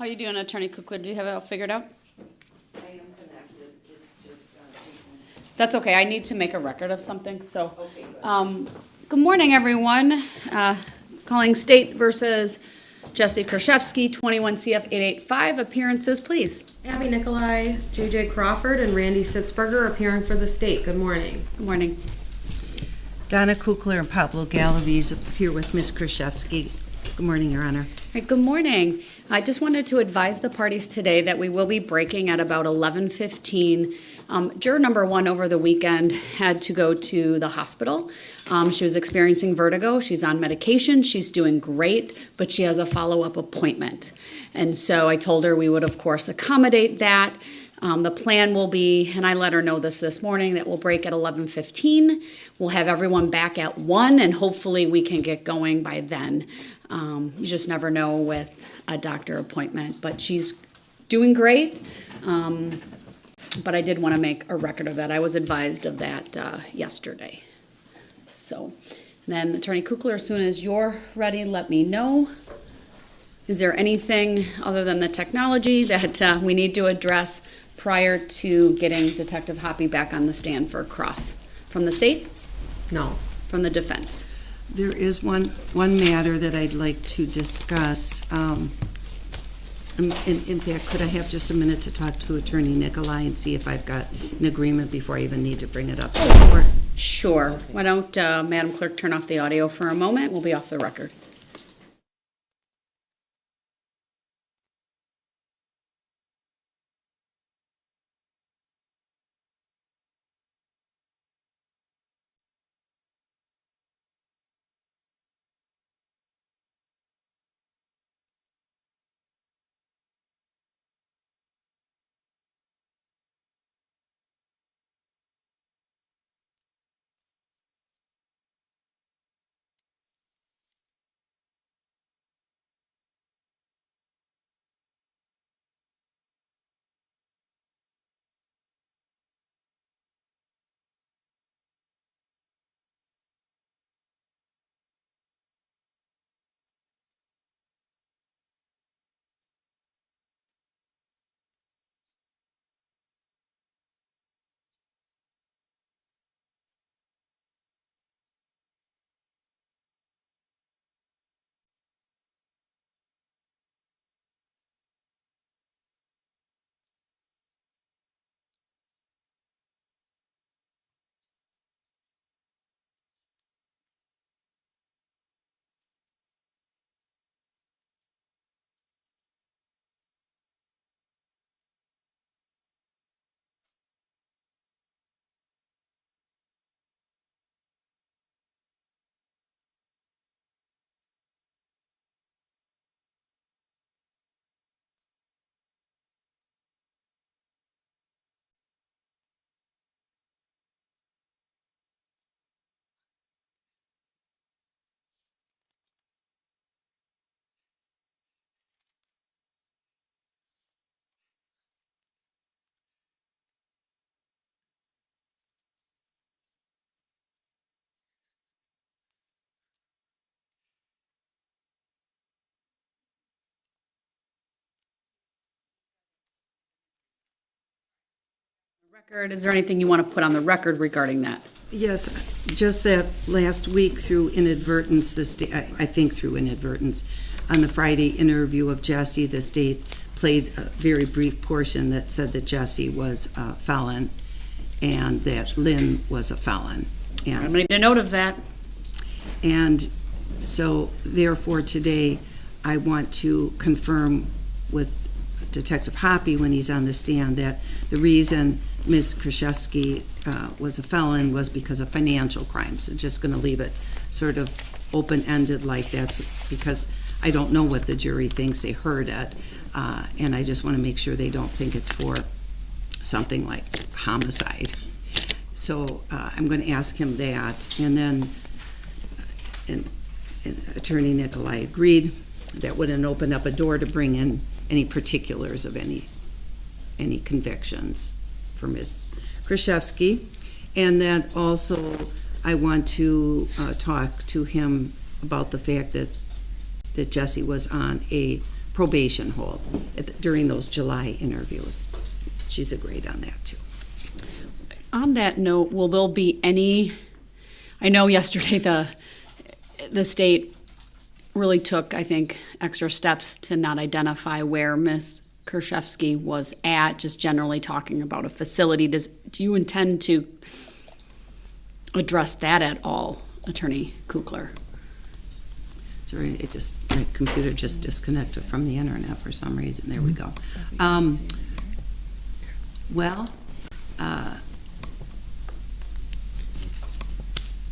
How you doing, Attorney Kukler? Do you have it all figured out? I am connected, it's just taking... That's okay. I need to make a record of something, so. Okay, good. Good morning, everyone. Calling State versus Jessy Kurczewski, 21 CF 885. Appearances, please. Abby Nikolai, JJ Crawford, and Randy Sitzberger appearing for the state. Good morning. Good morning. Donna Kukler and Pablo Galaviz here with Ms. Kurczewski. Good morning, Your Honor. Right, good morning. I just wanted to advise the parties today that we will be breaking at about 11:15. Juror number 1 over the weekend had to go to the hospital. She was experiencing vertigo. She's on medication. She's doing great, but she has a follow-up appointment. And so I told her we would, of course, accommodate that. The plan will be, and I let her know this morning, that we'll break at 11:15. We'll have everyone back at 1, and hopefully we can get going by then. You just never know with a doctor appointment, but she's doing great. But I did want to make a record of that. I was advised of that yesterday. So then, Attorney Kukler, as soon as you're ready, let me know. Is there anything other than the technology that we need to address prior to getting Detective HOPPE back on the stand for a cross? From the state? No. From the defense? There is one matter that I'd like to discuss. In fact, could I have just a minute to talk to Attorney Nikolai and see if I've got an agreement before I even need to bring it up to the court? Sure. Why don't Madam Clerk turn off the audio for a moment? We'll be off the record. Record. Is there anything you want to put on the record regarding that? Yes, just that last week through inadvertence, I think through inadvertence, on the Friday interview of Jessy, the state played a very brief portion that said that Jessy was a felon and that Lynn was a felon. I made a note of that. And so therefore today I want to confirm with Detective HOPPE when he's on the stand that the reason Ms. Kurczewski was a felon was because of financial crimes. So just going to leave it sort of open-ended like that because I don't know what the jury thinks. They heard it, and I just want to make sure they don't think it's for something like homicide. So I'm going to ask him that, and then and Attorney Nikolai agreed. That wouldn't open up a door to bring in any particulars of any convictions for Ms. Kurczewski. And then also I want to talk to him about the fact that Jessy was on a probation hold during those July interviews. She's agreed on that too. On that note, will there be any, I know yesterday the state really took, I think, extra steps to not identify where Ms. Kurczewski was at, just generally talking about a facility. Do you intend to address that at all, Attorney Kukler? Sorry, my computer just disconnected from the internet for some reason. There we go.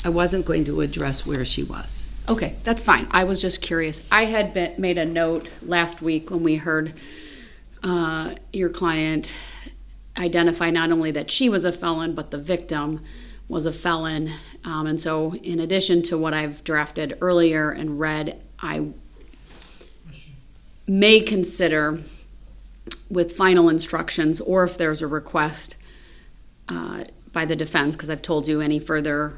I wasn't going to address where she was. Okay, that's fine. I was just curious. I had made a note last week when we heard your client identify not only that she was a felon, but the victim was a felon. And so in addition to what I've drafted earlier and read, I may consider with final instructions, or if there's a request by the defense, because I've told you any further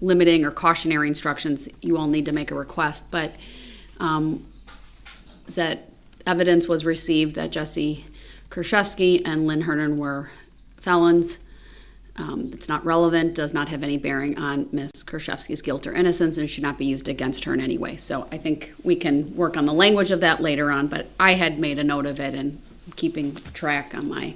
limiting or cautionary instructions, you all need to make a request, but that evidence was received that Jessy Kurczewski and Lynn Hernan were felons. It's not relevant, does not have any bearing on Ms. Kurczewski's guilt or innocence, and should not be used against her in any way. So I think we can work on the language of that later on, but I had made a note of it and keeping track on my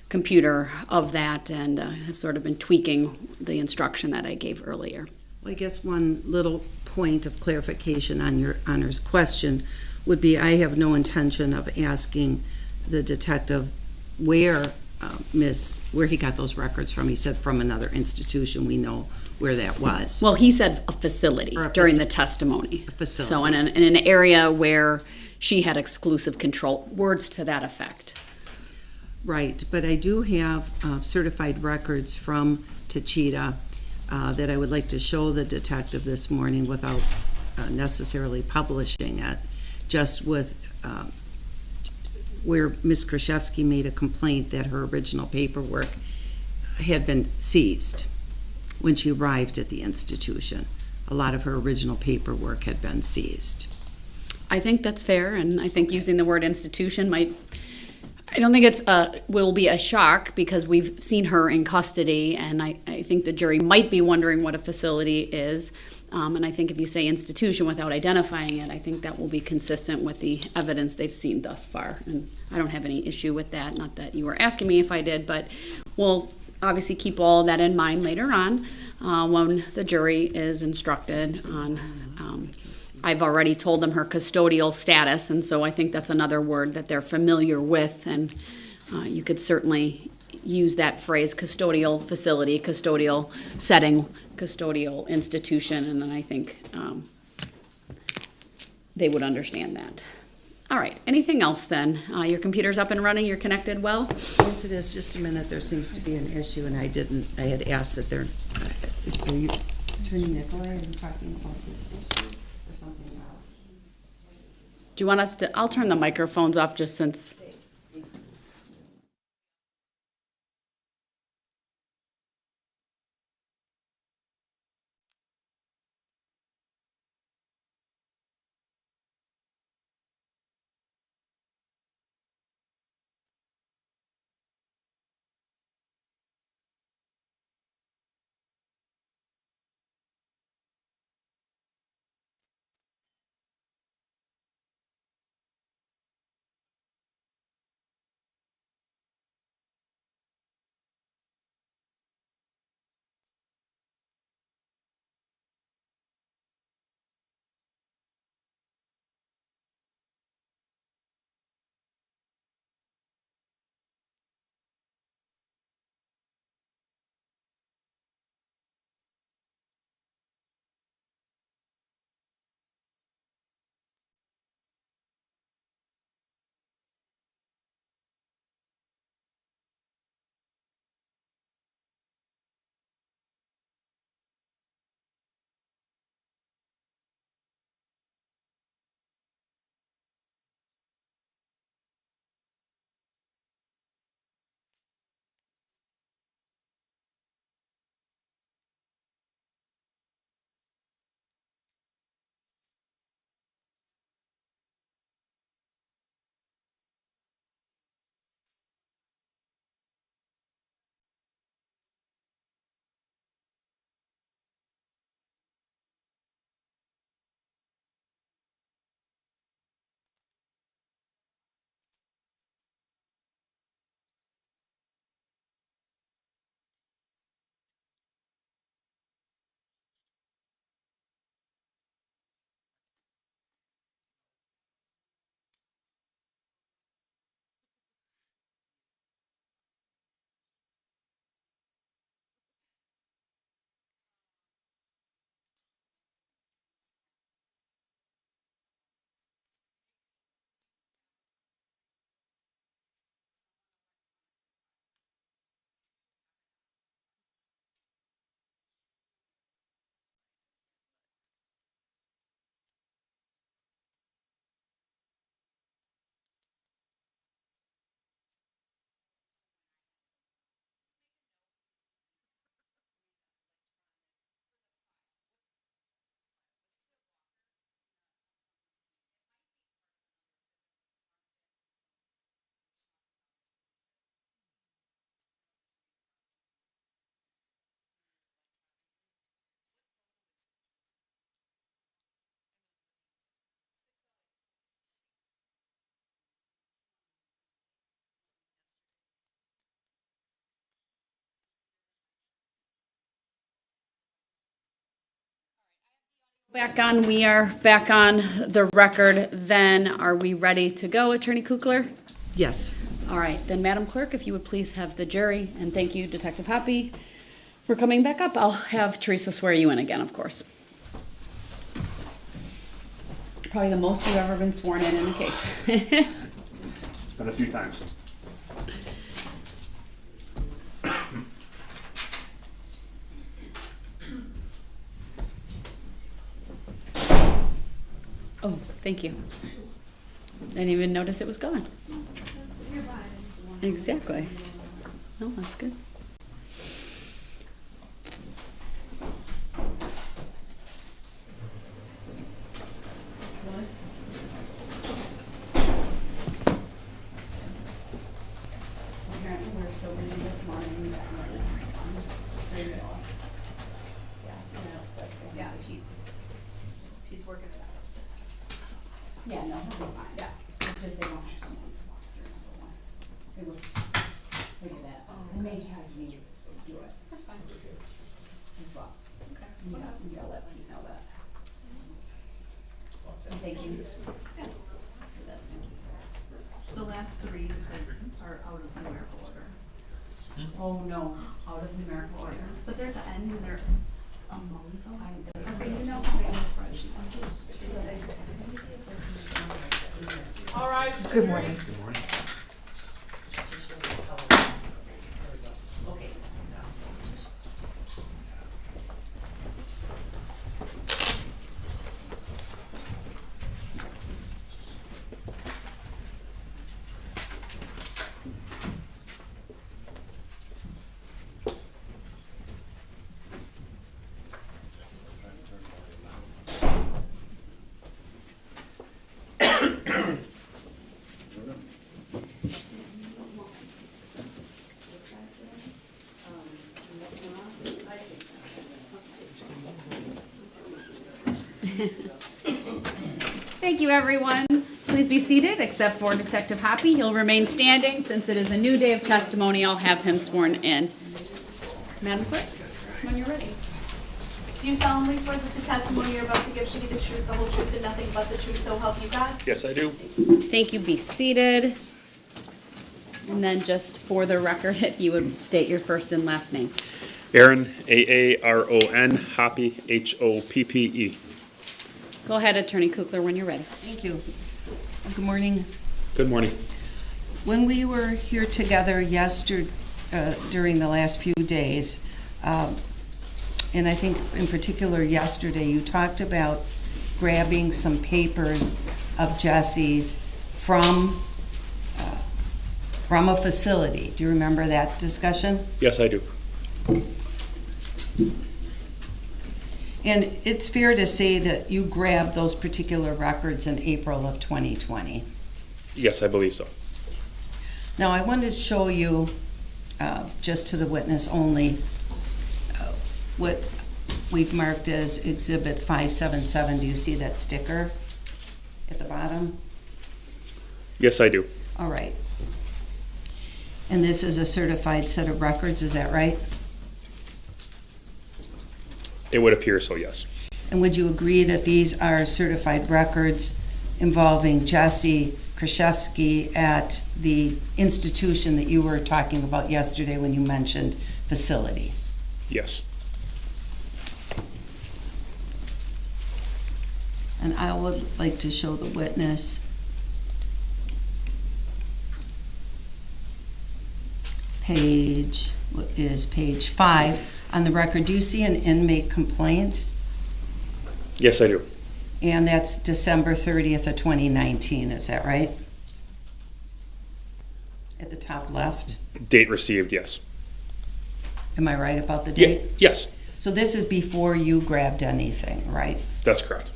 computer of that, and have sort of been tweaking the instruction that I gave earlier. Well, I guess one little point of clarification on your Honor's question would be, I have no intention of asking the detective where he got those records from. He said from another institution. We know where that was. Well, he said a facility during the testimony. A facility. So in an area where she had exclusive control, words to that effect. Right, but I do have certified records from Tachita that I would like to show the detective this morning without necessarily publishing it, just with where Ms. Kurczewski made a complaint that her original paperwork had been seized when she arrived at the institution. A lot of her original paperwork had been seized. I think that's fair, and I think using the word institution might, I don't think will be a shock, because we've seen her in custody, and I think the jury might be wondering what a facility is. And I think if you say institution without identifying it, I think that will be consistent with the evidence they've seen thus far. And I don't have any issue with that. Not that you were asking me if I did, but we'll obviously keep all of that in mind later on when the jury is instructed on. I've already told them her custodial status, and so I think that's another word that they're familiar with, and you could certainly use that phrase, custodial facility, custodial setting, custodial institution, and then I think they would understand that. All right, anything else then? Your computer's up and running, you're connected well? Yes, it is. Just a minute. There seems to be an issue, and I had asked that there. Are you, Attorney Nicolai, are you talking about this issue or something else? Do you want us to, I'll turn the microphones off just since. We are back on the record then. Are we ready to go, Attorney Kukler? Yes. All right, then Madam Clerk, if you would please have the jury, and thank you, Detective Hoppy, for coming back up. I'll have Teresa swear you in again, of course. Probably the most you've ever been sworn in the case. It's been a few times. Oh, thank you. Didn't even notice it was gone. Exactly. No, that's good. Apparently we're so busy this morning that Yeah, he's working it out. yeah, no, he'll be fine. Yeah. It's just they don't have someone to walk through the one. They look at that. They may have me do it That's fine. as well. Okay. You gotta let Pete know that. And thank you Yeah. for this. The last three are out of numerical order. Oh, no, out of numerical order. But they're at the end and they're among them. Okay, you know, On the spreadsheet. All right. Good morning. Good morning. thank you, everyone. Please be seated, except for Detective Hoppy. He'll remain standing. Since it is a new day of testimony, I'll have him sworn in. Madam Clerk, when you're ready. Do you solemnly swear that the testimony you're about to give should be the truth, the whole truth, and nothing but the truth, so help you God? Yes, I do. Thank you. Be seated. And then just for the record, if you would state your first and last name. Aaron, Aaron, Hoppy, Hoppe. Go ahead, Attorney Kukler, when you're ready. Thank you. Good morning. Good morning. When we were here together yesterday, during the last few days, and I think in particular yesterday, you talked about grabbing some papers of Jesse's from a facility. Do you remember that discussion? Yes, I do. And it's fair to say that you grabbed those particular records in April of 2020. Yes, I believe so. Now, I wanted to show you, just to the witness only, what we've marked as Exhibit 577. Do you see that sticker at the bottom? Yes, I do. All right. And this is a certified set of records, is that right? It would appear so, yes. And would you agree that these are certified records involving Jessy Kurczewski at the institution that you were talking about yesterday when you mentioned facility? Yes. And I would like to show the witness page 5 on the record. Do you see an inmate complaint? Yes, I do. And that's December 30th of 2019, is that right? At the top left? Date received, yes. Am I right about the date? Yes, So this is before you grabbed anything, right? that's correct.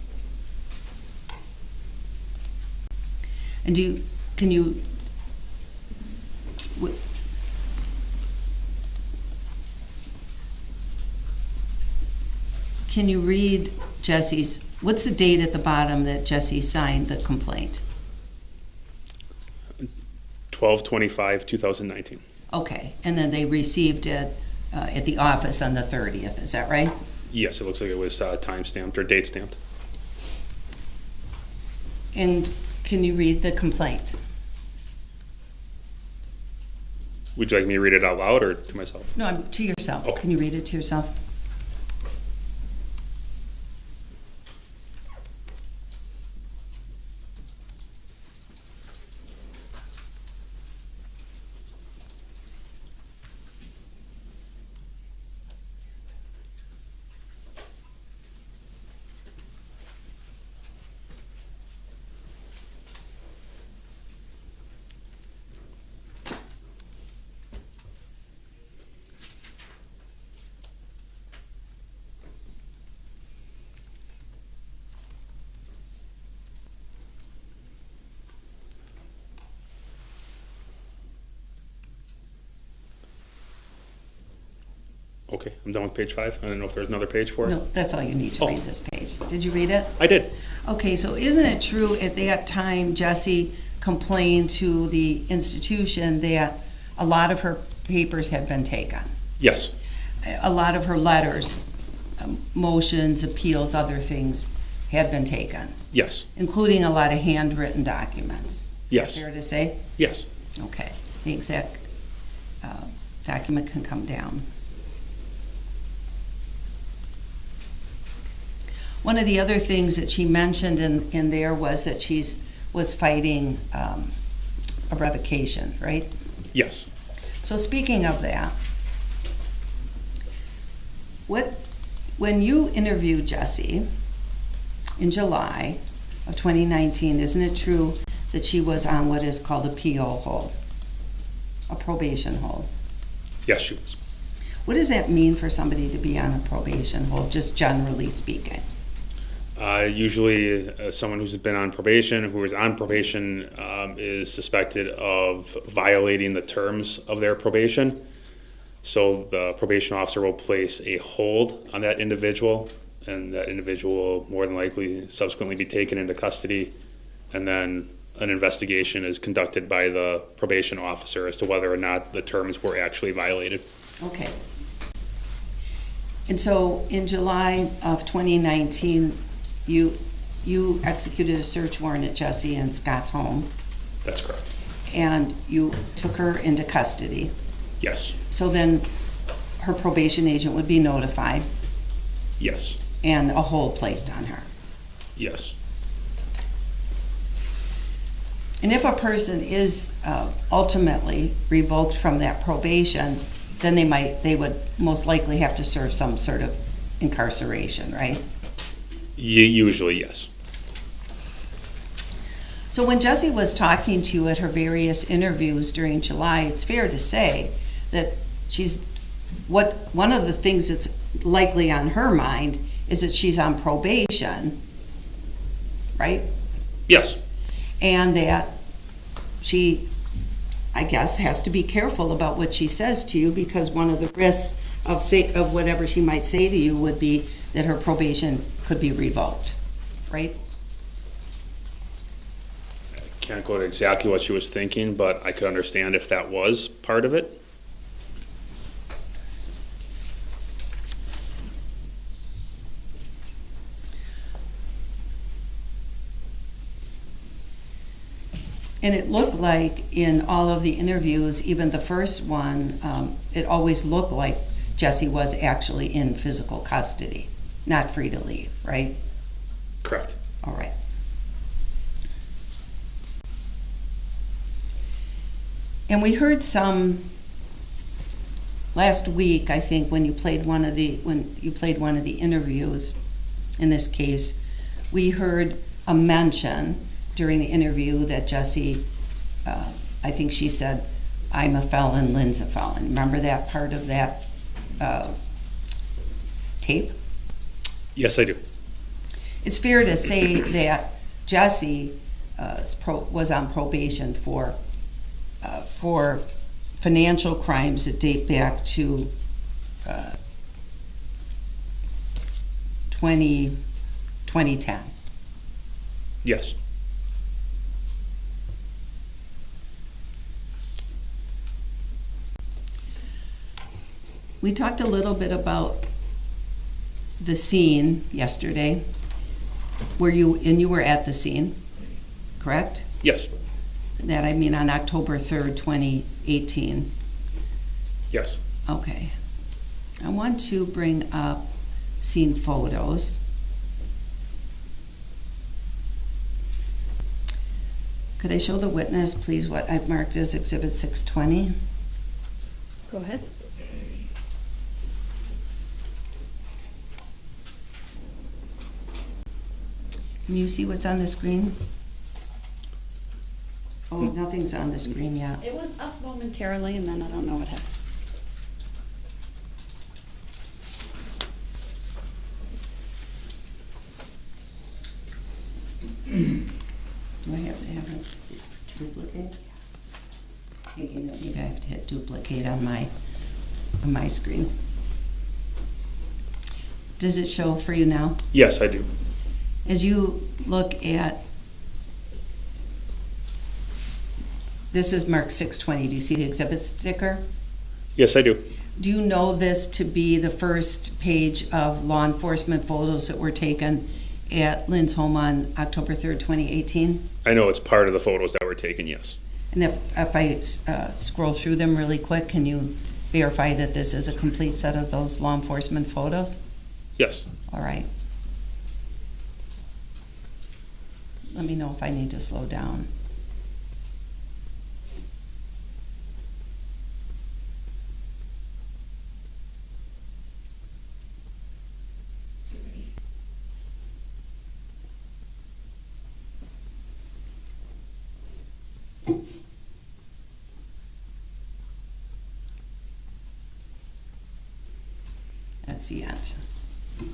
And can you read Jesse's, what's the date at the bottom that Jessy signed the complaint? 12/25/2019. Okay, and then they received it at the office on the 30th, is that right? Yes, it looks like it was time stamped or date stamped. And can you read the complaint? Would you like me to read it out loud or to myself? No, to yourself. Okay. Can you read it to yourself? Okay, I'm done with page 5. I don't know if there's another page for it. No, that's all you need to Oh. read this page. Did you read it? I did. Okay, so isn't it true at that time Jessy complained to the institution that a lot of her papers had been taken? Yes, A lot of her letters, motions, appeals, other things had been taken, yes, including a lot of handwritten documents. Yes. Is that fair to say? yes. Okay, the exact document can come down. One of the other things that she mentioned in there was that was fighting a revocation, right? Yes. So speaking of that, when you interviewed Jessy in July of 2019, isn't it true that she was on what is called a PO hold, a probation hold? Yes, she was. What does that mean for somebody to be on a probation hold, just generally speaking? Usually, someone who's been on probation, who is on probation, is suspected of violating the terms of their probation. So the probation officer will place a hold on that individual, and that individual will more than likely subsequently be taken into custody, and then an investigation is conducted by the probation officer as to whether or not the terms were actually violated. Okay. And so in July of 2019, you executed a search warrant at Jessy and Scott's home, That's correct. and you took her into custody. Yes, So then her probation agent would be notified yes, and a hold placed on her. yes, And if a person is ultimately revoked from that probation, then they would most likely have to serve some sort of incarceration, right? Usually yes. So when Jessy was talking to you at her various interviews during July, it's fair to say that one of the things that's likely on her mind is that she's on probation, right? Yes, And that she, I guess, has to be careful about what she says to you, because one of the risks of whatever she might say to you would be that her probation could be revoked, right? can't go to exactly what she was thinking, but I could understand if that was part of it. And it looked like in all of the interviews, even the first one, it always looked like Jessy was actually in physical custody, not free to leave, right? Correct. All right. And we heard some last week, I think, when you played one of the interviews in this case, we heard a mention during the interview that Jessy, I think she said, "I'm a felon, Lynn's a felon." Remember that part of that tape? Yes, I do. It's fair to say that Jessy was on probation for financial crimes that date back to 2010. Yes. We talked a little bit about the scene yesterday. You were at the scene, correct? Yes, That, I mean, on October 3rd, 2018. yes. Okay. I want to bring up scene photos. Could I show the witness, please, what I've marked as Exhibit 620? Go ahead. Can you see what's on the screen? Oh, nothing's on the screen yet. It was up momentarily and then I don't know what happened. Do I have to have a duplicate? Thinking that maybe I have to hit duplicate on my screen. Does it show for you now? Yes, I do. As you look at, this is marked 620. Do you see the exhibit sticker? Yes, I do. Do you know this to be the first page of law enforcement photos that were taken at Lynn's home on October 3rd, 2018? I know it's part of the photos that were taken, yes. And if I scroll through them really quick, can you verify that this is a complete set of those law enforcement photos? Yes. All right. Let me know if I need to slow down. That's the end.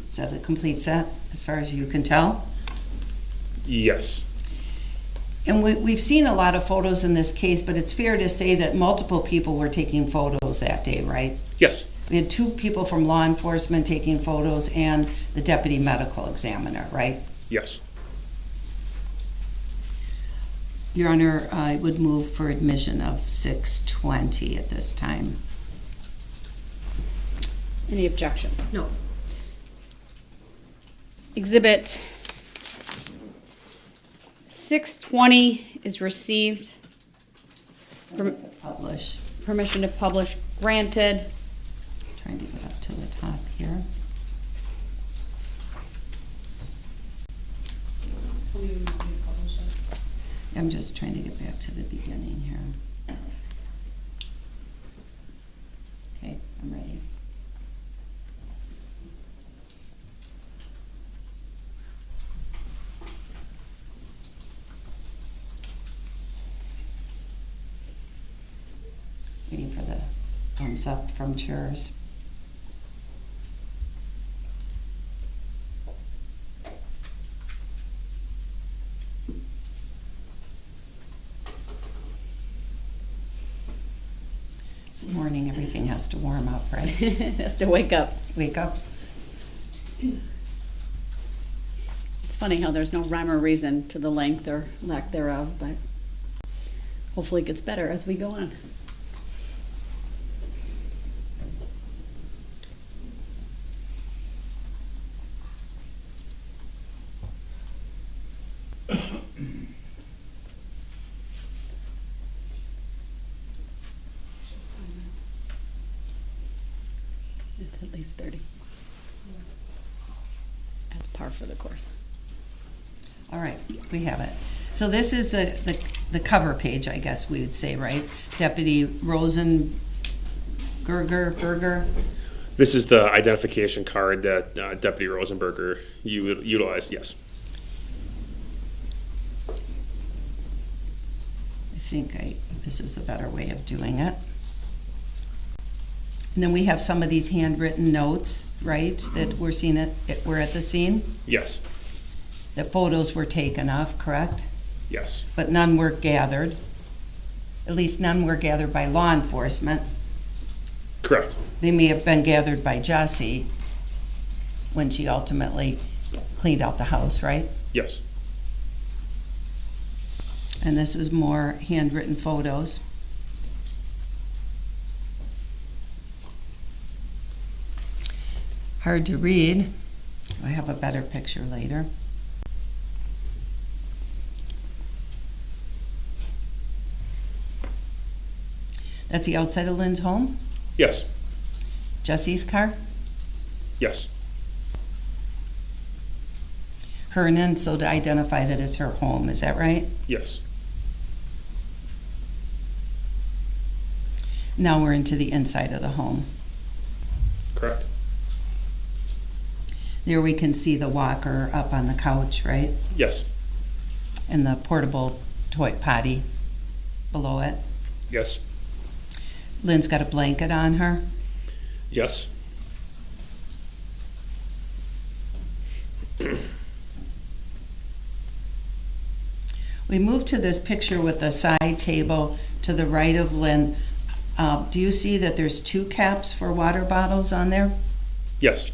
Is that a complete set, as far as you can tell? Yes. And we've seen a lot of photos in this case, but it's fair to say that multiple people were taking photos that day, right? Yes. We had 2 people from law enforcement taking photos and the deputy medical examiner, right? Yes. Your Honor, I would move for admission of 620 at this time. Any objection? No. Exhibit 620 is received. Publish. Permission to publish granted. Trying to get up to the top here. I'm just trying to get back to the beginning here. Okay, I'm ready. Waiting for the thumbs up from jurors. It's morning, everything has to warm up, right? Has to wake up. Wake up. It's funny how there's no rhyme or reason to the length or lack thereof, but hopefully it gets better as we go on. It's at least 30. That's par for the course. All right, we have it. So this is the cover page, I guess we would say, right? Deputy Berger. This is the identification card that Deputy Rosenberger utilized, yes. I think this is the better way of doing it. And then we have some of these handwritten notes, right, that we're at the scene, Yes. that photos were taken of, correct? Yes. But none were gathered. At least none were gathered by law enforcement. Correct. They may have been gathered by Jessy when she ultimately cleaned out the house, right? Yes. And this is more handwritten photos. Hard to read. I have a better picture later. That's the outside of Lynn's home? Yes, Jesse's car? yes, Hernan, so to identify that it's her home, is that right? yes, Now we're into the inside of the home. correct. There we can see the walker up on the couch, right? Yes, And the portable toy potty below it. yes, Lynn's got a blanket on her. yes, We move to this picture with the side table to the right of Lynn. Do you see that there's 2 caps for water bottles on there? yes.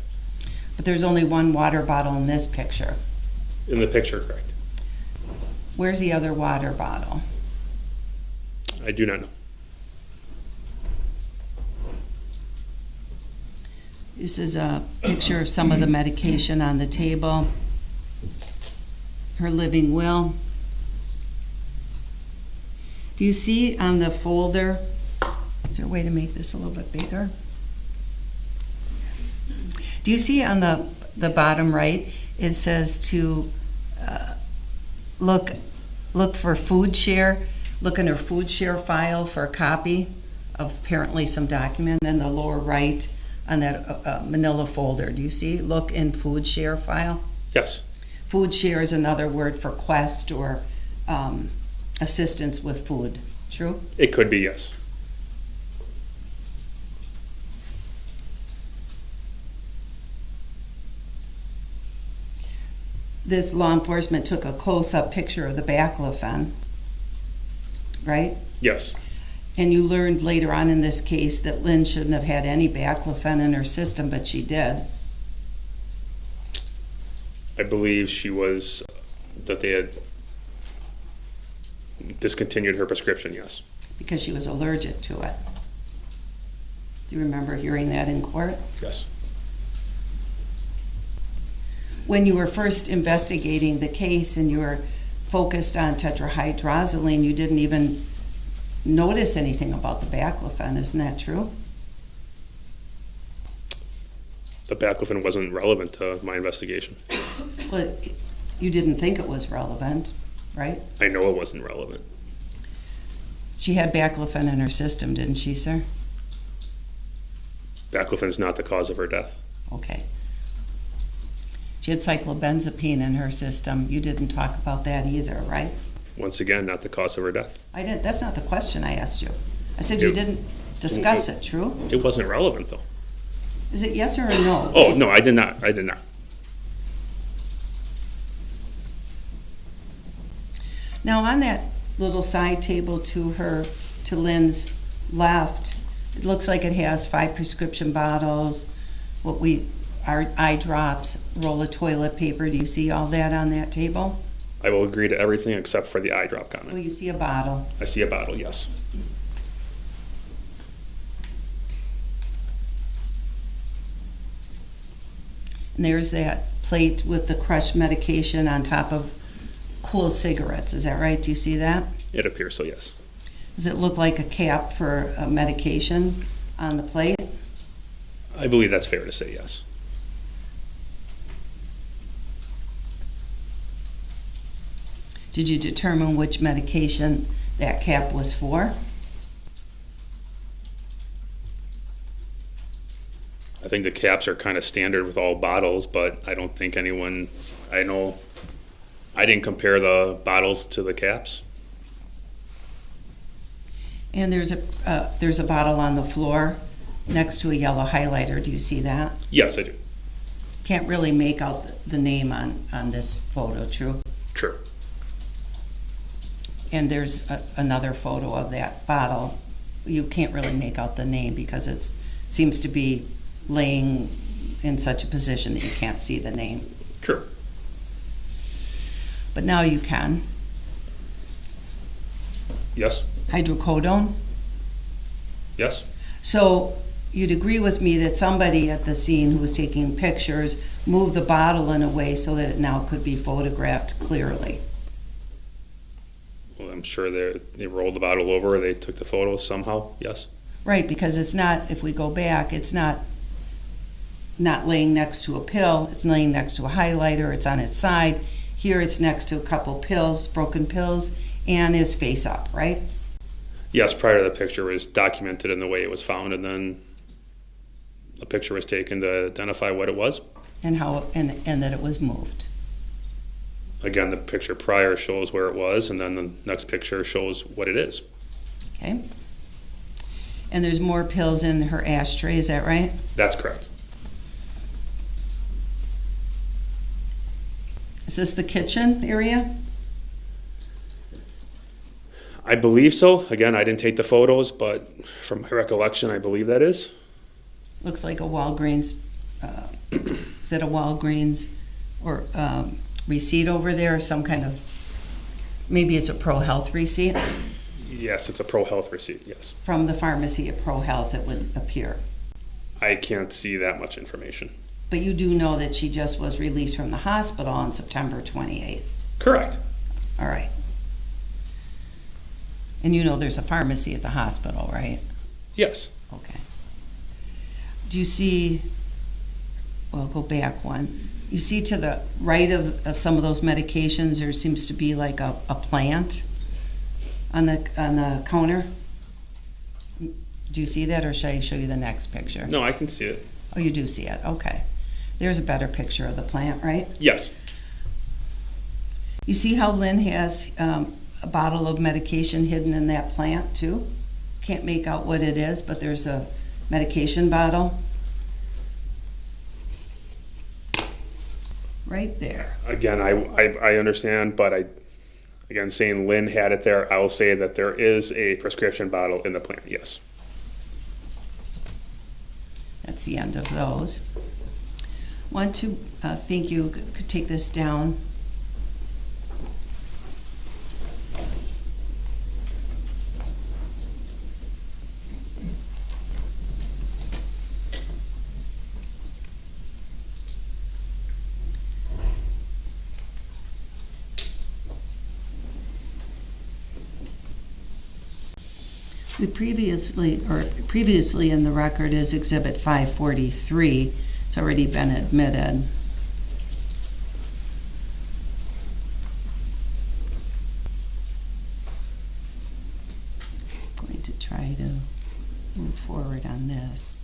But there's only 1 water bottle in this picture. In the picture, correct. Where's the other water bottle? I do not know. This is a picture of some of the medication on the table. Her living will. Do you see on the folder, is there a way to make this a little bit bigger? Do you see on the bottom right, it says to look for food share, look in her food share file for a copy of apparently some document, in the lower right on that manila folder. Do you see, look in food share file? Yes, Food share is another word for quest or assistance with food. True? it could be, yes. This law enforcement took a close-up picture of the baclofen, right? Yes, And you learned later on in this case that Lynn shouldn't have had any baclofen in her system, but she did. I believe that they had discontinued her prescription, yes. Because she was allergic to it. Do you remember hearing that in court? Yes, When you were first investigating the case and you were focused on tetrahydrozoline, you didn't even notice anything about the baclofen, isn't that true? the baclofen wasn't relevant to my investigation. Well, you didn't think it was relevant, right? I know it wasn't relevant. She had baclofen in her system, didn't she, sir? Baclofen is not the cause of her death. Okay. She had cyclobenzapine in her system. You didn't talk about that either, right? Once again, not the cause of her death. I didn't. That's not the question I asked you. I said you It- didn't discuss it, true? It wasn't relevant, though. Is it yes or a no? Oh, no, I did not. I did not. Now, on that little side table to Lynn's left, it looks like it has 5 prescription bottles, our eye drops, roll of toilet paper. Do you see all that on that table? I will agree to everything except for the eye drop Well, comment. you see a bottle. I see a bottle, yes. And there's that plate with the crushed medication on top of cool cigarettes. Is that right? Do you see that? It appears so, yes. Does it look like a cap for a medication on the plate? I believe that's fair to say, yes. Did you determine which medication that cap was for? I think the caps are kind of standard with all bottles, but I don't think anyone, I didn't compare the bottles to the caps. And there's a bottle on the floor next to a yellow highlighter. Do you see that? Yes, I do. Can't really make out the name on this photo, true? True. And there's another photo of that bottle. You can't really make out the name because it seems to be laying in such a position that you can't see the name. True. But now you can. Yes. Hydrocodone. Yes. So you'd agree with me that somebody at the scene who was taking pictures moved the bottle in a way so that it now could be photographed clearly. Well, I'm sure they rolled the bottle over, or they took the photos somehow, yes. Right, because it's not, if we go back, it's not laying next to a pill, it's laying next to a highlighter, it's on its side. Here it's next to a couple pills, broken pills, and is face up, right? Yes, prior to the picture was documented in the way it was found, and then a picture was taken to identify what it was. And how, and that it was moved. Again, the picture prior shows where it was, and then the next picture shows what it is. Okay? And there's more pills in her ashtray, is that right? That's correct. Is this the kitchen area? I believe so. Again, I didn't take the photos, but from my recollection, I believe that is. Looks like a Walgreens, is it a Walgreens or receipt over there, some kind of, maybe it's a Pro Health receipt? Yes, it's a Pro Health receipt, yes. From the pharmacy at Pro Health it would appear. I can't see that much information. But you do know that she just was released from the hospital on September 28th. Correct. All right. And you know there's a pharmacy at the hospital, right? Yes. Okay. Do you see, well, go back one. You see to the right of some of those medications, there seems to be like a plant on the counter. Do you see that, or should I show you the next picture? No, I can see it. Oh, you do see it, okay. There's a better picture of the plant, right? Yes. You see how Lynn has a bottle of medication hidden in that plant too? Can't make out what it is, but there's a medication bottle. Right there. Again, I understand, but again, saying Lynn had it there, I will say that there is a prescription bottle in the plant, yes. That's the end of those. Want to think you could take this down. We previously in the record is Exhibit 543. It's already been admitted. I'm going to try to move forward on this.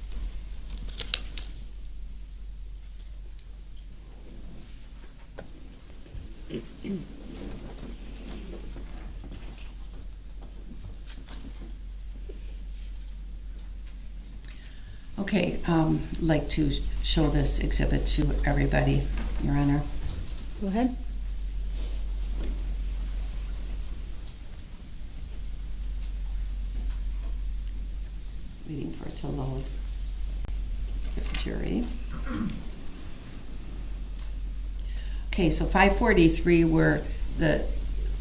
Okay, I'd like to show this exhibit to everybody, Your Honor. Go ahead. Waiting for it to load. Jury. Okay, so 543 were the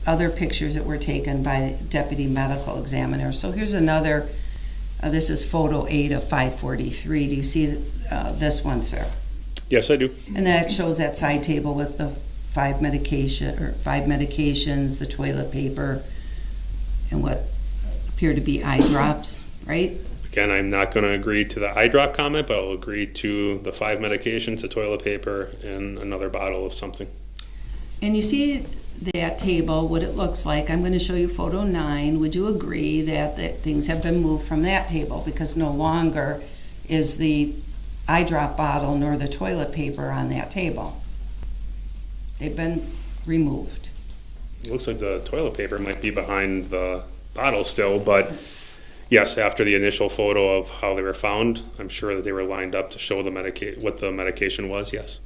other pictures that were taken by the deputy medical examiner. So here's another. This is photo 8 of 543. Do you see this one, sir? Yes, I do. And that shows that side table with the five medications, the toilet paper, and what appear to be eye drops, right? Again, I'm not going to agree to the eye drop comment, but I'll agree to the 5 medications, the toilet paper, and another bottle of something. And you see that table, what it looks like. I'm going to show you photo 9. Would you agree that things have been moved from that table because no longer is the eye drop bottle nor the toilet paper on that table? They've been removed. It looks like the toilet paper might be behind the bottle still, but yes, after the initial photo of how they were found, I'm sure that they were lined up to show the what the medication was, yes.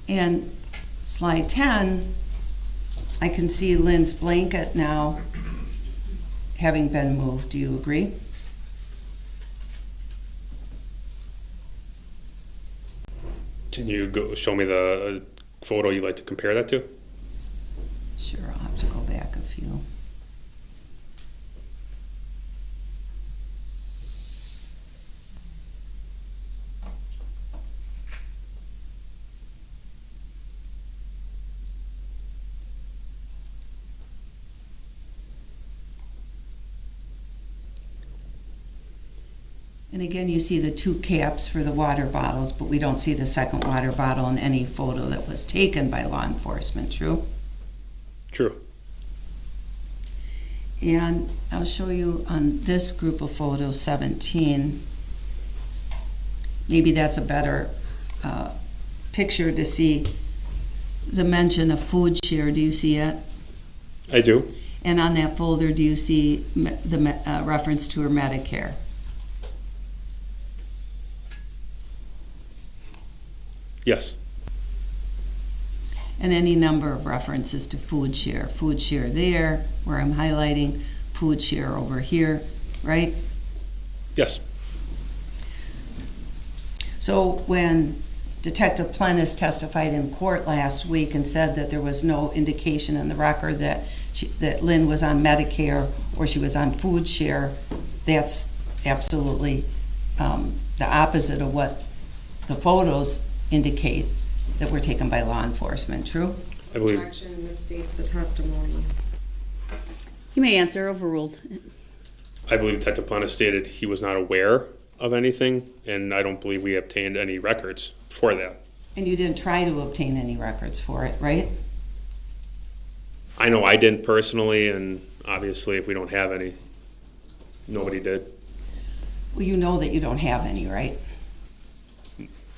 And slide 10, I can see Lynn's blanket now having been moved. Do you agree? Can you go show me the photo you'd like to compare that to? Sure, I'll have to go back a few. And again, you see the two caps for the water bottles, but we don't see the second water bottle in any photo that was taken by law enforcement, true? True. And I'll show you on this group of photos, 17. Maybe that's a better picture to see the mention of food share. Do you see it? I do. And on that folder, do you see the reference to her Medicare? Yes. And any number of references to food share. Food share there, where I'm highlighting, food share over here, right? Yes. So when Detective Plentis testified in court last week and said that there was no indication in the record that that Lynn was on Medicare or she was on food share, that's absolutely the opposite of what the photos indicate that were taken by law enforcement, true? I believe. Objection misstates the testimony. You may answer, overruled. I believe Detective Plentis stated he was not aware of anything, and I don't believe we obtained any records for that. And you didn't try to obtain any records for it, right? I know I didn't personally, and obviously if we don't have any, nobody did. Well, you know that you don't have any, right?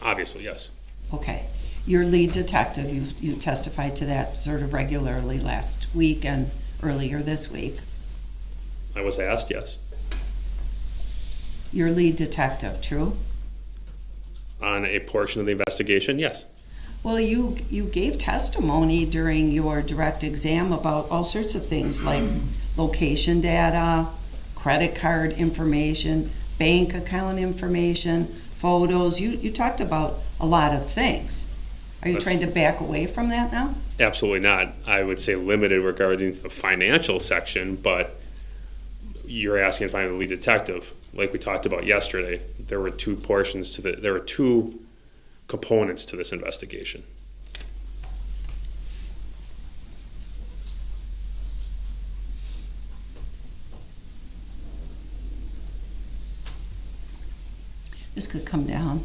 Obviously, yes. Okay. Your lead detective, you testified to that sort of regularly last week and earlier this week. I was asked, yes. Your lead detective, true? On a portion of the investigation, yes. Well, you gave testimony during your direct exam about all sorts of things like location data, credit card information, bank account information, photos. You talked about a lot of things. Are you trying to back away from that now? Absolutely not. I would say limited regarding the financial section, but you're asking to find the lead detective. Like we talked about yesterday, there were two components to this investigation. This could come down.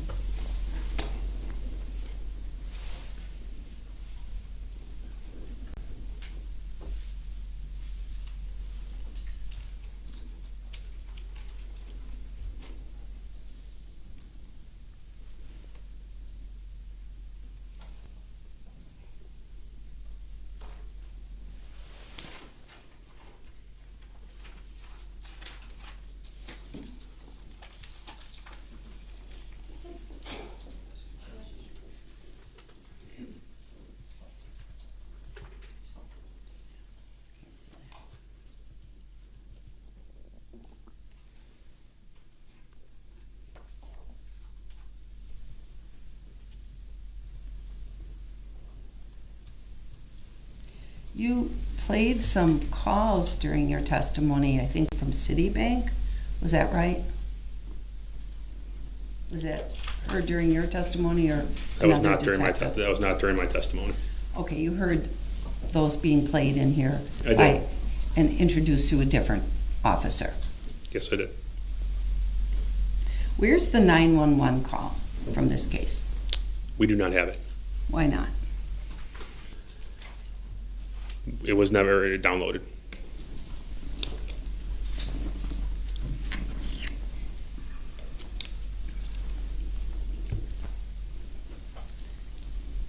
You played some calls during your testimony, I think from Citibank. Was that right? Was that heard during your testimony or That was another not during detective? that was not during my testimony. Okay, you heard those being played in here I did. and introduced to a different officer. Yes, I did. Where's the 911 call from this case? We do not have it. Why not? It was never downloaded.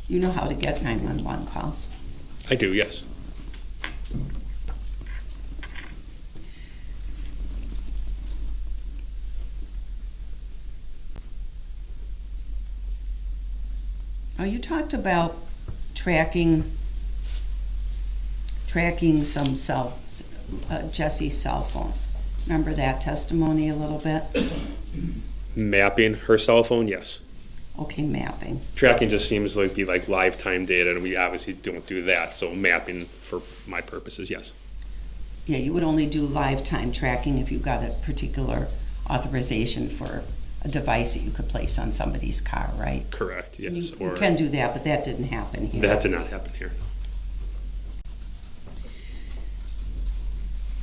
You know how to get 911 calls. I do, yes. Oh, you talked about tracking some Jesse's cell phone. Remember that testimony a little bit? Mapping her cell phone, yes. Okay, mapping. Tracking just seems like be like lifetime data, and we obviously don't do that, so mapping for my purposes, yes. Yeah, you would only do lifetime tracking if you got a particular authorization for a device that you could place on somebody's car, right? Correct, yes. You can do that, but that didn't happen here. That did not happen here.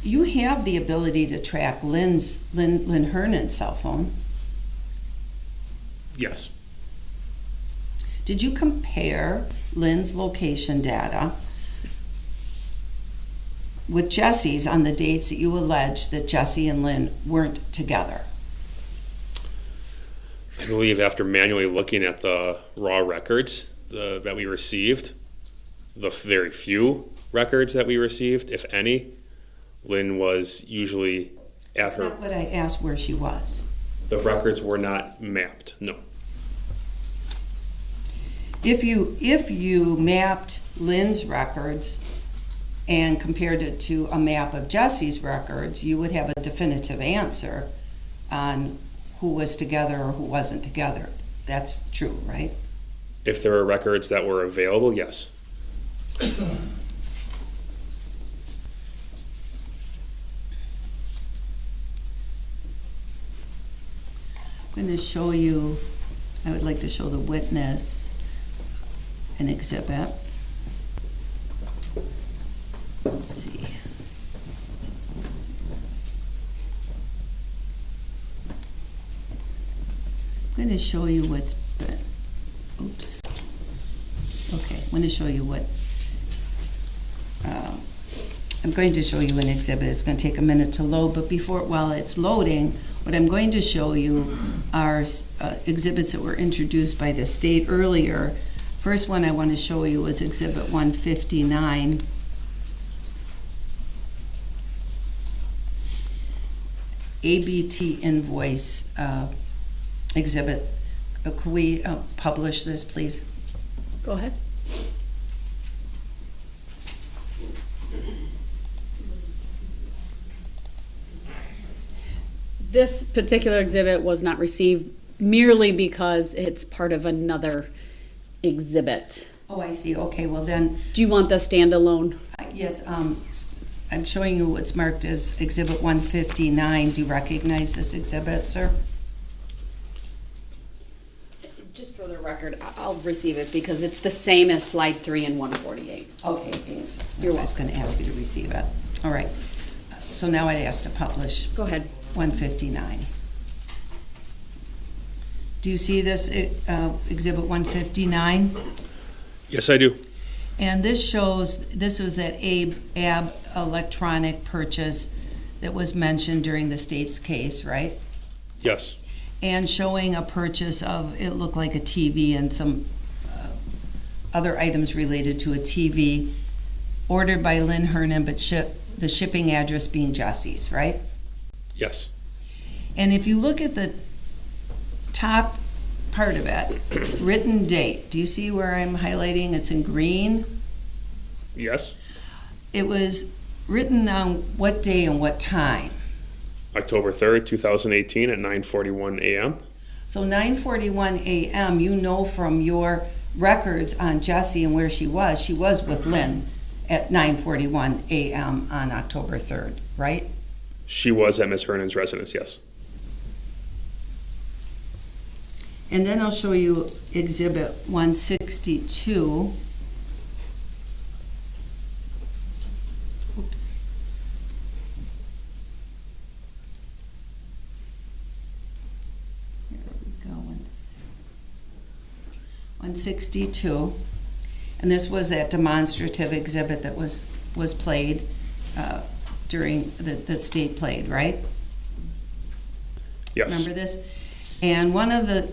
You have the ability to track Lynn Hernan's cell phone. Yes, Did you compare Lynn's location data with Jesse's on the dates that you allege that Jesse and Lynn weren't together? I believe after manually looking at the raw records that we received, the very few records that we received, if any, Lynn was usually at That's her. not what I asked where she was. The records were not mapped, no. If you mapped Lynn's records and compared it to a map of Jesse's records, you would have a definitive answer on who was together or who wasn't together. That's true, right? If there were records that were available, yes. I'm going to show you, I would like to show the witness an exhibit. Let's see. I'm going to show you what's been, oops. Okay, I'm going to show you what, I'm going to show you an exhibit. It's going to take a minute to load, but while it's loading, what I'm going to show you are exhibits that were introduced by the state earlier. First one I want to show you is Exhibit 159. ABT invoice exhibit. Could we publish this, please? Go ahead. This particular exhibit was not received merely because it's part of another exhibit. Oh, I see. Okay, well then, Do you want the standalone? yes, I'm showing you what's marked as Exhibit 159. Do you recognize this exhibit, sir? Just for the record, I'll receive it because it's the same as slide 3 and 148. Okay, thanks. You're I was going to ask you to receive it. All right. So now I'd ask to publish Go ahead. 159. Do you see this Exhibit 159? Yes, I do. And this shows, this was that AB electronic purchase that was mentioned during the state's case, right? Yes, And showing a purchase of, it looked like a TV and some other items related to a TV ordered by Lynn Hernan, but the shipping address being Jesse's, right? yes, And if you look at the top part of it, written date, do you see where I'm highlighting? It's in green. yes. It was written on what day and what time? October 3rd, 2018 at 9:41 a.m. So 9:41 a.m., you know from your records on Jessie and where she was with Lynn at 9:41 a.m. on October 3rd, right? She was at Ms. Hernan's residence, yes. And then I'll show you Exhibit 162. Oops. Here we go. 162. And this was that demonstrative exhibit that was played during that state played, right? Yes. Remember this? And one of the,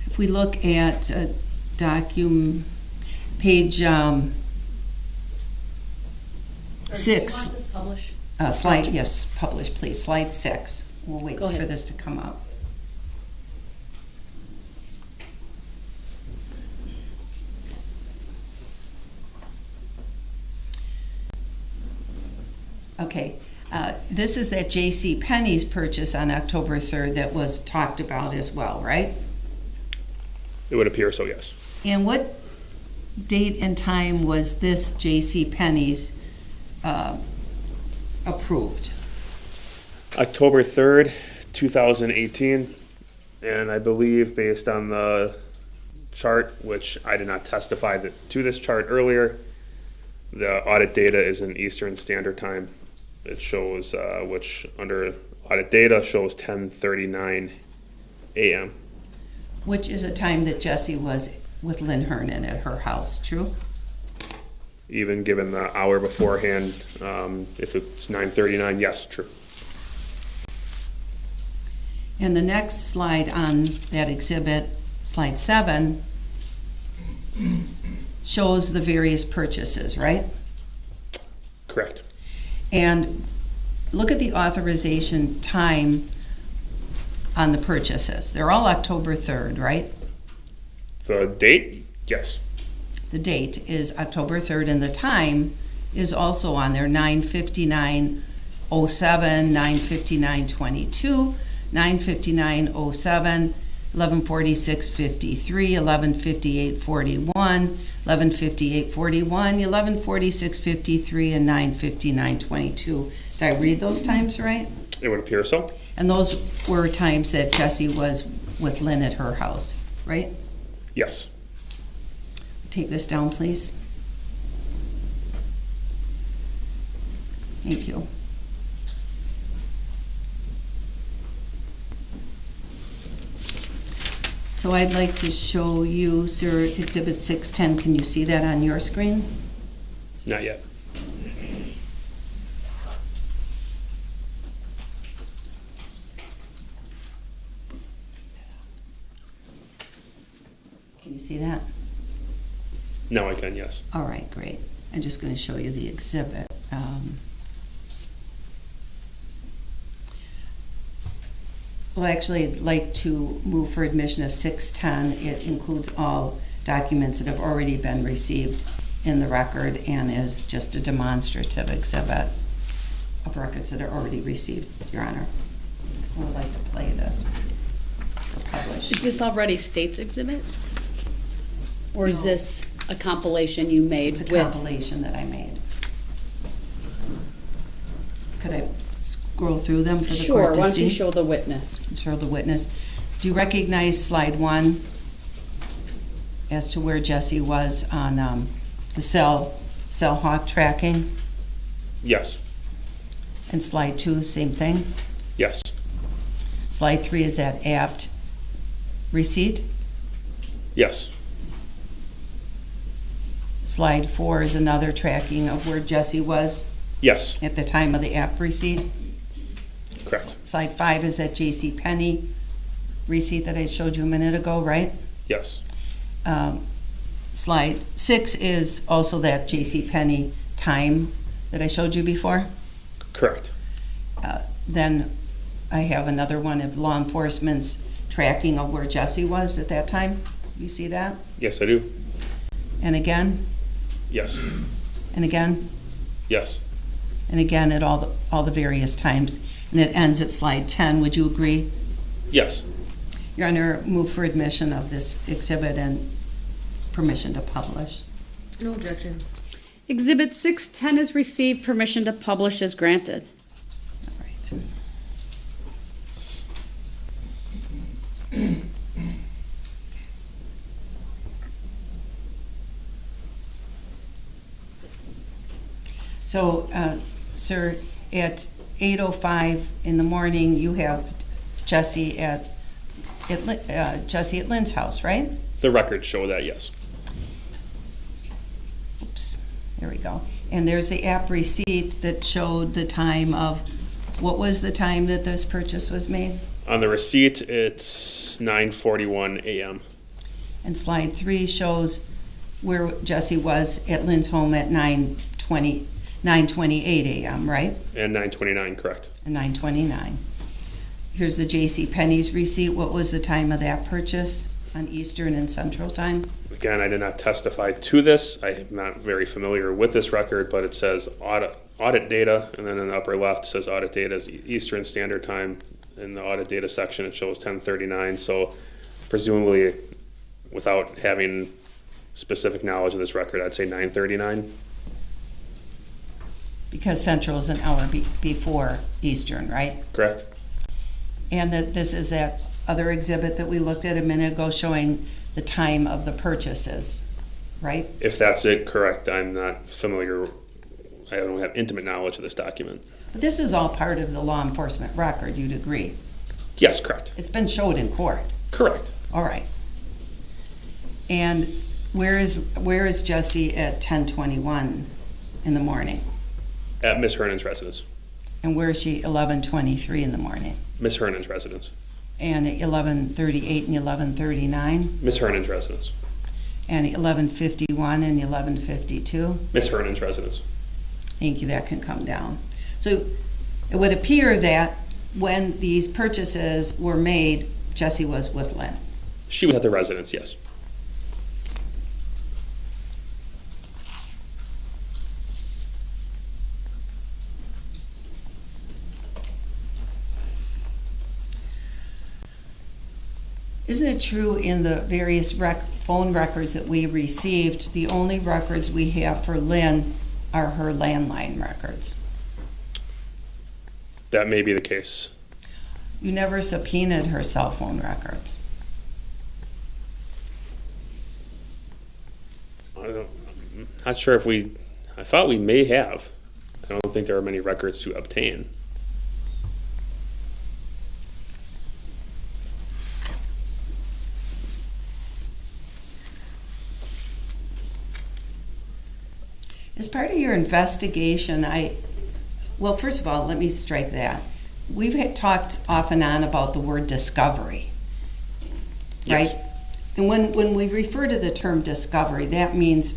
if we look at page 6, Publish. slide, yes, publish, please, slide 6. We'll wait Go for ahead. this to come up. Okay, this is that J.C. Penney's purchase on October 3rd that was talked about as well, right? It would appear so, yes. And what date and time was this J.C. Penney's approved? October 3rd, 2018, and I believe based on the chart, which I did not testify to this chart earlier, the audit data is in Eastern Standard Time. It shows, which under audit data shows 10:39 a.m. Which is a time that Jesse was with Lynn Hernan at her house, true? Even given the hour beforehand, if it's 9:39, yes, true. And the next slide on that exhibit, slide 7, shows the various purchases, right? Correct. And look at the authorization time on the purchases. They're all October 3rd, right? The date, yes. The date is October 3rd, and the time is also on there, 9:59:07, 9:59:22, 9:59:07, 11:46:53, 11:58:41, 11:58:41, 11:46:53, and 9:59:22. Did I read those times right? It would appear so. And those were times that Jesse was with Lynn at her house, right? Yes. Take this down, please. Thank you. So I'd like to show you, sir, Exhibit 610. Can you see that on your screen? Not yet. Can you see that? No, I can, yes. All right, great. I'm just going to show you the exhibit. Well, actually, I'd like to move for admission of 610. It includes all documents that have already been received in the record and is just a demonstrative exhibit of records that are already received, Your Honor. I would like to play this or publish. Is this already State's exhibit? Or is No. this a compilation you made It's a with? compilation that I made. Could I scroll through them for the Sure, court to why don't you see? show the witness? Show the witness. Do you recognize slide 1 as to where Jesse was on the cell hawk tracking? Yes. And slide 2, same thing? Yes. Slide 3 is that apt receipt? Yes. Slide 4 is another tracking of where Jesse was Yes. at the time of the app receipt. Correct. Slide 5 is that J.C. Penney receipt that I showed you a minute ago, right? Yes. Slide 6 is also that J.C. Penney time that I showed you before. Correct. Then I have another one of law enforcement's tracking of where Jesse was at that time. You see that? Yes, I do. And again, Yes. and again, Yes. and again at all the various times. And it ends at slide 10. Would you agree? Yes. Your Honor, move for admission of this exhibit and permission to publish. No objection. Exhibit 610 is received, permission to publish is granted. All right. So, sir, at 8:05 in the morning, you have Jesse at Lynn's house, right? The records show that, yes. Oops, there we go. And there's the app receipt that showed the time of, what was the time that this purchase was made? On the receipt, it's 9:41 a.m. And slide 3 shows where Jesse was at Lynn's home at 9:28 a.m., right? And 9:29, correct. And 9:29. Here's the J.C. Penney's receipt. What was the time of that purchase on Eastern and Central Time? Again, I did not testify to this. I am not very familiar with this record, but it says audit data, and then in the upper left says audit data is Eastern Standard Time. In the audit data section, it shows 10:39. So presumably without having specific knowledge of this record, I'd say 9:39. Because Central is an hour before Eastern, right? Correct? And that this is that other exhibit that we looked at a minute ago showing the time of the purchases, right? If that's it, correct. I'm not familiar, I don't have intimate knowledge of this document. But this is all part of the law enforcement record, you'd agree? Yes, correct. It's been showed in court. Correct. All right. And where is Jesse at 10:21 in the morning? At Miss Hernan's residence. And where is she 11:23 in the morning? Miss Hernan's residence. And at 11:38 and 11:39? Miss Hernan's residence. And 11:51 and 11:52? Miss Hernan's residence. Thank you, that can come down. So it would appear that when these purchases were made, Jesse was with Lynn. She was at the residence, yes. Isn't it true in the various phone records that we received, the only records we have for Lynn are her landline records? That may be the case. You never subpoenaed her cell phone records. I'm not sure if I thought we may have. I don't think there are many records to obtain. As part of your investigation, well, first of all, let me strike that. We've talked off and on about the word discovery, right? Yes. And when we refer to the term discovery, that means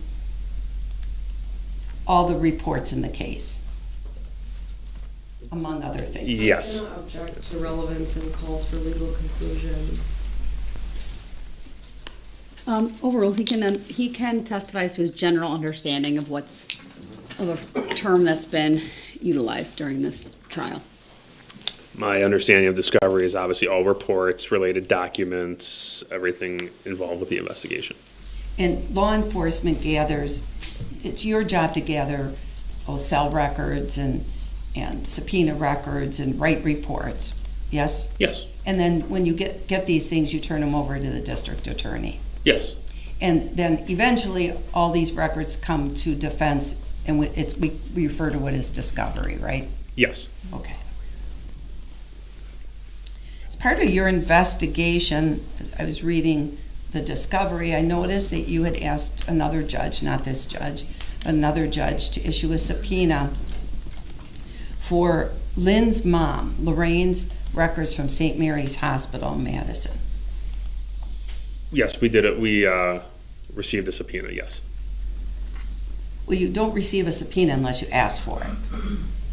all the reports in the case, among other things. Yes. Cannot object to relevance and calls for legal conclusion. Overruled, he can testify to his general understanding of of a term that's been utilized during this trial. My understanding of discovery is obviously all reports, related documents, everything involved with the investigation. And law enforcement gathers, it's your job to gather cell records and subpoena records and write reports, yes? Yes. And then when you get these things, you turn them over to the district attorney. Yes. And then eventually, all these records come to defense, and we refer to it as discovery, right? Yes. Okay. As part of your investigation, I was reading the discovery, I noticed that you had asked another judge, not this judge, another judge, to issue a subpoena for Lynn's mom, Lorraine's records from St. Mary's Hospital in Madison. Yes, we did it. We received a subpoena, yes. Well, you don't receive a subpoena unless you ask for it.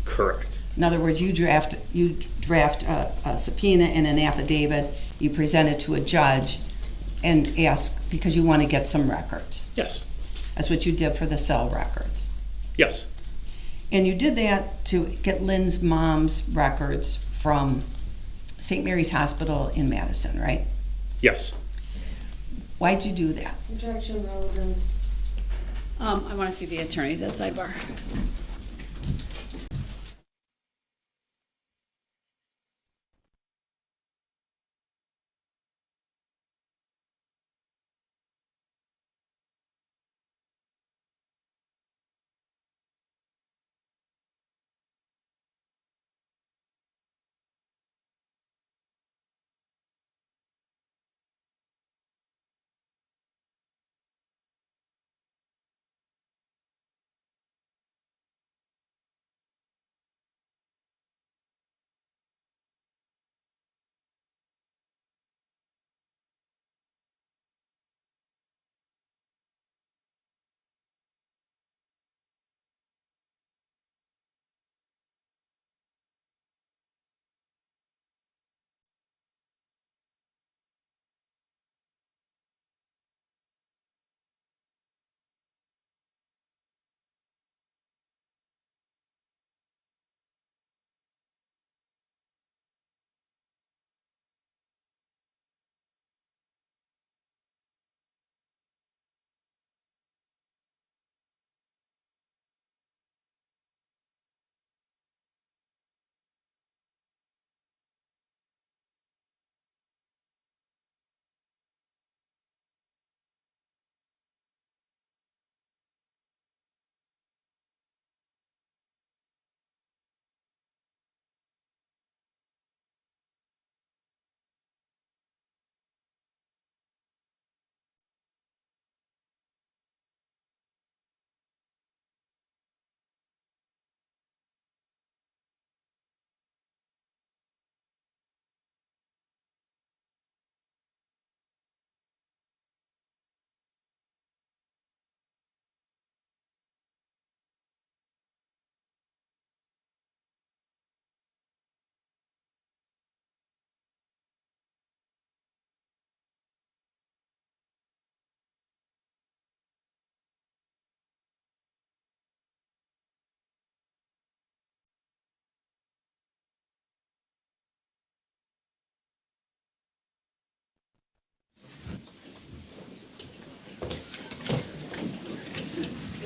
Correct. In other words, you draft a subpoena and an affidavit, you present it to a judge and ask because you want to get some records. Yes. That's what you did for the cell records. Yes. And you did that to get Lynn's mom's records from St. Mary's Hospital in Madison, right? Yes. Why'd you do that? Objection, relevance. I want to see the attorneys at sidebar.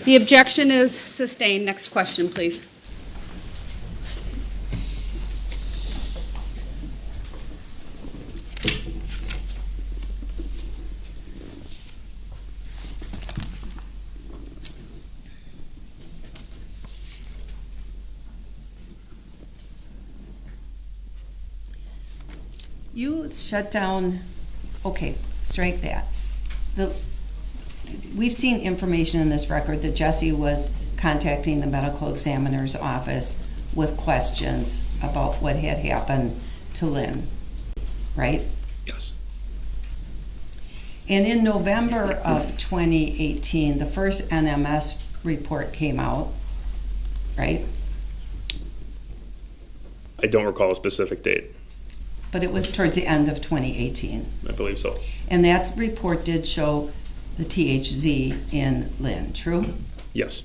The objection is sustained. Next question, please. You shut down, okay, strike that. We've seen information in this record that Jessy was contacting the medical examiner's office with questions about what had happened to Lynn, right? Yes. And in November of 2018, the first NMS report came out, right? I don't recall a specific date. But it was towards the end of 2018. I believe so. And that report did show the THZ in Lynn, true? Yes.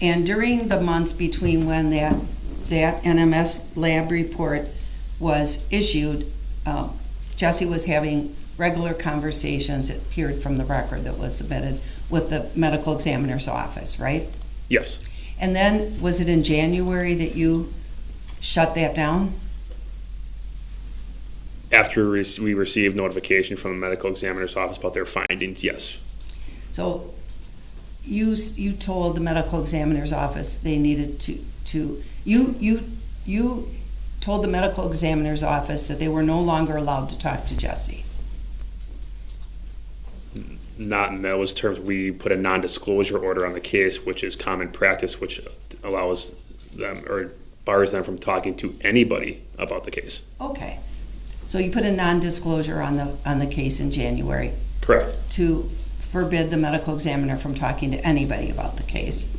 And during the months between when that NMS lab report was issued, Jessy was having regular conversations, it appeared from the record that was submitted, with the medical examiner's office, right? Yes. And then, was it in January that you shut that down? After we received notification from the medical examiner's office about their findings, yes. So you told the medical examiner's office they needed you told the medical examiner's office that they were no longer allowed to talk to Jessy. Not in those terms. We put a non-disclosure order on the case, which is common practice, which allows them or bars them from talking to anybody about the case. Okay. So you put a non-disclosure on the case in January Correct. to forbid the medical examiner from talking to anybody about the case.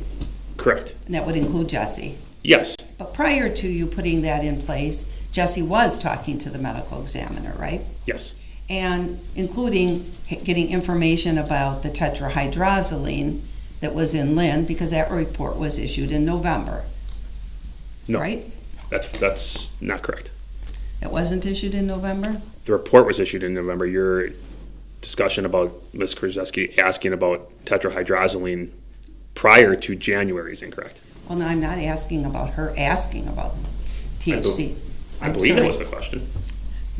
Correct. And that would include Jessy. Yes. But prior to you putting that in place, Jessy was talking to the medical examiner, right? Yes. And including getting information about the tetrahydrozoline that was in Lynn, because that report was issued in November. No. Right? That's not correct. It wasn't issued in November? The report was issued in November. Your discussion about Ms. Kurczewski asking about tetrahydrozoline prior to January is incorrect. Well, no, I'm not asking about her asking about THC. I I'm believe sorry. that was the question.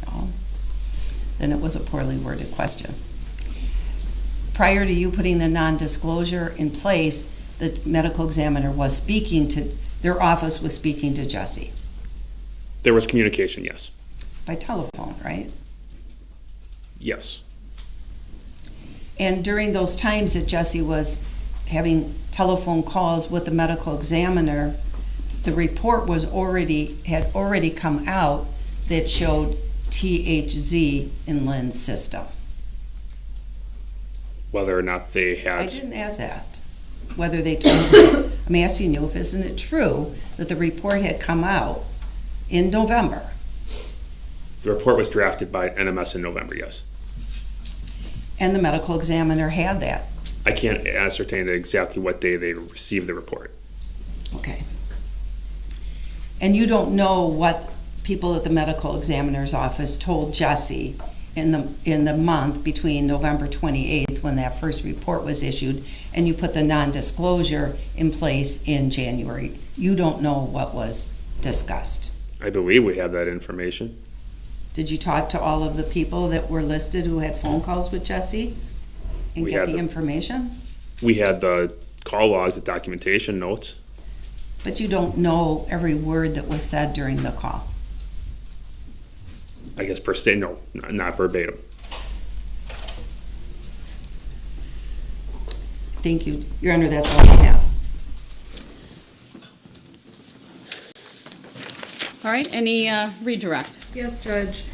No. Then it was a poorly worded question. Prior to you putting the non-disclosure in place, the medical examiner was speaking to, their office was speaking to Jessy. There was communication, yes. By telephone, right? Yes. And during those times that Jessy was having telephone calls with the medical examiner, the report had already come out that showed THZ in Lynn's system. Whether or not they had. I didn't ask that. Whether they told you. I'm asking you, if isn't it true that the report had come out in November? The report was drafted by NMS in November, yes. And the medical examiner had that? I can't ascertain exactly what day they received the report. Okay. And you don't know what people at the medical examiner's office told Jessy in the month between November 28th, when that first report was issued, and you put the non-disclosure in place in January. You don't know what was discussed. I believe we have that information. Did you talk to all of the people that were listed who had phone calls with Jessy and We get had the the- information? We had the call logs, the documentation notes. But you don't know every word that was said during the call. I guess per se, no, not verbatim. Thank you. Your Honor, that's all I have. All right, any redirect? Yes, Judge.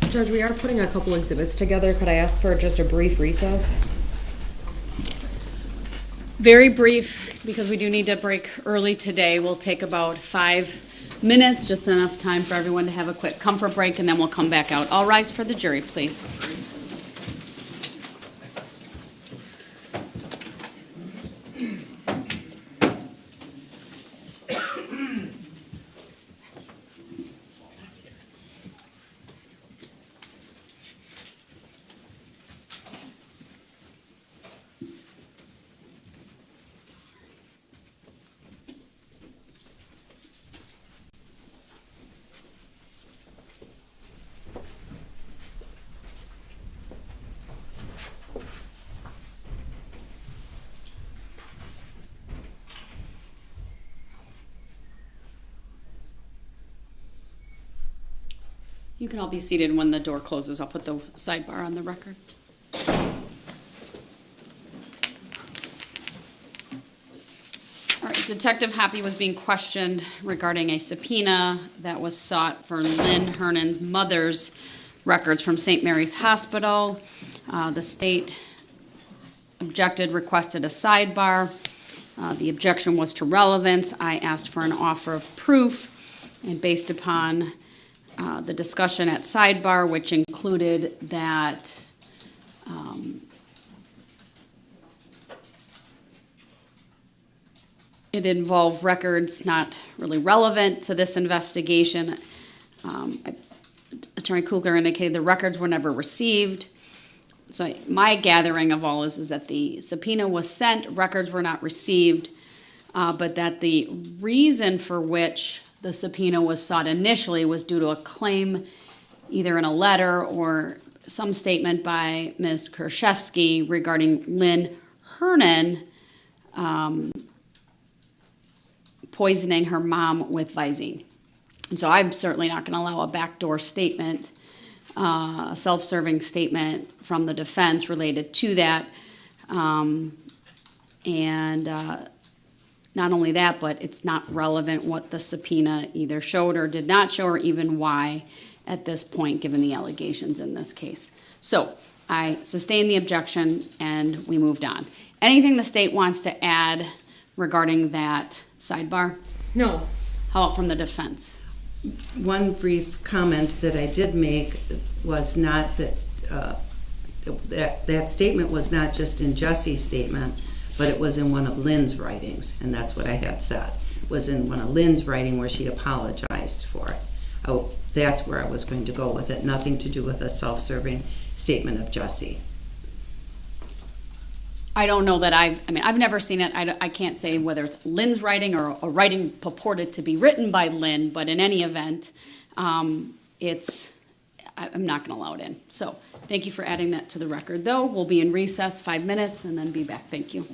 Judge, we are putting a couple exhibits together. Could I ask for just a brief recess? Very brief, because we do need to break early today. We'll take about 5 minutes, just enough time for everyone to have a quick comfort break, and then we'll come back out. All rise for the jury, please. You can all be seated when the door closes. I'll put the sidebar on the record. All right, Detective Hoppe was being questioned regarding a subpoena that was sought for Lynn Hernan's mother's records from St. Mary's Hospital. The state objected, requested a sidebar. The objection was to relevance. I asked for an offer of proof, and based upon the discussion at sidebar, which included that it involved records not really relevant to this investigation. Attorney Kugler indicated the records were never received. So my gathering of all is that the subpoena was sent, records were not received, but that the reason for which the subpoena was sought initially was due to a claim either in a letter or some statement by Ms. Kurczewski regarding Lynn Hernan poisoning her mom with Visine. And so I'm certainly not going to allow a backdoor statement, a self-serving statement from the defense related to that. Not only that, but it's not relevant what the subpoena either showed or did not show, or even why at this point, given the allegations in this case. So I sustained the objection and we moved on. Anything the state wants to add regarding that sidebar? No. How about from the defense? One brief comment that I did make was not that that statement was not just in Jesse's statement, but it was in one of Lynn's writings, and that's what I had said. It was in one of Lynn's writing where she apologized for it. Oh, that's where I was going to go with it. Nothing to do with a self-serving statement of Jesse. I don't know that I've never seen it. I can't say whether it's Lynn's writing or a writing purported to be written by Lynn, but in any event, I'm not going to allow it in. So thank you for adding that to the record, though. We'll be in recess 5 minutes and then be back. Thank you.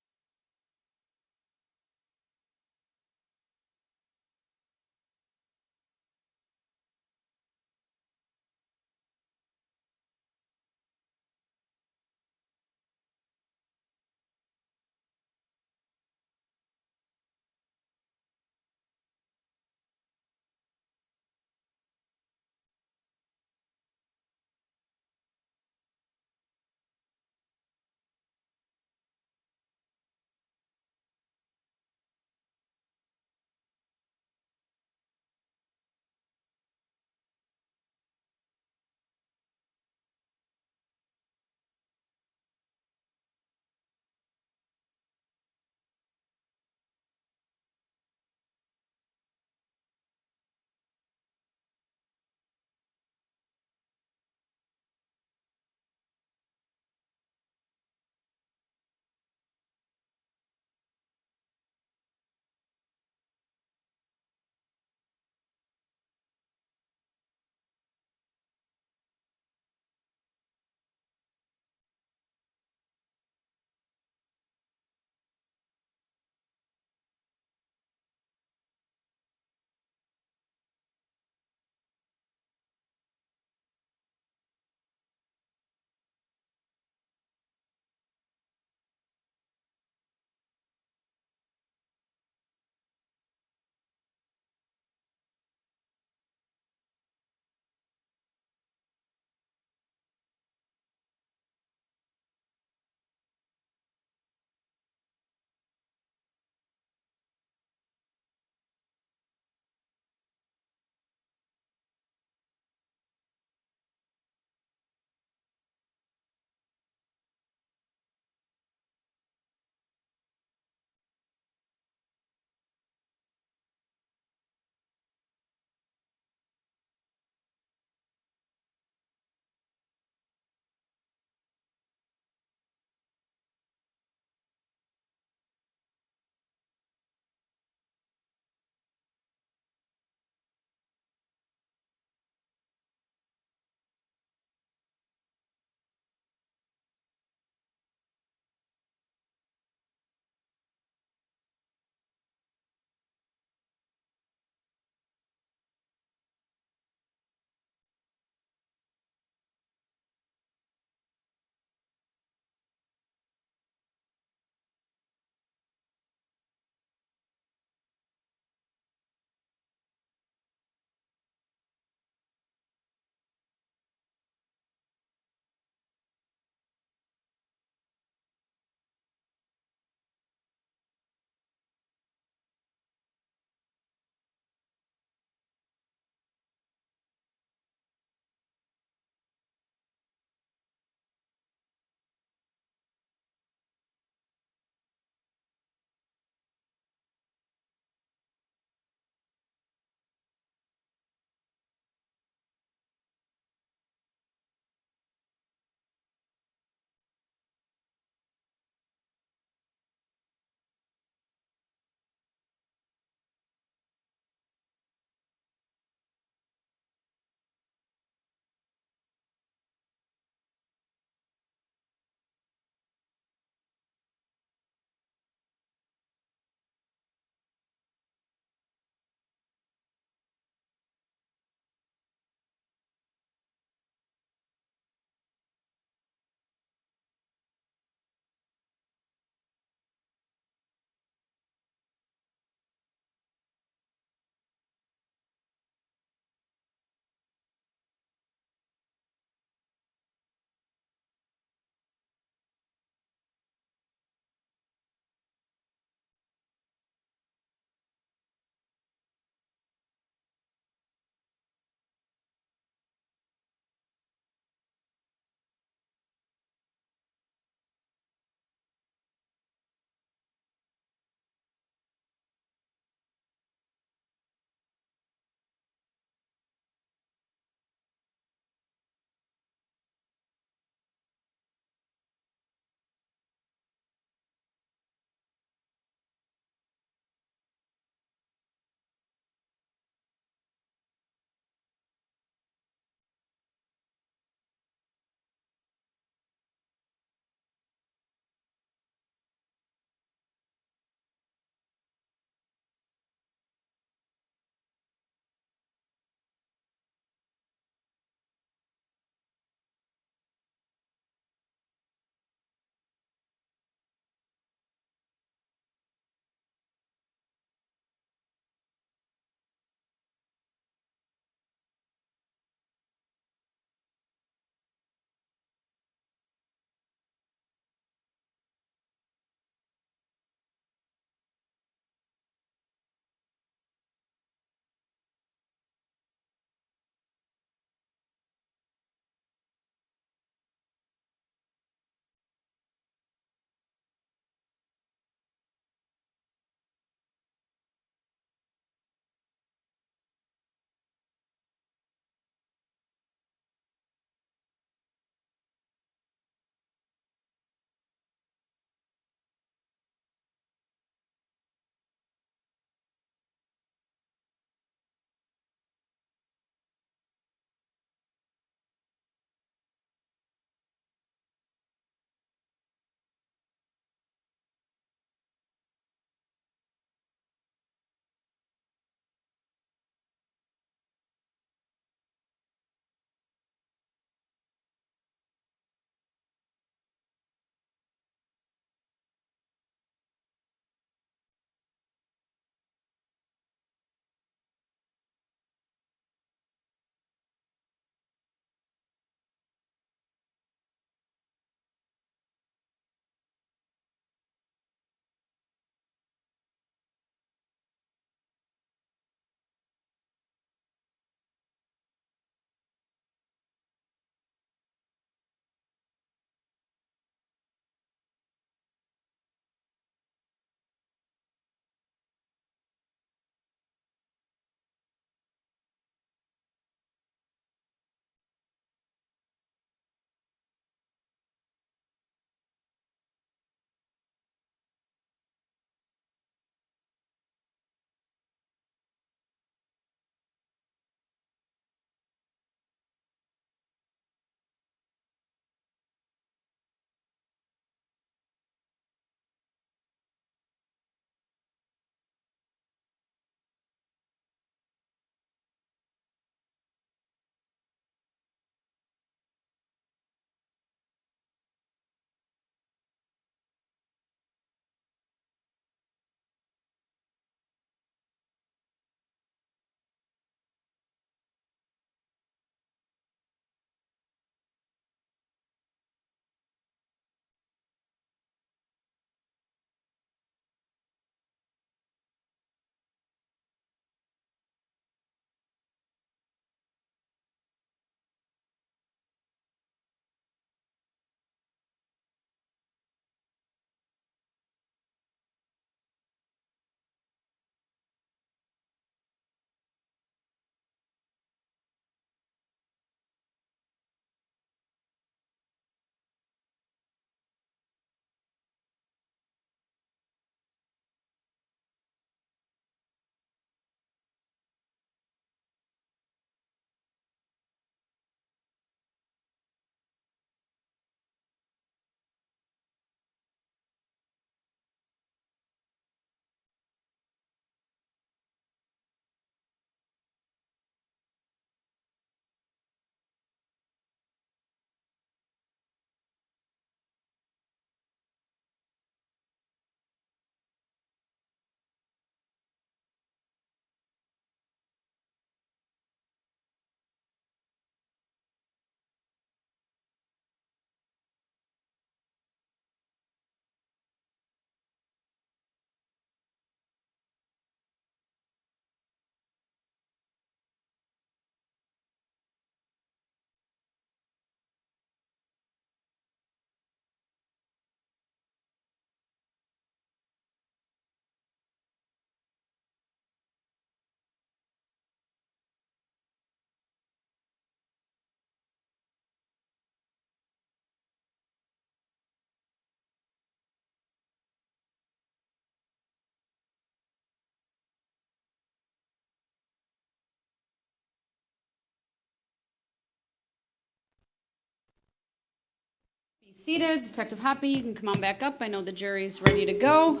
Seated. Detective Hoppe, you can come on back up. I know the jury's ready to go.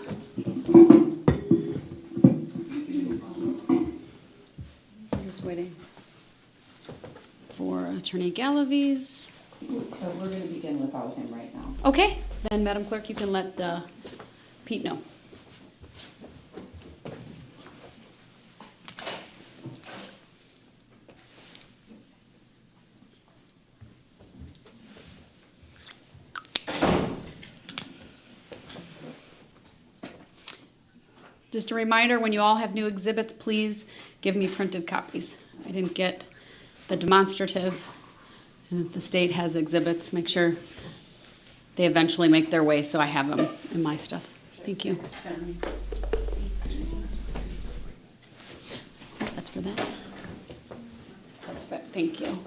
I'm just waiting for Attorney Galaviz. We're going to begin without him right now. Okay, then Madam Clerk, you can let Pete know. Just a reminder, when you all have new exhibits, please give me printed copies. I didn't get the demonstrative, and if the state has exhibits, make sure they eventually make their way so I have them in my stuff. Thank you. That's for that. Perfect, thank you.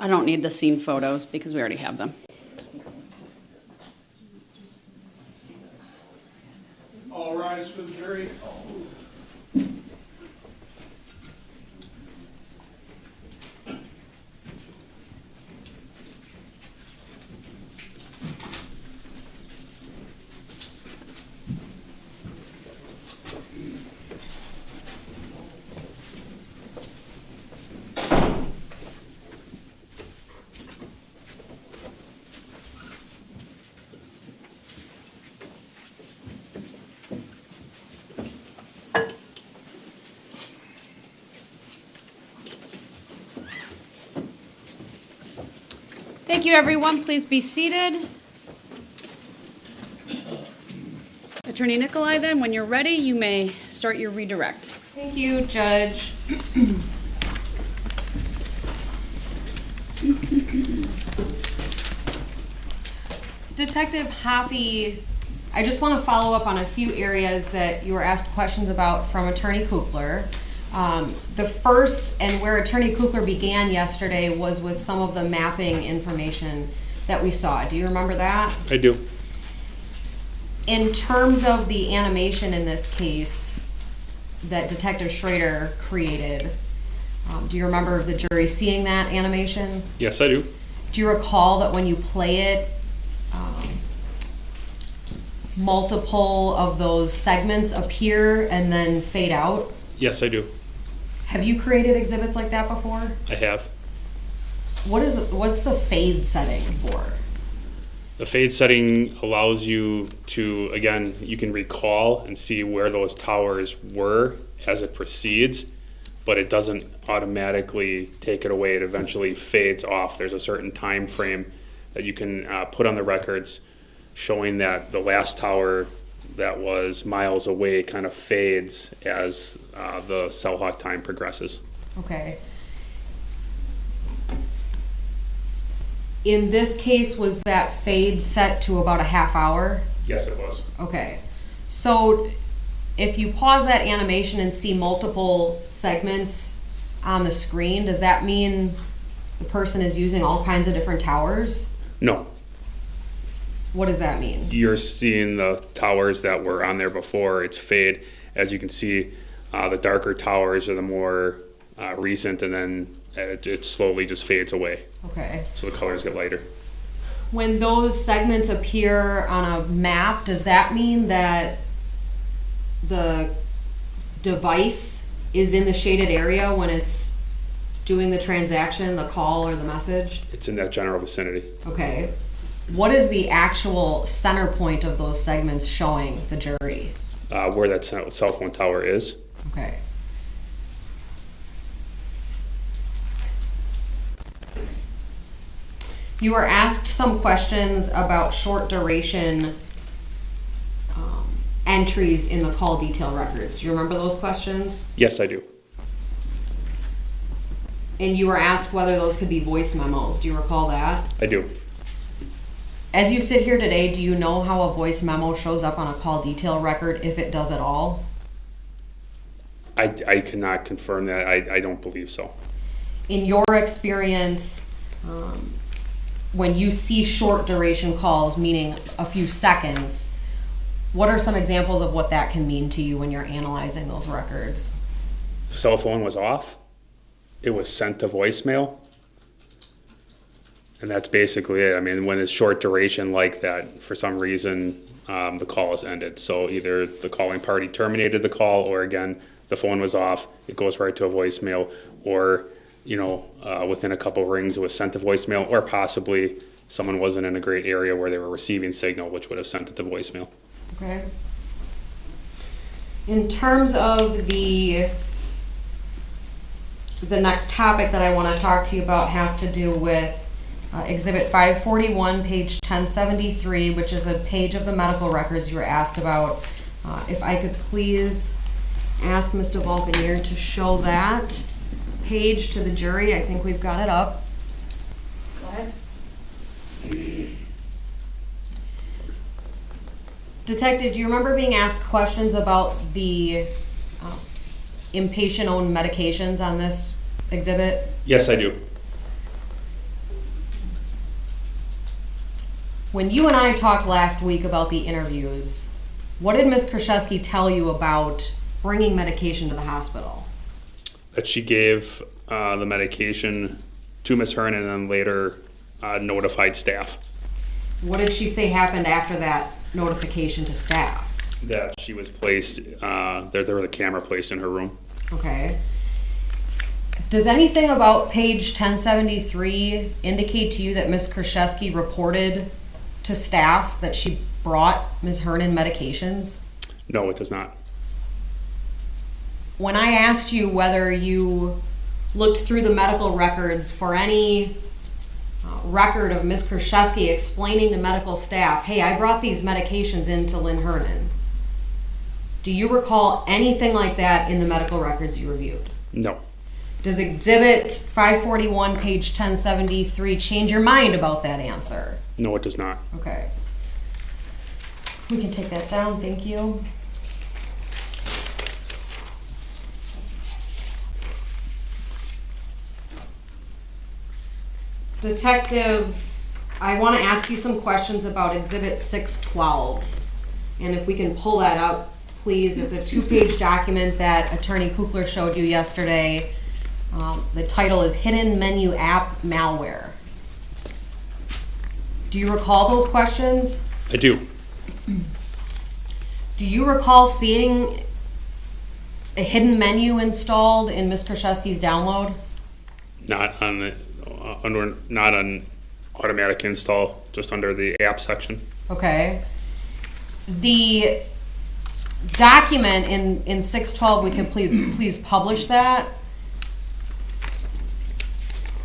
I don't need the scene photos because we already have them. All rise for the jury. Thank you, everyone. Please be seated. Attorney Nicolai, then, when you're ready, you may start your redirect. Thank you, Judge. Detective Hoppe, I just want to follow up on a few areas that you were asked questions about from Attorney Kukler. The first, and where Attorney Kukler began yesterday, was with some of the mapping information that we saw. Do you remember that? I do. In terms of the animation in this case that Detective Schrader created, do you remember the jury seeing that animation? Yes, I do. Do you recall that when you play it, multiple of those segments appear and then fade out? Yes, I do. Have you created exhibits like that before? I have. What's the fade setting for? The fade setting allows you to, again, you can recall and see where those towers were as it proceeds, but it doesn't automatically take it away. It eventually fades off. There's a certain time frame that you can put on the records showing that the last tower that was miles away kind of fades as the cell hawk time progresses. Okay. In this case, was that fade set to about a half hour? Yes, it was. Okay. So if you pause that animation and see multiple segments on the screen, does that mean the person is using all kinds of different towers? No, What does that mean? you're seeing the towers that were on there before. It's fade. As you can see, the darker towers are the more recent, and then it slowly just fades away. Okay. So the colors get lighter. When those segments appear on a map, does that mean that the device is in the shaded area when it's doing the transaction, the call, or the message? It's in that general vicinity. Okay. What is the actual center point of those segments showing the jury? Where that cell phone tower is. Okay. You were asked some questions about short duration entries in the call detail records. Do you remember those questions? Yes, I do. And you were asked whether those could be voice memos. Do you recall that? I do. As you sit here today, do you know how a voice memo shows up on a call detail record, if it does at all? I cannot confirm that. I don't believe so. In your experience, when you see short duration calls, meaning a few seconds, what are some examples of what that can mean to you when you're analyzing those records? Cell phone was off. it was sent to voicemail. And that's basically it. I mean, when it's short duration like that, for some reason, the call is ended. So either the calling party terminated the call, or again, the phone was off, it goes right to a voicemail, or, within a couple rings, it was sent to voicemail, or possibly someone wasn't in a great area where they were receiving signal, which would have sent it to voicemail. Okay. In terms of the next topic that I want to talk to you about has to do with Exhibit 541, page 1073, which is a page of the medical records you were asked about. If I could please ask Mr. Vulcanier to show that page to the jury. I think we've got it up. Go ahead. Detective, do you remember being asked questions about the inpatient-owned medications on this exhibit? Yes, I do. When you and I talked last week about the interviews, what did Ms. Kurczewski tell you about bringing medication to the hospital? That she gave the medication to Ms. Hernan and then later notified staff What did she say happened after that notification to staff? that she was placed, there was a camera placed in her room. Okay. Does anything about page 1073 indicate to you that Ms. Kurczewski reported to staff that she brought Ms. Hernan medications? No, it does not. When I asked you whether you looked through the medical records for any record of Ms. Kurczewski explaining to medical staff, hey, I brought these medications in to Lynn Hernan, do you recall anything like that in the medical records you reviewed? No. Does Exhibit 541, page 1073, change your mind about that answer? No, it does not. Okay. We can take that down, thank you. Detective, I want to ask you some questions about Exhibit 612. And if we can pull that up, please. It's a 2-page document that Attorney Kukler showed you yesterday. The title is Hidden Menu App Malware. Do you recall those questions? I do. Do you recall seeing a hidden menu installed in Ms. Kurczewski's download? Not on not on automatic install, just under the app section. Okay. The document in 612, we could please publish that.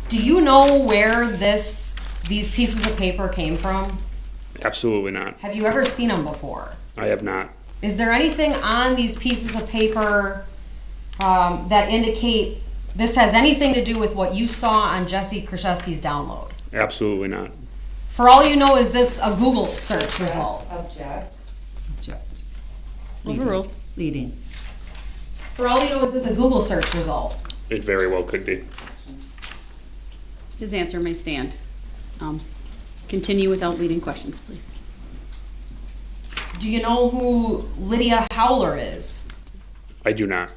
Do you know where these pieces of paper came from? Absolutely not. Have you ever seen them before? I have not. Is there anything on these pieces of paper that indicate this has anything to do with what you saw on Jessy Kurczewski's download? Absolutely not. For all you know, is this a Google search result? Object. Object. Overruled. Leading. For all you know, is this a Google search result? It very well could be. His answer may stand. Continue without leading questions, please. Do you know who Lydia Howler is? I do not.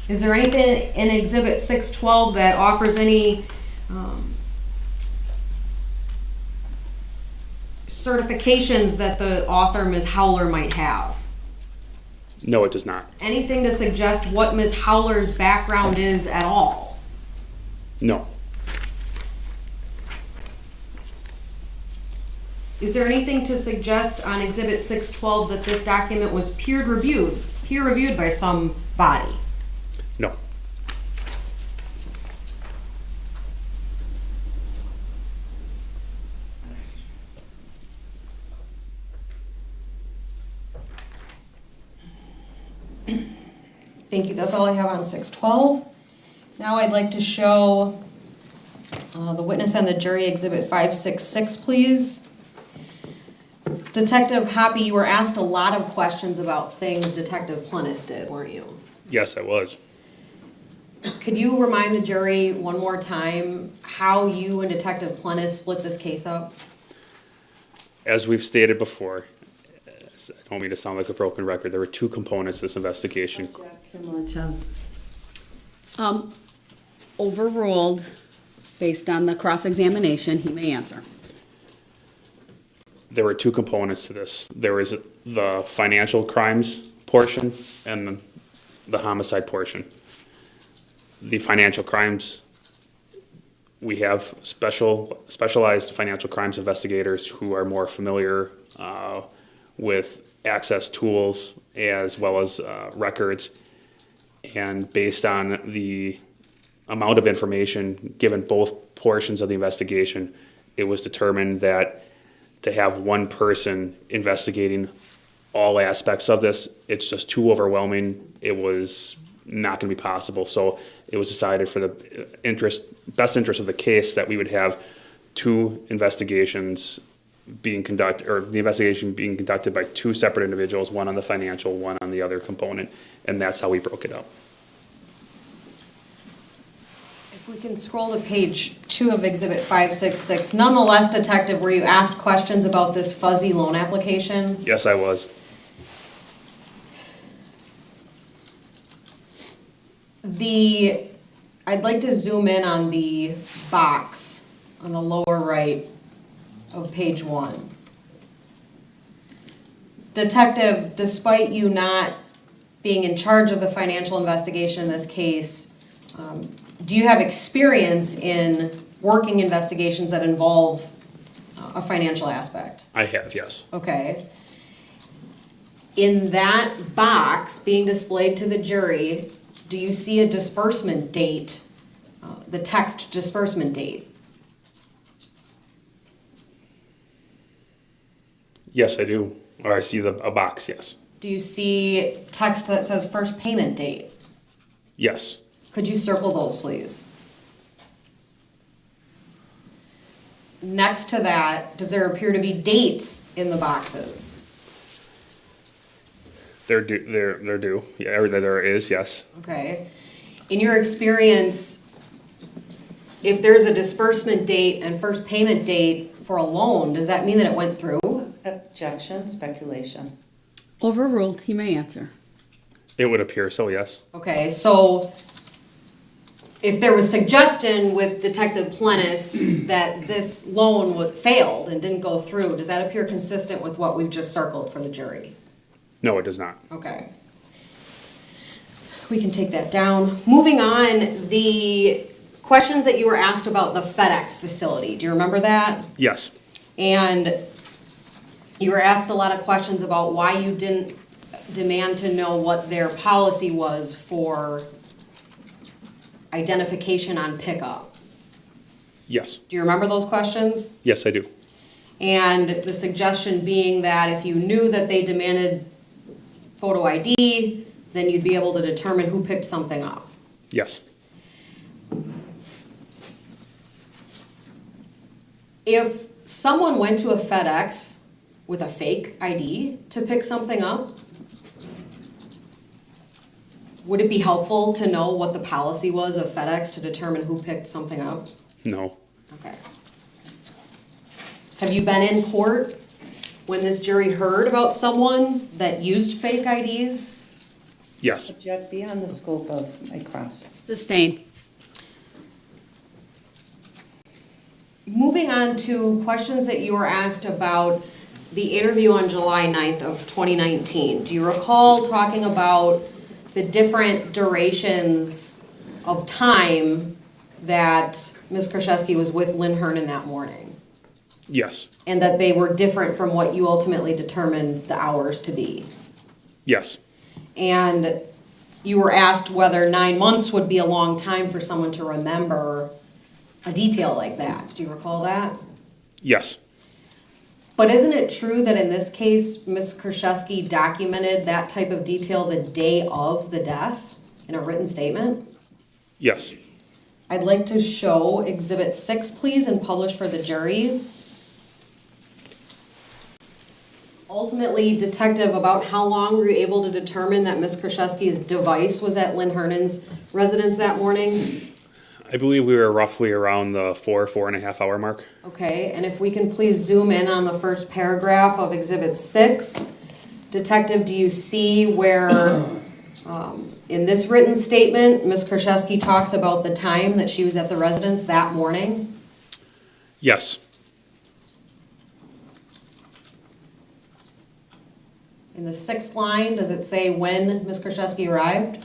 Is there anything in Exhibit 612 that offers any certifications that the author, Ms. Howler, might have? No, it does not. Anything to suggest what Ms. Howler's background is at all? No. Is there anything to suggest on Exhibit 612 that this document was peer reviewed by some body? No. Thank you. That's all I have on 612. Now I'd like to show the witness and the jury Exhibit 566, please. Detective HOPPE, you were asked a lot of questions about things Detective Plennis did, weren't you? Yes, I was. Could you remind the jury one more time how you and Detective Plennis split this case up? As we've stated before, I don't mean to sound like a broken record, there were two components to this investigation. Cumulative. Overruled based on the cross-examination. He may answer. There were two components to this. There was the financial crimes portion and the homicide portion. The financial crimes, we have specialized financial crimes investigators who are more familiar with access tools as well as records. And based on the amount of information given both portions of the investigation, it was determined that to have one person investigating all aspects of this, it's just too overwhelming. It was not going to be possible. So it was decided for the best interest of the case that we would have two investigations being conducted, or the investigation being conducted by two separate individuals, one on the financial, one on the other component, and that's how we broke it up. If we can scroll to page 2 of Exhibit 566, nonetheless, Detective, were you asked questions about this fuzzy loan application? Yes, I was. I'd like to zoom in on the box on the lower right of page 1. Detective, despite you not being in charge of the financial investigation in this case, do you have experience in working investigations that involve a financial aspect? I have, yes. Okay. In that box being displayed to the jury, do you see a disbursement date, the text disbursement date? Yes, I do. Or I see a box, yes. Do you see text that says first payment date? Yes. Could you circle those, please? Next to that, does there appear to be dates in the boxes? They're due. Yeah, or there is, yes. Okay. In your experience, if there's a disbursement date and first payment date for a loan, does that mean that it went through? Objection, speculation. Overruled. He may answer. It would appear so, yes. Okay, so if there was suggestion with Detective Plennis that this loan failed and didn't go through, does that appear consistent with what we've just circled for the jury? No, it does not. Okay. We can take that down. Moving on, the questions that you were asked about the FedEx facility, do you remember that? Yes. And you were asked a lot of questions about why you didn't demand to know what their policy was for identification on pickup. Yes. Do you remember those questions? Yes, I do. And the suggestion being that if you knew that they demanded photo ID, then you'd be able to determine who picked something up. Yes. If someone went to a FedEx with a fake ID to pick something up, would it be helpful to know what the policy was of FedEx to determine who picked something up? No. Okay. Have you been in court when this jury heard about someone that used fake IDs? Yes. Object beyond the scope of my cross. Sustain. Moving on to questions that you were asked about the interview on July 9th of 2019. Do you recall talking about the different durations of time that Ms. Kurczewski was with Lynn Hernan that morning? Yes. And that they were different from what you ultimately determined the hours to be? Yes. And you were asked whether 9 months would be a long time for someone to remember a detail like that. Do you recall that? Yes. But isn't it true that in this case, Ms. Kurczewski documented that type of detail the day of the death in a written statement? Yes. I'd like to show Exhibit 6, please, and publish for the jury. Ultimately, Detective, about how long were you able to determine that Ms. Kurczewski's device was at Lynn Hernan's residence that morning? I believe we were roughly around the 4.5 hour mark. Okay, and if we can please zoom in on the first paragraph of Exhibit 6. Detective, do you see where In this written statement, Ms. Kurczewski talks about the time that she was at the residence that morning. Yes. In the 6th line, does it say when Ms. Kurczewski arrived?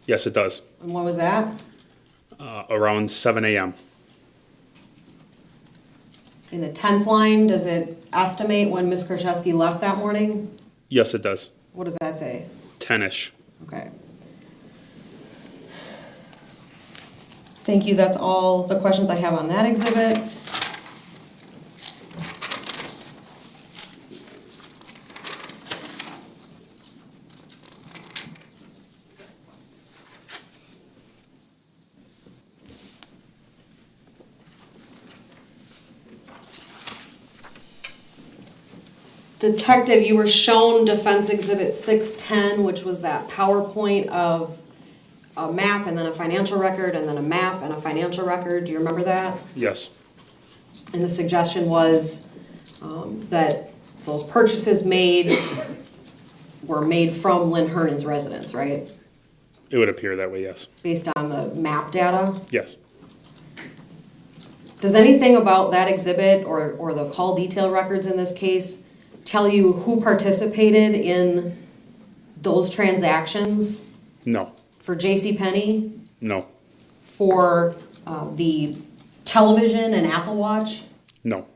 Yes, it does. And what was that? Around 7 a.m. In the 10th line, does it estimate when Ms. Kurczewski left that morning? Yes, it does. What does that say? 10-ish. Okay. Thank you, that's all the questions I have on that exhibit. Detective, you were shown Defense Exhibit 610, which was that PowerPoint of a map and then a financial record and then a map and a financial record. Do you remember that? Yes. And the suggestion was that those purchases were made from Lynn Hernan's residence, right? It would appear that way, yes. Based on the map data? Yes. Does anything about that exhibit or the call detail records in this case tell you who participated in those transactions? No. For JCPenney? No. For the television and Apple Watch? No.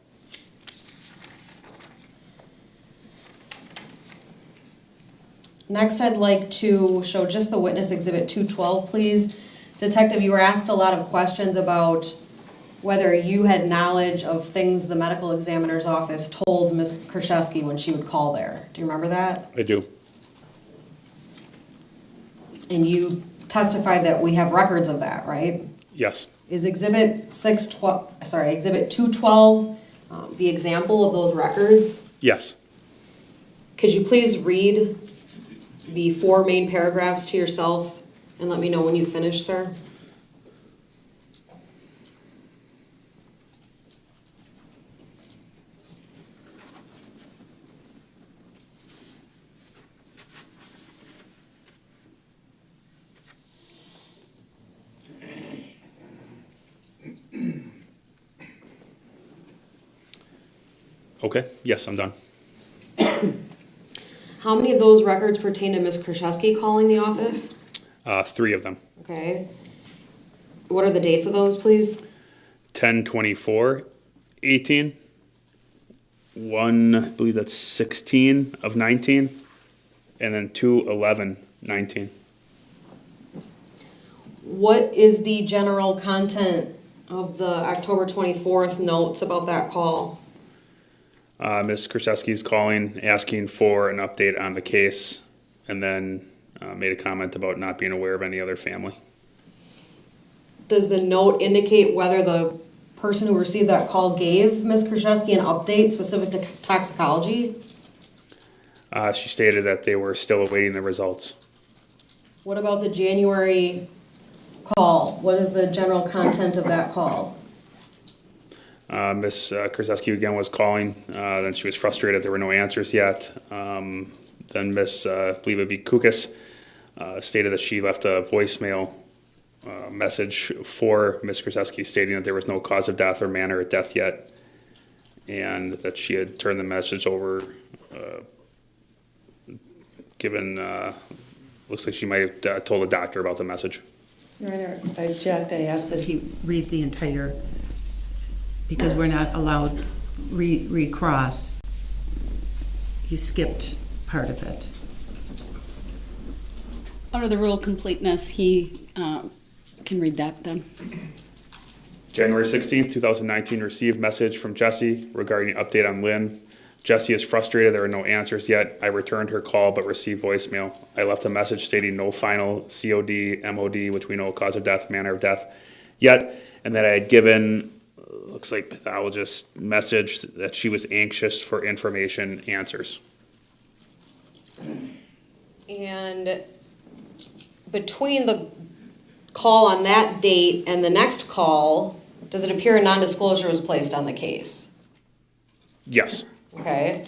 Next, I'd like to show just the witness exhibit 212, please. Detective, you were asked a lot of questions about whether you had knowledge of things the medical examiner's office told Ms. Kurczewski when she would call there. Do you remember that? I do. And you testified that we have records of that, right? Yes. Is exhibit 212 the example of those records? Yes. Could you please read the 4 main paragraphs to yourself and let me know when you finish, sir? Okay. Yes, I'm done. How many of those records pertain to Ms. Kurczewski calling the office? 3 of them. Okay. What are the dates of those, please? 10/24/18. One, I believe that's 16 of 19, and then 2/11/19. What is the general content of the October 24th notes about that call? Ms. Kurczewski's calling, asking for an update on the case, and then made a comment about not being aware of any other family. Does the note indicate whether the person who received that call gave Ms. Kurczewski an update specific to toxicology? She stated that they were still awaiting the results. What about the January call? What is the general content of that call? Ms. Kurczewski again was calling, then she was frustrated there were no answers yet. Then Ms. I believe it'd be Kukas, stated that she left a voicemail message for Ms. Kurczewski stating that there was no cause of death or manner of death yet, and that she had turned the message over, looks like she might have told the doctor about the message. Your Honor, I object. I ask that he Read the entire, because we're not allowed recross. He skipped part of it. Under the rule of completeness, he can read that then. January 16th, 2019, received message from Jessy regarding update on Lynn. Jessy is frustrated there are no answers yet. I returned her call but received voicemail. I left a message stating no final COD, MOD, which we know cause of death, manner of death, yet, and that I had given, looks like pathologist message that she was anxious for information answers. And between the call on that date and the next call, does it appear a non-disclosure was placed on the case? Yes. Okay.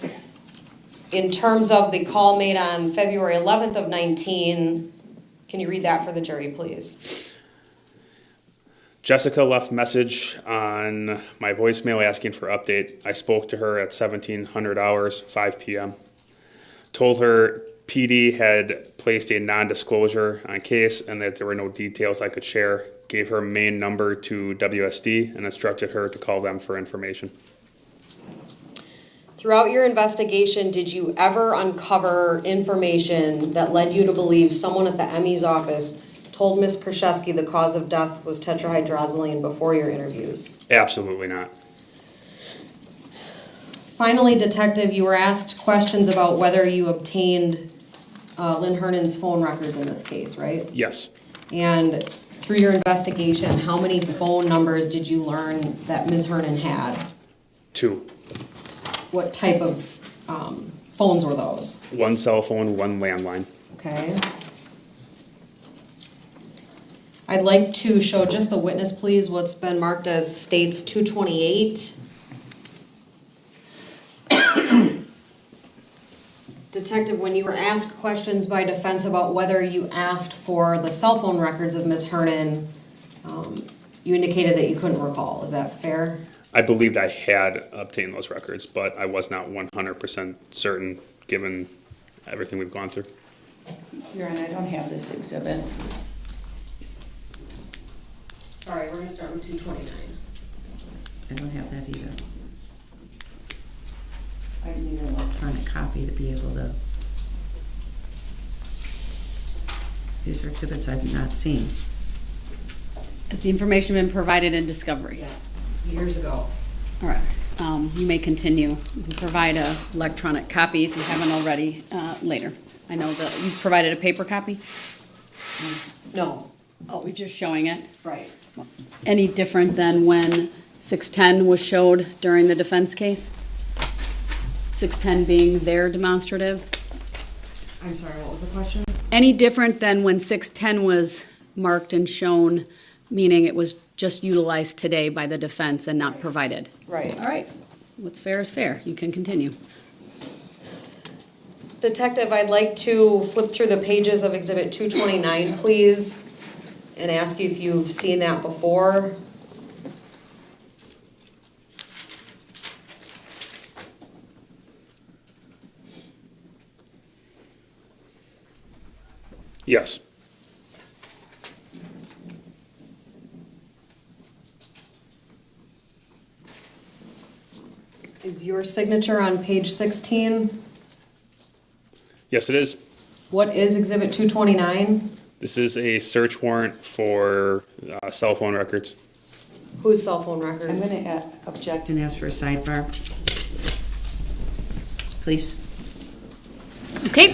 in terms of the call made on February 11th of 19, can you read that for the jury, please? Jessica left message on my voicemail asking for update. I spoke to her at 1700 hours, 5 p.m. Told her PD had placed a non-disclosure on case and that there were no details I could share. Gave her main number to WSD and instructed her to call them for information. Throughout your investigation, did you ever uncover information that led you to believe someone at the ME's office told Ms. Kurczewski the cause of death was tetrahydrozoline before your interviews? Absolutely not. Finally, Detective, you were asked questions about whether you obtained Lynn Hernan's phone records in this case, right? Yes. And through your investigation, how many phone numbers did you learn that Ms. Hernan had? 2. What type of phones were those? 1 cell phone, 1 landline. Okay. I'd like to show just the witness, please, what's been marked as states 228. Detective, when you were asked questions by defense about whether you asked for the cell phone records of Ms. Hernan, you indicated that you couldn't recall. Is that fair? I believed I had obtained those records, but I was not 100% certain given everything we've gone through. Your Honor, I don't have this exhibit. Sorry, we're gonna start with 229. I don't have that either. I need an electronic copy to be able to. These are exhibits I've not seen. Has the information been provided in discovery? Yes, years ago. All right, you may continue. You can provide a electronic copy if you haven't already, later. I know that you've provided a paper copy? No, Oh, we're just showing it. right. Any different than when 610 was showed during the defense case? 610 being their demonstrative? I'm sorry, what was the question? Any different than when 610 was marked and shown, meaning it was just utilized today by the defense and not provided? Right. All right, what's fair is fair. You can continue. Detective, I'd like to flip through the pages of Exhibit 229, please, and ask you if you've seen that before. Yes. Is your signature on page 16? Yes, it is. What is Exhibit 229? This is a search warrant for cell phone records. Whose cell phone I'm records? going to object. And ask for a sidebar. Please. Okay.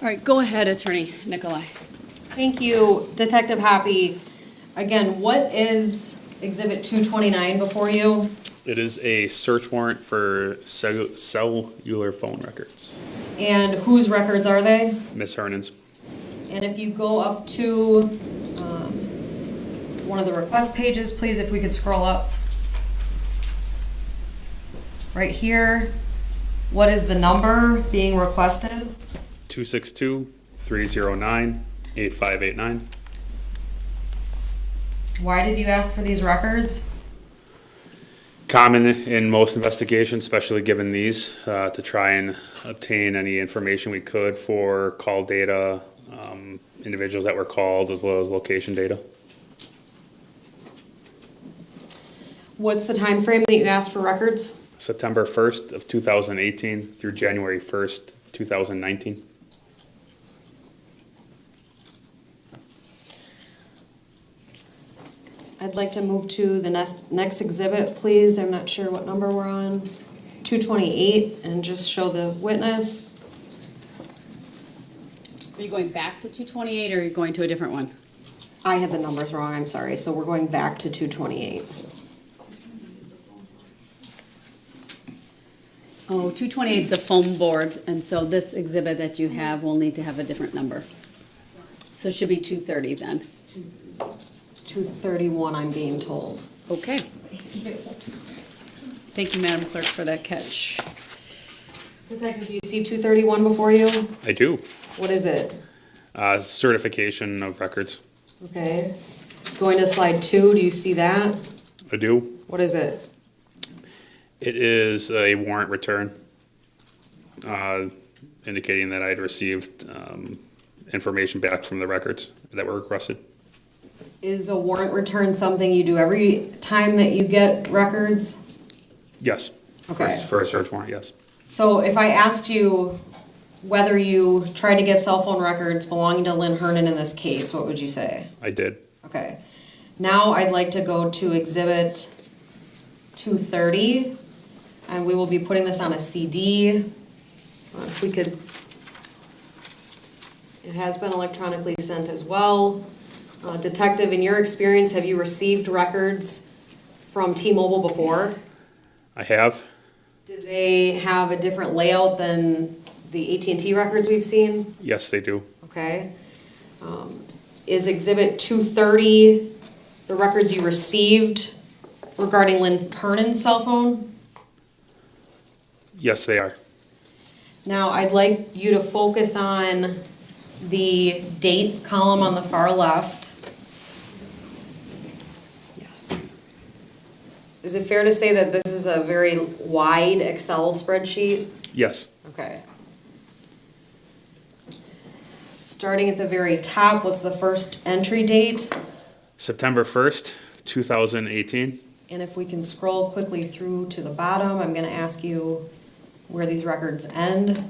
All right, go ahead, Attorney Nicolai. Thank you, Detective Hoppy. Again, what is Exhibit 229 before you? It is a search warrant for cellular phone records. And whose records are they? Miss Hernan's. And if you go up to one of the request pages, please, if we could scroll up. Right here, what is the number being requested? 262-309-8589. Why did you ask for these records? Common in most investigations, especially given these, to try and obtain any information we could for call data, individuals that were called, as well as location data. What's the time frame that you asked for records? September 1st of 2018 through January 1st, 2019. I'd like to move to the next exhibit, please. I'm not sure what number we're on. 228, and just show the witness. Are you going back to 228 or are you going to a different one? I had the numbers wrong, I'm sorry. So we're going back to 228. Oh, 228 is the foam board, and so this exhibit that you have will need to have a different number. So it should be 230 then. 231, I'm being told. Okay. Thank you, Madam Clerk, for that catch. Detective, do you see 231 before you? I do. What is it? Certification of records. Okay. Going to slide 2, do you see that? I do. What is it? It is a warrant return, indicating that I'd received information back from the records that were requested. Is a warrant return something you do every time that you get records? Yes. Okay. For a search warrant, yes. So if I asked you whether you tried to get cell phone records belonging to Lynn Hernan in this case, what would you say? I did. Okay. Now I'd like to go to Exhibit 230, and we will be putting this on a CD. If we could, it has been electronically sent as well. Detective, in your experience, have you received records from T-Mobile before? I have. Do they have a different layout than the AT&T records we've seen? Yes, they do. Okay. Is Exhibit 230 the records you received regarding Lynn Hernan's cell phone? Yes, they are. Now, I'd like you to focus on the date column on the far left. Yes. Is it fair to say that this is a very wide Excel spreadsheet? Yes. Okay. Starting at the very top, what's the first entry date? September 1st, 2018. And if we can scroll quickly through to the bottom, I'm going to ask you where these records end.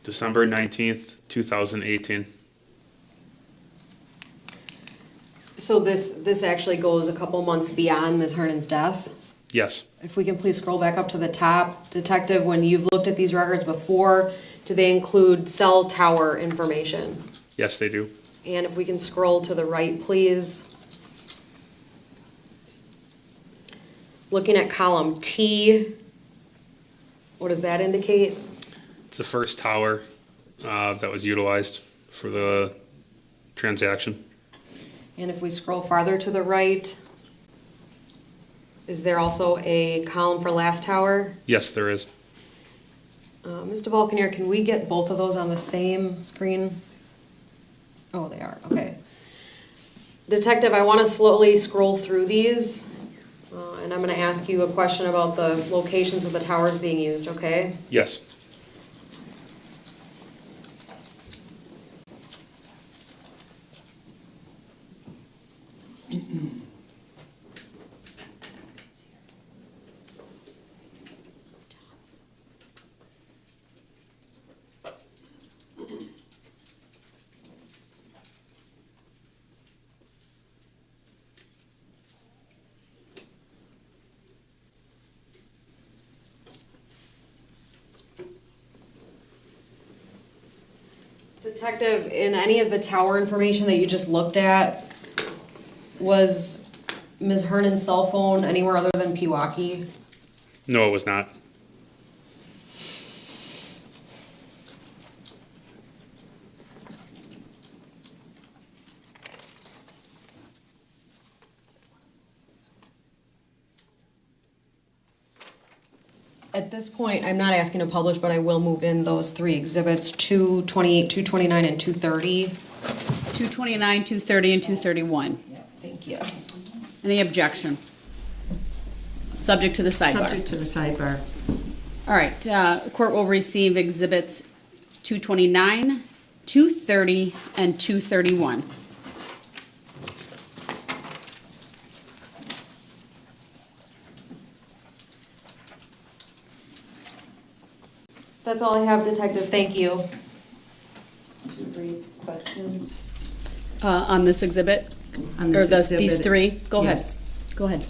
December 19th, 2018. So this actually goes a couple months beyond Ms. Hernan's death. Yes. If we can please scroll back up to the top. Detective, when you've looked at these records before, do they include cell tower information? Yes, they do. And if we can scroll to the right, please. Looking at column T, what does that indicate? It's the first tower that was utilized for the transaction. And if we scroll farther to the right, is there also a column for last tower? Yes, there is. Mr. Balkanier, can we get both of those on the same screen? Oh, they are, okay. Detective, I want to slowly scroll through these, and I'm going to ask you a question about the locations of the towers being used, okay? Yes. Detective, in any of the tower information that you just looked at, was Ms. Hernan's cell phone anywhere other than Pewaukee? No, it was not. At this point, I'm not asking to publish, but I will move in those three exhibits, 228, 229, and 230. 229, 230, and 231. Thank you. Any objection? Subject to the sidebar. Subject to the sidebar. All right, court will receive exhibits 229, 230, and 231. That's all I have, Detective. Thank you. Two brief questions. On this exhibit? On this Or exhibit, these three? Go ahead. yes. Go ahead.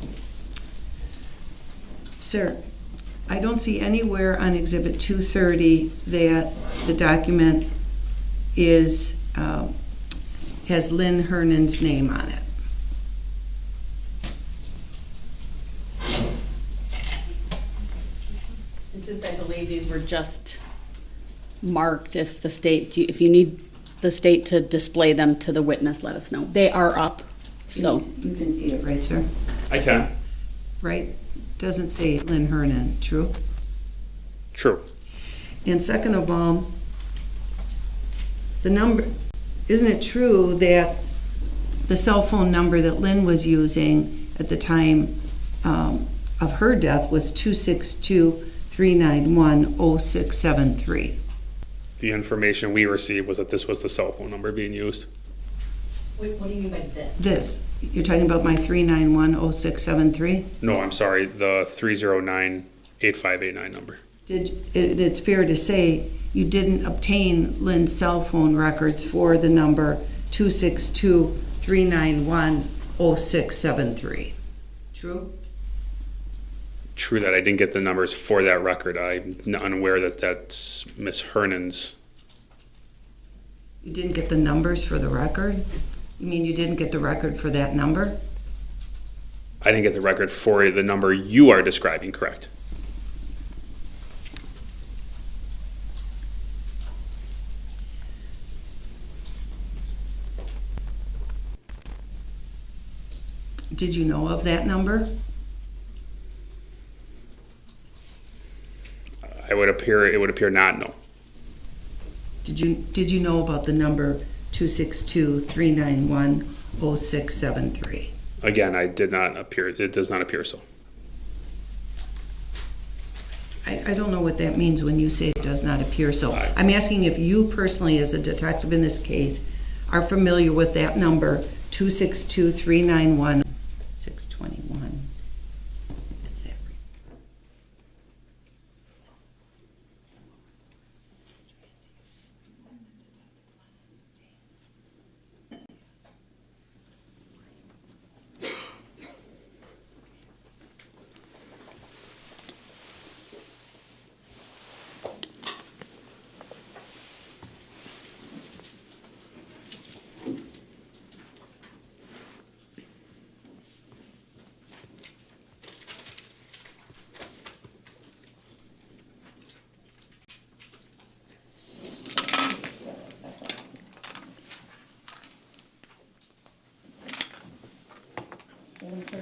Sir, I don't see anywhere on Exhibit 230 that the document is, has Lynn Hernan's name on it. And since I believe these were just marked, if the state, if you need the state to display them to the witness, let us know. They are up, so. You can see it, right, sir? I can. Right? Doesn't say Lynn Hernan, true? True. And second of all, the number, isn't it true that the cell phone number that Lynn was using at the time of her death was 262-391-0673? The information we received was that this was the cell phone number being used. What do you mean by this? This, you're talking about my 391-0673? No, I'm sorry, the 309-8589 number. It's fair to say you didn't obtain Lynn's cell phone records for the number 262-391-0673. True? True that I didn't get the numbers for that record. I'm unaware that that's Miss Hernan's. You didn't get the numbers for the record? You mean you didn't get the record for that number? I didn't get the record for the number you are describing, correct? Did you know of that number? It would appear not, no. Did you know about the number 262-391-0673? Again, it does not appear so. I don't know what that means when you say it does not appear so. I'm asking if you personally, as a detective in this case, are familiar with that number, 262-391-0621. It's that.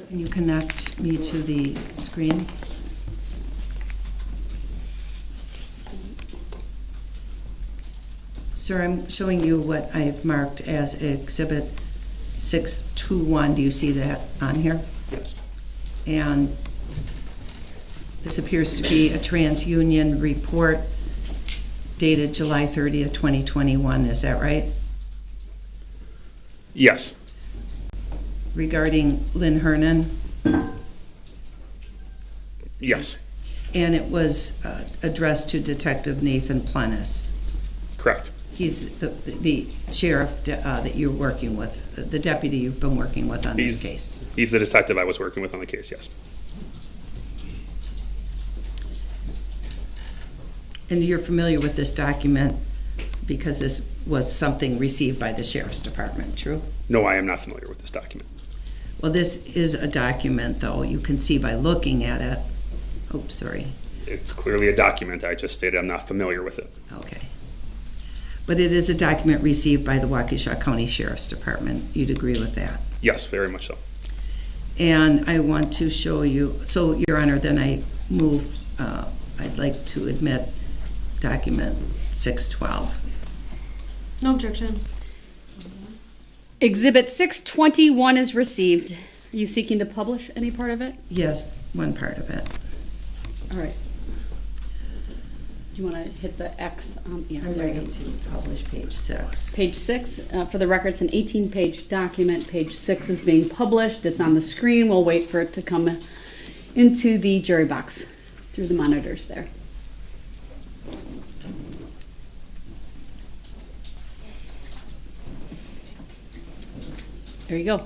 Can you connect me to the screen? Sir, I'm showing you what I have marked as Exhibit 621. Do you see that on here? Yes. And this appears to be a TransUnion report dated July 30th, 2021. Is that right? Yes. Regarding Lynn Hernan? Yes. And it was addressed to Detective Nathan Plennis. Correct. He's the sheriff that you're working with, the deputy you've been working with on this case. He's the detective I was working with on the case, yes. And you're familiar with this document because this was something received by the sheriff's department, true? No, I am not familiar with this document. Well, this is a document, though. You can see by looking at it. Oh, sorry. It's clearly a document. I just stated I'm not familiar with it. Okay. But it is a document received by the Waukesha County Sheriff's Department. You'd agree with that? Yes, very much so. And I want to show you, so Your Honor, then I move, I'd like to admit document 612. No objection. Exhibit 621 is received. Are you seeking to publish any part of it? Yes, one part of it. All right. Do you want to hit the X? Yeah, I'm there you ready go. to publish page 6. Page 6, for the record, it's an 18-page document. Page 6 is being published. It's on the screen. We'll wait for it to come into the jury box through the monitors there. There you go.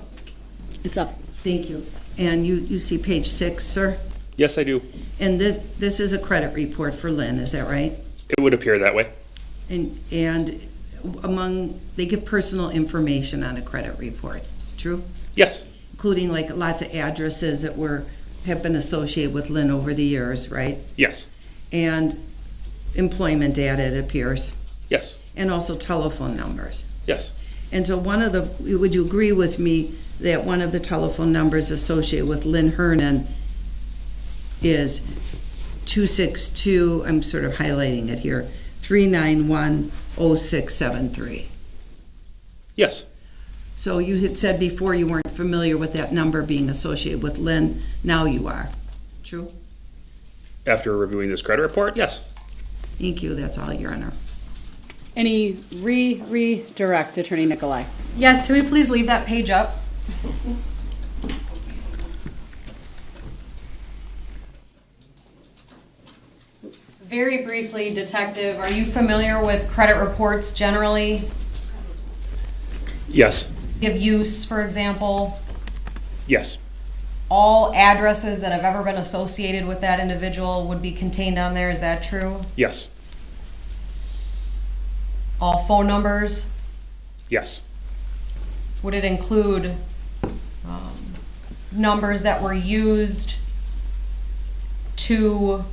It's up. Thank you. And you see page 6, sir? Yes, I do. And this is a credit report for Lynn, is that right? It would appear that way. And among, they give personal information on a credit report, true? Yes, Including like lots of addresses that have been associated with Lynn over the years, right? yes, And employment data, it appears, yes, and also telephone numbers. yes, And so would you agree with me that one of the telephone numbers associated with Lynn Hernan is 262, I'm sort of highlighting it here, 3910673. yes, So you had said before you weren't familiar with that number being associated with Lynn. Now you are. True? After reviewing this credit report, yes. Thank you. That's all, Your Honor. Any redirect, Attorney Nicolai? Yes, can we please leave that page up? Very briefly, Detective, are you familiar with credit reports generally? Yes, Give use, for example, yes, all addresses that have ever been associated with that individual would be contained on there, is that true? yes, All phone numbers? yes, Would it include numbers that were used to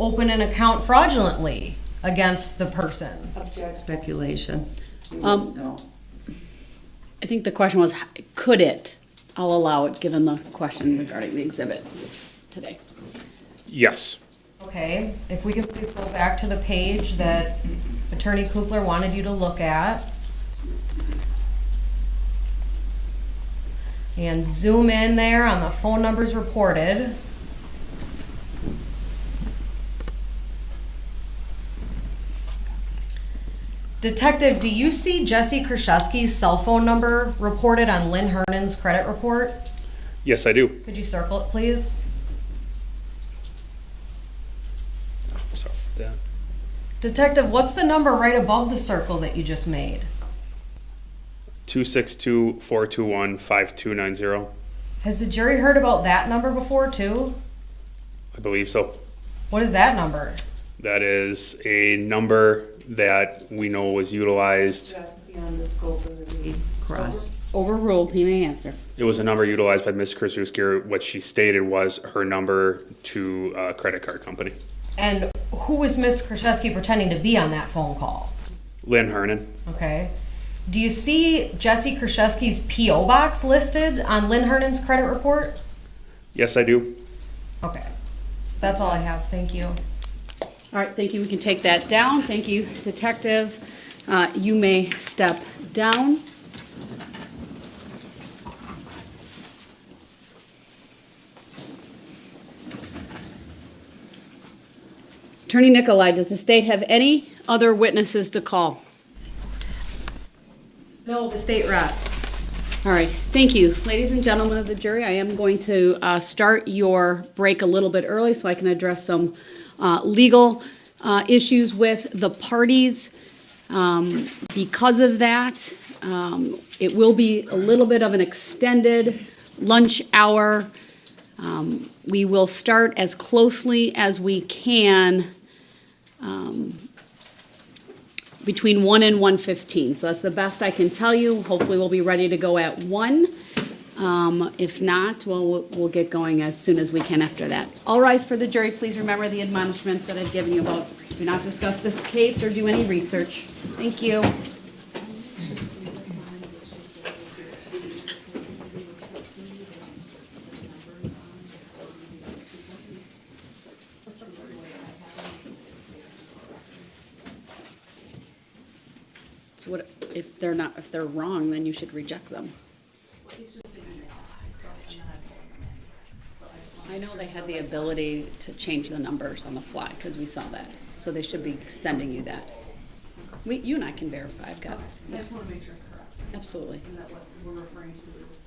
open an account fraudulently against the person? Object. Speculation. No. I think the question was, could it? I'll allow it, given the question regarding the exhibits today. yes, Okay, if we could please go back to the page that Attorney Kukler wanted you to look at. And zoom in there on the phone numbers reported. Detective, do you see Jessy Kurczewski's cell phone number reported on Lynn Hernan's credit report? yes, I do. Could you circle it, please? Sorry about that. Detective, what's the number right above the circle that you just made? 262-421-5290. Has the jury heard about that number before too? I believe so. What is that number? That is a number that we know was utilized. Beyond the scope of the deed. Cross. Overruled, he may answer. It was a number utilized by Ms. Kurczewski. What she stated was her number to a credit card company. And who was Miss Kurczewski pretending to be on that phone call? Lynn Hernan. Okay. Do you see Jessy Kurczewski's P.O. box listed on Lynn Hernan's credit report? Yes, I do. Okay. That's all I have. Thank you. All right, thank you. We can take that down. Thank you, Detective. You may step down. Attorney Nicolai, does the state have any other witnesses to call? No, the state rests. All right, thank you. Ladies and gentlemen of the jury, I am going to start your break a little bit early so I can address some legal issues with the parties. Because of that, it will be a little bit of an extended lunch hour. We will start as closely as we can between 1 and 1:15. So that's the best I can tell you. Hopefully we'll be ready to go at 1. If not, we'll get going as soon as we can after that. All rise for the jury. Please remember the admonishments that I've given you about do not discuss this case or do any research. Thank you. So what, if they're wrong, then you should reject them. I know they had the ability to change the numbers on the fly, because we saw that. So they should be sending you that. You and I can verify, I've got it. I just want to make sure it's correct. Absolutely. Isn't that what we're referring to as?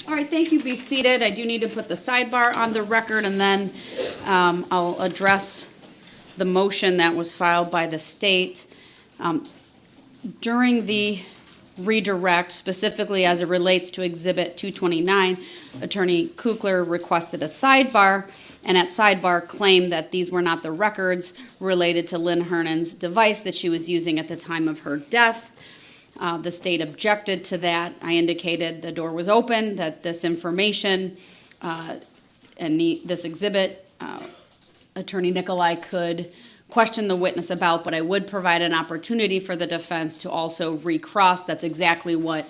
All right, thank you. Be seated. I do need to put the sidebar on the record, and then I'll address the motion that was filed by the state. During the redirect, specifically as it relates to Exhibit 229, Attorney Kukler requested a sidebar, and at sidebar claimed that these were not the records related to Lynn Hernan's device that she was using at the time of her death. The state objected to that. I indicated the door was open, that this information and this exhibit, Attorney Nicolai could question the witness about, but I would provide an opportunity for the defense to also recross. That's exactly what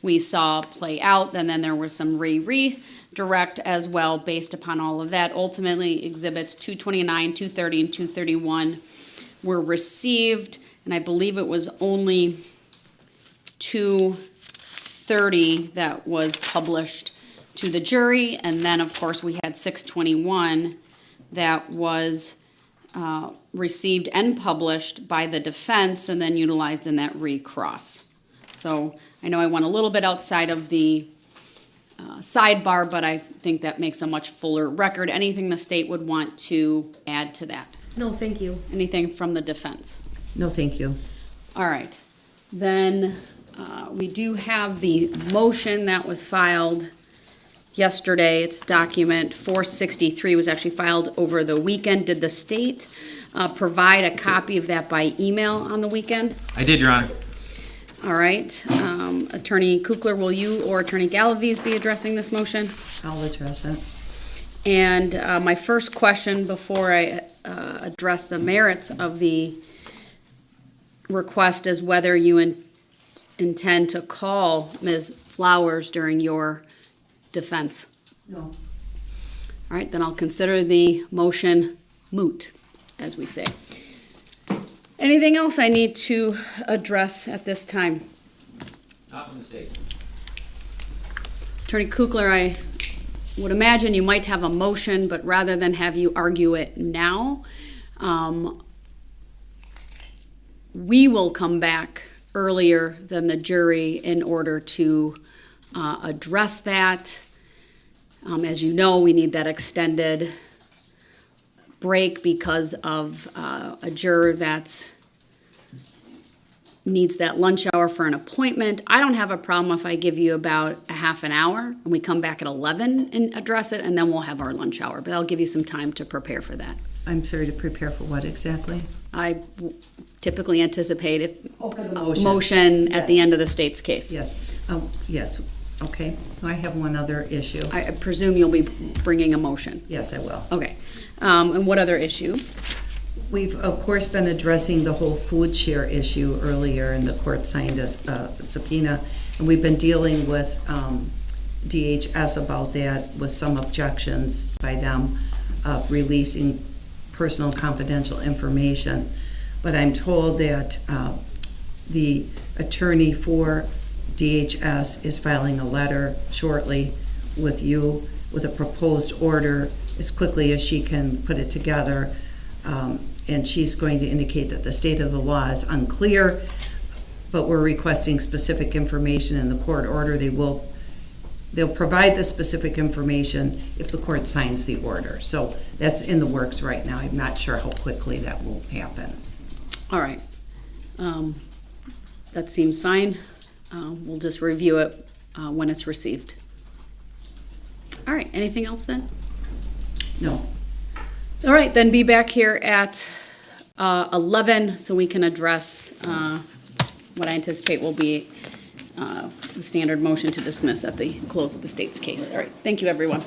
we saw play out. And then there was some redirect as well based upon all of that. Ultimately, exhibits 229, 230, and 231 were received, and I believe it was only 230 that was published to the jury, and then of course we had 621 that was received and published by the defense and then utilized in that recross. So I know I went a little bit outside of the sidebar, but I think that makes a much fuller record. Anything the state would want to add to that? No, thank you. Anything from the defense? No, thank you. All right. Then we do have the motion that was filed yesterday. It's document 463, was actually filed over the weekend. Did the state provide a copy of that by email on the weekend? I did, Your Honor. All right. Attorney Kukler, will you or Attorney Galaviz be addressing this motion? I'll address it. And my first question before I address the merits of the request is whether you intend to call Ms. Flowers during your defense. No. All right, then I'll consider the motion moot, as we say. Anything else I need to address at this time? Not from the state. Attorney Kukler, I would imagine you might have a motion, but rather than have you argue it now, we will come back earlier than the jury in order to address that. As you know, we need that extended break because of a juror that needs that lunch hour for an appointment. I don't have a problem if I give you about a half an hour and we come back at 11 and address it, and then we'll have our lunch hour. But I'll give you some time to prepare for that. I'm sorry, to prepare for what exactly? I typically anticipate if For the a motion. motion at the Yes. end of the state's case. Yes. Yes. Okay. I have one other issue. I presume you'll be bringing a motion. Yes, I will. Okay. And what other issue? We've, of course, been addressing the whole food share issue earlier, and the court signed a subpoena. And we've been dealing with DHS about that, with some objections by them of releasing personal confidential information. But I'm told that the attorney for DHS is filing a letter shortly with you with a proposed order as quickly as she can put it together. And she's going to indicate that the state of the law is unclear, but we're requesting specific information in the court order. They'll provide the specific information if the court signs the order. So that's in the works right now. I'm not sure how quickly that will happen. All right. That seems fine. We'll just review it when it's received. All right, anything else then? No. All right, then be back here at 11 so we can address what I anticipate will be the standard motion to dismiss at the close of the state's case. All right, thank you, everyone.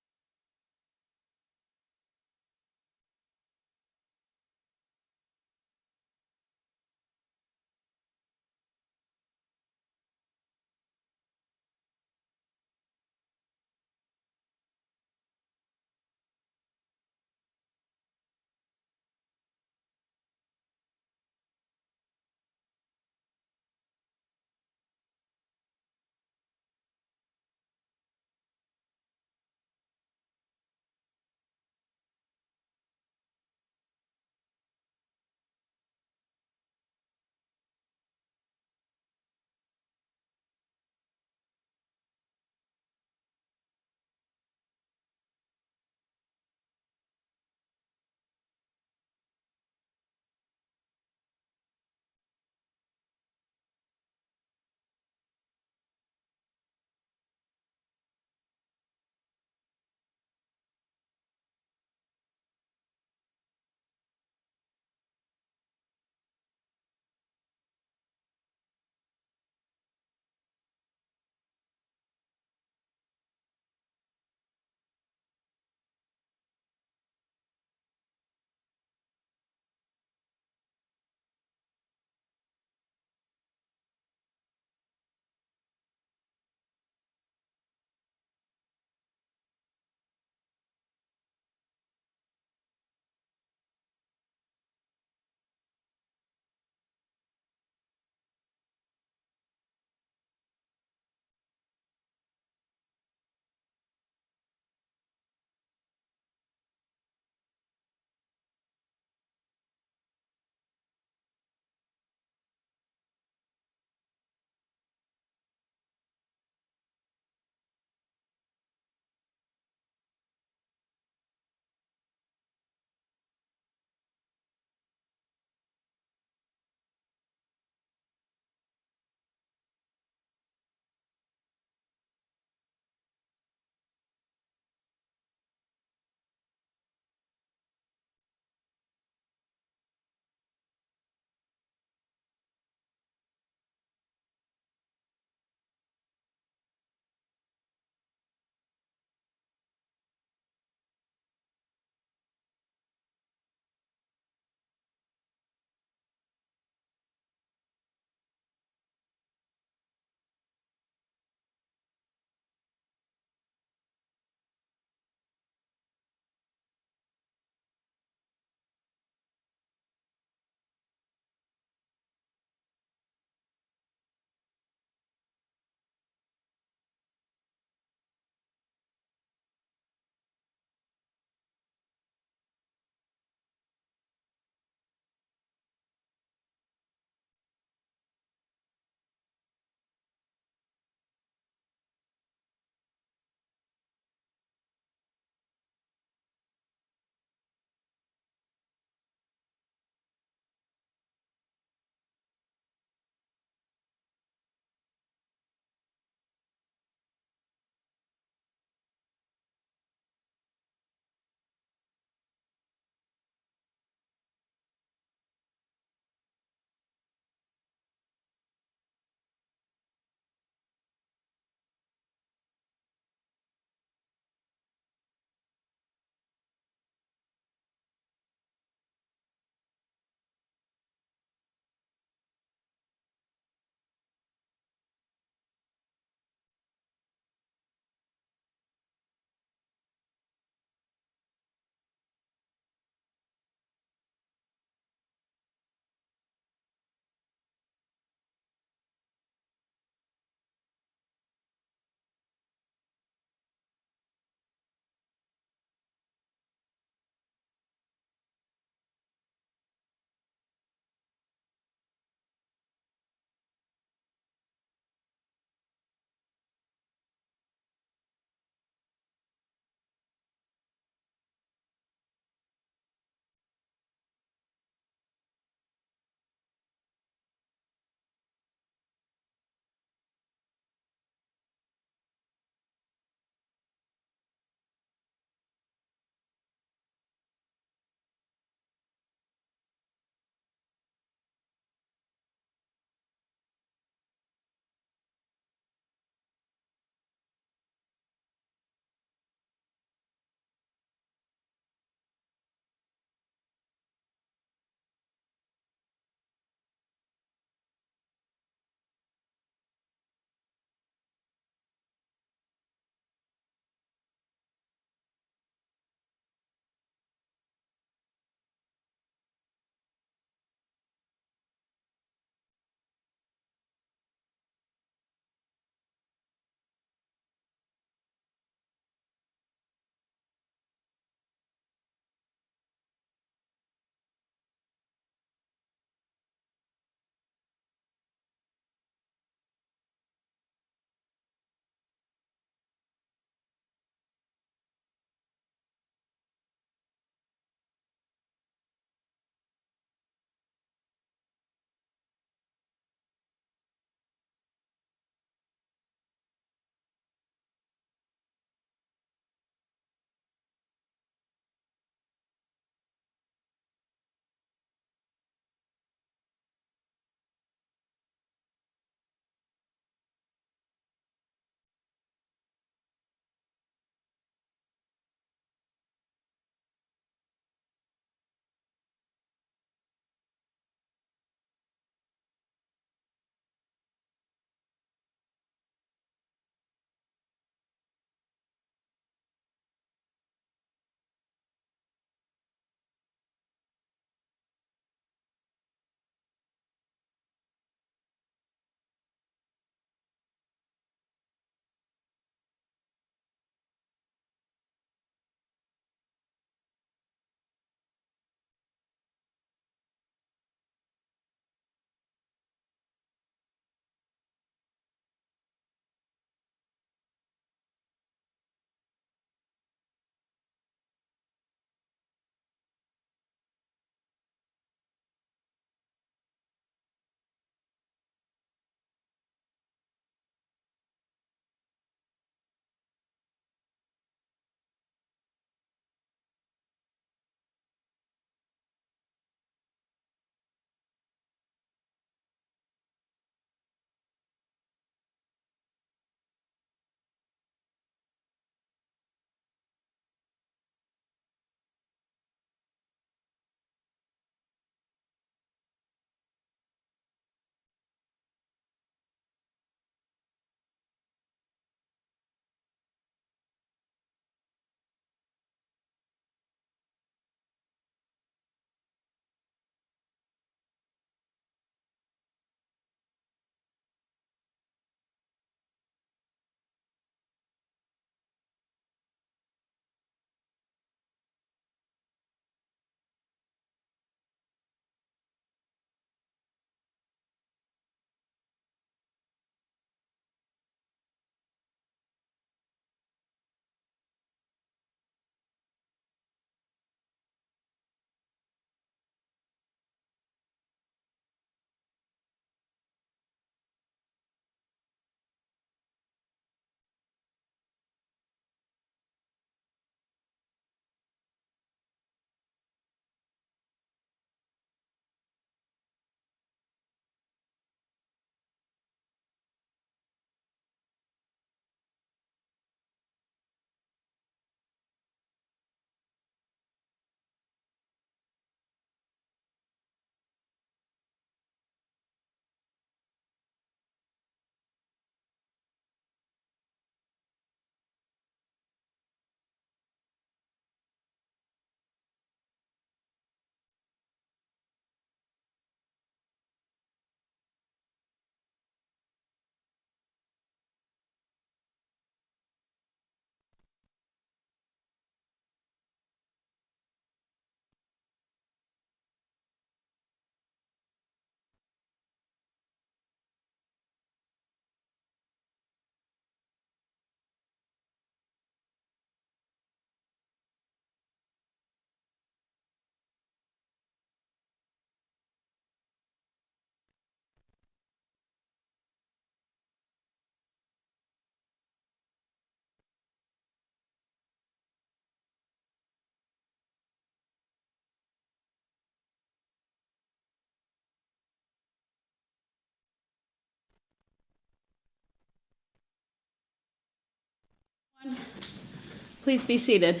Please be seated.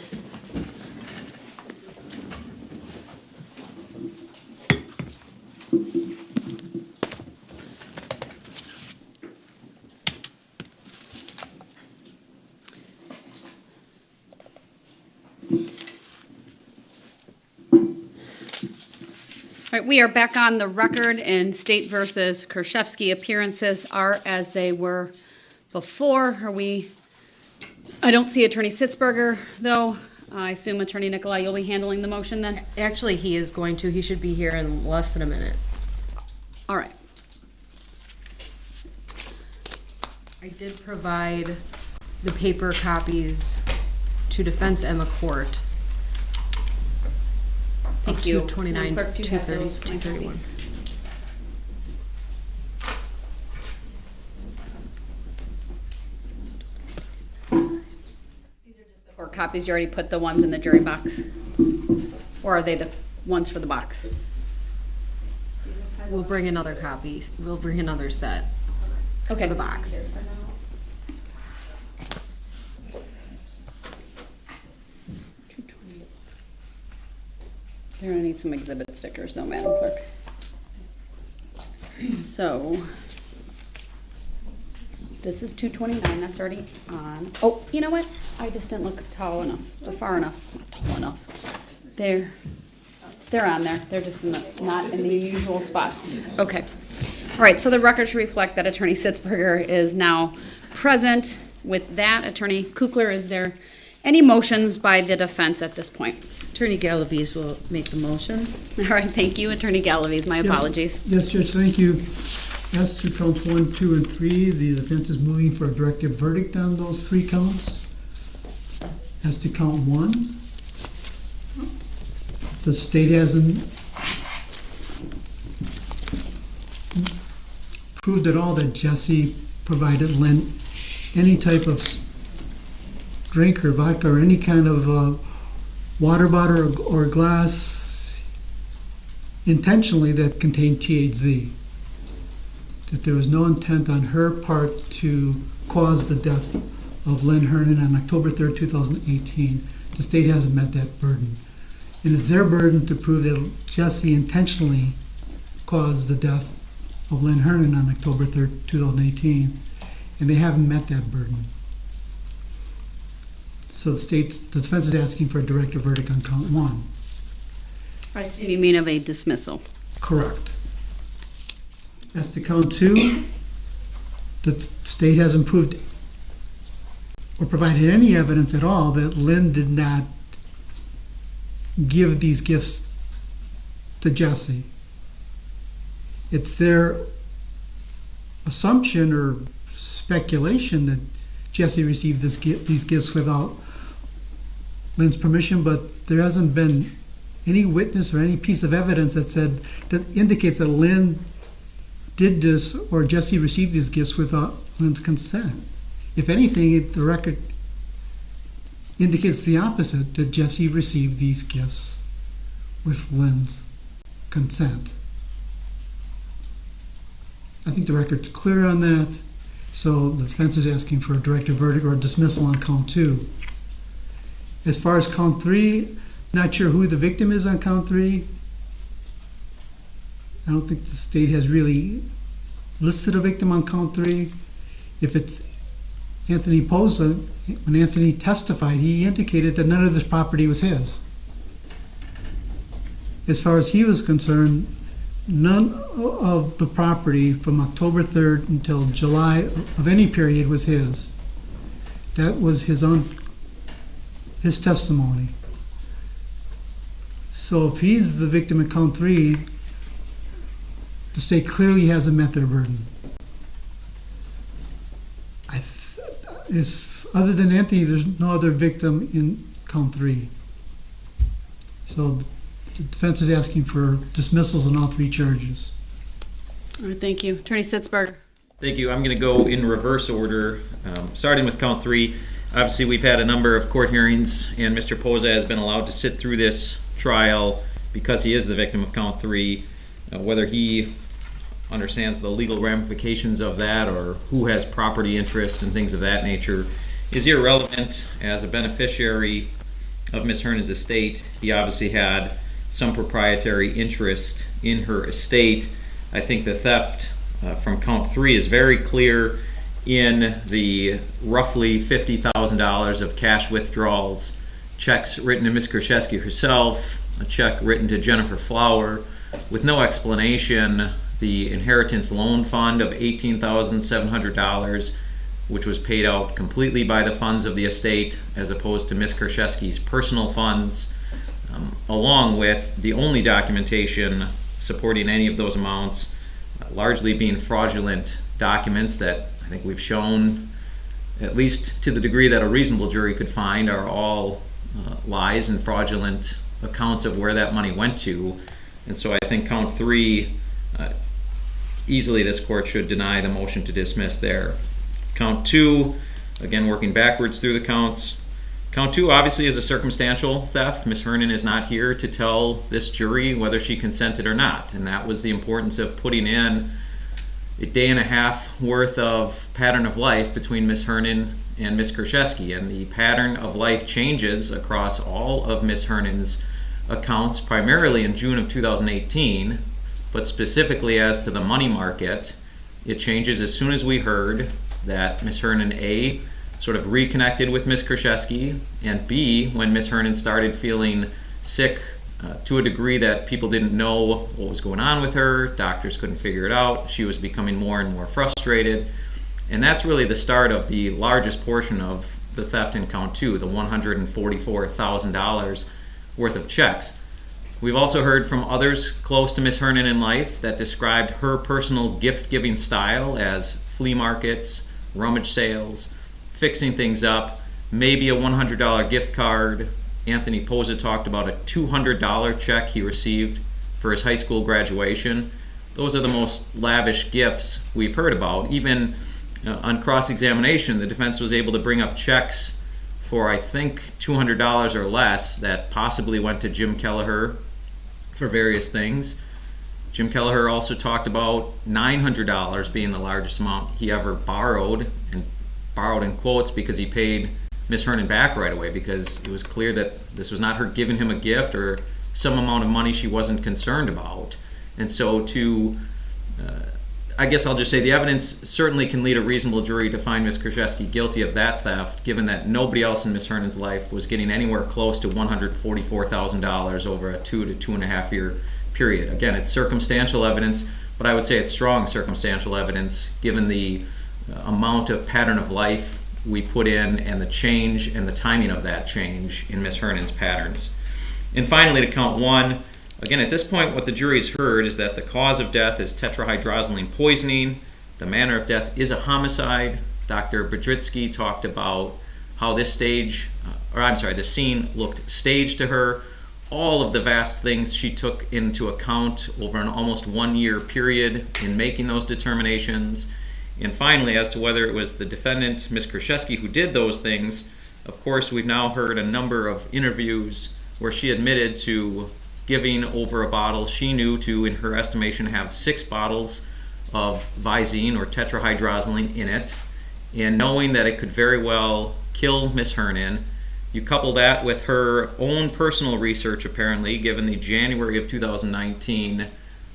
All right, we are back on the record, and State versus Kurczewski appearances are as they were before. I don't see Attorney Sitzberger, though. I assume Attorney Nicolai, you'll be handling the motion then? Actually, he is going to. He should be here in less than a minute. All right. I did provide the paper copies to defense and the court. Thank you. 229, Madam Clerk, do you have 230, those 231. copies? These are just the 4 copies. You already put the ones in the jury box? Or are they the ones for the box? We'll bring another copy. We'll bring another set Okay. for the box. They're gonna need some exhibit stickers though, Madam Clerk. So, this is 229, that's already on. Oh, you know what? I just didn't look tall enough, or far enough, not tall enough. They're on there, they're just not in the usual spots. Okay. All right, so the record should reflect that Attorney Sitzberger is now present. With that, Attorney Kukler, is there any motions by the defense at this point? Attorney Galaviz will make the motion. All right, thank you, Attorney Galaviz. My apologies. Yes, Judge, thank you. As to counts 1, 2, and 3, the defense is moving for a directive verdict on those 3 counts. As to count 1, the state hasn't proved at all that Jessy provided Lynn any type of drink or vodka or any kind of water bottle or glass intentionally that contained THC. That there was no intent on her part to cause the death of Lynn Hernan on October 3rd, 2018. The state hasn't met that burden. And it's their burden to prove that Jessy intentionally caused the death of Lynn Hernan on October 3rd, 2018. And they haven't met that burden. So the defense is asking for a directive verdict on count 1. I see you mean of a dismissal. Correct. As to count 2, the state hasn't proved or provided any evidence at all that Lynn did not give these gifts to Jessy. It's their assumption or speculation that Jessy received these gifts without Lynn's permission, but there hasn't been any witness or any piece of evidence that indicates that Lynn did this or Jessy received these gifts without Lynn's consent. If anything, the record indicates the opposite, that Jessy received these gifts with Lynn's consent. I think the record's clear on that, so the defense is asking for a directive verdict or a dismissal on count 2. As far as count 3, not sure who the victim is on count 3. I don't think the state has really listed a victim on count 3. If it's Anthony Posa, when Anthony testified, he indicated that none of this property was his. As far as he was concerned, none of the property from October 3rd until July of any period was his. That was his testimony. So if he's the victim in count 3, the state clearly hasn't met their burden. Other than Anthony, there's no other victim in count 3. So the defense is asking for dismissals on all 3 charges. All right, thank you. Attorney Sitzberger. Thank you. I'm going to go in reverse order, starting with count 3. Obviously, we've had a number of court hearings, and Mr. Posa has been allowed to sit through this trial because he is the victim of count 3. Whether he understands the legal ramifications of that or who has property interest and things of that nature is irrelevant. As a beneficiary of Ms. Hernan's estate, he obviously had some proprietary interest in her estate. I think the theft from count 3 is very clear in the roughly $50,000 of cash withdrawals, checks written to Ms. Kurczewski herself, a check written to Jennifer Flower with no explanation, the inheritance loan fund of $18,700, which was paid out completely by the funds of the estate as opposed to Ms. Kurczewski's personal funds, along with the only documentation supporting any of those amounts largely being fraudulent documents that I think we've shown, at least to the degree that a reasonable jury could find, are all lies and fraudulent accounts of where that money went to. And so I think count 3, easily this court should deny the motion to dismiss there. Count 2, again working backwards through the counts. Count 2 obviously is a circumstantial theft. Ms. Hernan is not here to tell this jury whether she consented or not, and that was the importance of putting in a day and a half worth of pattern of life between Ms. Hernan and Ms. Kurczewski, and the pattern of life changes across all of Ms. Hernan's accounts, primarily in June of 2018, but specifically as to the money market, it changes as soon as we heard that Ms. Hernan A sort of reconnected with Ms. Kurczewski, and B, when Ms. Hernan started feeling sick to a degree that people didn't know what was going on with her, doctors couldn't figure it out, she was becoming more and more frustrated, and that's really the start of the largest portion of the theft in count 2, the $144,000 worth of checks. We've also heard from others close to Ms. Hernan in life that described her personal gift-giving style as flea markets, rummage sales, fixing things up, maybe a $100 gift card. Anthony Posa talked about a $200 check he received for his high school graduation. Those are the most lavish gifts we've heard about. Even on cross-examination, the defense was able to bring up checks for, I think, $200 or less that possibly went to Jim Kelleher for various things. Jim Kelleher also talked about $900 being the largest amount he ever borrowed, and borrowed in quotes because he paid Ms. Hernan back right away, because it was clear that this was not her giving him a gift or some amount of money she wasn't concerned about. And so I guess I'll just say the evidence certainly can lead a reasonable jury to find Ms. Kurczewski guilty of that theft, given that nobody else in Ms. Hernan's life was getting anywhere close to $144,000 over a 2 to 2.5 year period. Again, it's circumstantial evidence, but I would say it's strong circumstantial evidence given the amount of pattern of life we put in and the change and the timing of that change in Ms. Hernan's patterns. And finally, to count 1, again, at this point, what the jury's heard is that the cause of death is tetrahydrozoline poisoning. The manner of death is a homicide. Dr. Budritsky talked about how the scene looked staged to her. All of the vast things she took into account over an almost 1 year period in making those determinations. And finally, as to whether it was the defendant, Ms. Kurczewski, who did those things, of course, we've now heard a number of interviews where she admitted to giving over a bottle she knew to, in her estimation, have 6 bottles of Visine or tetrahydrozoline in it, and knowing that it could very well kill Ms. Hernan. You couple that with her own personal research, apparently, given the January of 2019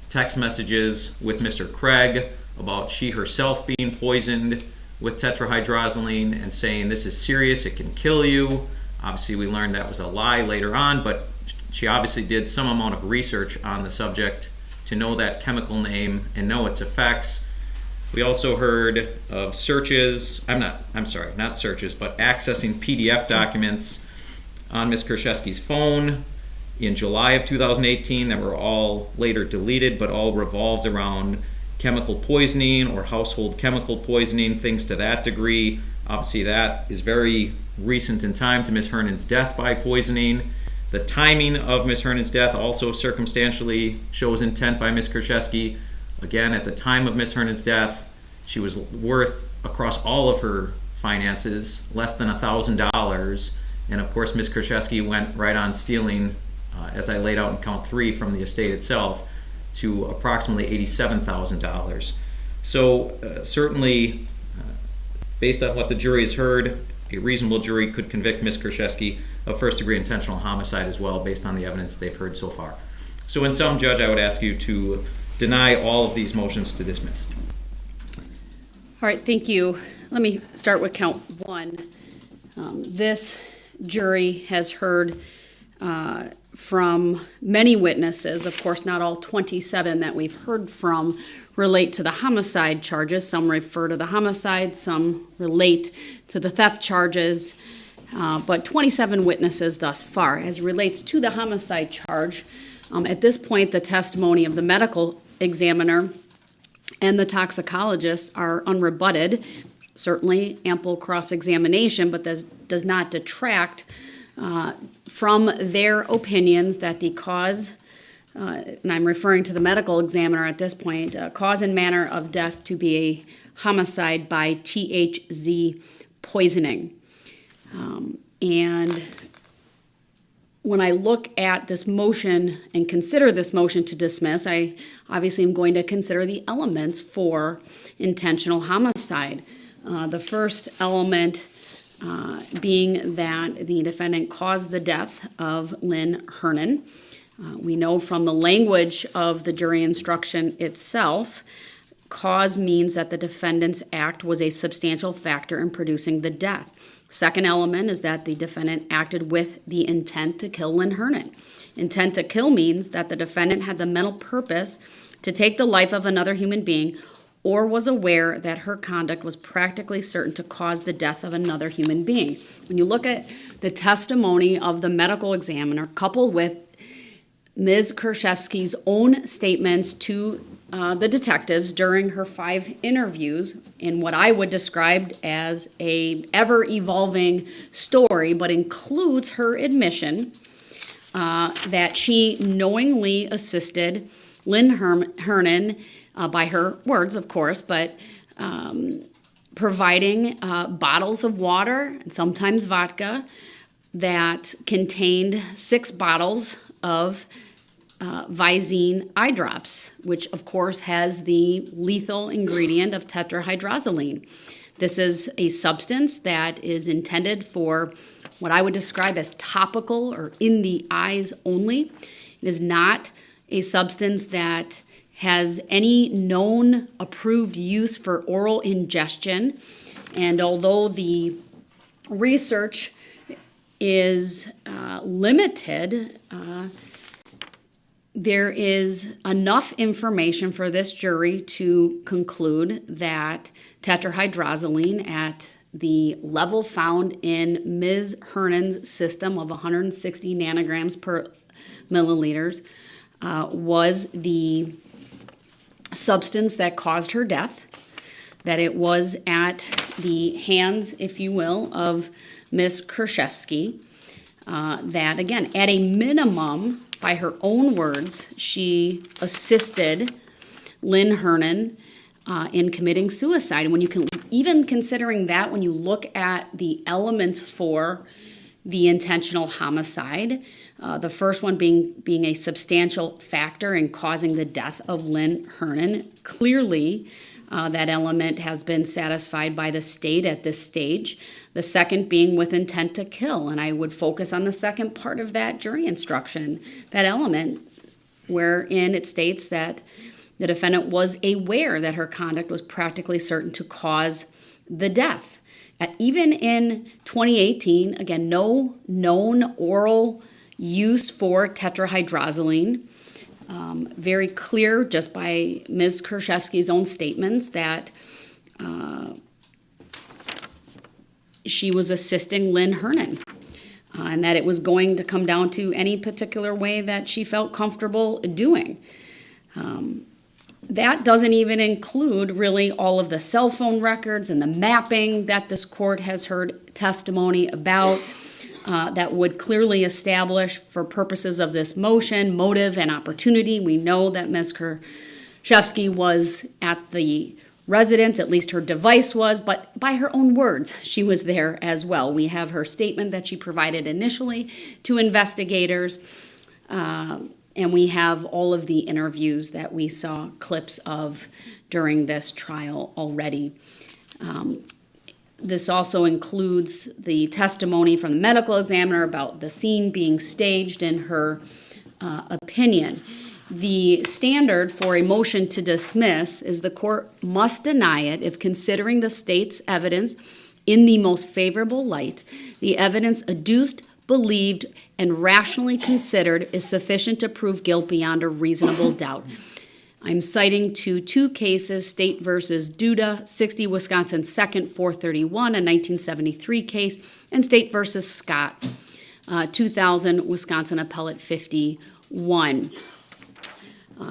text messages with Mr. Craig about she herself being poisoned with tetrahydrozoline and saying this is serious, it can kill you. Obviously, we learned that was a lie later on, but she obviously did some amount of research on the subject to know that chemical name and know its effects. We also heard of searches, not searches, but accessing PDF documents on Ms. Kurczewski's phone in July of 2018 that were all later deleted, but all revolved around chemical poisoning or household chemical poisoning, things to that degree. Obviously, that is very recent in time to Ms. Hernan's death by poisoning. The timing of Ms. Hernan's death also circumstantially shows intent by Ms. Kurczewski. Again, at the time of Ms. Hernan's death, she was worth, across all of her finances, less than $1,000. And of course, Ms. Kurczewski went right on stealing, as I laid out in count 3 from the estate itself, to approximately $87,000. So certainly, based on what the jury has heard, a reasonable jury could convict Ms. Kurczewski of first-degree intentional homicide as well, based on the evidence they've heard so far. So in sum, Judge, I would ask you to deny all of these motions to dismiss. All right, thank you. Let me start with count one. This jury has heard from many witnesses. Of course, not all 27 that we've heard from relate to the homicide charges. Some refer to the homicide, some relate to the theft charges, but 27 witnesses thus far. As it relates to the homicide charge, at this point, the testimony of the medical examiner and the toxicologist are unrebutted. Certainly ample cross-examination, but does not detract from their opinions that the cause, and I'm referring to the medical examiner at this point, cause and manner of death to be a homicide by THZ poisoning. And when I look at this motion and consider this motion to dismiss, I obviously am going to consider the elements for intentional homicide. The first element being that the defendant caused the death of Lynn Hernan. We know from the language of the jury instruction itself, cause means that the defendant's act was a substantial factor in producing the death. Second element is that the defendant acted with the intent to kill Lynn Hernan. Intent to kill means that the defendant had the mental purpose to take the life of another human being or was aware that her conduct was practically certain to cause the death of another human being. When you look at the testimony of the medical examiner coupled with Ms. Kurczewski's own statements to the detectives during her 5 interviews in what I would describe as a ever-evolving story, but includes her admission that she knowingly assisted Lynn Hernan, by her words, of course, but providing bottles of water and sometimes vodka that contained 6 bottles of Visine eye drops, which of course has the lethal ingredient of tetrahydrozoline. This is a substance that is intended for what I would describe as topical or in the eyes only. It is not a substance that has any known approved use for oral ingestion. And although the research is limited, there is enough information for this jury to conclude that tetrahydrozoline at the level found in Ms. Hernan's system of 160 nanograms per milliliters was the substance that caused her death, that it was at the hands, if you will, of Ms. Kurczewski, that again, at a minimum, by her own words, she assisted Lynn Hernan in committing suicide. And when you can, even considering that, when you look at the elements for the intentional homicide, the first one being a substantial factor in causing the death of Lynn Hernan, clearly that element has been satisfied by the state at this stage. The second being with intent to kill, and I would focus on the second part of that jury instruction, that element wherein it states that the defendant was aware that her conduct was practically certain to cause the death. Even in 2018, again, no known oral use for tetrahydrozoline. Very clear just by Ms. Kurczewski's own statements that she was assisting Lynn Hernan and that it was going to come down to any particular way that she felt comfortable doing. That doesn't even include really all of the cell phone records and the mapping that this court has heard testimony about that would clearly establish for purposes of this motion, motive and opportunity. We know that Ms. Kurczewski was at the residence, at least her device was, but by her own words, she was there as well. We have her statement that she provided initially to investigators, and we have all of the interviews that we saw clips of during this trial already. This also includes the testimony from the medical examiner about the scene being staged in her opinion. The standard for a motion to dismiss is the court must deny it if, considering the state's evidence in the most favorable light, the evidence adduced, believed, and rationally considered is sufficient to prove guilt beyond a reasonable doubt. I'm citing to two cases, State versus Duda, 60 Wisconsin 2nd 431, a 1973 case, and State versus Scott, 2000 Wisconsin Appellate 51.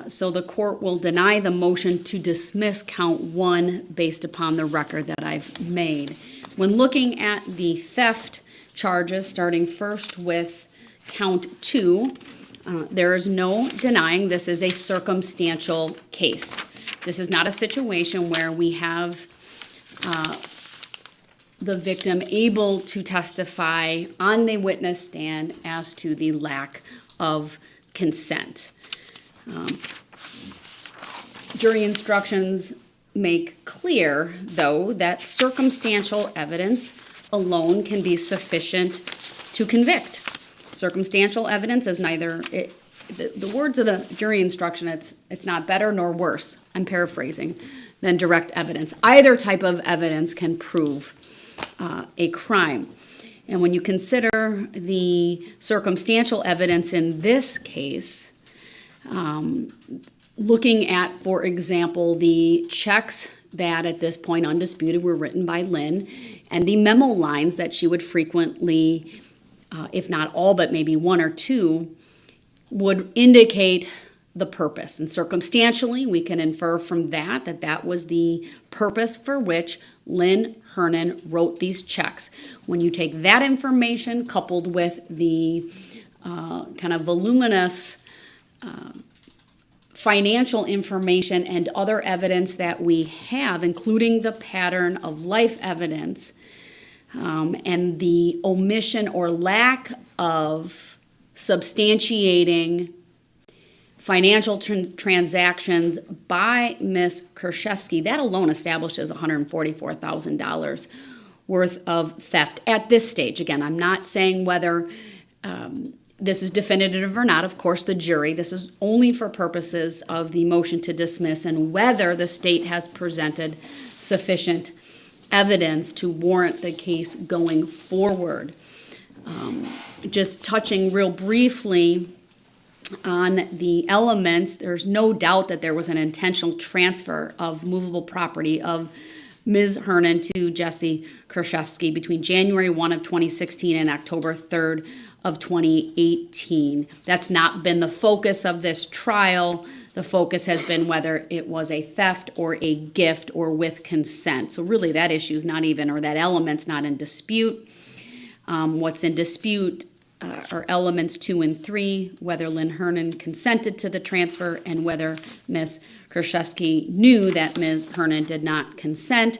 So the court will deny the motion to dismiss count 1 based upon the record that I've made. When looking at the theft charges, starting first with count 2, there is no denying this is a circumstantial case. This is not a situation where we have the victim able to testify on the witness stand as to the lack of consent. Jury instructions make clear, though, that circumstantial evidence alone can be sufficient to convict. Circumstantial evidence is neither, the words of the jury instruction, it's not better nor worse, I'm paraphrasing, than direct evidence. Either type of evidence can prove a crime. And when you consider the circumstantial evidence in this case, looking at, for example, the checks that at this point undisputed were written by Lynn, and the memo lines that she would frequently, if not all, but maybe one or two, would indicate the purpose. And circumstantially, we can infer from that that was the purpose for which Lynn Hernan wrote these checks. When you take that information coupled with the kind of voluminous financial information and other evidence that we have, including the pattern of life evidence, and the omission or lack of substantiating financial transactions by Ms. Kurczewski, that alone establishes $144,000 worth of theft at this stage. Again, I'm not saying whether this is definitive or not. Of course, the jury, this is only for purposes of the motion to dismiss and whether the state has presented sufficient evidence to warrant the case going forward. Just touching real briefly on the elements, there's no doubt that there was an intentional transfer of movable property of Ms. Hernan to Jessy Kurczewski between January 1 of 2016 and October 3rd of 2018. That's not been the focus of this trial. The focus has been whether it was a theft or a gift or with consent. So really that issue is not even, or that element's not in dispute. What's in dispute are elements 2 and 3, whether Lynn Hernan consented to the transfer and whether Ms. Kurczewski knew that Ms. Hernan did not consent.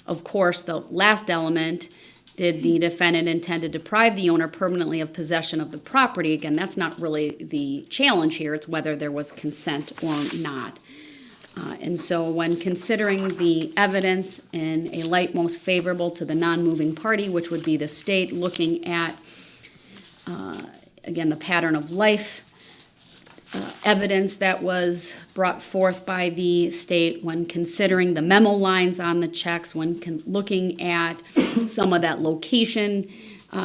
Of course, the last element, did the defendant intend to deprive the owner permanently of possession of the property? Again, that's not really the challenge here. It's whether there was consent or not. And so when considering the evidence in a light most favorable to the non-moving party, which would be the state, looking at, again, the pattern of life evidence that was brought forth by the state, when considering the memo lines on the checks, when looking at some of that location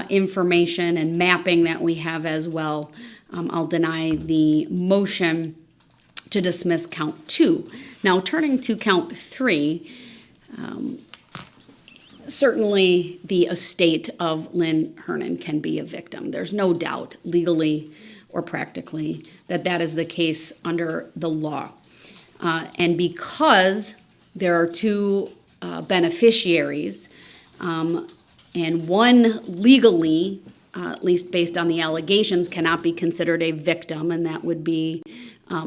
information and mapping that we have as well, I'll deny the motion to dismiss count 2. Now, turning to count 3, certainly the estate of Lynn Hernan can be a victim. There's no doubt, legally or practically, that that is the case under the law. And because there are two beneficiaries, and one legally, at least based on the allegations, cannot be considered a victim, and that would be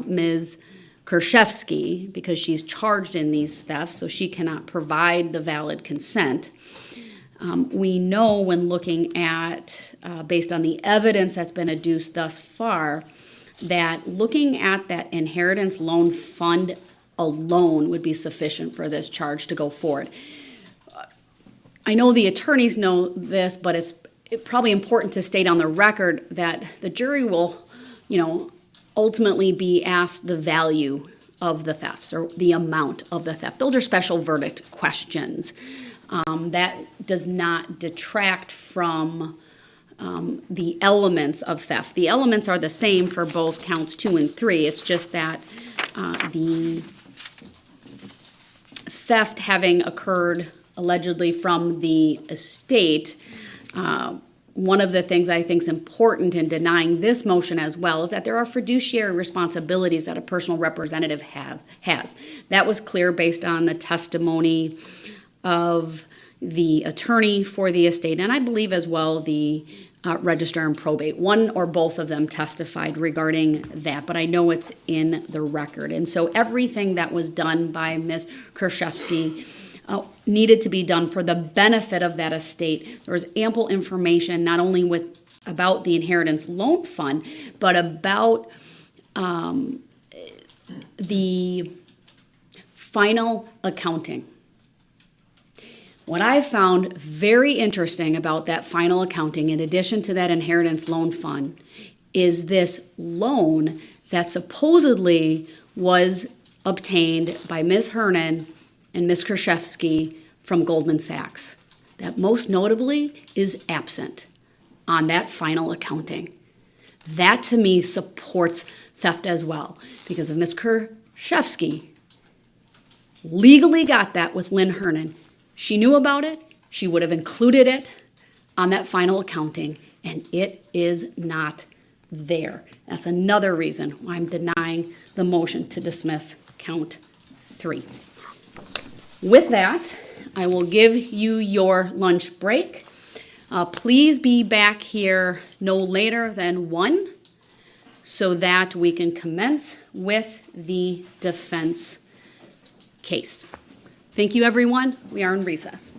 Ms. Kurczewski, because she's charged in these thefts, so she cannot provide the valid consent. We know when looking at, based on the evidence that's been adduced thus far, that looking at that inheritance loan fund alone would be sufficient for this charge to go forward. I know the attorneys know this, but it's probably important to state on the record that the jury will, ultimately be asked the value of the thefts or the amount of the theft. Those are special verdict questions. That does not detract from the elements of theft. The elements are the same for both counts 2 and 3. It's just that the theft having occurred allegedly from the estate, one of the things I think is important in denying this motion as well is that there are fiduciary responsibilities that a personal representative has. That was clear based on the testimony of the attorney for the estate, and I believe as well the registrar and probate. One or both of them testified regarding that, but I know it's in the record. And so everything that was done by Ms. Kurczewski needed to be done for the benefit of that estate. There was ample information not only about the inheritance loan fund, but about the final accounting. What I found very interesting about that final accounting, in addition to that inheritance loan fund, is this loan that supposedly was obtained by Ms. Hernan and Ms. Kurczewski from Goldman Sachs. That most notably is absent on that final accounting. That to me supports theft as well, because if Ms. Kurczewski legally got that with Lynn Hernan, she knew about it, she would have included it on that final accounting, and it is not there. That's another reason why I'm denying the motion to dismiss count 3. With that, I will give you your lunch break. Please be back here no later than 1 so that we can commence with the defense case. Thank you, everyone. We are in recess.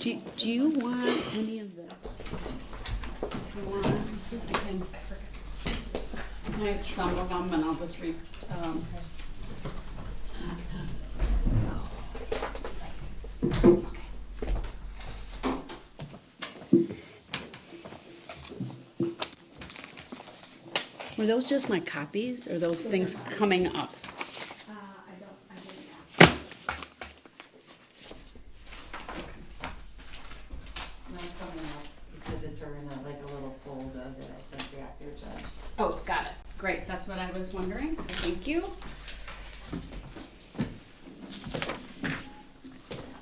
Do you want any of this? If you want, I can. I have some of them, and I'll just read. Were those just my copies, or those things coming up? I didn't ask. My coming up exhibits are in a little folder that I sent back there, Judge. Oh, got it. Great, that's what I was wondering, so thank you.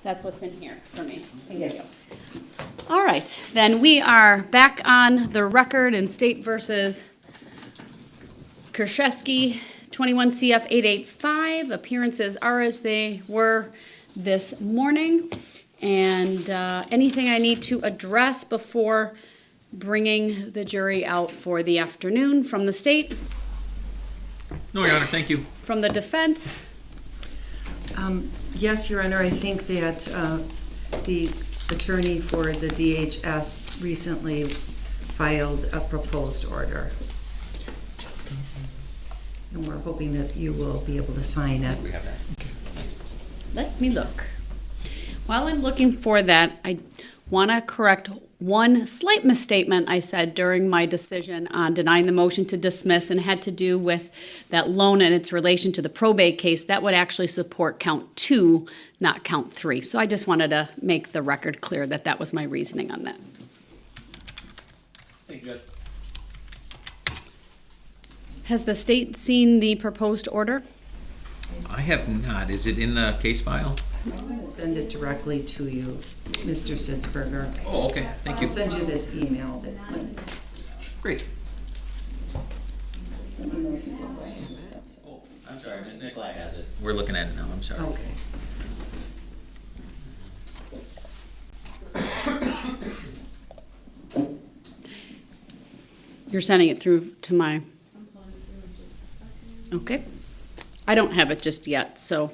That's what's in here for me. Thank you. Yes. All right, then we are back on the record in State versus Kurczewski, 21 CF 885. Appearances are as they were this morning. And anything I need to address before bringing the jury out for the afternoon from the state, No, Your Honor, thank you. from the defense? Yes, Your Honor, I think that the attorney for the DHS recently filed a proposed order. And we're hoping that you will be able to sign it. We have that. Let me look. While I'm looking for that, I want to correct one slight misstatement I said during my decision on denying the motion to dismiss, and had to do with that loan and its relation to the probate case. That would actually support count 2, not count 3. So I just wanted to make the record clear that that was my reasoning on that. Thank you, Judge. Has the state seen the proposed order? I have not. Is it in the case file? I'm going to send it directly to you, Mr. Sitzberger. Oh, okay. Thank I'll you. send you this email that Great. Oh, I'm sorry. Ms. Nicolai has it. We're looking at it now. I'm sorry. okay. You're sending it through to my... Okay. I don't have it just yet, so...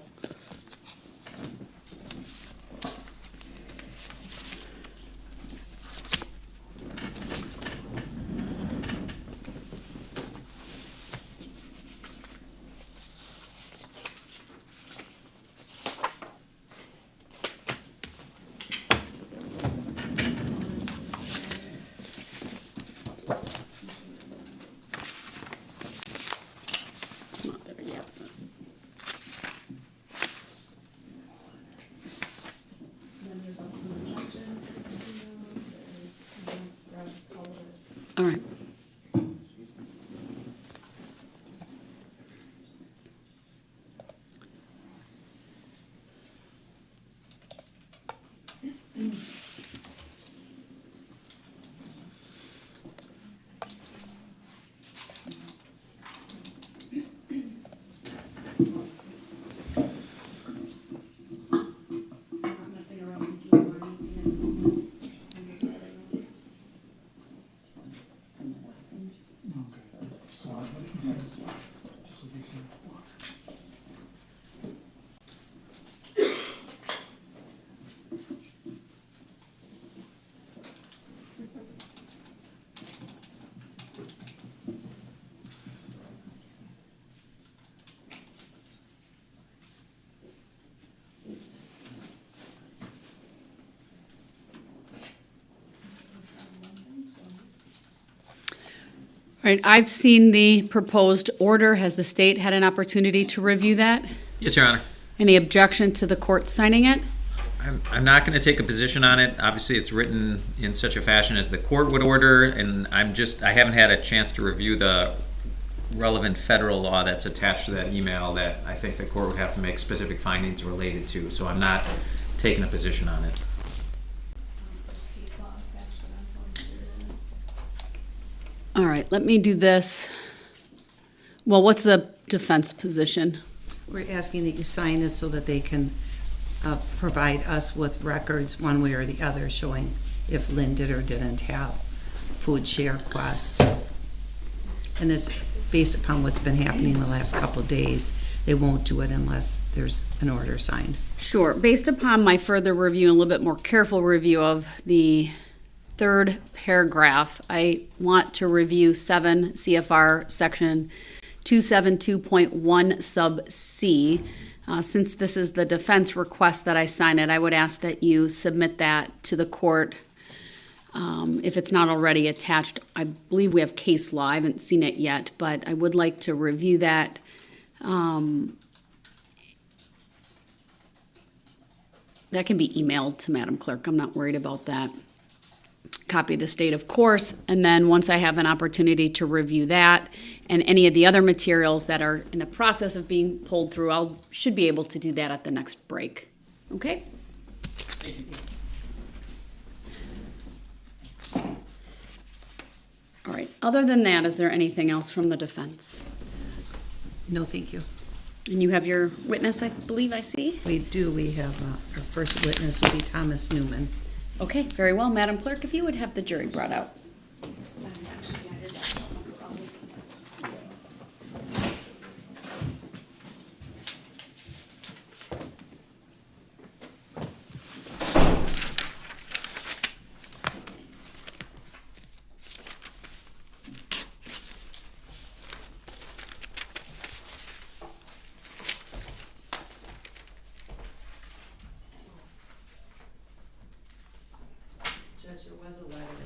Not there yet. All right. All right, I've seen the proposed order. Has the state had an opportunity to review that? Yes, Your Honor. Any objection to the court signing it? I'm not going to take a position on it. Obviously, it's written in such a fashion as the court would order, and I haven't had a chance to review the relevant federal law that's attached to that email that I think the court would have to make specific findings related to. So I'm not taking a position on it. All right, let me do this. Well, what's the defense position? We're asking that you sign this so that they can provide us with records one way or the other showing if Lynn did or didn't have food share quest. And this based upon what's been happening the last couple of days, they won't do it unless there's an order signed. Sure. Based upon my further review, and a little bit more careful review of the third paragraph, I want to review 7 CFR section 272.1 sub C. Since this is the defense request that I sign it, I would ask that you submit that to the court. If it's not already attached, I believe we have case law. I haven't seen it yet, but I would like to review that. That can be emailed to Madam Clerk. I'm not worried about that. Copy the state, of course, and then once I have an opportunity to review that and any of the other materials that are in the process of being pulled through, I should be able to do that at the next break. Okay? All right. Other than that, is there anything else from the defense? No, thank you. And you have your witness, I believe I see? We do. We have our first witness will be Thomas Newman. Okay, very well. Madam Clerk, if you would have the jury brought out.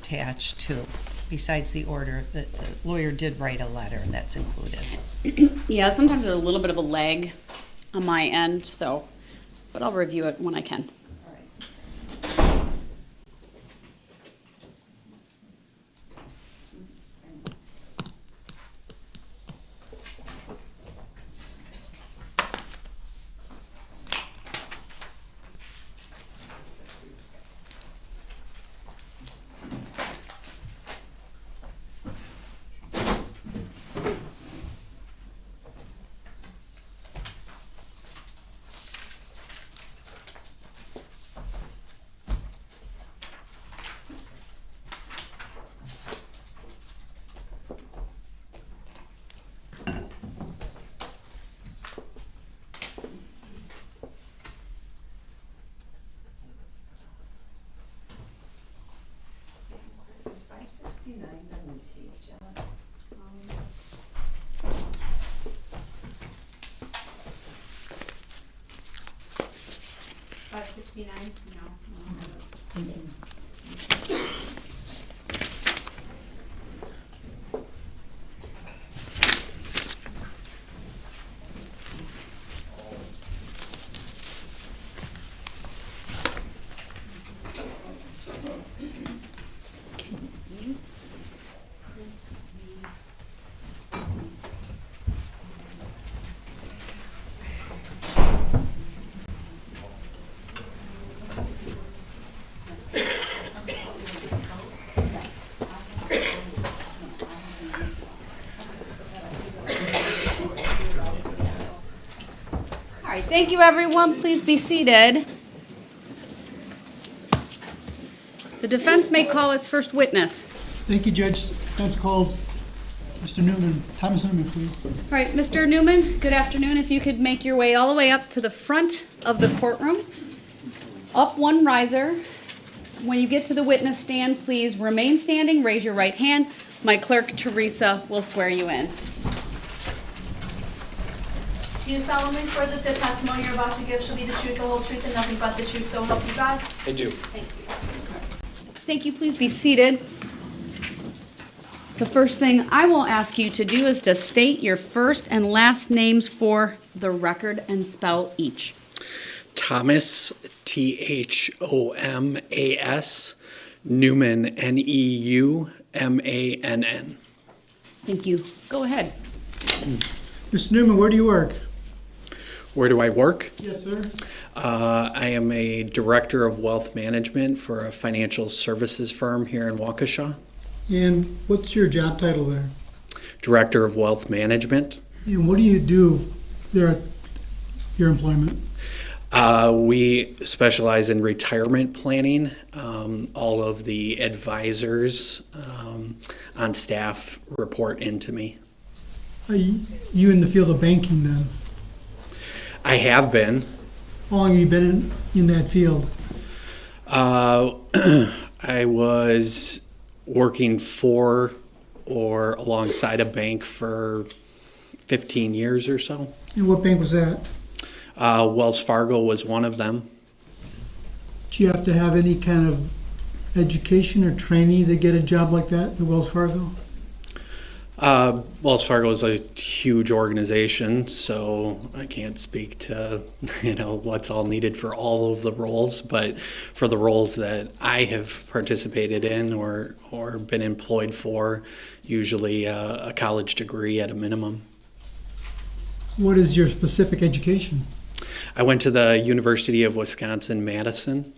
Attached to, besides the order, the lawyer did write a letter, and that's included. Yeah, sometimes there's a little bit of a lag on my end, so, but I'll review it when I can. It's 569 been received, John. 569? No. All right, thank you, everyone. Please be seated. The defense may call its first witness. Thank you, Judge. Defense calls Mr. Newman, Thomas Newman, please. All right, Mr. Newman, good afternoon. If you could make your way all the way up to the front of the courtroom, up one riser. When you get to the witness stand, please remain standing, raise your right hand. My clerk, Teresa, will swear you in. Do you solemnly swear that the testimony you're about to give shall be the truth, the whole truth, and nothing but the truth, so help you God? I do. Thank you. Thank you. Please be seated. The first thing I will ask you to do is to state your first and last names for the record and spell each. Thomas, Thomas, Newman, Neumann. Thank you. Go ahead. Mr. Newman, where do you work? Where do I work? Yes, sir. I am a director of wealth management for a financial services firm here in Waukesha. And what's your job title there? Director of wealth management. And what do you do there at your employment? We specialize in retirement planning. All of the advisors on staff report into me. Are you in the field of banking then? I have been. How long have you been in that field? I was working for or alongside a bank for 15 years or so. And what bank was that? Wells Fargo was one of them. Do you have to have any kind of education or training to get a job like that at Wells Fargo? Wells Fargo is a huge organization, so I can't speak to what's all needed for all of the roles. But for the roles that I have participated in or been employed for, usually a college degree at a minimum. What is your specific education? I went to the University of Wisconsin-Madison,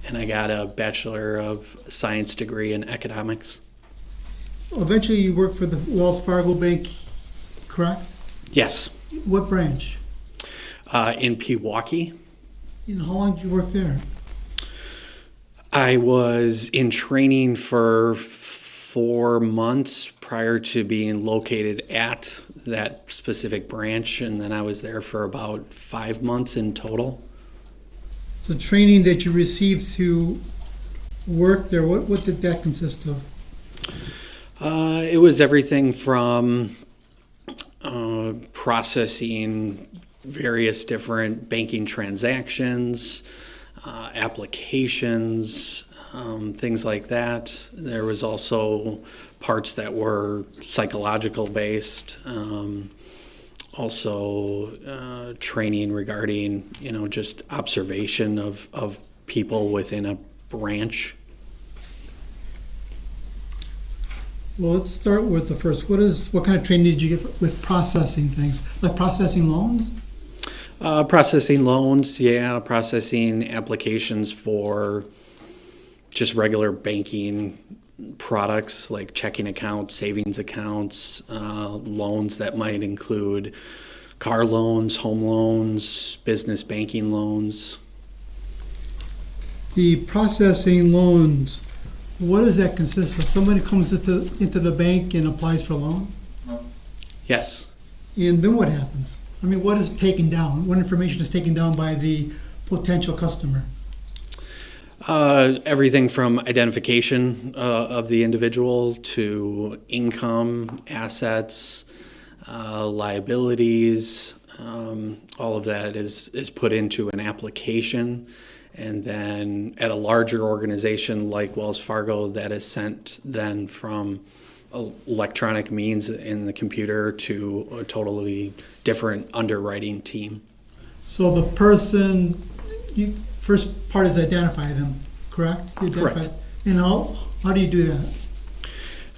and I got a Bachelor of Science degree in economics. Eventually you worked for the Wells Fargo Bank, correct? Yes, What branch? in Pewaukee. And how long did you work there? I was in training for 4 months prior to being located at that specific branch, and then I was there for about 5 months in total. The training that you received to work there, what did that consist of? It was everything from processing various different banking transactions, applications, things like that. There was also parts that were psychological based, also training regarding, just observation of people within a branch. Well, let's start with the first. What kind of training did you get with processing things? Like processing loans? Processing loans, yeah, processing applications for just regular banking products like checking accounts, savings accounts, loans that might include car loans, home loans, business banking loans. The processing loans, what does that consist of? Somebody comes into the bank and applies for a loan? Yes. And then what happens? I mean, what is taken down? What information is taken down by the potential customer? Everything from identification of the individual to income, assets, liabilities. All of that is put into an application. And then at a larger organization like Wells Fargo, that is sent then from electronic means in the computer to a totally different underwriting team. So the person, first part is identify them, correct? Correct. And how do you do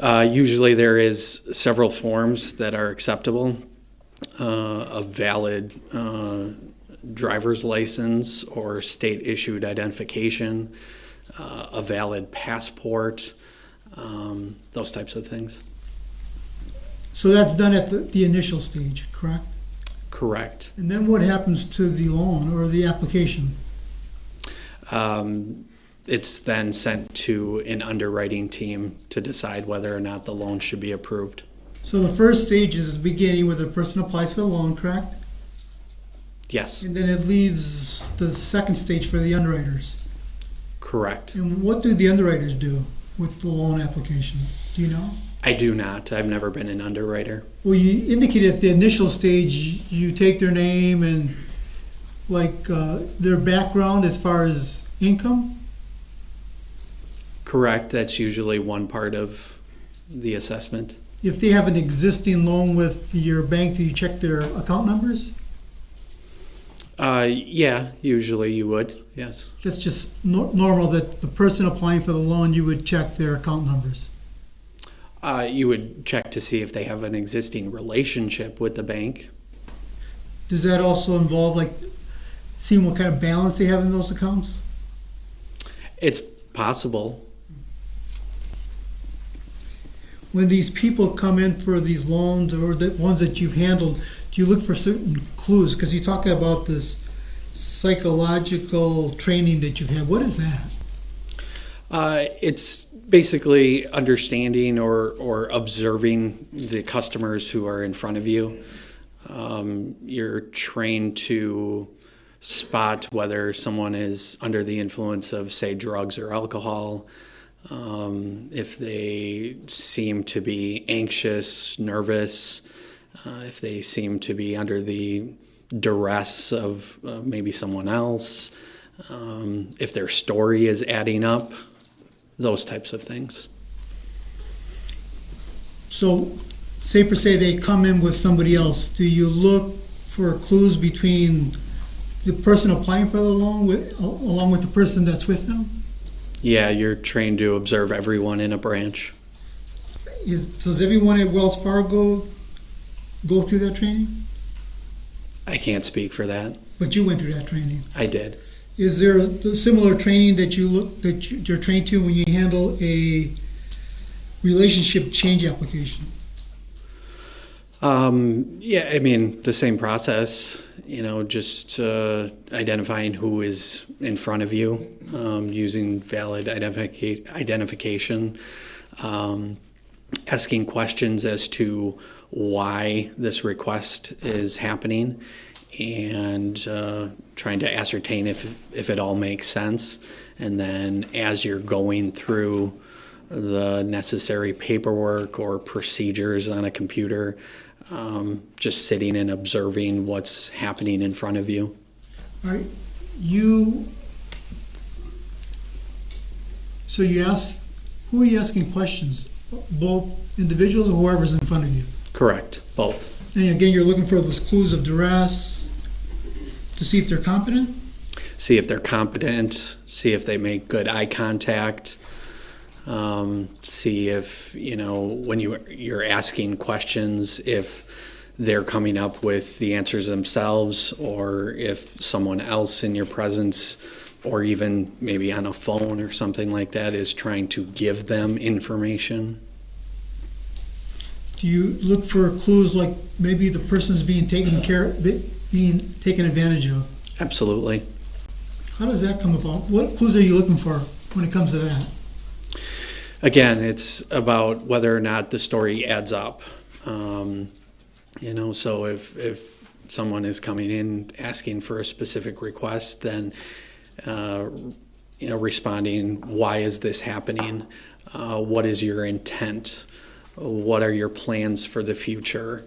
that? Usually there is several forms that are acceptable. A valid driver's license or state-issued identification, a valid passport, those types of things. So that's done at the initial stage, correct? Correct. And then what happens to the loan or the application? It's then sent to an underwriting team to decide whether or not the loan should be approved. So the first stage is the beginning where the person applies for the loan, correct? Yes. And then it leaves the second stage for the underwriters. Correct. And what do the underwriters do with the loan application? Do you know? I do not. I've never been an underwriter. Well, you indicated at the initial stage you take their name and their background as far as income? Correct. That's usually one part of the assessment. If they have an existing loan with your bank, do you check their account numbers? Yeah, usually you would, yes. That's just normal that the person applying for the loan, you would check their account numbers. You would check to see if they have an existing relationship with the bank. Does that also involve seeing what kind of balance they have in those accounts? It's possible. When these people come in for these loans or the ones that you've handled, do you look for certain clues? Because you talk about this psychological training that you've had. What is that? It's basically understanding or observing the customers who are in front of you. You're trained to spot whether someone is under the influence of, say, drugs or alcohol, if they seem to be anxious, nervous, if they seem to be under the duress of maybe someone else, if their story is adding up, those types of things. So, say per se they come in with somebody else. Do you look for clues between the person applying for the loan along with the person that's with them? Yeah, you're trained to observe everyone in a branch. Does everyone at Wells Fargo go through that training? I can't speak for that. But you went through that training. I did. Is there a similar training that you're trained to when you handle a relationship change application? Yeah, I mean, the same process, just identifying who is in front of you, using valid identification, asking questions as to why this request is happening, and trying to ascertain if it all makes sense. And then as you're going through the necessary paperwork or procedures on a computer, just sitting and observing what's happening in front of you. All right, so you ask, who are you asking questions? Both individuals or whoever's in front of you? Correct, both. And again, you're looking for those clues of duress to see if they're competent? See if they're competent, see if they make good eye contact, see if, when you're asking questions, if they're coming up with the answers themselves, or if someone else in your presence, or even maybe on a phone or something like that, is trying to give them information. Do you look for clues like maybe the person's being taken advantage of? Absolutely. How does that come about? What clues are you looking for when it comes to that? Again, it's about whether or not the story adds up. So if someone is coming in asking for a specific request, then responding, why is this happening? What is your intent? What are your plans for the future?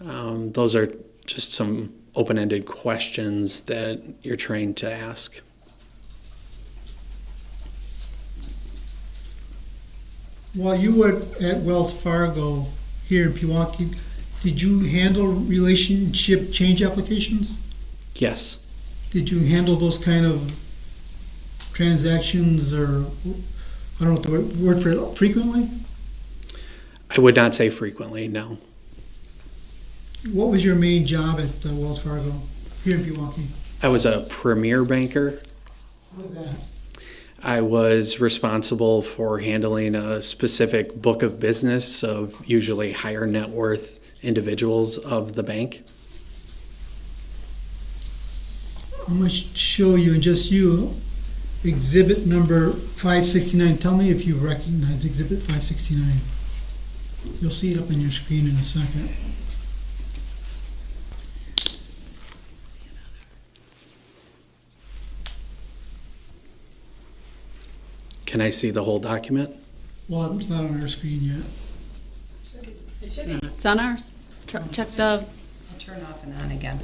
Those are just some open-ended questions that you're trained to ask. While you were at Wells Fargo here in Pewaukee, did you handle relationship change applications? Yes. Did you handle those kind of transactions, or I don't know what the word for it, frequently? I would not say frequently, no. What was your main job at Wells Fargo here in Pewaukee? I was a premier banker. What was that? I was responsible for handling a specific book of business of usually higher net worth individuals of the bank. I'm going to show you, and just you, exhibit number 569. Tell me if you recognize exhibit 569. You'll see it up on your screen in a second. Can I see the whole document? Well, it's not on our screen yet. It's on ours. Check the, I'll turn off and on again.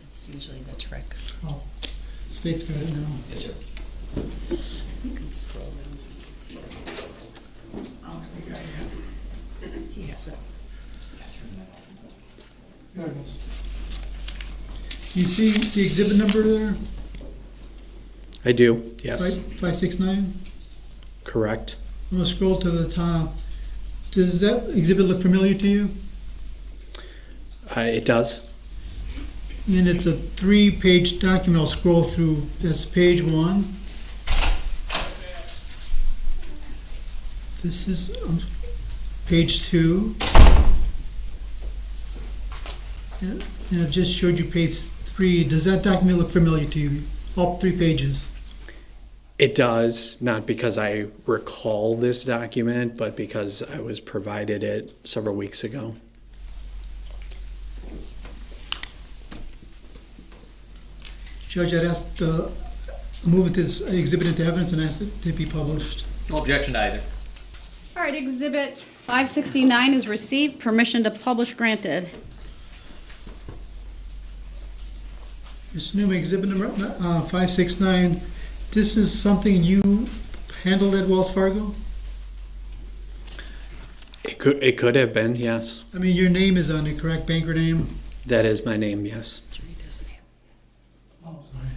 It's usually the trick. Oh, State's got it now. Yes, sir. You can scroll down so you can see it. Oh, we got it. He has it. There it goes. You see the exhibit number there? I do, yes. 569? Correct. I'm going to scroll to the top. Does that exhibit look familiar to you? It does. And it's a 3-page document. I'll scroll through. That's page 1. This is page 2. And I've just showed you page 3. Does that document look familiar to you? All 3 pages. It does, not because I recall this document, but because I was provided it several weeks ago. Judge, I'd ask move this exhibit into evidence and ask it to be published. No objection to either. All right, Exhibit 569 is received. Permission to publish granted. Mr. Newman, exhibit number 569, this is something you handled at Wells Fargo? It could have been, yes. I mean, your name is on it, correct? Banker name? That is my name, yes. Oh, sorry.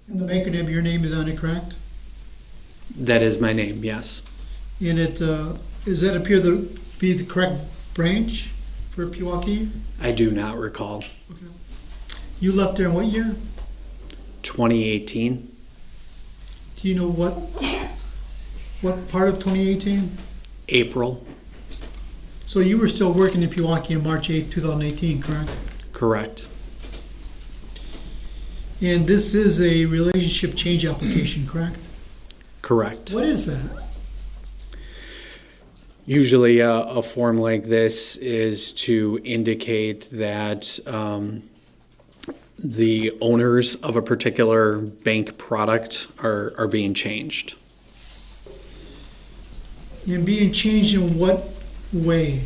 In the banker name, your name is on it, correct? That is my name, yes. And it, does that appear to be the correct branch for Pewaukee? I do not recall. Okay. You left there in what year? 2018? Do you know what part of 2018? April? So you were still working in Pewaukee on March 8, 2018, correct? Correct. And this is a relationship change application, correct? Correct. What is that? Usually a form like this is to indicate that the owners of a particular bank product are being changed. And being changed in what way?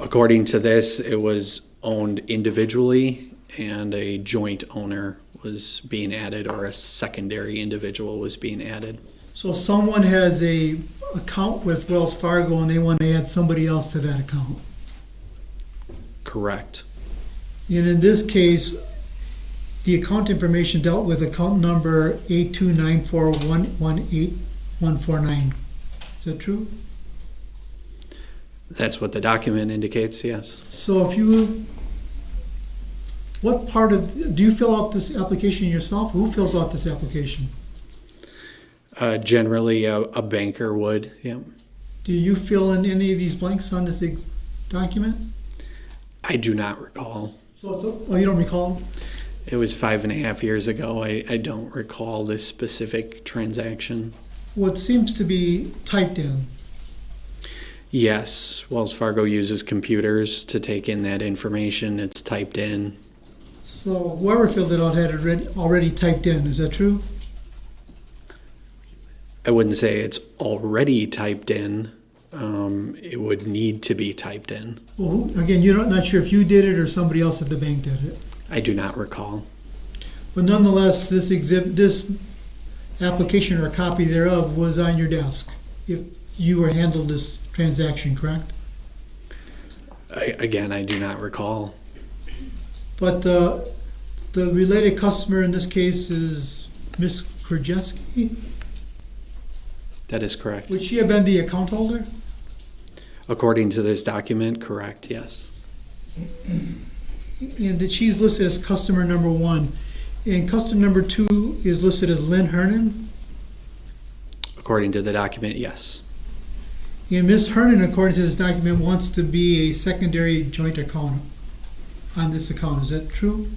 According to this, it was owned individually and a joint owner was being added, or a secondary individual was being added. So someone has a account with Wells Fargo and they want to add somebody else to that account. Correct. And in this case, the account information dealt with account number 82941181149. Is that true? That's what the document indicates, yes. So if you, what part of, do you fill out this application yourself? Who fills out this application? Generally, a banker would, yeah. Do you fill in any of these blanks on this document? I do not recall. So, oh, you don't recall? It was 5.5 years ago. I don't recall this specific transaction. What seems to be typed in. Yes, Wells Fargo uses computers to take in that information. It's typed in. So whoever filled it out had it already typed in. Is that true? I wouldn't say it's already typed in. It would need to be typed in. Well, again, you're not sure if you did it or somebody else at the bank did it. I do not recall. But nonetheless, this application or a copy thereof was on your desk if you handled this transaction, correct? Again, I do not recall. But the related customer in this case is Ms. Kurczewski. That is correct. Would she have been the account holder? According to this document, correct, yes. And that she's listed as customer number 1. And customer number 2 is listed as Lynn Hernan. According to the document, yes. And Ms. Hernan, according to this document, wants to be a secondary joint account on this account. Is that true?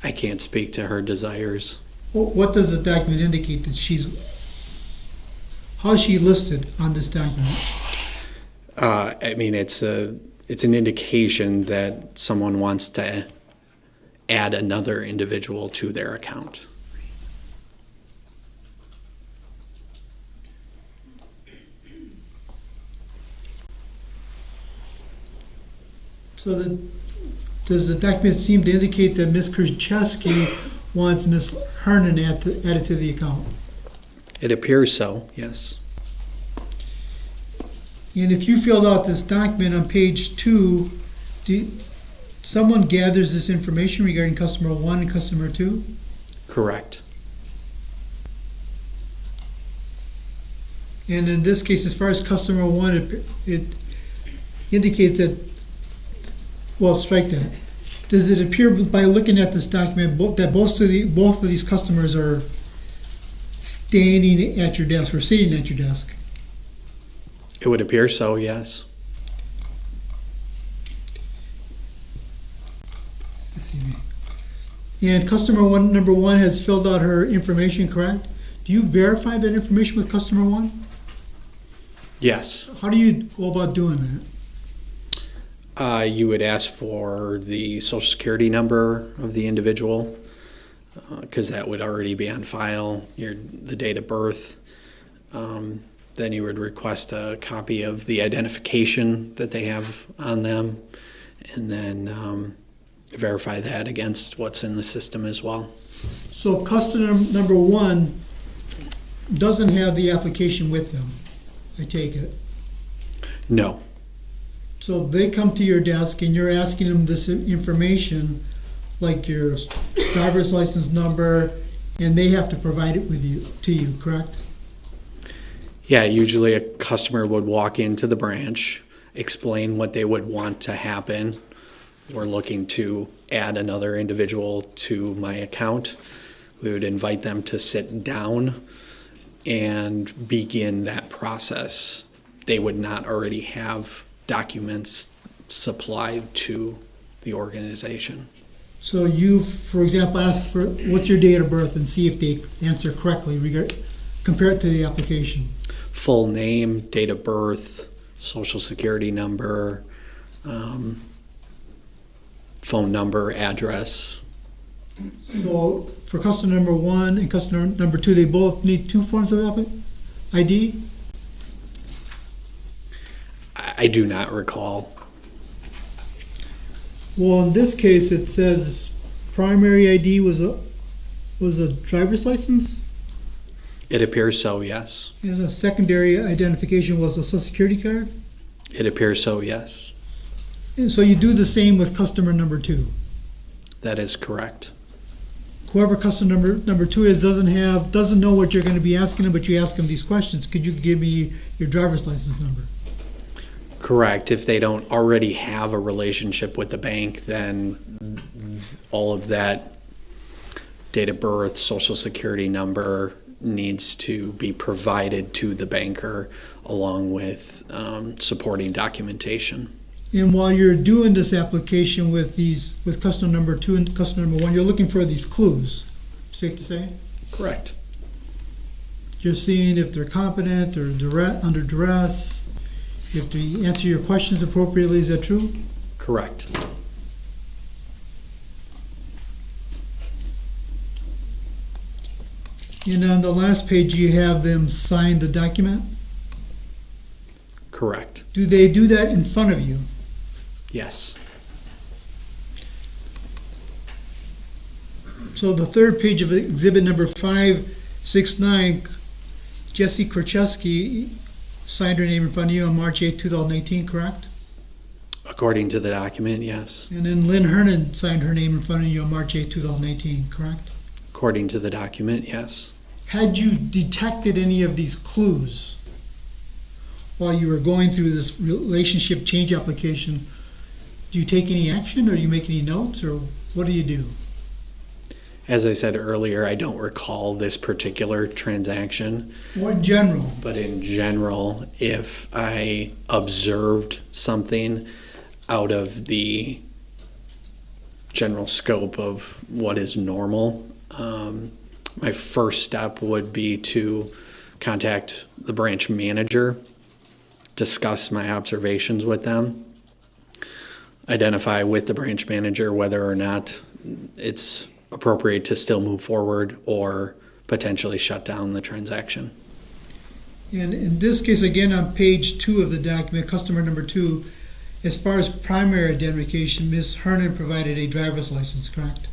I can't speak to her desires. Well, what does the document indicate that she's... How is she listed on this document? I mean, it's an indication that someone wants to add another individual to their account. So does the document seem to indicate that Ms. Kurczewski wants Ms. Hernan added to the account? It appears so, yes. And if you filled out this document on page 2, someone gathers this information regarding customer 1 and customer 2? Correct. And in this case, as far as customer 1, it indicates that, well, strike that. Does it appear by looking at this document that both of these customers are standing at your desk or sitting at your desk? It would appear so, yes. excuse me. And number one has filled out her information, correct? Do you verify that information with customer one? Yes. How do you go about doing that? You would ask for the social security number of the individual, because that would already be on file, the date of birth. Then you would request a copy of the identification that they have on them, and then verify that against what's in the system as well. So customer number one doesn't have the application with them, I take it. No. So they come to your desk and you're asking them this information, like your driver's license number, and they have to provide it to you, correct? Yeah, usually a customer would walk into the branch, explain what they would want to happen. We're looking to add another individual to my account. We would invite them to sit down and begin that process. They would not already have documents supplied to the organization. So you, for example, ask for what's your date of birth and see if they answer correctly, compare it to the application. Full name, date of birth, social security number, phone number, address. So for customer number one and customer number two, they both need two forms of ID? I do not recall. Well, in this case, it says primary ID was a driver's license, It appears so, yes. and a secondary identification was a social security card. It appears so, yes. And so you do the same with customer number two. That is correct. Whoever customer number two is doesn't know what you're going to be asking them, but you ask them these questions. Could you give me your driver's license number? Correct. If they don't already have a relationship with the bank, then all of that date of birth, social security number needs to be provided to the banker along with supporting documentation. And while you're doing this application with customer number two and customer number one, you're looking for these clues. Safe to say? Correct. You're seeing if they're competent or under duress, if they answer your questions appropriately. Is that true? Correct. And on the last page, you have them sign the document. Correct. Do they do that in front of you? Yes. So the third page of exhibit number 569, Jessy Kurczewski signed her name in front of you on March 8, 2018, correct? According to the document, yes. And then Lynn Hernan signed her name in front of you on March 8, 2018, correct? According to the document, yes. Had you detected any of these clues while you were going through this relationship change application? Do you take any action, or do you make any notes, or what do you do? As I said earlier, I don't recall this particular transaction. Or in general? But in general, if I observed something out of the general scope of what is normal, my first step would be to contact the branch manager, discuss my observations with them, identify with the branch manager whether or not it's appropriate to still move forward or potentially shut down the transaction. And in this case, again, on page 2 of the document, customer number 2, as far as primary identification, Ms. Hernan provided a driver's license, correct?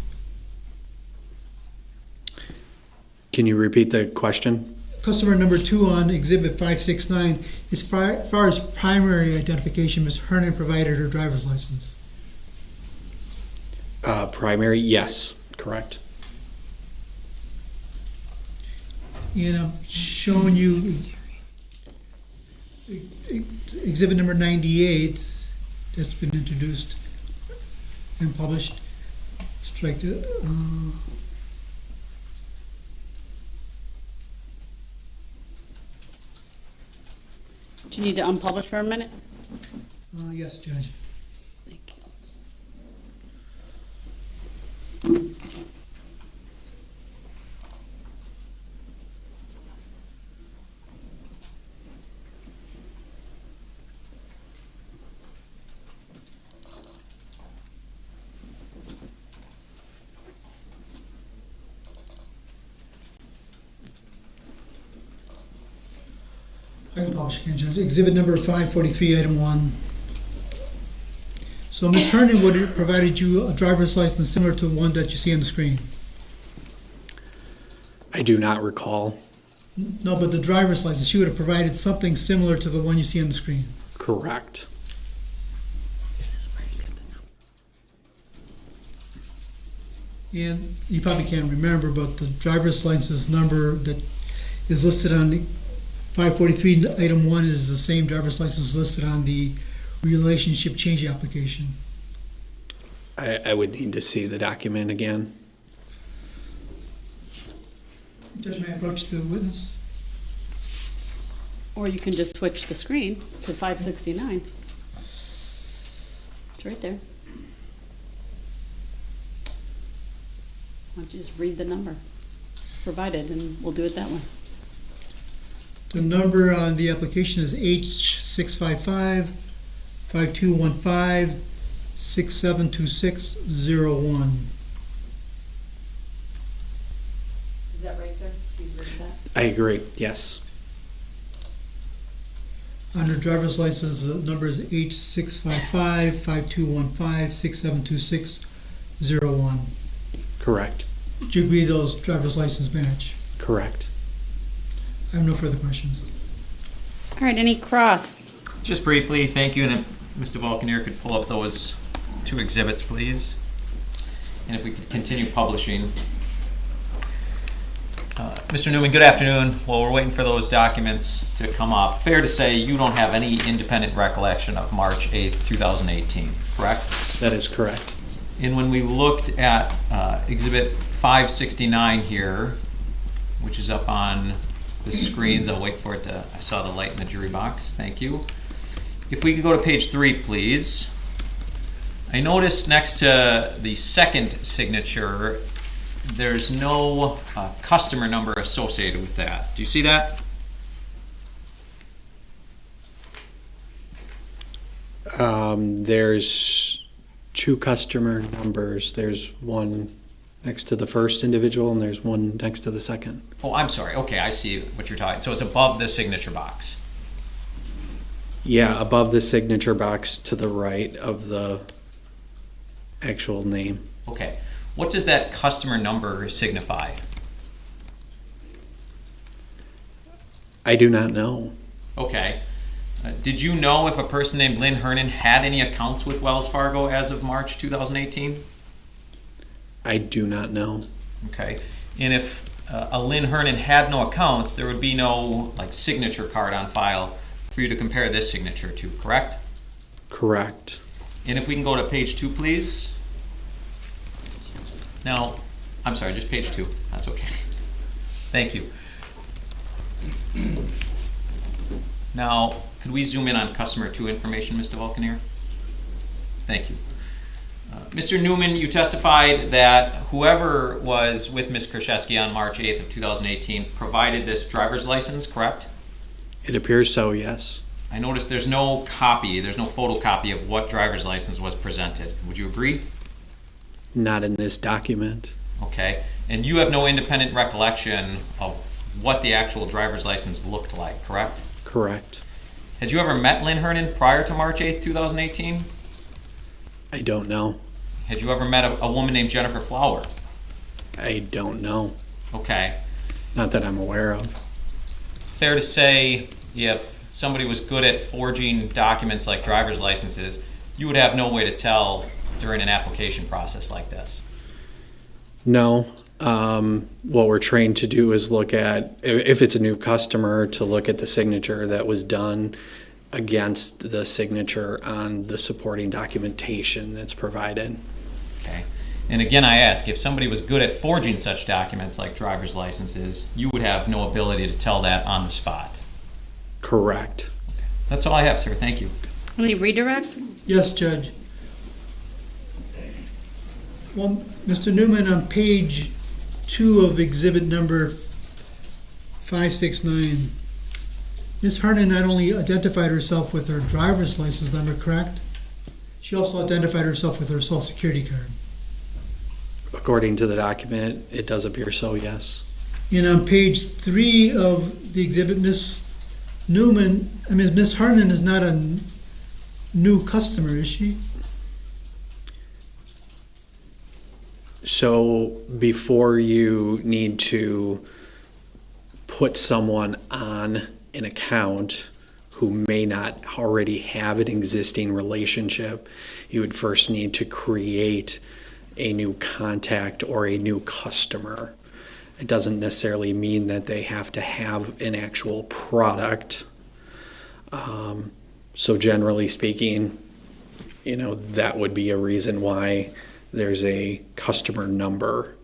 Can you repeat the question? Customer number 2 on exhibit 569, as far as primary identification, Ms. Hernan provided her driver's license. Primary, yes, correct. And I'm showing you exhibit number 98 that's been introduced and published. Strike it. Do you need to unpublish for a minute? Yes, Judge. Thank you. I can publish again, Judge. Exhibit number 543, item 1. So Ms. Hernan would have provided you a driver's license similar to the one that you see on the screen. I do not recall. No, but the driver's license, she would have provided something similar to the one you see on the screen. Correct. And you probably can't remember, but the driver's license number that is listed on the 543, item 1 is the same driver's license listed on the relationship change application. I would need to see the document again. Judge, may I approach the witness? Or you can just switch the screen to 569. It's right there. Why don't you just read the number provided, and we'll do it that way. The number on the application is H655-5215-672601. Is that right, sir? You read that? I agree, yes. On her driver's license, the number is H655-5215-672601. Correct. Do you agree those driver's license match? Correct. I have no further questions. All right, any cross? Just briefly, thank you, and if Mr. Vulcanier could pull up those 2 exhibits, please. And if we could continue publishing. Mr. Newman, good afternoon. While we're waiting for those documents to come up, fair to say you don't have any independent recollection of March 8th, 2018, correct? That is correct. And when we looked at Exhibit 569 here, which is up on the screens, I'll wait for it to, I saw the light in the jury box, thank you. If we could go to page 3, please. I noticed next to the second signature, there's no customer number associated with that. Do you see that? There's 2 customer numbers. There's one next to the first individual and there's one next to the second. Oh, I'm sorry. Okay, I see what you're talking. So it's above the signature box. Yeah, above the signature box to the right of the actual name. Okay. What does that customer number signify? I do not know. Okay. Did you know if a person named Lynn Hernan had any accounts with Wells Fargo as of March 2018? I do not know. Okay. And if a Lynn Hernan had no accounts, there would be no like signature card on file for you to compare this signature to, correct? Correct. And if we can go to page 2, please. Now, I'm sorry, just page 2. That's okay. Thank you. Now, could we zoom in on customer 2 information, Mr. Vulcanier? Thank you. Mr. Newman, you testified that whoever was with Ms. Kurczewski on March 8th of 2018 provided this driver's license, correct? It appears so, yes. I noticed there's no copy, there's no photocopy of what driver's license was presented. Would you agree? Not in this document. Okay. And you have no independent recollection of what the actual driver's license looked like, correct? Correct. Had you ever met Lynn Hernan prior to March 8th, 2018? I don't know. Had you ever met a woman named Jennifer Flower? I don't know. Okay. Not that I'm aware of. Fair to say, if somebody was good at forging documents like driver's licenses, you would have no way to tell during an application process like this? No. What we're trained to do is look at, if it's a new customer, to look at the signature that was done against the signature on the supporting documentation that's provided. Okay. And again, I ask, if somebody was good at forging such documents like driver's licenses, you would have no ability to tell that on the spot? Correct. Okay. That's all I have, sir. Thank you. Any redirect? Yes, Judge. Well, Mr. Newman, on page 2 of exhibit number 569, Ms. Hernan not only identified herself with her driver's license number, correct? She also identified herself with her social security card. According to the document, it does appear so, yes. And on page 3 of the exhibit, Ms. NEUMANN, I mean, Ms. Hernan is not a new customer, is she? So before you need to put someone on an account who may not already have an existing relationship, you would first need to create a new contact or a new customer. It doesn't necessarily mean that they have to have an actual product. So generally speaking, that would be a reason why there's a customer number,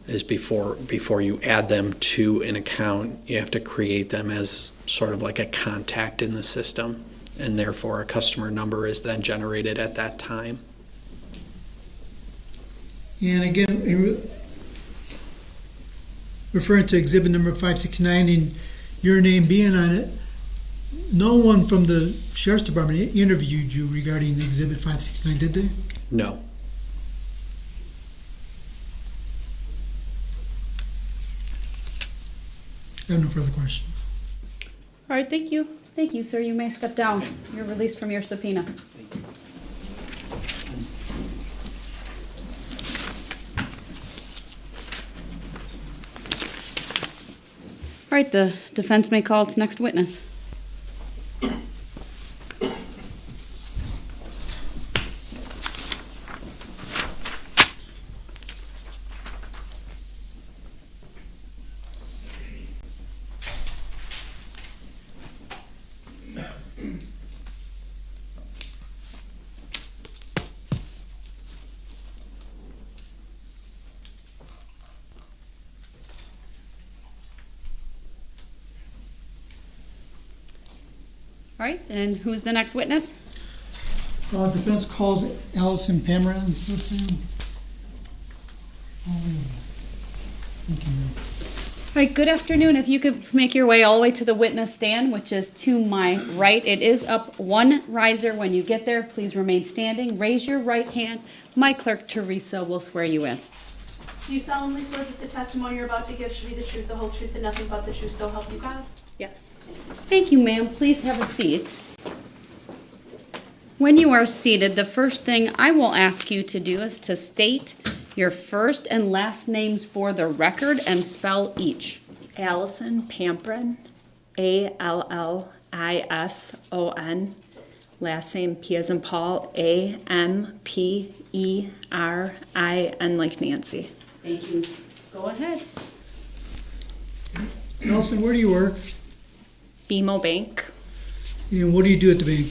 is before you add them to an account, you have to create them as sort of like a contact in the system, and therefore a customer number is then generated at that time. And again, referring to exhibit number 569 and your name being on it, no one from the Sheriff's Department interviewed you regarding exhibit 569, did they? No. I have no further questions. All right, thank you. Thank you, sir. You may step down. You're released from your subpoena. All right, the defense may call its next witness. All right, and who's the next witness? Defense calls Allison PAMPERIN. Thank you, ma'am. All right, good afternoon. If you could make your way all the way to the witness stand, which is to my right. It is up one riser. When you get there, please remain standing. Raise your right hand. My clerk, Teresa, will swear you in. Do you solemnly swear that the testimony you're about to give should be the truth, the whole truth, and nothing but the truth, so help you God? Yes. Thank you, ma'am. Please have a seat. When you are seated, the first thing I will ask you to do is to state your first and last names for the record and spell each. Allison PAMPERIN, ALLISON, last name P as in Paul, AMPERIN like Nancy. Thank you. Go ahead. Allison, where do you work? BMO Bank. And what do you do at the bank?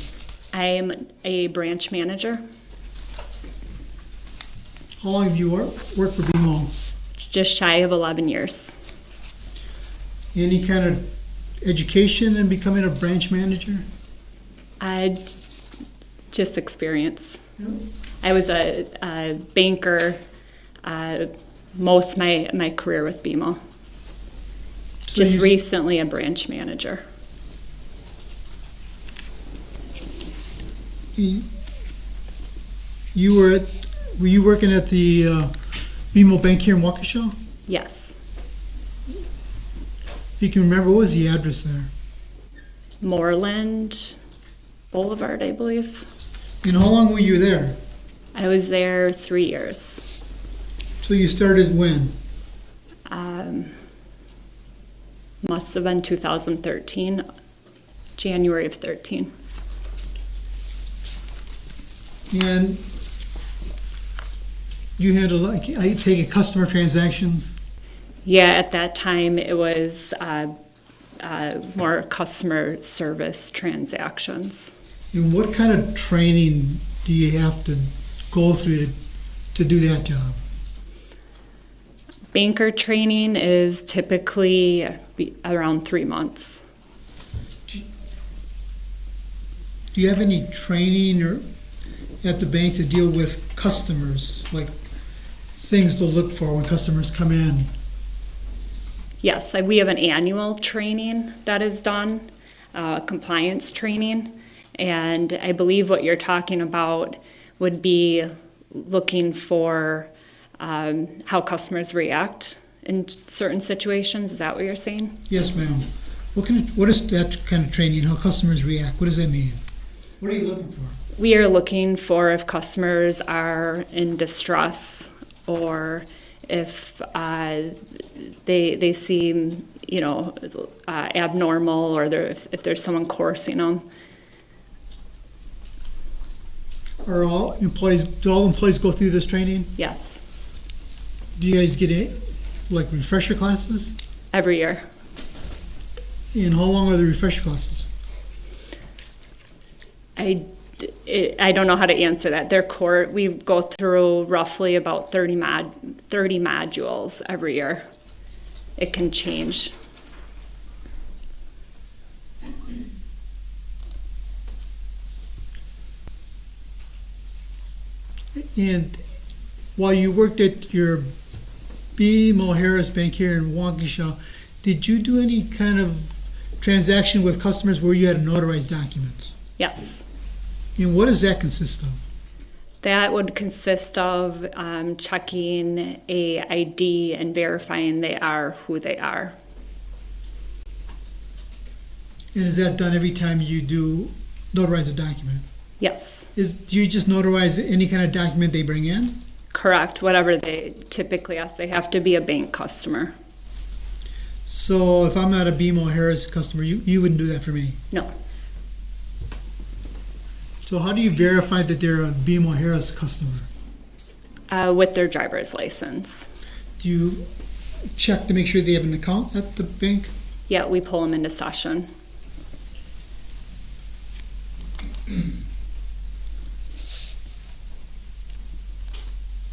I am a branch manager, How long have you worked for BMO? just shy of 11 years. Any kind of education in becoming a branch manager? I just experience. Yeah. I was a banker most of my career with BMO. So Just you- recently a branch manager. Were you working at the BMO Bank here in Waukesha? Yes. If you can remember, what was the address there? Moreland Boulevard, I believe. And how long were you there? I was there 3 years. So you started when? Must have been 2013, January of 13. And you handle, like, I take it, customer transactions? Yeah, at that time it was more customer service transactions. And what kind of training do you have to go through to do that job? Banker training is typically around 3 months. Do you have any training or at the bank to deal with customers, like things to look for when customers come in? Yes, we have an annual training that is done, compliance training, and I believe what you're talking about would be looking for how customers react in certain situations. Is that what you're saying? Yes, ma'am. What is that kind of training, how customers react? What does that mean? What are you looking for? We are looking for if customers are in distress or if they seem, abnormal, or if there's someone coercing them. Do all employees go through this training? Yes, Do you guys get refresher classes? every year. And how long are the refresher classes? I don't know how to answer that. We go through roughly about 30 modules every year. It can change. And while you worked at your BMO Harris Bank here in Waukesha, did you do any kind of transaction with customers where you had to notarize documents? Yes. And what does that consist of? That would consist of checking a ID and verifying they are who they are. And is that done every time you do notarize a document? Yes, Do you just notarize any kind of document they bring in? correct. Whatever they typically ask, they have to be a bank customer. So if I'm not a BMO Harris customer, you wouldn't do that for me? No. So how do you verify that they're a BMO Harris customer? With their driver's license. Do you check to make sure they have an account at the bank? Yeah, we pull them into session.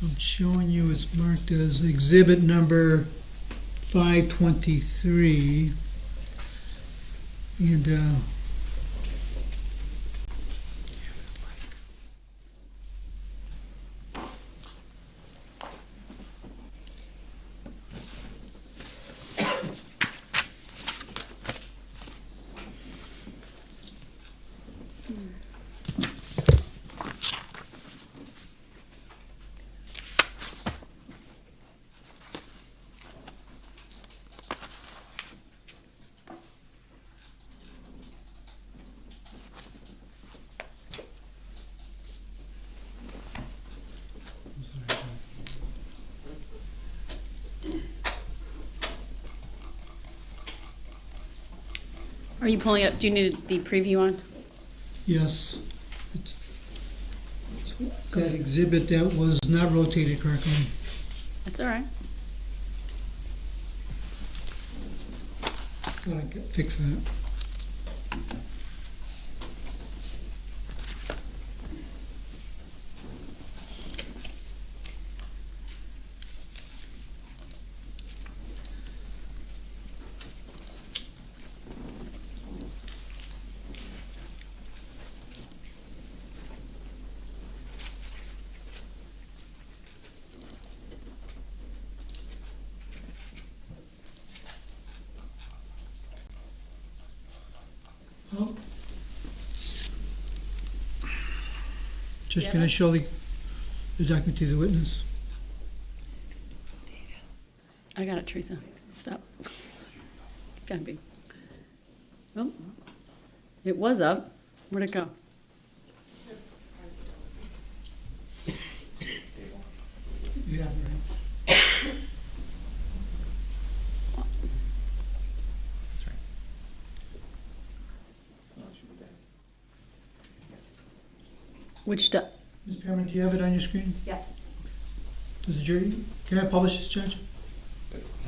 I'm showing you it's marked as exhibit number 523. And Are you pulling up, do you need the preview on? yes, it's that exhibit that was not rotated correctly. That's all right. Thought I could fix that. Oh. Just gonna show the document to the witness. I got it, Teresa. Stop. Gotta be. Oh, it was up. Where'd it go? Yeah, right. Which, Ms. Perriman, do you have it on your screen? Yes. Does the jury, can I publish this, Judge?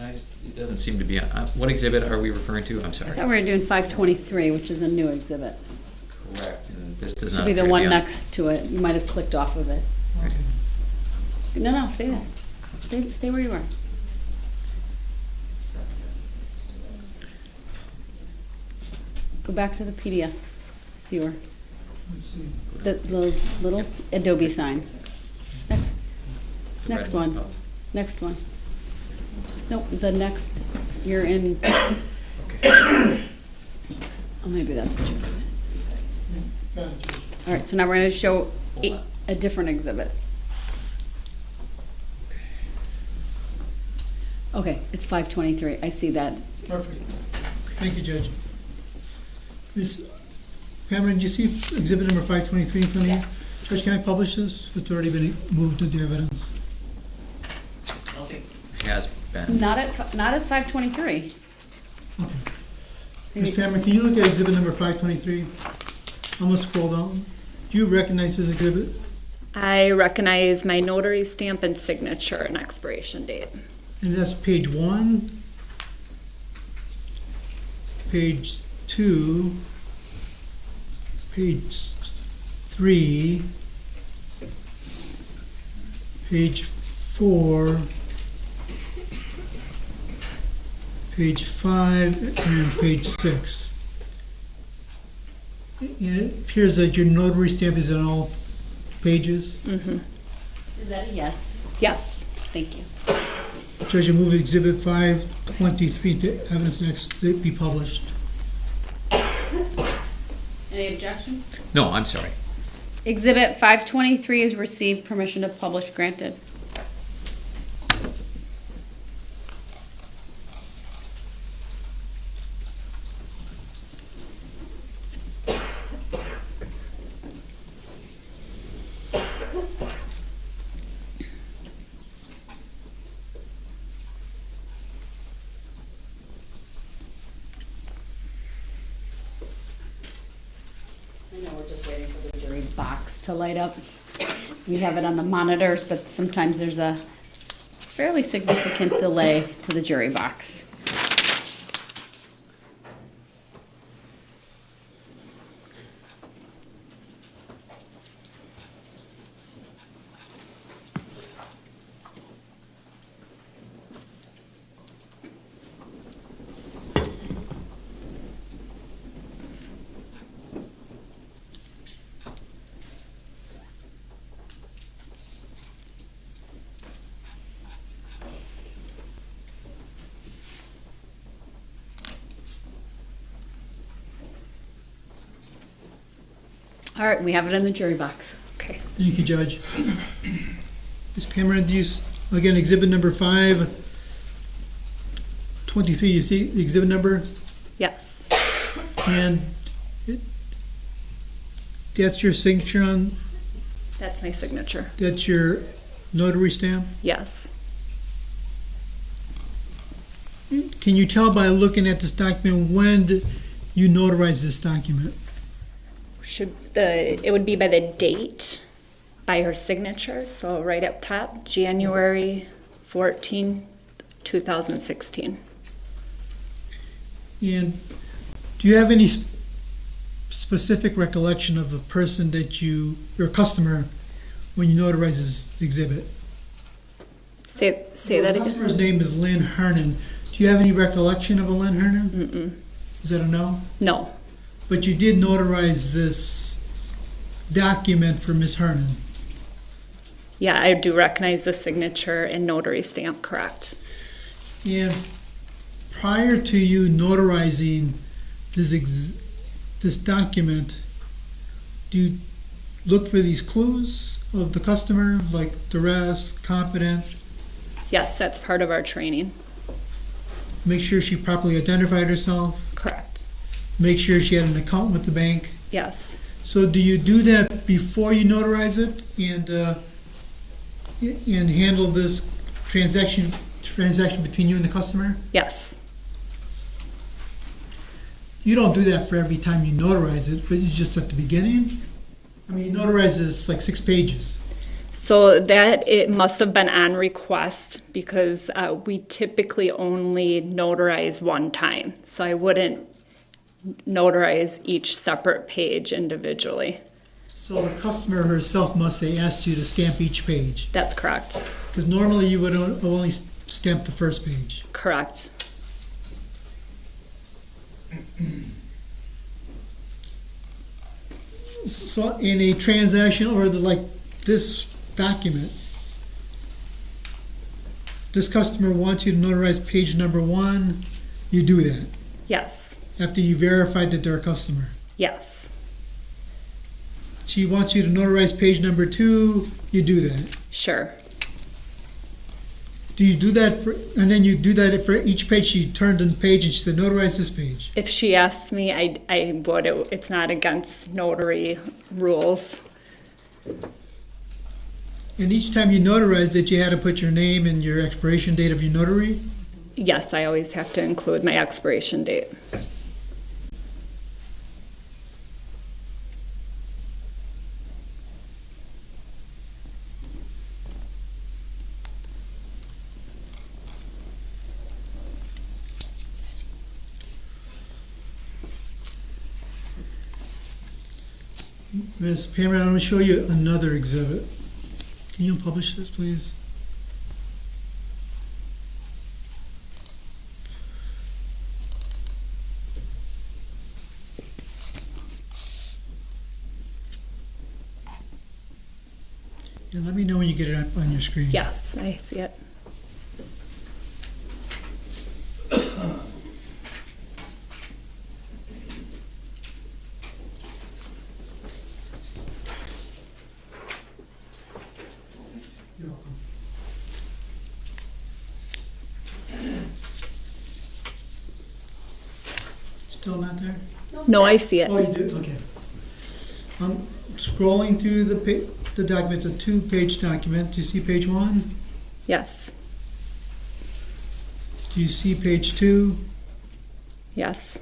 It doesn't seem to be, what exhibit are we referring to? I'm I sorry. thought we were doing 523, which is a new exhibit. Correct. And this does not. Should be the appear to one on- next to it. You might have clicked off of it. Okay. No, stay there. Stay where you are. Go back to the PDF viewer. Let's see. The little Adobe sign. Next Red one. Oh, Next one. Nope, the next, you're in, okay. oh, maybe that's what you're doing. Got it, Judge. All right, so now we're gonna show Hold on. a different exhibit. Okay, it's 523. I see that. Perfect. Thank you, Judge. Ms. Pamela, did you see exhibit number 523 in front of you? Yes. Judge, can I publish this? It's already been moved into evidence. Has been. Not as 523. Okay. Ms. Pamela, can you look at exhibit number 523? I'm gonna scroll down. Do you recognize this exhibit? I recognize my notary stamp and signature and expiration date. And that's page 1, page 2, page 3, page 4, page 5, and page 6. And it appears that your notary stamp is on all pages. Is that a yes? Yes. Thank you. Judge, I move exhibit 523 to evidence next to be published. Any objection? No, I'm sorry. Exhibit 523 is received, permission to publish granted. I know we're just waiting for the jury box to light up. We have it on the monitors, but sometimes there's a fairly significant delay to the jury box. All right, we have it in the jury box. Okay. Thank you, Judge. Ms. Pamela, do you, again, exhibit number 523, you see the exhibit number? Yes. And that's your signature on, That's my signature. that's your notary stamp? Yes. Can you tell by looking at this document when you notarized this document? It would be by the date, by her signature, so right up top, January 14, 2016. And do you have any specific recollection of the person that your customer, when you notarized this exhibit? Say that The again? customer's name is Lynn Hernan. Do you have any recollection of a Lynn Hernan? Mm-mm. Is that a no? No. But you did notarize this document for Ms. Hernan. Yeah, I do recognize the signature and notary stamp, correct. And prior to you notarizing this document, do you look for these clues of the customer, like duress, competent? Yes, that's part of our training. Make sure she properly identified herself? Correct. Make sure she had an account with the bank? Yes. So do you do that before you notarize it and handle this transaction between you and the customer? Yes. You don't do that for every time you notarize it, but it's just at the beginning? I mean, you notarize this like 6 pages. So that it must have been on request because we typically only notarize one time. So I wouldn't notarize each separate page individually. So the customer herself must have asked you to stamp each page? That's correct. Because normally you would only stamp the first page. Correct. So in a transaction or like this document, this customer wants you to notarize page number 1, you do that Yes. after you verified that they're a customer. Yes. She wants you to notarize page number 2, you do that. Sure. Do you do that for, and then you do that for each page? She turned the page and she said, notarize this page. If she asked me, I would. It's not against notary rules. And each time you notarized it, you had to put your name and your expiration date of your notary? Yes, I always have to include my expiration date. Ms. Pamela, I'm going to show you another exhibit. Can you publish this, please? Yeah, let me know when you get it up on your screen. Yes, I see it. You're welcome. Still not there? No, I see it. Oh, you do? Okay. I'm scrolling through the document. It's a two-page document. Do you see page 1? Yes, Do you see page 2? yes,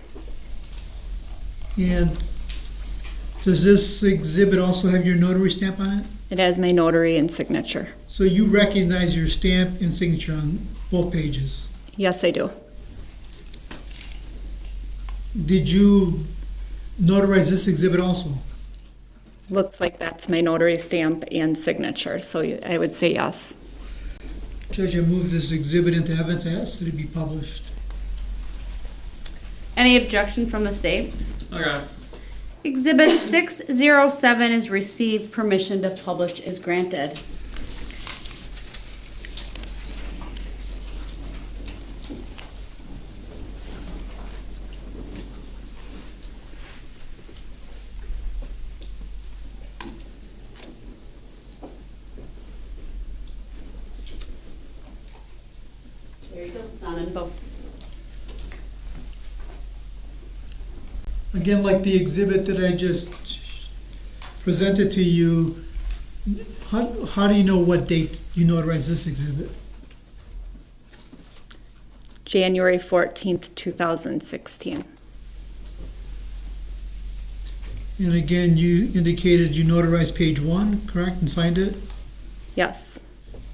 And does this exhibit also have your notary stamp on it? it has my notary and signature. So you recognize your stamp and signature on both pages. Yes, I do. Did you notarize this exhibit also? Looks like that's my notary stamp and signature, so I would say yes. Judge, I move this exhibit into evidence. I ask that it be published. Any objection from the state? Okay. Exhibit 607 is received. Permission to publish is granted. There you go. It's on in both. Again, like the exhibit that I just presented to you, how do you know what date you notarized this exhibit? January 14th, 2016. And again, you indicated you notarized page 1, correct, and signed it? Yes,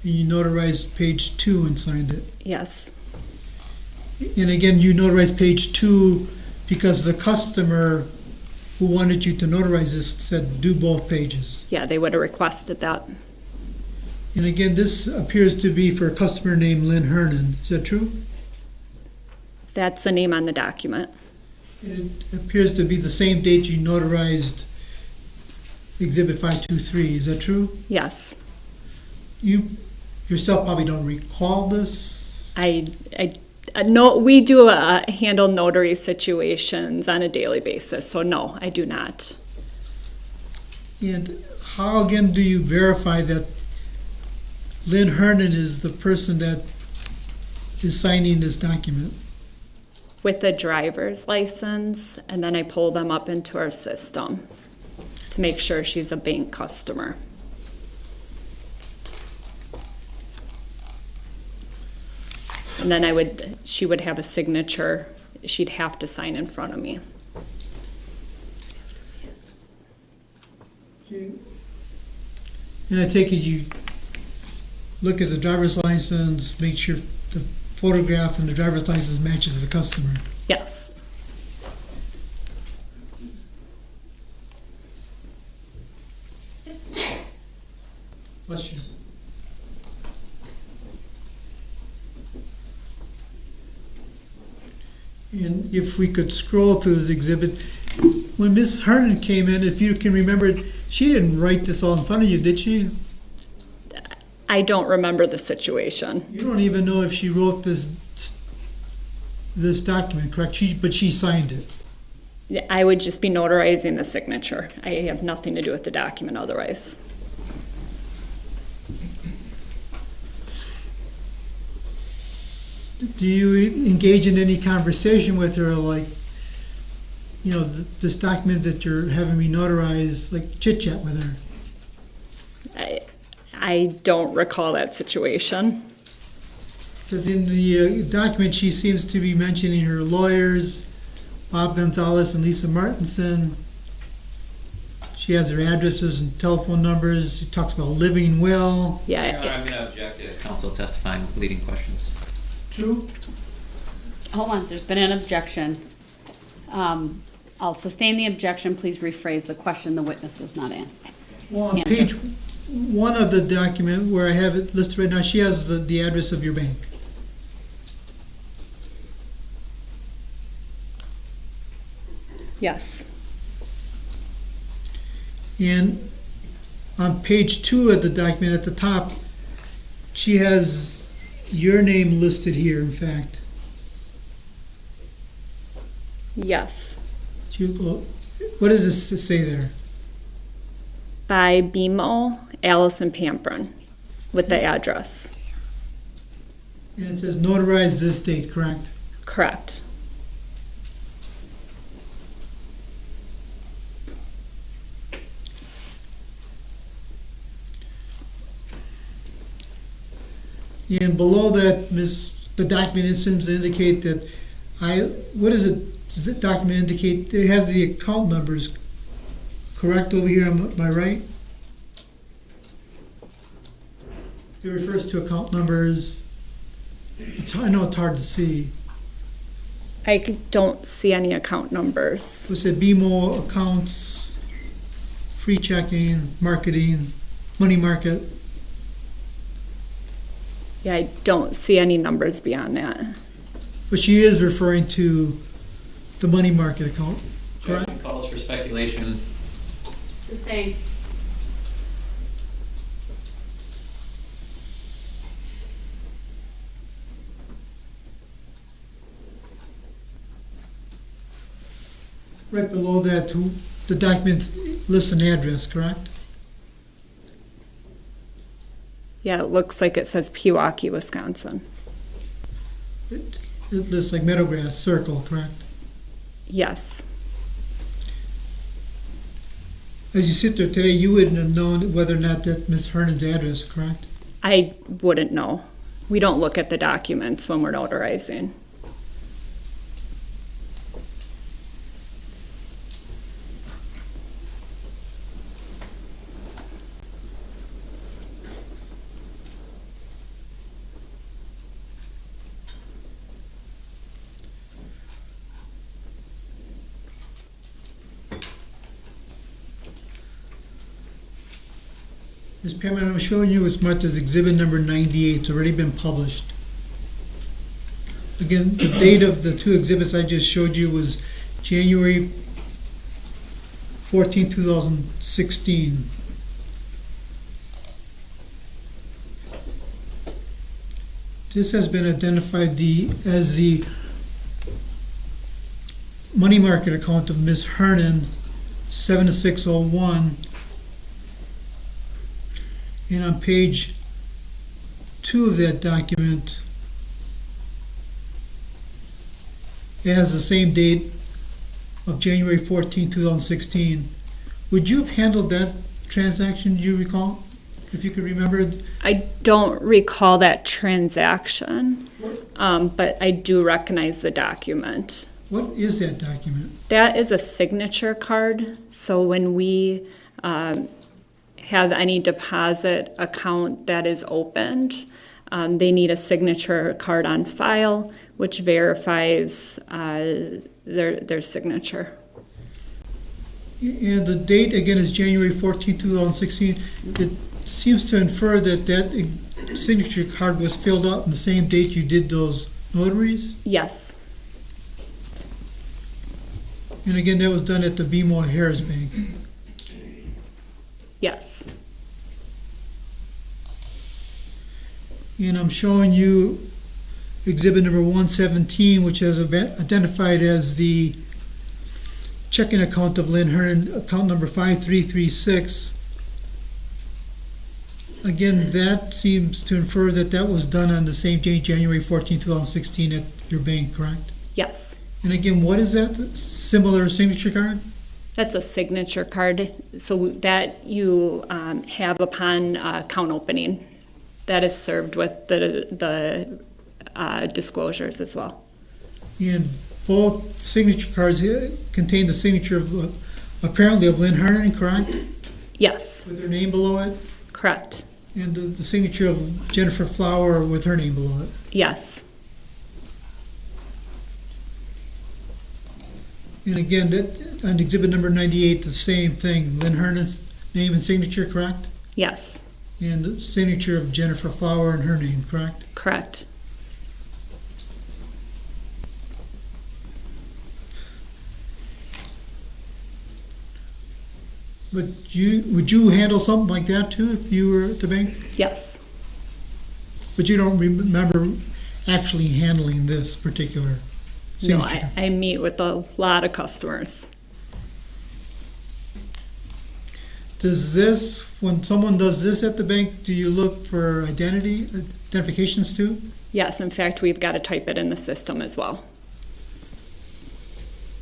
And you notarized page 2 and signed it. yes, And again, you notarized page 2 because the customer who wanted you to notarize this said do both pages. yeah, they would have requested that. And again, this appears to be for a customer named Lynn Hernan. Is that true? That's the name on the document. And it appears to be the same date you notarized Exhibit 523. Is that true? Yes, You yourself probably don't recall this. no, we do handle notary situations on a daily basis, so no, I do not. And how again do you verify that Lynn Hernan is the person that is signing this document? With the driver's license, and then I pull them up into our system to make sure she's a bank customer. And then she would have a signature, she'd have to sign in front of me. And I take it you look at the driver's license, make sure the photograph and the driver's license matches the customer. Yes, Bless you. And if we could scroll through this exhibit, when Miss Hernan came in, if you can remember, she didn't write this all in front of you, did she? I don't remember the situation. You don't even know if she wrote this document, correct? But she signed it. I would just be notarizing the signature. I have nothing to do with the document otherwise. Do you engage in any conversation with her, like, you know, this document that you're having me notarize, like chit chat with her? I don't recall that situation. Because in the document, she seems to be mentioning her lawyers, Bob Gonzalez and Lisa Martinson. She has their addresses and telephone numbers. She talks about living will. Yeah. Your Honor, I'm going to object to counsel testifying with leading questions. True. Hold on, there's been an objection. I'll sustain the objection. Please rephrase the question the witness does not answer. Well, on page 1 of the document where I have it listed right now, she has the address of your bank. Yes. And on page 2 of the document at the top, she has your name listed here, in fact. Yes. What does this say there? By BMO, Allison Pamperin, with the address. And it says notarize this date, correct? Correct. And below that, the document seems to indicate that what is it? Does the document indicate, it has the account numbers, correct over here, am I right? It refers to account numbers. I know it's hard to see. I don't see any account numbers. It said BMO accounts, free checking, marketing, money market. Yeah, I don't see any numbers beyond that. But she is referring to the money market account, correct? Judgment calls for speculation. Sustained. Right below that, the document lists an address, correct? Yeah, it looks like it says Pewaukee, Wisconsin. It lists like Meadowgrass Circle, correct? Yes. As you sit there today, you wouldn't have known whether or not that Ms. Hernan's address, correct? I wouldn't know. We don't look at the documents when we're notarizing. Ms. Pam, I'm showing you it's marked as exhibit number 98. It's already been published. Again, the date of the two exhibits I just showed you was January 14, 2016. This has been identified as the money market account of Ms. Hernan, 7601. And on page 2 of that document, it has the same date of January 14, 2016. Would you have handled that transaction, do you recall? If you could remember? I don't recall that transaction, but I do recognize the document. What is that document? That is a signature card. So when we have any deposit account that is opened, they need a signature card on file, which verifies their signature. And the date, again, is January 14, 2016. It seems to infer that that signature card was filled out on the same date you did those notaries? Yes. And again, that was done at the BMO Harris Bank. Yes. And I'm showing you exhibit number 117, which is identified as the checking account of Lynn Hernan, account number 5336. again, that seems to infer that that was done on the same day, January 14, 2016 at your bank, correct? Yes. And again, what is that similar signature card? That's a signature card, so that you have upon account opening. That is served with the disclosures as well. And both signature cards contain the signature of, apparently of Lynn Hernan, correct? Yes, With her name below it? correct. And the signature of Jennifer Flower with her name below it? Yes, And again, that, on exhibit number 98, the same thing, Lynn Hernan's name and signature, correct? yes, And the signature of Jennifer Flower and her name, correct? correct. But would you handle something like that too if you were at the bank? Yes, But you don't remember actually handling this particular no, signature? I meet with a lot of customers. Does this, when someone does this at the bank, do you look for identifications too? Yes, in fact, we've got to type it in the system as well.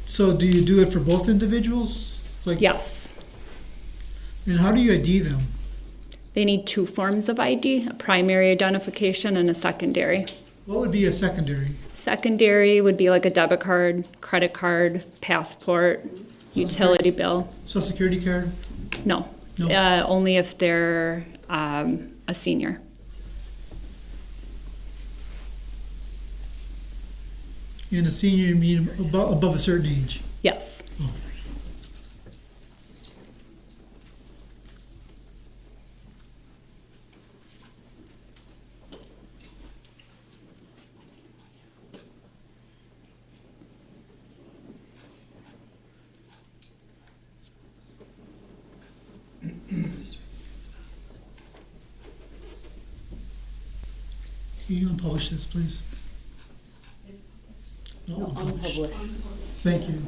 So do you do it for both individuals? Like, Yes, and how do you ID them? they need two forms of ID, a primary identification and a secondary. What would be a secondary? Secondary would be like a debit card, credit card, passport, utility bill. Social Security card? No, No. only if they're a senior. And a senior, you mean above a certain age? Yes. Oh. Can you unpublish this, please? No, unpublish. Thank you.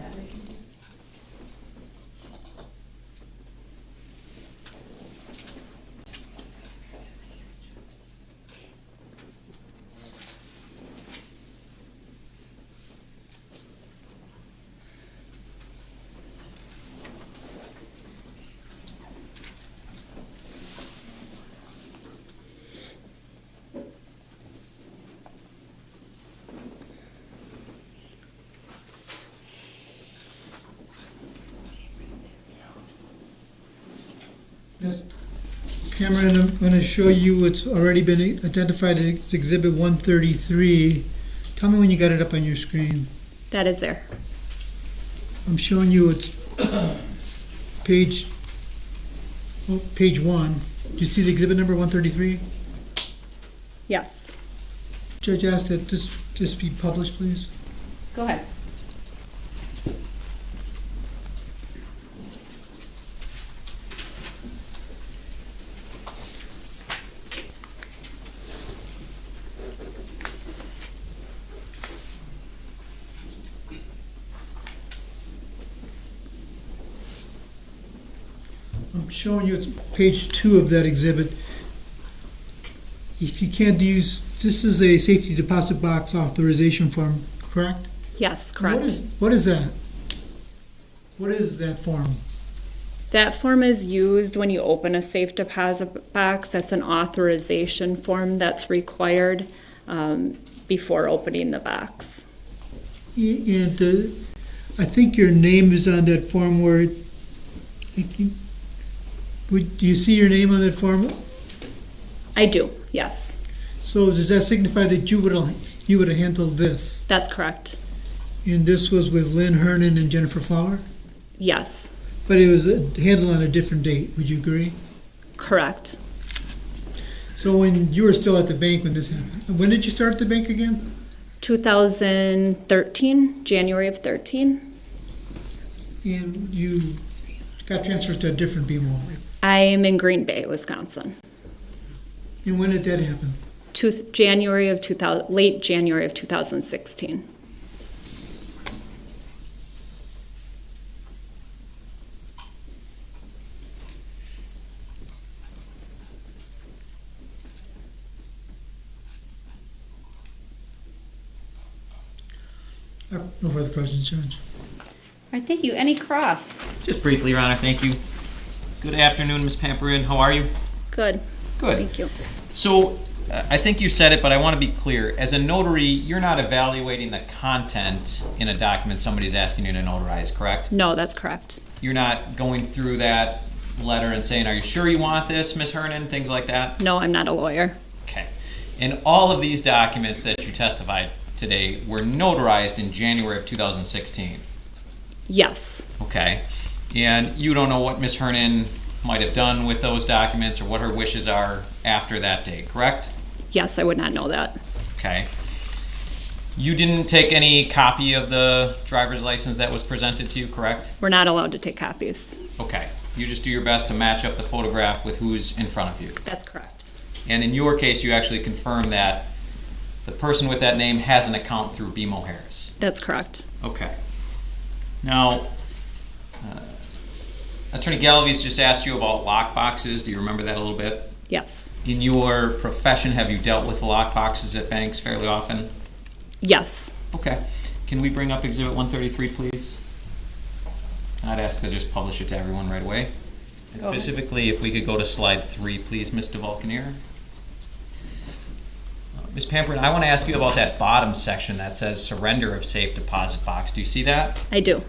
Cameron, I'm going to show you what's already been identified as Exhibit 133. Tell me when you got it up on your screen. That is there. I'm showing you it's page 1. Do you see the exhibit number 133? Yes. Judge asked that this be published, please. Go ahead. I'm showing you it's page 2 of that exhibit. If you can't use, this is a safety deposit box authorization form, correct? Yes, correct. What is that? What is that form? That form is used when you open a safe deposit box. That's an authorization form that's required before opening the box. And I think your name is on that form where, do you see your name on that form? I do, yes. So does that signify that you would have handled this? That's correct. And this was with Lynn Hernan and Jennifer Flower? Yes, But it was handled on a different date, would you agree? correct. So when you were still at the bank when this happened, when did you start at the bank again? 2013, January of 13. And you got transferred to a different BMO. I am in Green Bay, Wisconsin. And when did that happen? Late January of 2016. No further questions, Judge. All right, thank you. Any cross? Just briefly, Your Honor, thank you. Good afternoon, Ms. Pamperin. How are you? Good. Good. Thank you. So, I think you said it, but I want to be clear. As a notary, you're not evaluating the content in a document somebody's asking you to notarize, correct? No, that's correct. You're not going through that letter and saying, are you sure you want this, Ms. Hernan, things like that? No, I'm not a lawyer. Okay. And all of these documents that you testified today were notarized in January of 2016? Yes. Okay. And you don't know what Ms. Hernan might have done with those documents or what her wishes are after that date, correct? Yes, I would not know that. Okay. You didn't take any copy of the driver's license that was presented to you, correct? We're not allowed to take copies. Okay. You just do your best to match up the photograph with who's in front of you. That's correct. And in your case, you actually confirm that the person with that name has an account through BMO Harris. That's correct. Okay. Now, Attorney Gallivis just asked you about lock boxes. Do you remember that a little bit? Yes. In your profession, have you dealt with lock boxes at banks fairly often? Yes. Okay. Can we bring up Exhibit 133, please? I'd ask to just publish it to everyone right away. And Go ahead. specifically, if we could go to slide 3, please, Ms. DeValcanier. Ms. Pamperin, I want to ask you about that bottom section that says surrender of safe deposit box. Do you see that? I do.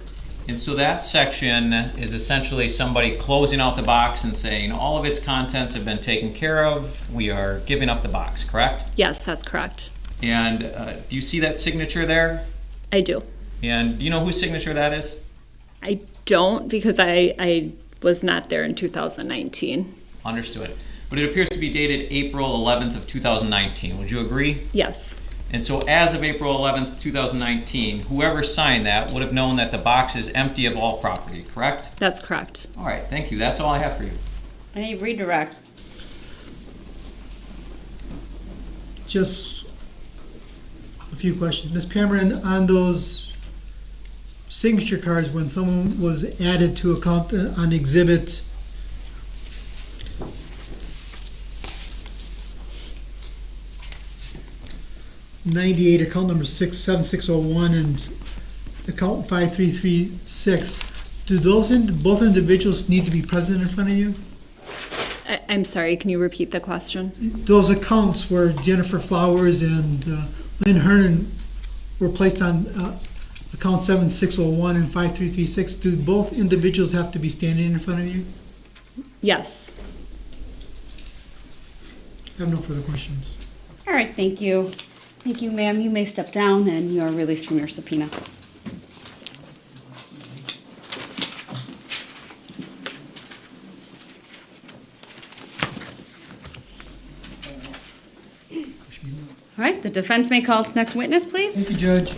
And so that section is essentially somebody closing out the box and saying all of its contents have been taken care of. We are giving up the box, correct? Yes, that's correct. And do you see that signature there? I do. And do you know whose signature that is? I don't because I was not there in 2019. Understood. But it appears to be dated April 11th of 2019. Would you agree? Yes. And so as of April 11th, 2019, whoever signed that would have known that the box is empty of all property, correct? That's correct. All right, thank you. That's all I have for you. Any redirect? Just a few questions. Ms. Pamperin, on those signature cards, when someone was added to account on exhibit '98, account number 67601 and account 5336, do those both individuals need to be present in front of you? I'm sorry, can you repeat the question? Those accounts where Jennifer Flowers and Lynn Hernan were placed on account 7601 and 5336, do both individuals have to be standing in front of you? Yes. I have no further questions. All right, thank you. Thank you, ma'am. You may step down and you are released from your subpoena. All right, the defense may call its next witness, please. Thank you, Judge.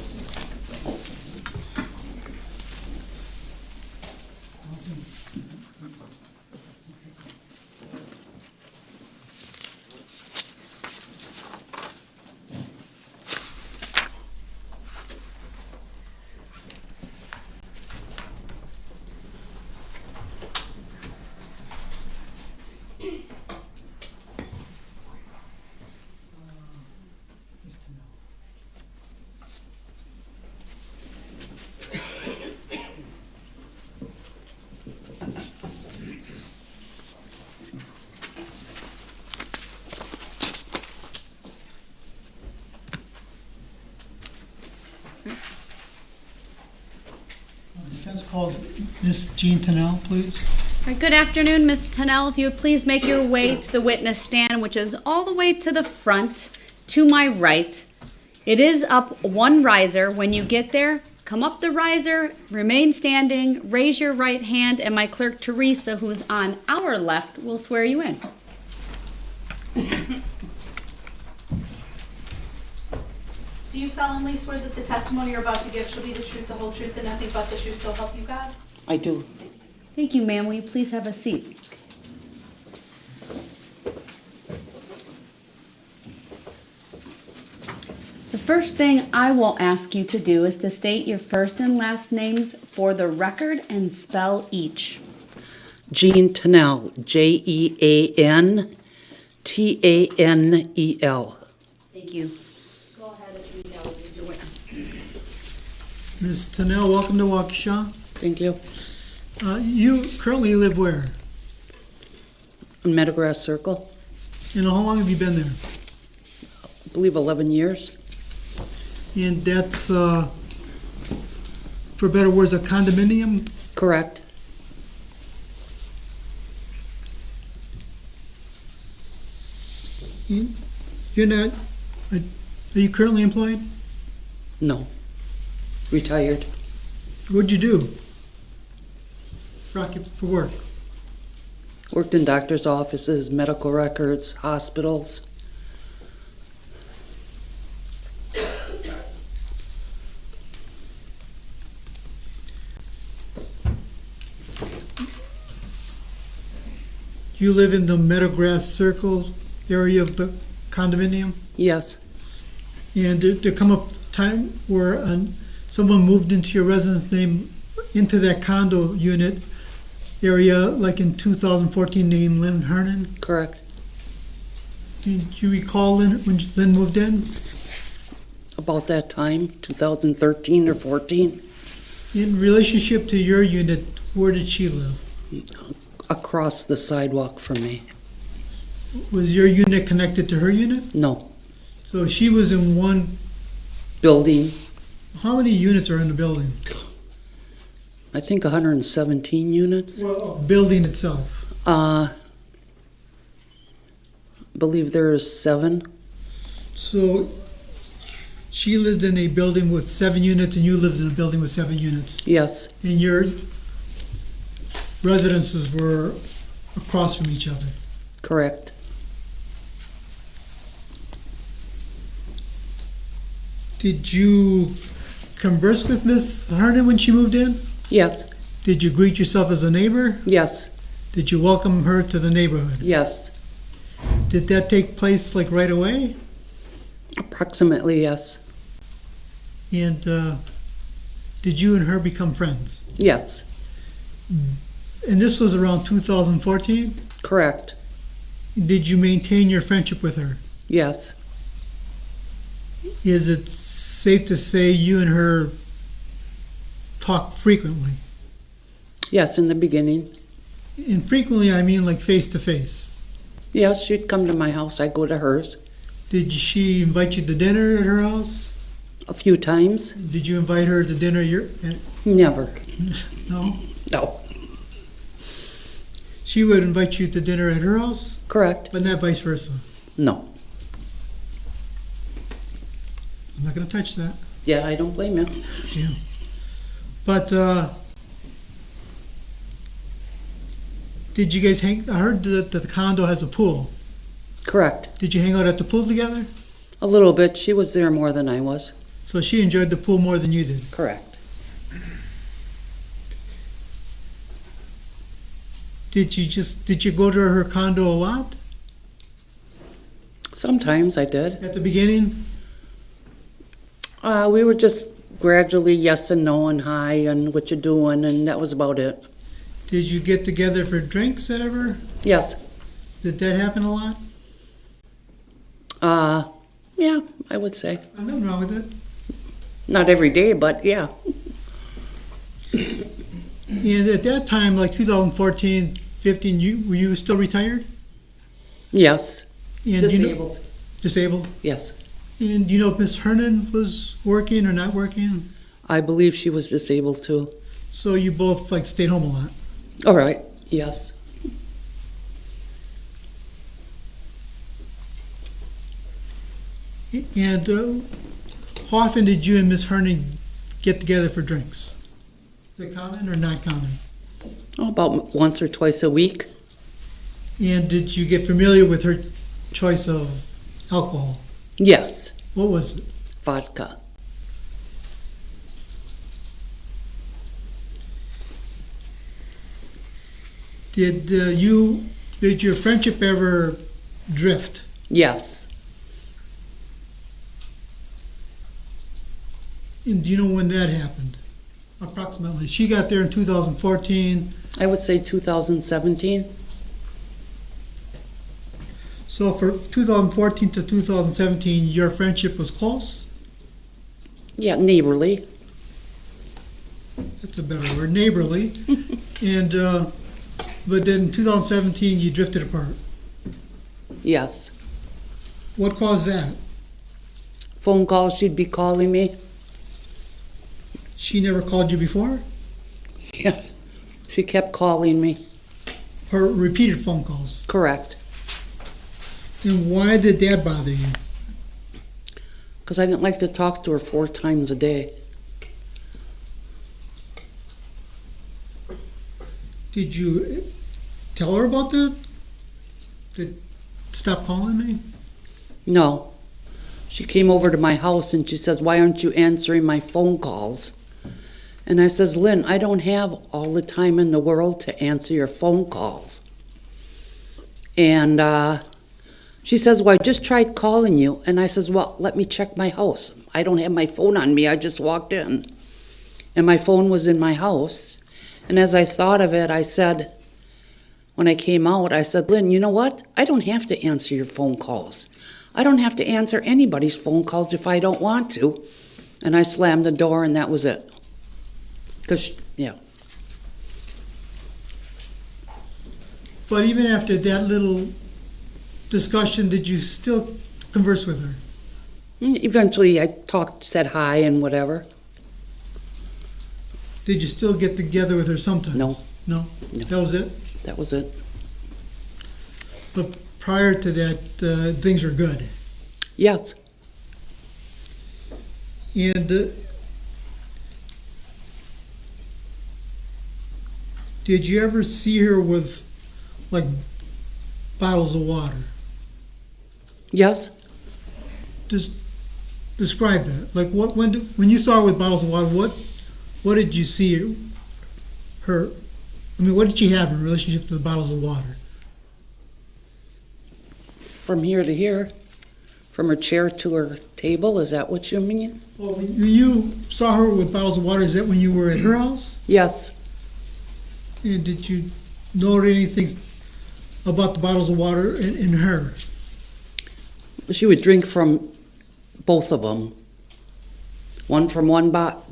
Defense calls Ms. Jean TANEL, please. All right, good afternoon, Ms. TANEL. If you would please make your way to the witness stand, which is all the way to the front, to my right. It is up one riser. When you get there, come up the riser, remain standing, raise your right hand, and my clerk, Teresa, who's on our left, will swear you in. Do you solemnly swear that the testimony you're about to give shall be the truth, the whole truth, and nothing but the truth, so help you God? I do. Thank you, ma'am. Will you please have a seat? The first thing I will ask you to do is to state your first and last names for the record and spell each. Jean TANEL, Jeantanel. Thank you. Go ahead and read out your witness. Ms. TANEL, welcome to Waukesha. Thank you. You currently live where? Meadowgrass Circle, And how long have you been there? I believe 11 years. And that's, for better words, a condominium? Correct. You're not, are you currently employed? No. Retired. What'd you do? For work? Worked in doctor's offices, medical records, hospitals. You live in the Meadowgrass Circle area of the condominium? Yes, And there come a time where someone moved into your residence name, into that condo unit area, like in 2014, named Lynn Hernan? correct. Do you recall Lynn, when Lynn moved in? About that time, 2013 or 14, In relationship to your unit, where did she live? across the sidewalk from me. Was your unit connected to her unit? No. So she was in one, Building, how many units are in the building? I think 117 units. Well, building itself. Believe there is 7. So she lived in a building with 7 units and you lived in a building with 7 units. Yes, And your residences were across from each other. correct. Did you converse with Miss Hernan when she moved in? Yes, Did you greet yourself as a neighbor? yes, Did you welcome her to the neighborhood? yes. Did that take place like right away? Approximately, yes. And did you and her become friends? Yes, And this was around 2014? correct. Did you maintain your friendship with her? Yes, Is it safe to say you and her talk frequently? yes, in the beginning. And frequently, I mean like face to face. Yes, she'd come to my house, I'd go to hers. Did she invite you to dinner at her house? A few times. Did you invite her to dinner Never. no? No. She would invite you to dinner at her house, Correct. but not vice versa. No. I'm not going to touch that. Yeah, I don't blame you. Yeah. But did you guys hang? I heard that the condo has a pool. Correct. Did you hang out at the pool together? A little bit. She was there more than I was. So she enjoyed the pool more than you did. Correct. Did you go to her condo a lot Sometimes I did. at the beginning? We were just gradually yes and no and hi and what you doing, and that was about it. Did you get together for drinks ever? Yes. Did that happen a lot? Yeah, I would say. Nothing wrong with it. Not every day, but yeah. And at that time, like 2014, 15, were you still retired? Yes. And Disabled. Disabled? Yes. And do you know if Miss Hernan was working or not working? I believe she was disabled too. So you both like stayed home a lot? All right. Yes. And how often did you and Miss Hernan get together for drinks? Is it common or not common? About once or twice a week. And did you get familiar with her choice of alcohol? Yes. What was it? Vodka. Did your friendship ever drift? Yes. And do you know when that happened? Approximately. She got there in 2014. I would say 2017. So for 2014 to 2017, your friendship was close? Yeah, neighborly. that's a better word, neighborly. And, but then in 2017, you drifted apart. Yes. What caused that? Phone calls, she'd be calling me. She never called you before? Yeah. She kept calling me. Her repeated phone calls? Correct. And why did that bother you? Because I didn't like to talk to her 4 times a day. Did you tell her about that? Stop calling me? No. She came over to my house and she says, why aren't you answering my phone calls? And I says, Lynn, I don't have all the time in the world to answer your phone calls. And she says, well, I just tried calling you. And I says, well, let me check my house. I don't have my phone on me. I just walked in. And my phone was in my house. And as I thought of it, I said, when I came out, I said, Lynn, you know what? I don't have to answer your phone calls. I don't have to answer anybody's phone calls if I don't want to. And I slammed the door and that was it. Yeah. But even after that little discussion, did you still converse with her? Eventually I said hi and whatever. Did you still get together with her sometimes? No. No? No. That was it? That was it. But prior to that, things were good. Yes. And did you ever see her with, like, bottles of water? Yes. Just describe that. Like, when you saw her with bottles of water, what did you see her? I mean, what did she have in relationship to the bottles of water? From here to here. From her chair to her table. Is that what you mean? Well, when you saw her with bottles of water, is that when you were at her house? Yes. And did you note anything about the bottles of water in her? She would drink from both of them. One from one bottle.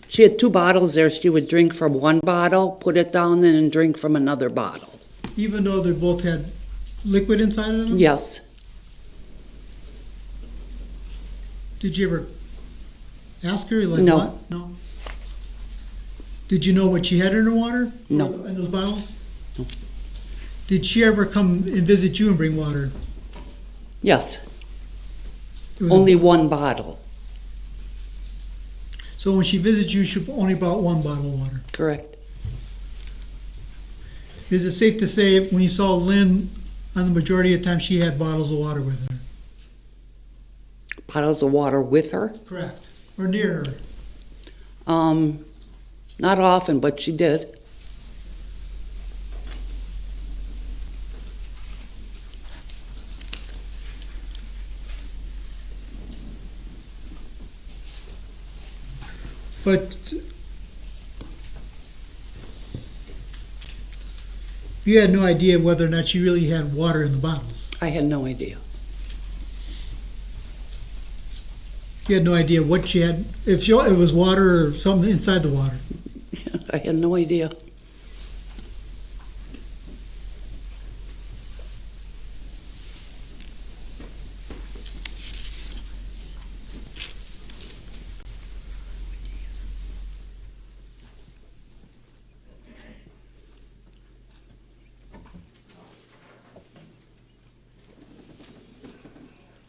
She had 2 bottles there. She would drink from one bottle, put it down, and then drink from another bottle. Even though they both had liquid inside of them? Yes. Did you ever ask her, like, No. what? No. Did you know what she had in her water? No. In those bottles? No. Did she ever come and visit you and bring water? Yes. It was Only one bottle. So when she visits you, she only brought 1 bottle of water. Correct. Is it safe to say when you saw Lynn, on the majority of the time, she had bottles of water with her? Bottles of water with her? Correct. Or near her? Not often, but she did. But you had no idea whether or not she really had water in the bottles. I had no idea. You had no idea what she had, if it was water or something inside the water. I had no idea.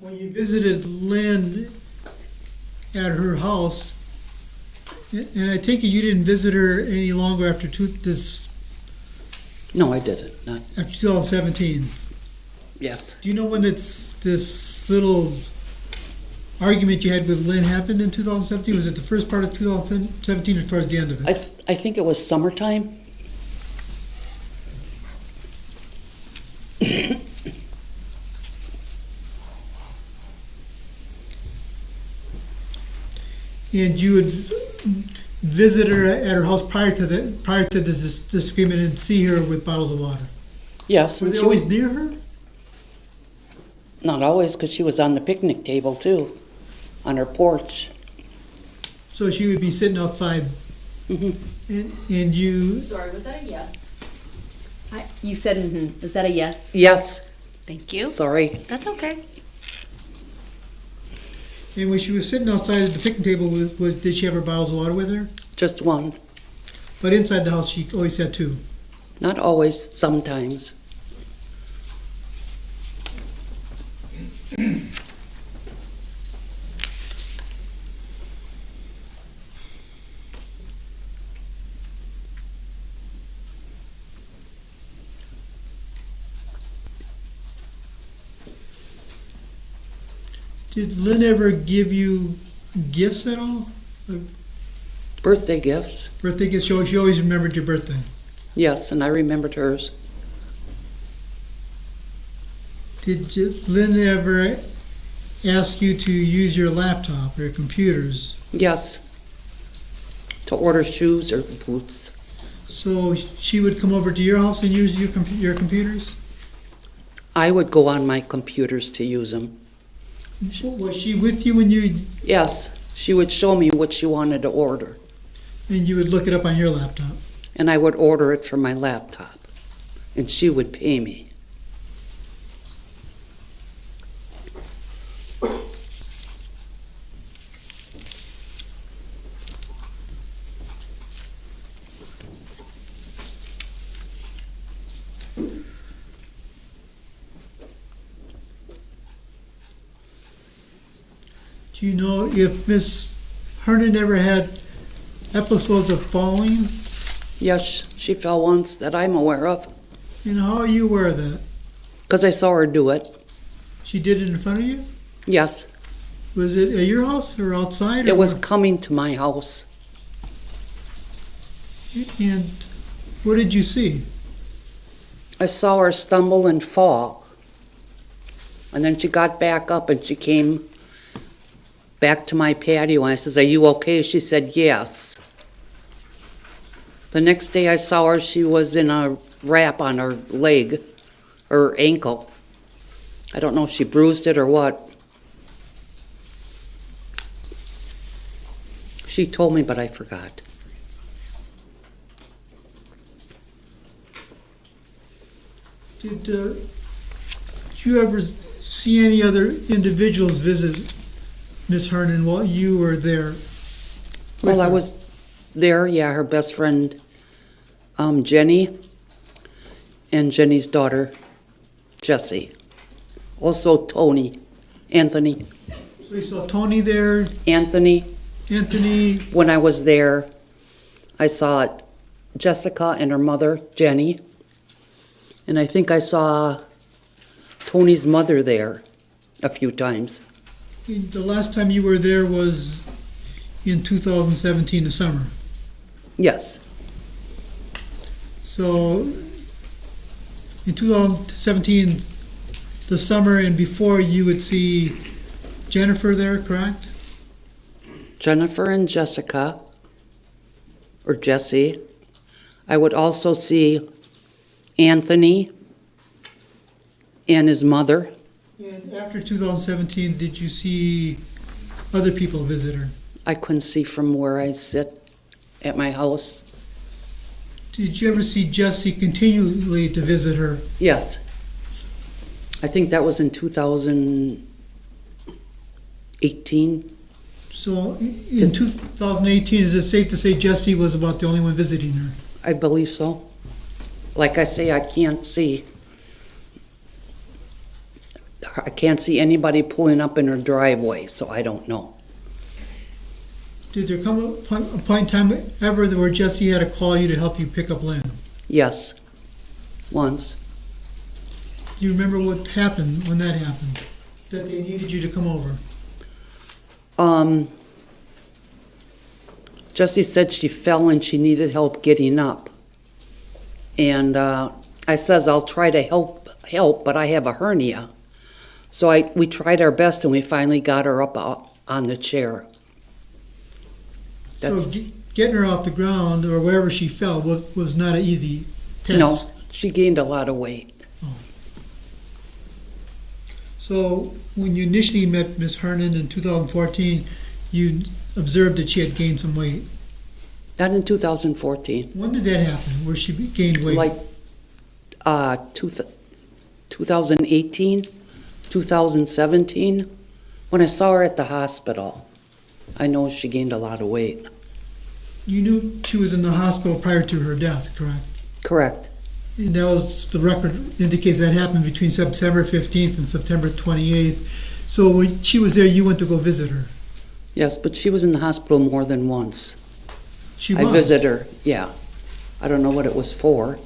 When you visited Lynn at her house, and I take it you didn't visit her any longer after No, I didn't. Not. after 2017. Yes. Do you know when this little argument you had with Lynn happened in 2017? Was it the first part of 2017 or towards the end of it? I think it was summertime. And you would visit her at her house prior to this disagreement and see her with bottles of water. Yes. Were and they she always was- near her? Not always, because she was on the picnic table too, on her porch. So she would be sitting outside And you, Sorry, was that a yes? You said mm-hmm. Is that a yes? Yes, Thank you. sorry. That's okay. and when she was sitting outside the picnic table, did she have her bottles of water with her? Just one. But inside the house, she always had two. Not always, sometimes. Did Lynn ever give you gifts at all? Birthday gifts. Birthday gifts? She always remembered your birthday. Yes, and I remembered hers. Did Lynn ever ask you to use your laptop or your computers? Yes. To order shoes or boots. So she would come over to your house and use your computers? I would go on my computers to use them. Was she with you when Yes, she would show me what she wanted to order, and you would look it up on your laptop? and I would order it from my laptop, and she would pay me. Do you know if Miss Hernan ever had episodes of falling? Yes, she fell once that I'm aware of, And how are you aware of that? because I saw her do it. She did it in front of you? Yes, Was it at your house or outside? it or was where? coming to my house. And what did you see? I saw her stumble and fall. And then she got back up and she came back to my patio, and I says, "Are you okay?" She said, "Yes." The next day I saw her, she was in a wrap on her leg, or ankle. I don't know if she bruised it or what. She told me, but I forgot. Did you ever see any other individuals visit Miss Hernan while you were there? Well, I her? was there, yeah, her best friend, Jenny, and Jenny's daughter, Jessy. Also Anthony. So you saw Tony there, Anthony, Anthony, when I was there, I saw Jessica and her mother, Jenny. And I think I saw Tony's mother there a few times. the last time you were there was in 2017, the summer. Yes, So in 2017, the summer and before, you would see Jennifer there, correct? Jennifer and Jessica, or Jesse. I would also see Anthony and his mother. And after 2017, did you see other people visit her? I couldn't see from where I sit at my house. Did you ever see Jesse continually to visit her? Yes. I think that was in 2018. So in 2018, is it safe to say Jesse was about the only one visiting her? I believe so. Like I say, I can't see anybody pulling up in her driveway, so I don't know. Did there come a point in time ever where Jesse had to call you to help you pick up Lynn? Yes, once. Do you remember what happened when that happened? That they needed you to come over? Jessie said she fell and she needed help getting up. And I says, I'll try to help, but I have a hernia. So we tried our best and we finally got her up on the chair. So getting her off the ground or wherever she fell was not an easy task. No, she gained a lot of weight. So when you initially met Ms. Hernan in 2014, you observed that she had gained some weight. Not in 2014. When did that happen, where she gained weight? Like 2018, 2017, when I saw her at the hospital. I know she gained a lot of weight. You knew she was in the hospital prior to her death, correct? Correct. And that was, the record indicates that happened between September 15th and September 28th. So when she was there, you went to go visit her? Yes, but she was in the hospital more than once. She I was? visited her, yeah. I don't know what it was for.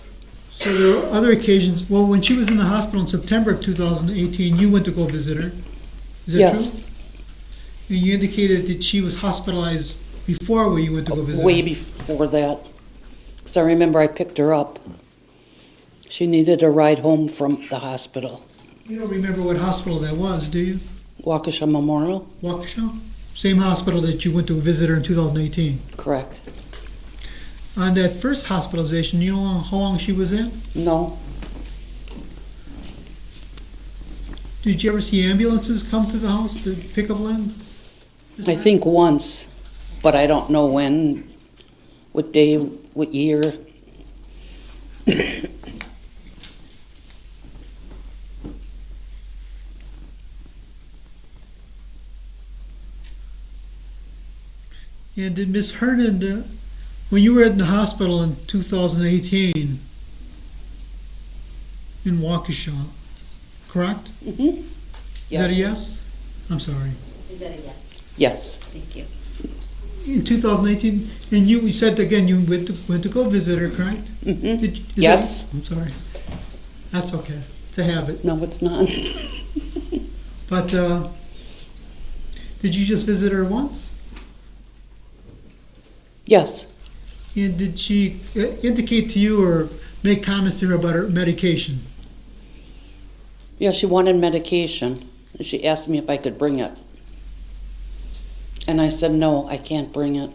So there were other occasions, well, when she was in the hospital in September of 2018, you went to go visit her? Is that Yes. true? And you indicated that she was hospitalized before where you went to go visit her? Way before that. Because I remember I picked her up. She needed a ride home from the hospital. You don't remember what hospital that was, do you? Waukesha Memorial? Waukesha? Same hospital that you went to visit her in 2018? Correct. On that first hospitalization, you know how long she was in? No. Did you ever see ambulances come to the house to pick up Lynn? I think once, but I don't know when, what day, what year. And did Miss Hernan, when you were in the hospital in 2018 in Waukesha, correct? Mm-hmm. Is that a yes? I'm sorry. Is that a yes? Yes. Thank you. In 2018, and you said again you went to go visit her, correct? Mm-hmm. Yes. I'm sorry. That's okay. It's a habit. No, it's not. But did you just visit her once? Yes. And did she indicate to you or make comments to her about her medication? Yeah, she wanted medication. And she asked me if I could bring it. And I said, no, I can't bring it.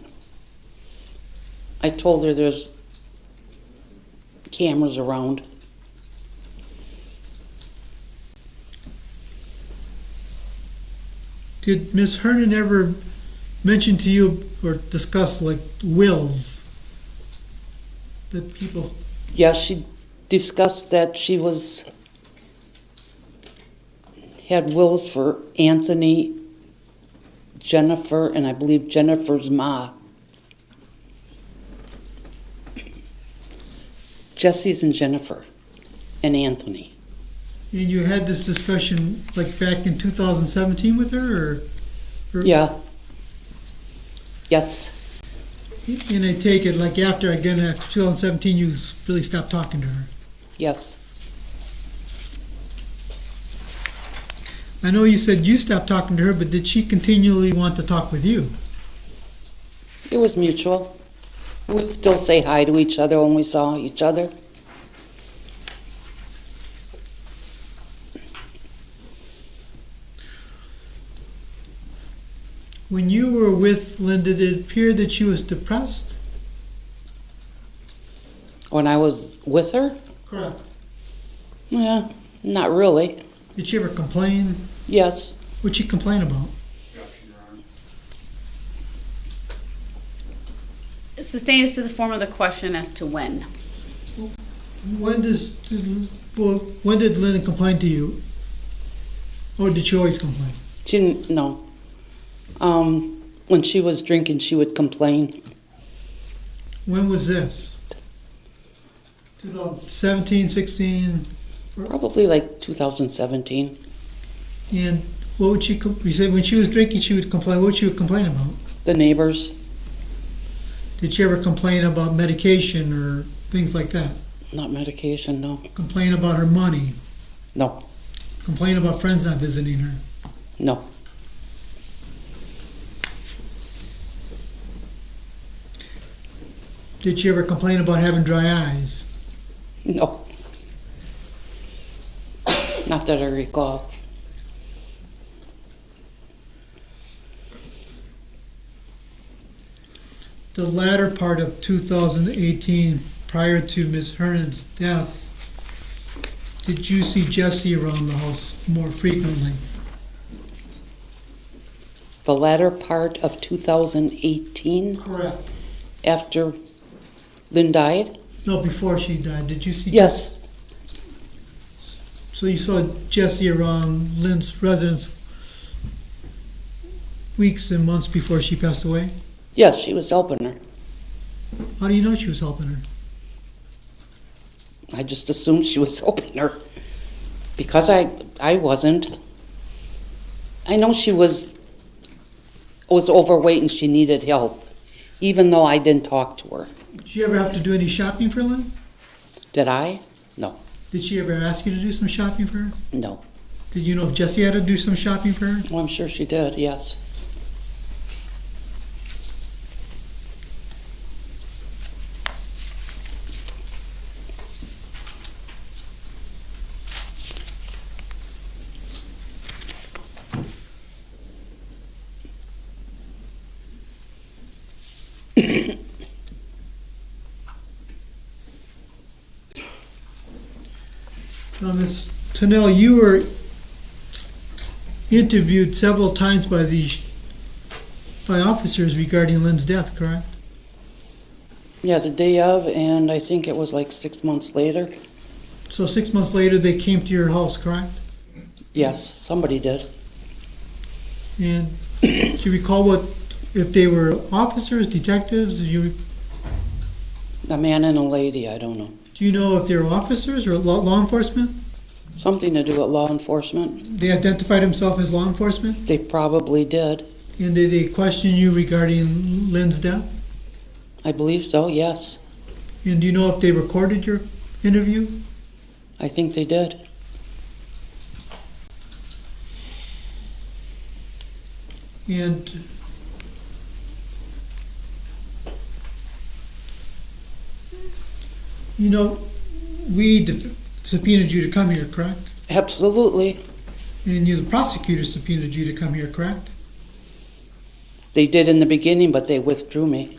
I told her there's cameras around. Did Miss Hernan ever mention to you or discuss like wills that people? Yeah, she discussed that she had wills for Anthony, Jennifer, and I believe Jennifer's ma. Jesse's and Jennifer and Anthony. And you had this discussion like back in 2017 with her, or Yeah. Yes. And I take it like after 2017, you really stopped talking to her. Yes. I know you said you stopped talking to her, but did she continually want to talk with you? It was mutual. We'd still say hi to each other when we saw each other. When you were with Lynn, did it appear that she was depressed? When I was with her? Correct. Yeah, not really. Did she ever complain? Yes. What'd she complain about? Sustain us to the form of the question as to when. When did Lynn complain to you? Or did she always complain? She didn't, no. When she was drinking, she would complain. When was this? 2017, 16? Probably like 2017. And what would she, you said when she was drinking, she would complain. What would she complain about? The neighbors. Did she ever complain about medication or things like that? Not medication, no. Complain about her money? No. Complain about friends not visiting her? No. Did she ever complain about having dry eyes? No. Not that I recall. The latter part of 2018, prior to Ms. Hernan's death, did you see Jessy around the house more frequently? The latter part of 2018? Correct. After Lynn died? No, before she died. Did you see? Yes. So you saw Jessy around Lynn's residence weeks and months before she passed away? Yes, she was helping her. How do you know she was helping her? I just assumed she was helping her because I wasn't. I know she was overweight and she needed help, even though I didn't talk to her. Did you ever have to do any shopping for Lynn? Did I? No. Did she ever ask you to do some shopping for her? No. Did you know if Jessy had to do some shopping for her? Well, I'm sure she did, yes. Now, Ms. TANEL, you were interviewed several times by officers regarding Lynn's death, correct? Yeah, the day of, and I think it was like 6 months later. So 6 months later, they came to your house, correct? Yes, somebody did. And do you recall if they were officers, detectives? A man and a lady, I don't know. Do you know if they were officers or law enforcement? Something to do with law enforcement. They identified themselves as law enforcement? They probably did. And did they question you regarding Lynn's death? I believe so, yes. And do you know if they recorded your interview? I think they did. And you know, we subpoenaed you to come here, correct? Absolutely. And the prosecutor subpoenaed you to come here, correct? They did in the beginning, but they withdrew me.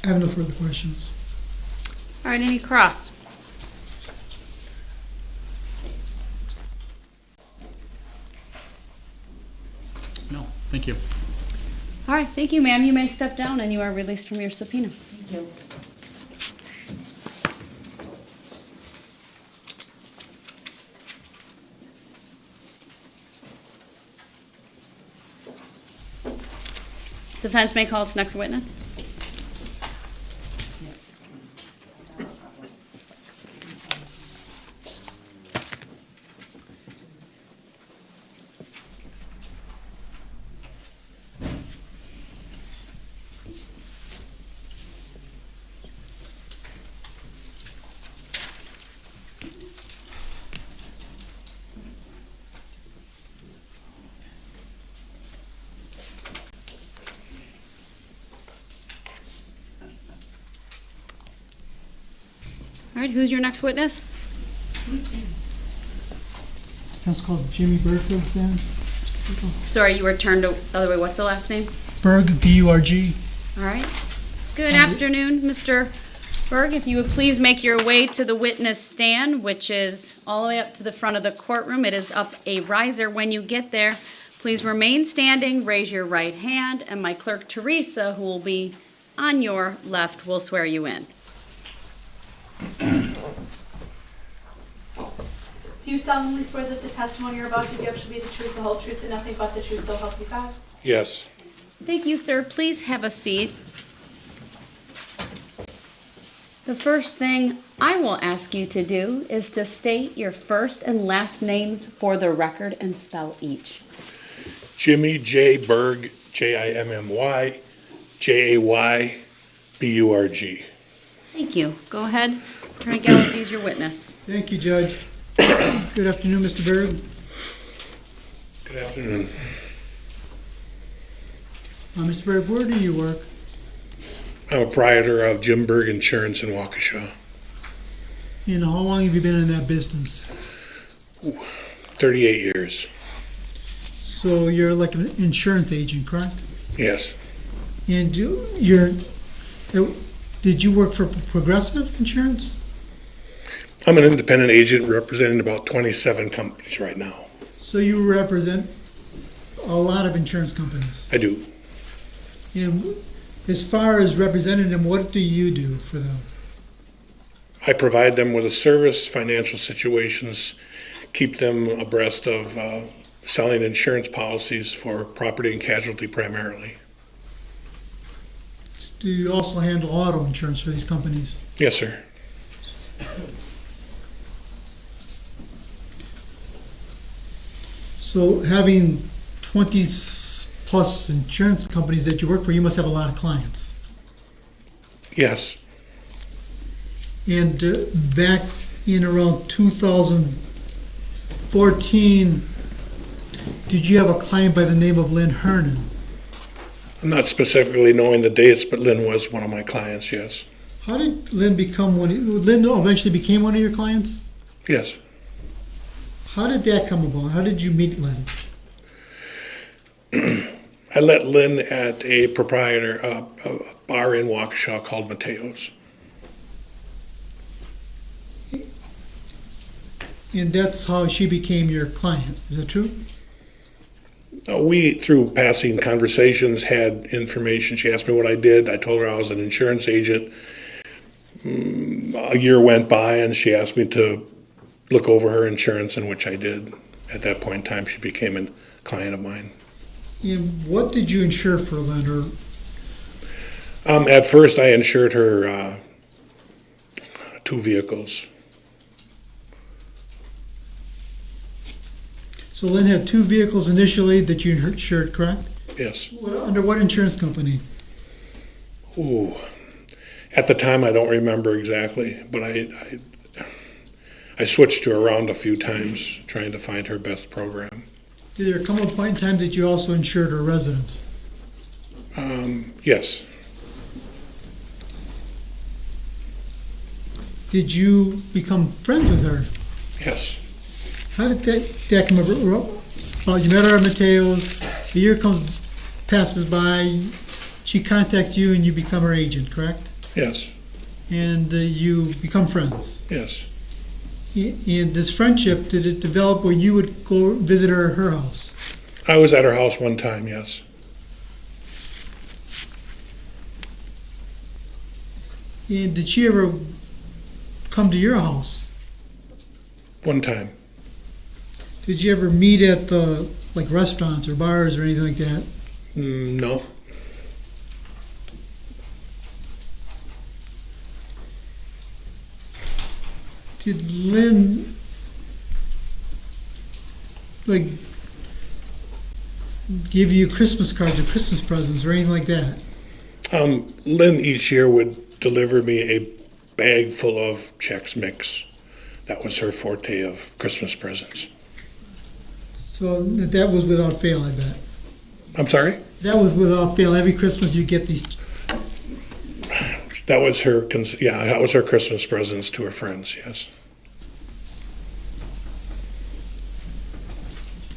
I have no further questions. All right, any cross? No, thank you. All right, thank you, ma'am. You may step down and you are released from your subpoena. Thank you. Defense may call its next witness. All right, who's your next witness? Defense called Jimmy Berg, then. Sorry, you were turned the other way. What's the last name? Berg, B-U-R-G. All right. Good afternoon, Mr. Berg. If you would please make your way to the witness stand, which is all the way up to the front of the courtroom. It is up a riser. When you get there, please remain standing, raise your right hand, and my clerk, Teresa, who will be on your left, will swear you in. Do you solemnly swear that the testimony you're about to give shall be the truth, the whole truth, and nothing but the truth, so help you God? Yes. Thank you, sir. Please have a seat. The first thing I will ask you to do is to state your first and last names for the record and spell each. Jimmy J. Berg, Jimmy, Jay, Burg. Thank you. Go ahead. Attorney Gallagher is your witness. Thank you, Judge. Good afternoon, Mr. Berg. Good afternoon. Mr. Berg, where do you work? I'm a proprietor of Jim Berg Insurance in Waukesha. And how long have you been in that business? 38 years. So you're like an insurance agent, correct? Yes. And did you work for Progressive Insurance? I'm an independent agent representing about 27 companies right now. So you represent a lot of insurance companies. I do. And as far as representing them, what do you do for them? I provide them with a service, financial situations, keep them abreast of selling insurance policies for property and casualty primarily. Do you also handle auto insurance for these companies? Yes, sir. So having 20 plus insurance companies that you work for, you must have a lot of clients. Yes. And back in around 2014, did you have a client by the name of Lynn Hernan? I'm not specifically knowing the dates, but Lynn was one of my clients, yes. How did Lynn become Lynn eventually became one of your clients? Yes. How did that come about? How did you meet Lynn? I met Lynn at a proprietor, a bar in Waukesha called Mateo's. And that's how she became your client. Is that true? We, through passing conversations, had information. She asked me what I did. I told her I was an insurance agent. A year went by and she asked me to look over her insurance, in which I did. At that point in time, she became a client of mine. And what did you insure for Lynn? Or At first, I insured her 2 vehicles. so Lynn had 2 vehicles initially that you insured, correct? Yes. Under what insurance company? Ooh. At the time, I don't remember exactly, but I switched her around a few times trying to find her best program. Did there come a point in time that you also insured her residence? Yes. Did you become friends with her? Yes. How did that come about? Well, you met her at Mateo's, a year passes by, she contacts you and you become her agent, correct? Yes. And you become friends. Yes. And this friendship, did it develop where you would go visit her at her house? I was at her house one time, yes. And did she ever come to your house? One time. Did you ever meet at the restaurants or bars or anything like that? No. Did Lynn give you Christmas cards or Christmas presents or anything like that? Lynn each year would deliver me a bag full of Chex Mix. That was her forte of Christmas presents. So that was without fail, I bet. I'm sorry? That was without fail. Every Christmas you get these. That was her, that was her Christmas presents to her friends, yes.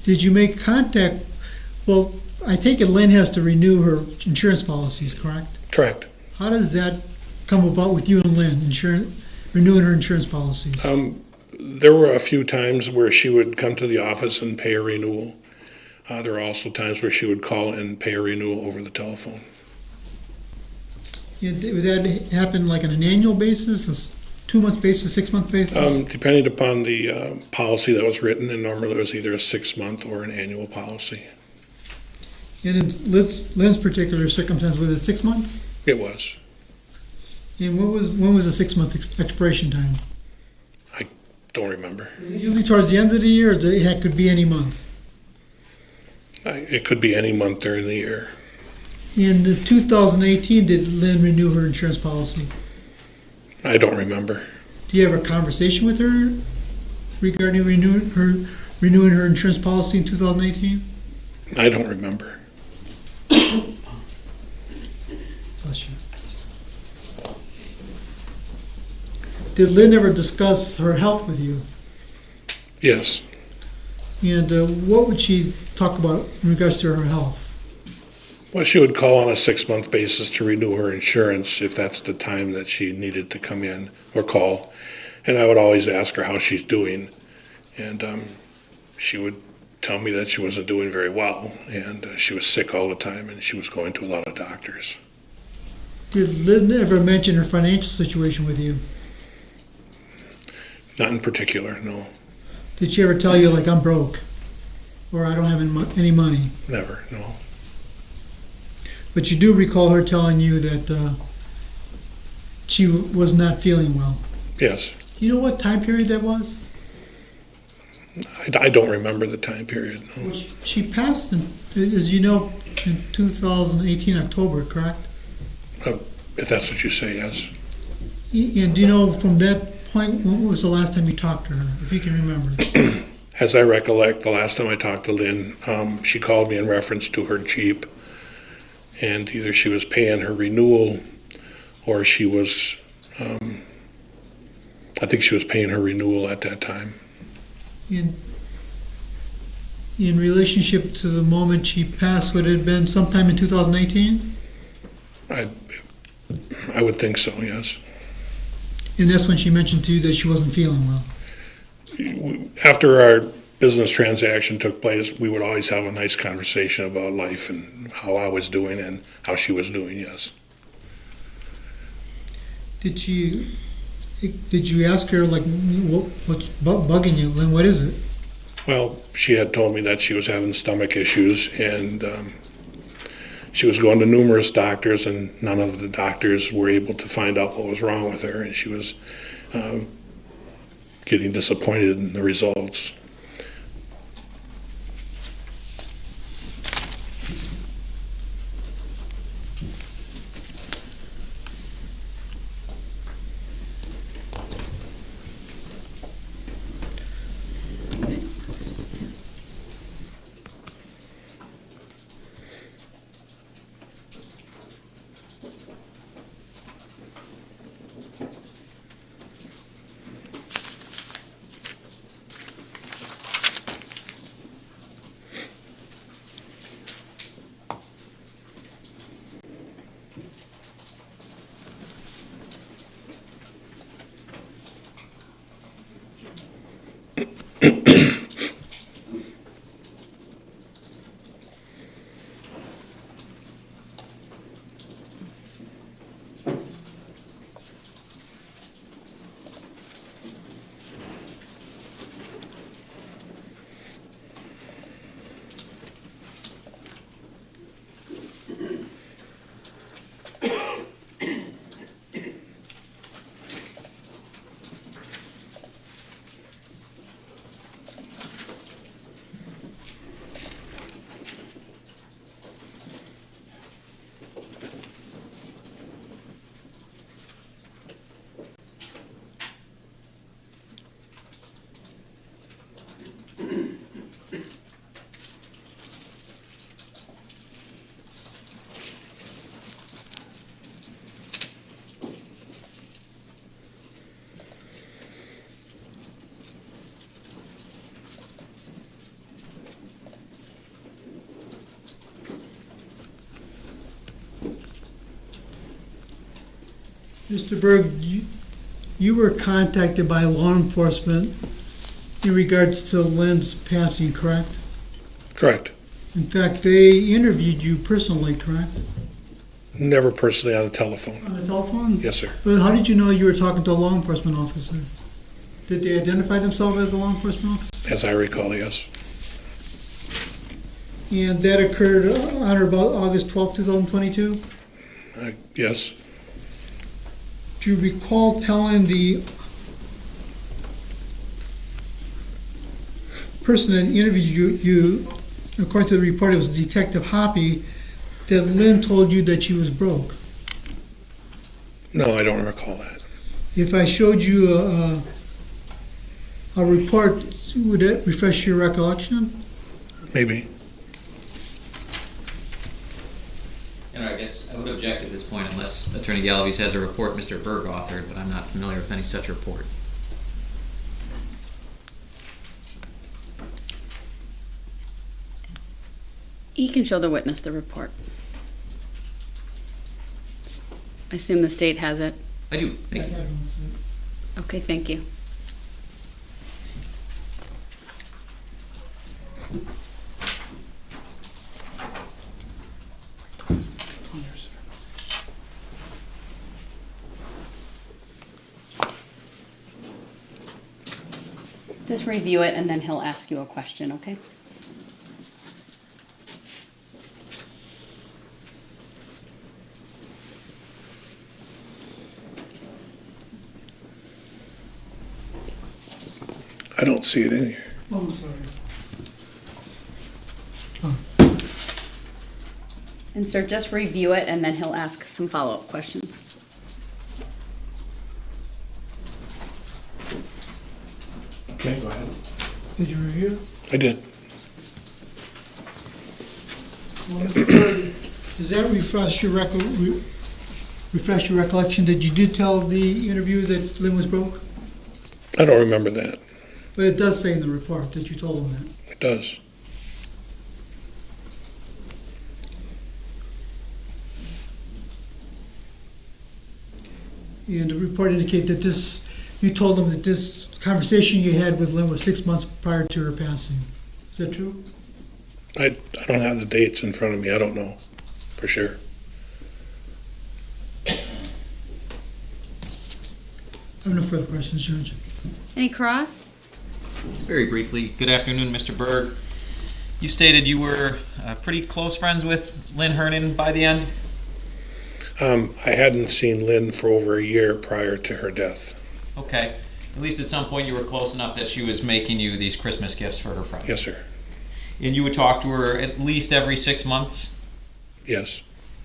Did you make contact? Well, I take it Lynn has to renew her insurance policies, correct? Correct. How does that come about with you and Lynn, renewing her insurance policies? There were a few times where she would come to the office and pay a renewal. There were also times where she would call and pay a renewal over the telephone. Would that happen like on an annual basis, a 2-month basis, 6-month basis? Depending upon the policy that was written, and normally it was either a 6-month or an annual policy. And in Lynn's particular circumstance, was it 6 months? It was. And when was the 6-month expiration time? I don't remember. Was it usually towards the end of the year, or it could be any month? It could be any month during the year. In 2018, did Lynn renew her insurance policy? I don't remember. Do you have a conversation with her regarding renewing her insurance policy in 2018? I don't remember. Bless you. Did Lynn ever discuss her health with you? Yes. And what would she talk about in regards to her health? Well, she would call on a 6-month basis to renew her insurance if that's the time that she needed to come in or call. And I would always ask her how she's doing. And she would tell me that she wasn't doing very well, and she was sick all the time, and she was going to a lot of doctors. Did Lynn ever mention her financial situation with you? Not in particular, no, Did she ever tell you, like, I'm broke, or I don't have any money? never, no. But you do recall her telling you that she was not feeling well. Yes, Do you know what time period that was? I don't remember the time period, no. Well, she passed, as you know, in 2018 October, correct? If that's what you say, yes. And do you know from that point, when was the last time you talked to her, if you can remember? As I recollect, the last time I talked to Lynn, she called me in reference to her Jeep, and either she was paying her renewal or she was, I think she was paying her renewal at that time. In relationship to the moment she passed, would it have been sometime in 2018? I would think so, yes. And that's when she mentioned to you that she wasn't feeling well. After our business transaction took place, we would always have a nice conversation about life and how I was doing and how she was doing, yes. Did you ask her, like, what's bugging you, Lynn, what is it? Well, she had told me that she was having stomach issues, and she was going to numerous doctors, and none of the doctors were able to find out what was wrong with her, and she was getting disappointed in the results. Mr. Berg, you were contacted by law enforcement in regards to Lynn's passing, correct? Correct. In fact, they interviewed you personally, correct? Never personally on the telephone. On the telephone? Yes, sir. But how did you know you were talking to a law enforcement officer? Did they identify themselves as a law enforcement officer? As I recall, yes. And that occurred on or about August 12, 2022? Yes. Do you recall telling the person that interviewed you, according to the report, it was Detective Hoppe, that Lynn told you that she was broke? No, I don't recall that. If I showed you a report, would that refresh your recollection? Maybe. And I guess I would object at this point unless Attorney Galaviz has a report Mr. Berg authored, but I'm not familiar with any such report. You can show the witness the report. I assume the state has it. I do, thank you. Okay, thank you. Just review it and then he'll ask you a question, okay? I don't see it in here. Oh, I'm sorry. And sir, just review it and then he'll ask some follow-up questions. Okay, go ahead. Did you review? I did. Well, Mr. Berg, does that refresh your recollection that you did tell the interview that Lynn was broke? I don't remember that. But it does say in the report that you told him that. It does. And the report indicated that you told him that this conversation you had with Lynn was 6 months prior to her passing. Is that true? I don't have the dates in front of me. I don't know for sure. I have no further questions, Judge. Any cross? Very briefly, good afternoon, Mr. Berg. You stated you were pretty close friends with Lynn Hernan by the end? I hadn't seen Lynn for over a year prior to her death. Okay. At least at some point you were close enough that she was making you these Christmas gifts for her friends. Yes, sir. And you would talk to her at least every 6 months? Yes.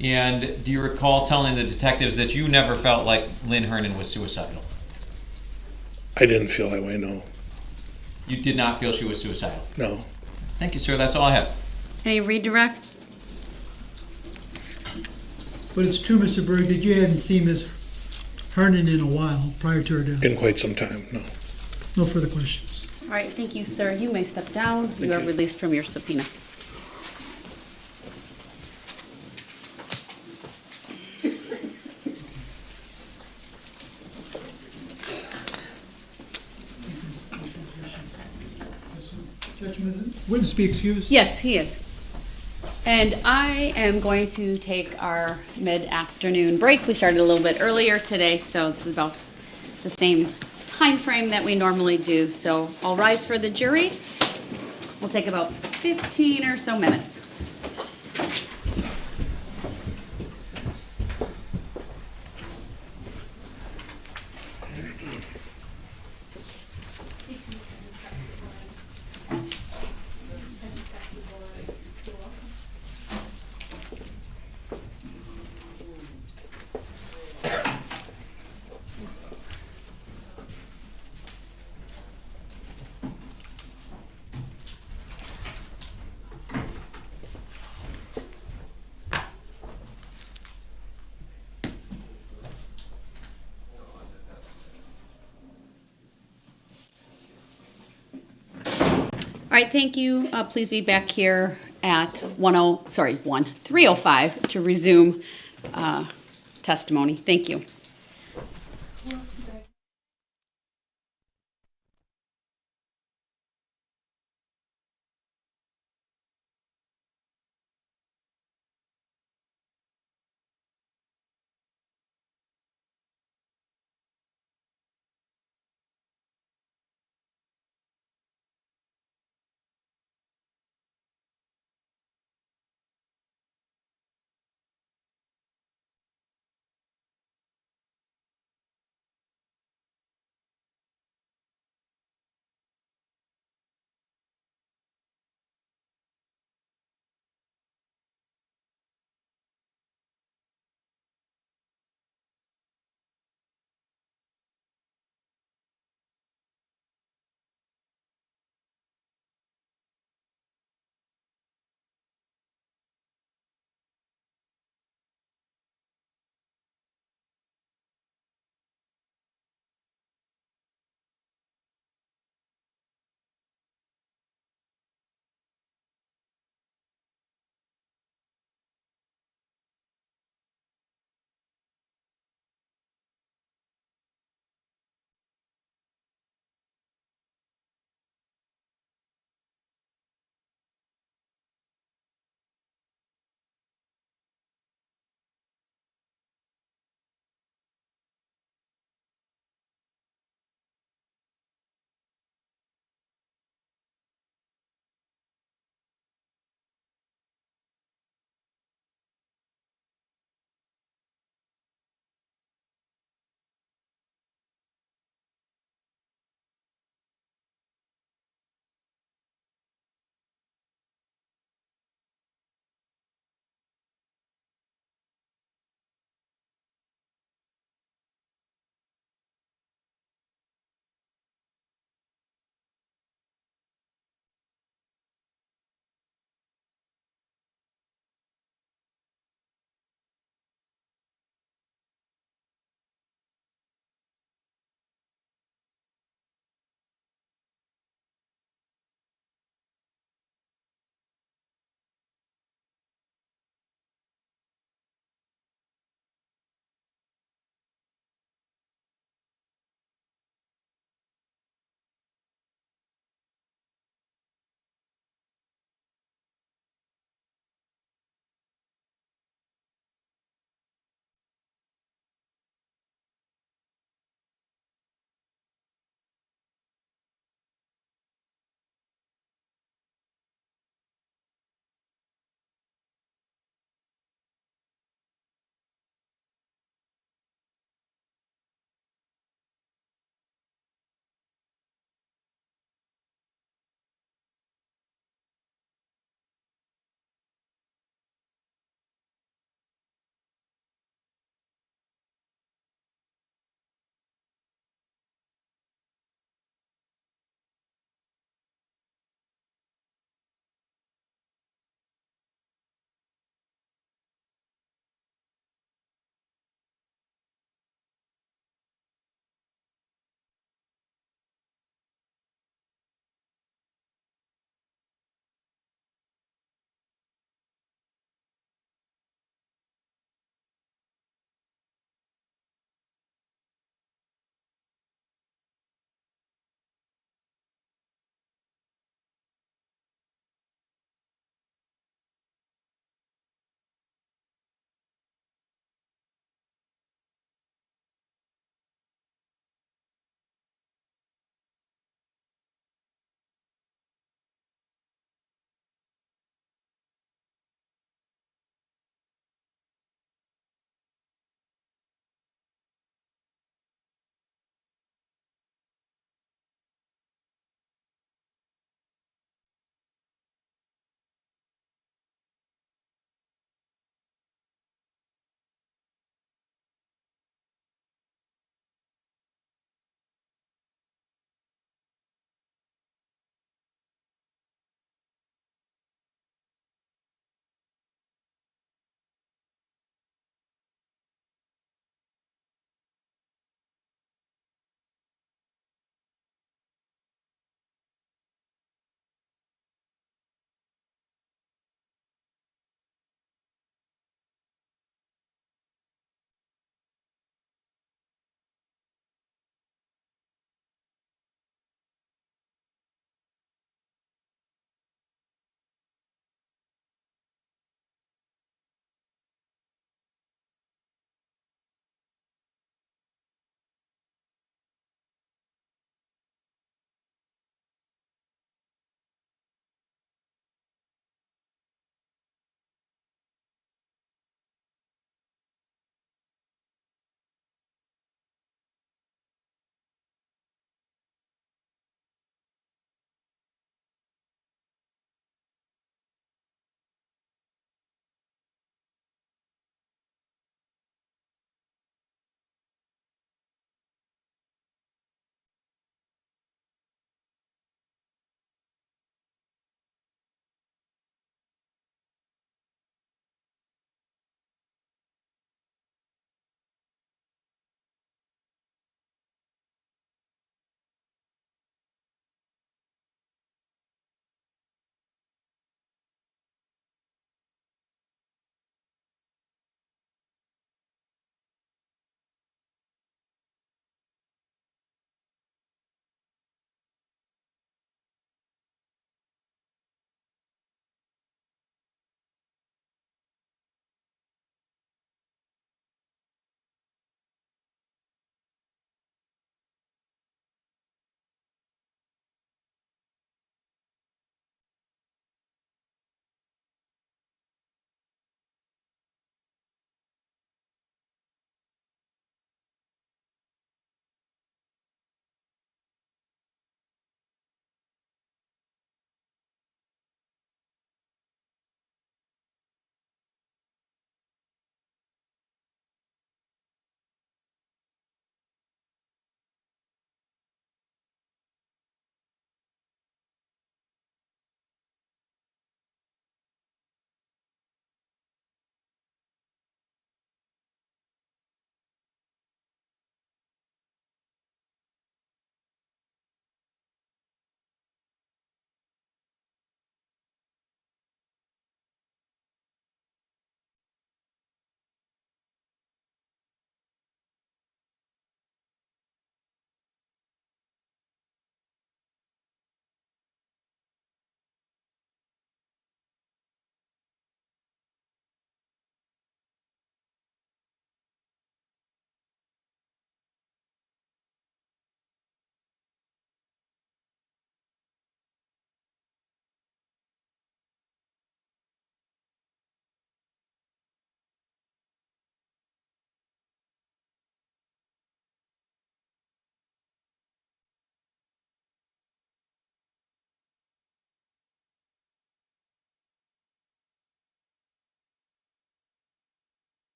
And do you recall telling the detectives that you never felt like Lynn Hernan was suicidal? I didn't feel that way, no. You did not feel she was suicidal? No. Thank you, sir. That's all I have. Any redirect? But it's true, Mr. Berg, that you hadn't seen Ms. Hernan in a while prior to her death. In quite some time, no. No further questions. All right, thank you, sir. You may step down. You are released from your subpoena. Judge, witness be excused? Yes, he is. And I am going to take our mid-afternoon break. We started a little bit earlier today, so it's about the same time frame that we normally do. So I'll rise for the jury. We'll take about 15 or so minutes. All right, thank you. Please be back here at 3:05 to resume testimony. Thank you.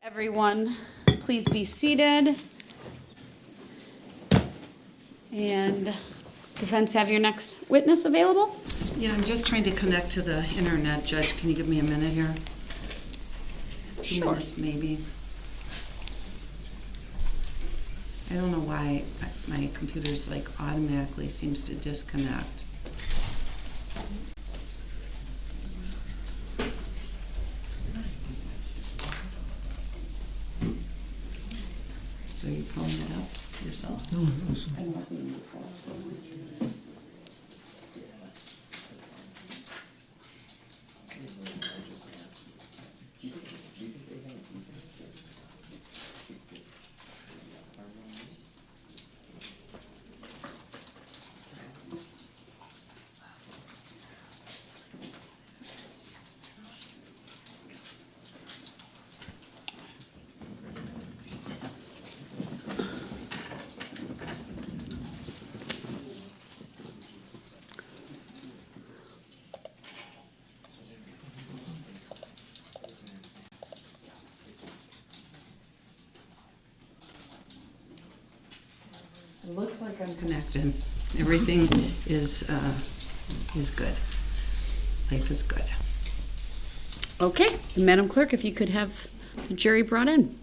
Everyone, please be seated. And defense, have your next witness available? Yeah, I'm just trying to connect to the internet, Judge. Can you give me a minute here? 2 minutes, maybe. I don't know why my computer's like automatically seems to disconnect. So you pulling it up yourself? No, also. It looks like I'm connected. Everything is good. Life is good. Okay, Madam Clerk, if you could have the jury brought in.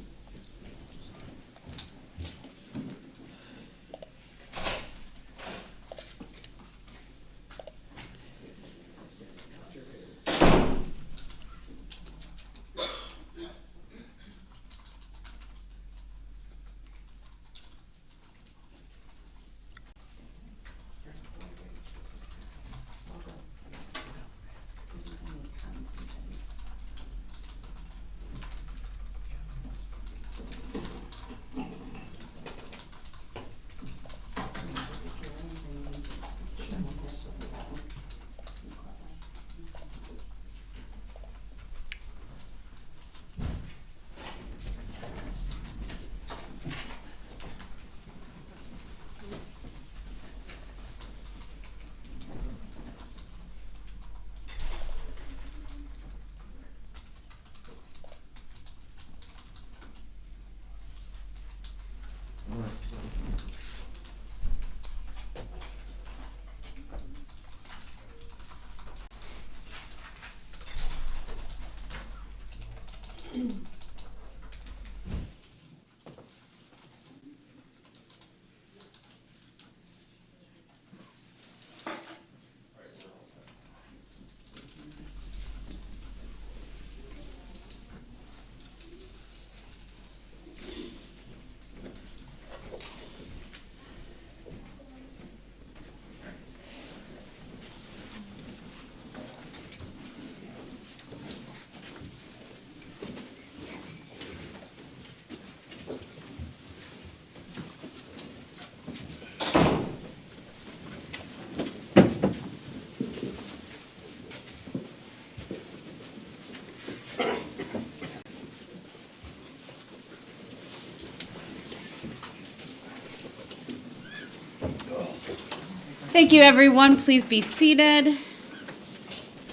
Thank you, everyone. Please be seated.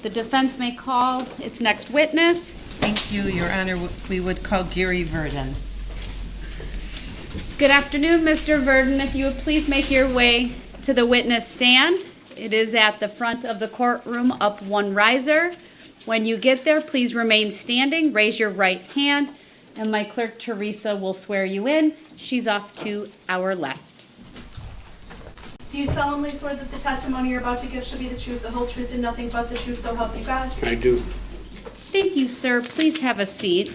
The defense may call its next witness. Thank you, Your Honor. We would call Gary Verdin. Good afternoon, Mr. Verdin. If you would please make your way to the witness stand. It is at the front of the courtroom, up one riser. When you get there, please remain standing, raise your right hand, and my clerk, Teresa, will swear you in. She's off to our left. Do you solemnly swear that the testimony you're about to give shall be the truth, the whole truth, and nothing but the truth, so help you God? I do. Thank you, sir. Please have a seat.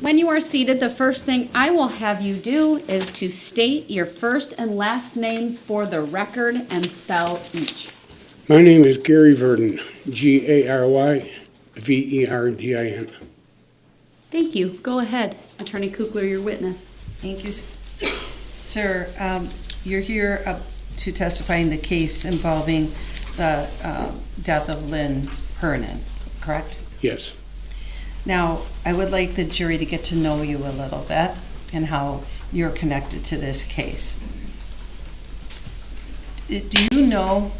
When you are seated, the first thing I will have you do is to state your first and last names for the record and spell each. My name is Gary Verdin, G-A-R-Y-V-E-R-D-I-N. Thank you. Go ahead, Attorney Kukler, your witness. Thank you, sir. You're here to testify in the case involving the death of Lynn Hernan, correct? Yes. Now, I would like the jury to get to know you a little bit and how you're connected to this case. Do you know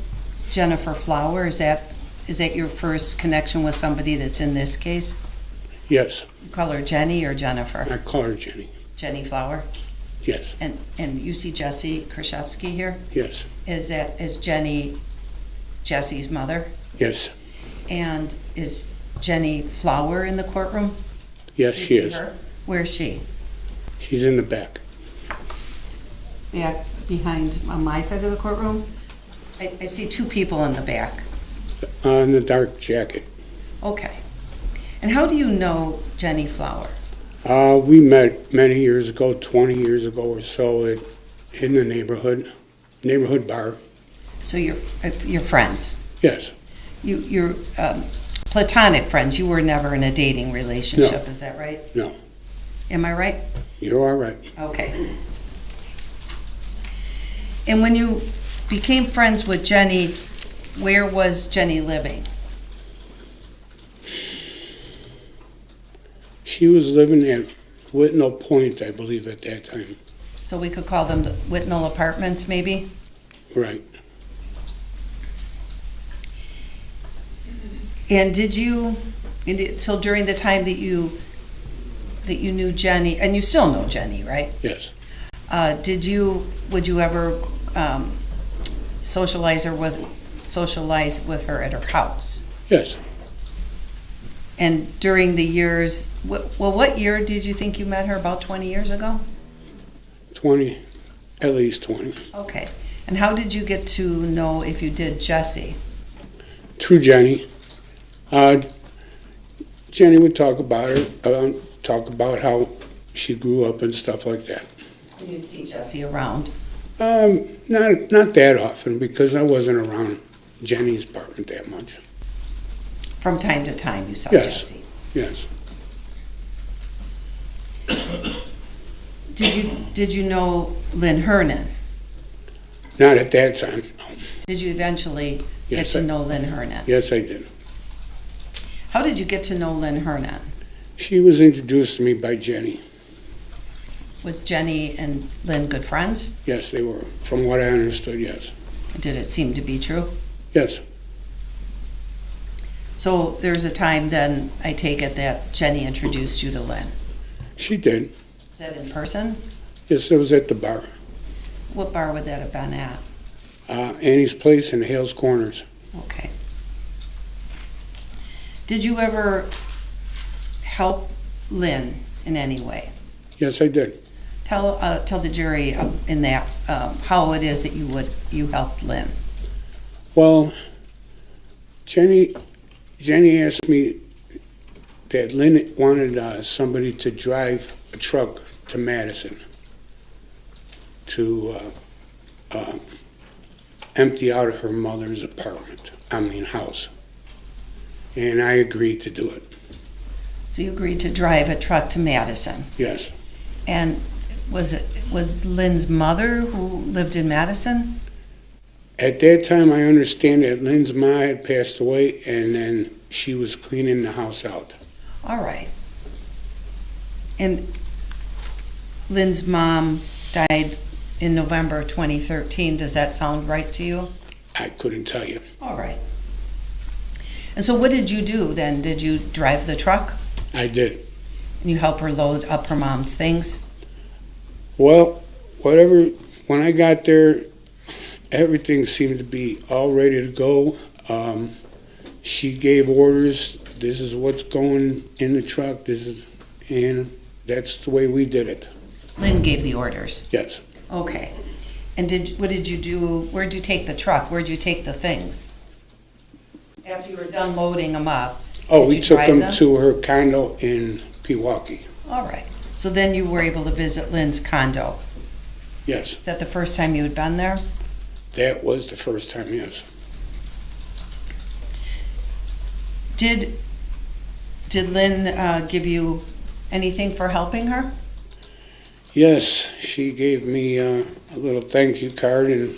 Jennifer Flower? Is that is that your first connection with somebody that's in this case? Yes, You call her Jenny or Jennifer? I call her Jenny. Jenny Flower? Yes, And you see Jessy Kurczewski here? yes, Is Jenny Jesse's mother? yes, And is Jenny Flower in the courtroom? yes, Do you she see is. her? Where's she? She's in the back. Back behind, on my side of the courtroom? I see two people in the back. In the dark jacket. Okay. And how do you know Jenny Flower? We met many years ago, 20 years ago or so, in the neighborhood bar. So you're friends? Yes, You're platonic friends. You were never in a dating relationship, No. is that right? no, Am I right? you're all right. Okay. And when you became friends with Jenny, where was Jenny living? She was living at Whitnall Point, I believe, at that time. So we could call them the Whitnall Apartments, maybe? Right. And so during the time that you knew Jenny, and you still know Jenny, right? Yes, Would you ever socialize with her at her house? yes. And during the years, what year did you think you met her? About 20 years ago? 20, at least 20. Okay. And how did you get to know, if you did, Jessy? Through Jenny. Jenny would talk about her, talk about how she grew up and stuff like that. You'd see Jessy around. Not that often, because I wasn't around Jenny's apartment that much. From time to time, you saw Yes. Jessy. Yes, Did you know Lynn Hernan? not at that time. Did you eventually get Yes, to know Lynn Hernan? Yes, I did. How did you get to know Lynn Hernan? She was introduced to me by Jenny. Was Jenny and Lynn good friends? Yes, they were. From what I understood, yes. Did it seem to be true? Yes, So there's a time then, I take it, that Jenny introduced you to Lynn. she did. Is that in person? Yes, it was at the bar. What bar would that have been at? Annie's Place in Hales Corners. Okay. Did you ever help Lynn in any way? Yes, I did. Tell the jury in that how it is that you helped Lynn. Well, Jenny asked me that Lynn wanted somebody to drive a truck to Madison to empty out her mother's house. And I agreed to do it, So you agreed to drive a truck to Madison. yes. And was Lynn's mother who lived in Madison? At that time, I understand that Lynn's ma had passed away, and then she was cleaning the house out. All right. And Lynn's mom died in November 2013. Does that sound right to you? I couldn't tell you. All right. And so what did you do then? Did you drive the truck? I did. And you help her load up her mom's things? Well, when I got there, everything seemed to be all ready to go. She gave orders, this is what's going in the truck, and that's the way we did it. Lynn gave the orders? Yes. Okay. And what did you do? Where'd you take the truck? Where'd you take the things? After you were done loading them up? Oh, did we you took drive them to her condo in Pewaukee. All right. So then you were able to visit Lynn's condo. Yes, Is that the first time you had been there? that was the first time, yes. Did Lynn give you anything for helping her? Yes, she gave me a little thank you card and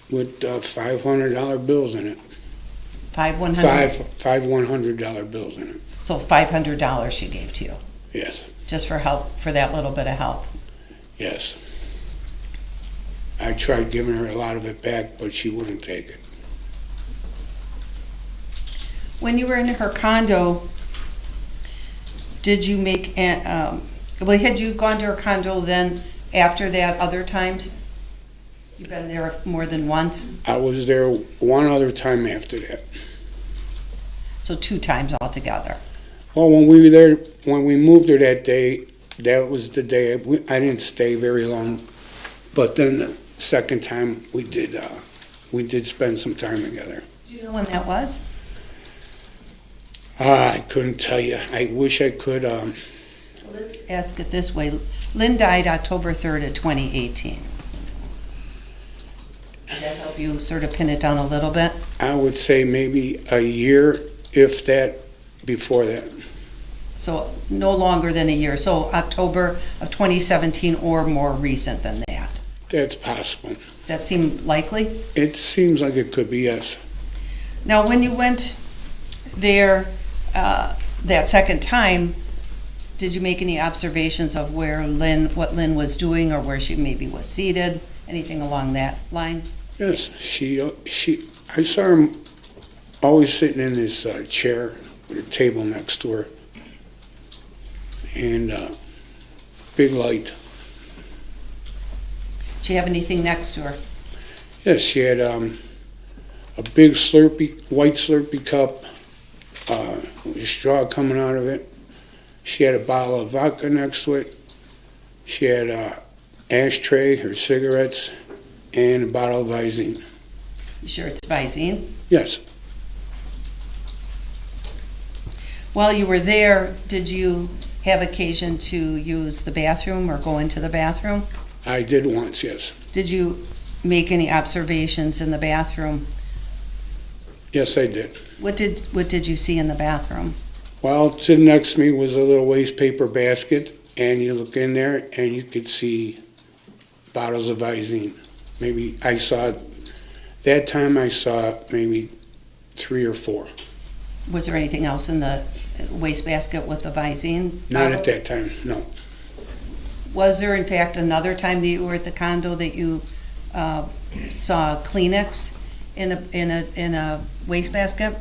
with $500 bills in it. Five $100? Five $100 bills in it. So $500 she gave to you, Yes, just for help, for that little bit of help. yes. I tried giving her a lot of it back, but she wouldn't take it. When you were in her condo, did you make, well, had you gone to her condo then after that other times? You've been there more than once? I was there one other time after that. So 2 times altogether? Well, when we were there, when we moved there that day, that was the day, I didn't stay very long. But then the second time, we did spend some time together. Do you know when that was? I couldn't tell you. I wish I could. Well, let's ask it this way. Lynn died October 3rd of 2018. Does that help you sort of pin it down a little bit? I would say maybe a year, if that, before that. So no longer than a year. So October of 2017 or more recent than that. That's possible. Does that seem likely? It seems like it could be, yes. Now, when you went there that second time, did you make any observations of where what Lynn was doing, or where she maybe was seated? Anything along that line? Yes, I saw her always sitting in this chair with a table next to her, and big light. Did she have anything next to her? Yes, she had a big white Slurpee cup with a straw coming out of it. She had a bottle of vodka next to it. She had an ashtray, her cigarettes, and a bottle of Visine. You sure it's Visine? Yes. While you were there, did you have occasion to use the bathroom or go into the bathroom? I did once, yes. Did you make any observations in the bathroom? Yes, I did. What did you see in the bathroom? Well, sitting next to me was a little waste paper basket, and you look in there and you could see bottles of Visine. Maybe that time I saw maybe 3 or 4. Was there anything else in the wastebasket with the Visine? Not at that time, no. Was there in fact another time that you were at the condo that you saw Kleenex in a wastebasket?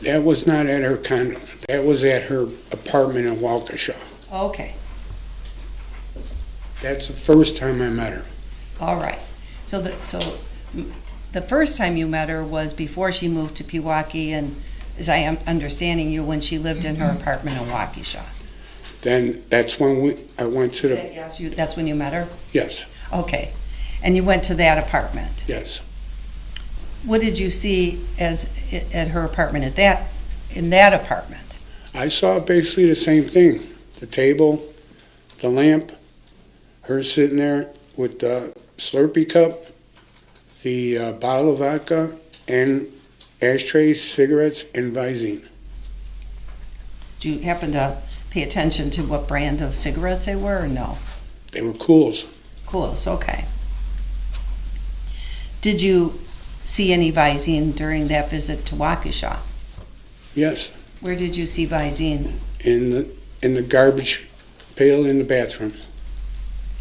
That was not at her condo. That was at her apartment in Waukesha. Okay, That's the first time I met her. all right. So the first time you met her was before she moved to Pewaukee, and as I am understanding you, when she lived in her apartment in Waukesha. Then that's when I went to the, Yes, that's when you met her? yes, Okay. And you went to that apartment. yes. What did you see at her apartment in that apartment? I saw basically the same thing. The table, the lamp, her sitting there with the Slurpee cup, the bottle of vodka, and ashtrays, cigarettes, and Visine. Do you happen to pay attention to what brand of cigarettes they were, or no? They were Cools. Cools, okay. Did you see any Visine during that visit to Waukesha? Yes, Where did you see Visine? in the garbage pail in the bathroom.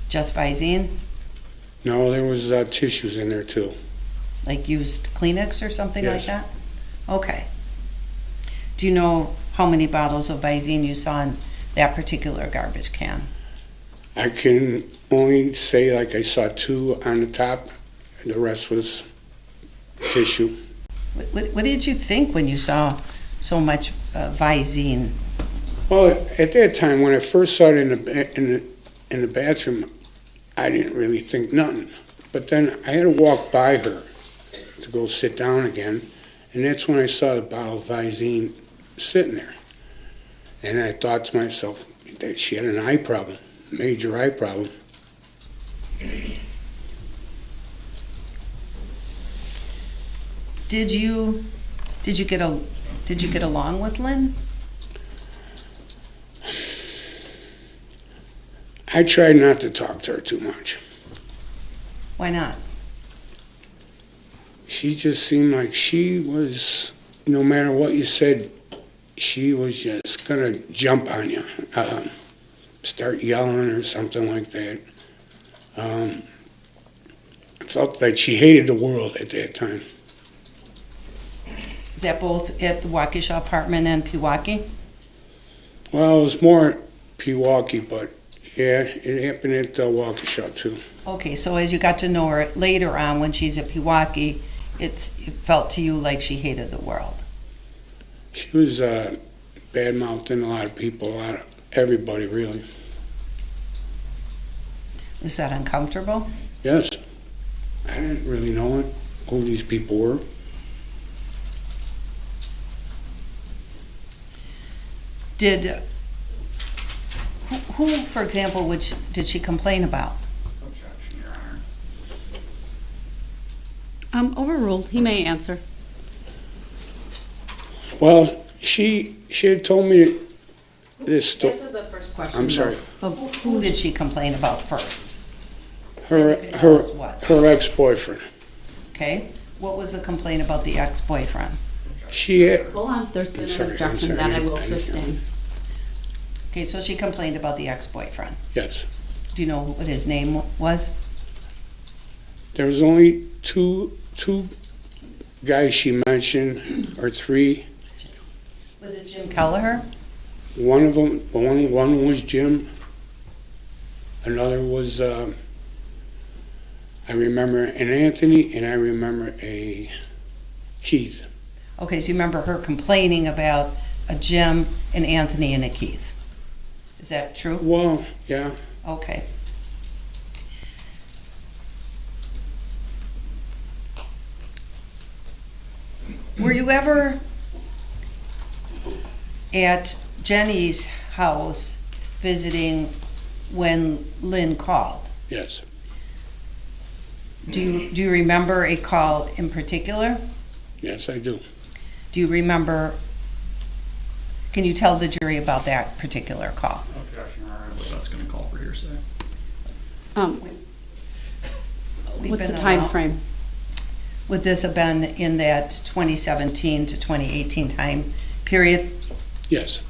Just Visine? No, there was tissues in there too. Like used Kleenex or something like Yes. that? Okay. Do you know how many bottles of Visine you saw in that particular garbage can? I can only say like I saw 2 on the top, and the rest was tissue. What did you think when you saw so much Visine? Well, at that time, when I first saw it in the bathroom, I didn't really think nothing. But then I had to walk by her to go sit down again, and that's when I saw the bottle of Visine sitting there. And I thought to myself that she had an eye problem, major eye problem. Did you get along with Lynn? I tried not to talk to her too much. Why not? She just seemed like she was, no matter what you said, she was just gonna jump on you, start yelling or something like that. I felt like she hated the world at that time. Is that both at the Waukesha apartment and Pewaukee? Well, it was more Pewaukee, but yeah, it happened at Waukesha too. Okay, so as you got to know her later on when she's at Pewaukee, it felt to you like she hated the world. She was bad-mouthing a lot of people, everybody really. Is that uncomfortable? Yes. I didn't really know it, who these people were. Did, who, for example, did she complain about? Overruled. He may answer. Well, she had told me this story. Answer the first question. I'm sorry. Who did she complain about first? Her ex-boyfriend. Okay, what was the complaint about the ex-boyfriend? She had, Hold on. There's been sorry, an objection I'm sorry, that I will I didn't hear. sustain. Okay, so she complained about the ex-boyfriend. yes. Do you know what his name was? There was only two guys she mentioned, or three. Was it Jim Kelleher? One of them, one was Jim. Another was, I remember an Anthony, and I remember a Keith. Okay, so you remember her complaining about a Jim, an Anthony, and a Keith. Is that true? Well, yeah. Okay. Were you ever at Jenny's house visiting when Lynn called? Yes. Do you remember a call in particular? Yes, I do. Do you remember, can you tell the jury about that particular call? Objection, Your Honor, but that's gonna call for hearsay. We've What's been the time around- frame? Would this have been in that 2017 to 2018 time period? Yes.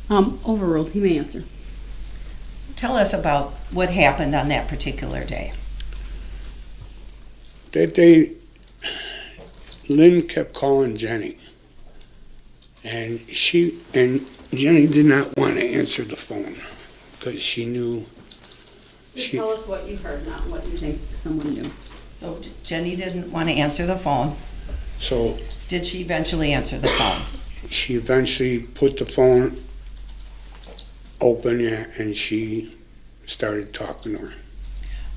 Overruled. He may answer. Tell us about what happened on that particular day. That day, Lynn kept calling Jenny. And Jenny did not want to answer the phone because she knew. Just tell us what you heard, not what you think someone knew. So Jenny didn't want to answer the phone. So Did she eventually answer the phone? she eventually put the phone open, yeah, and she started talking to her.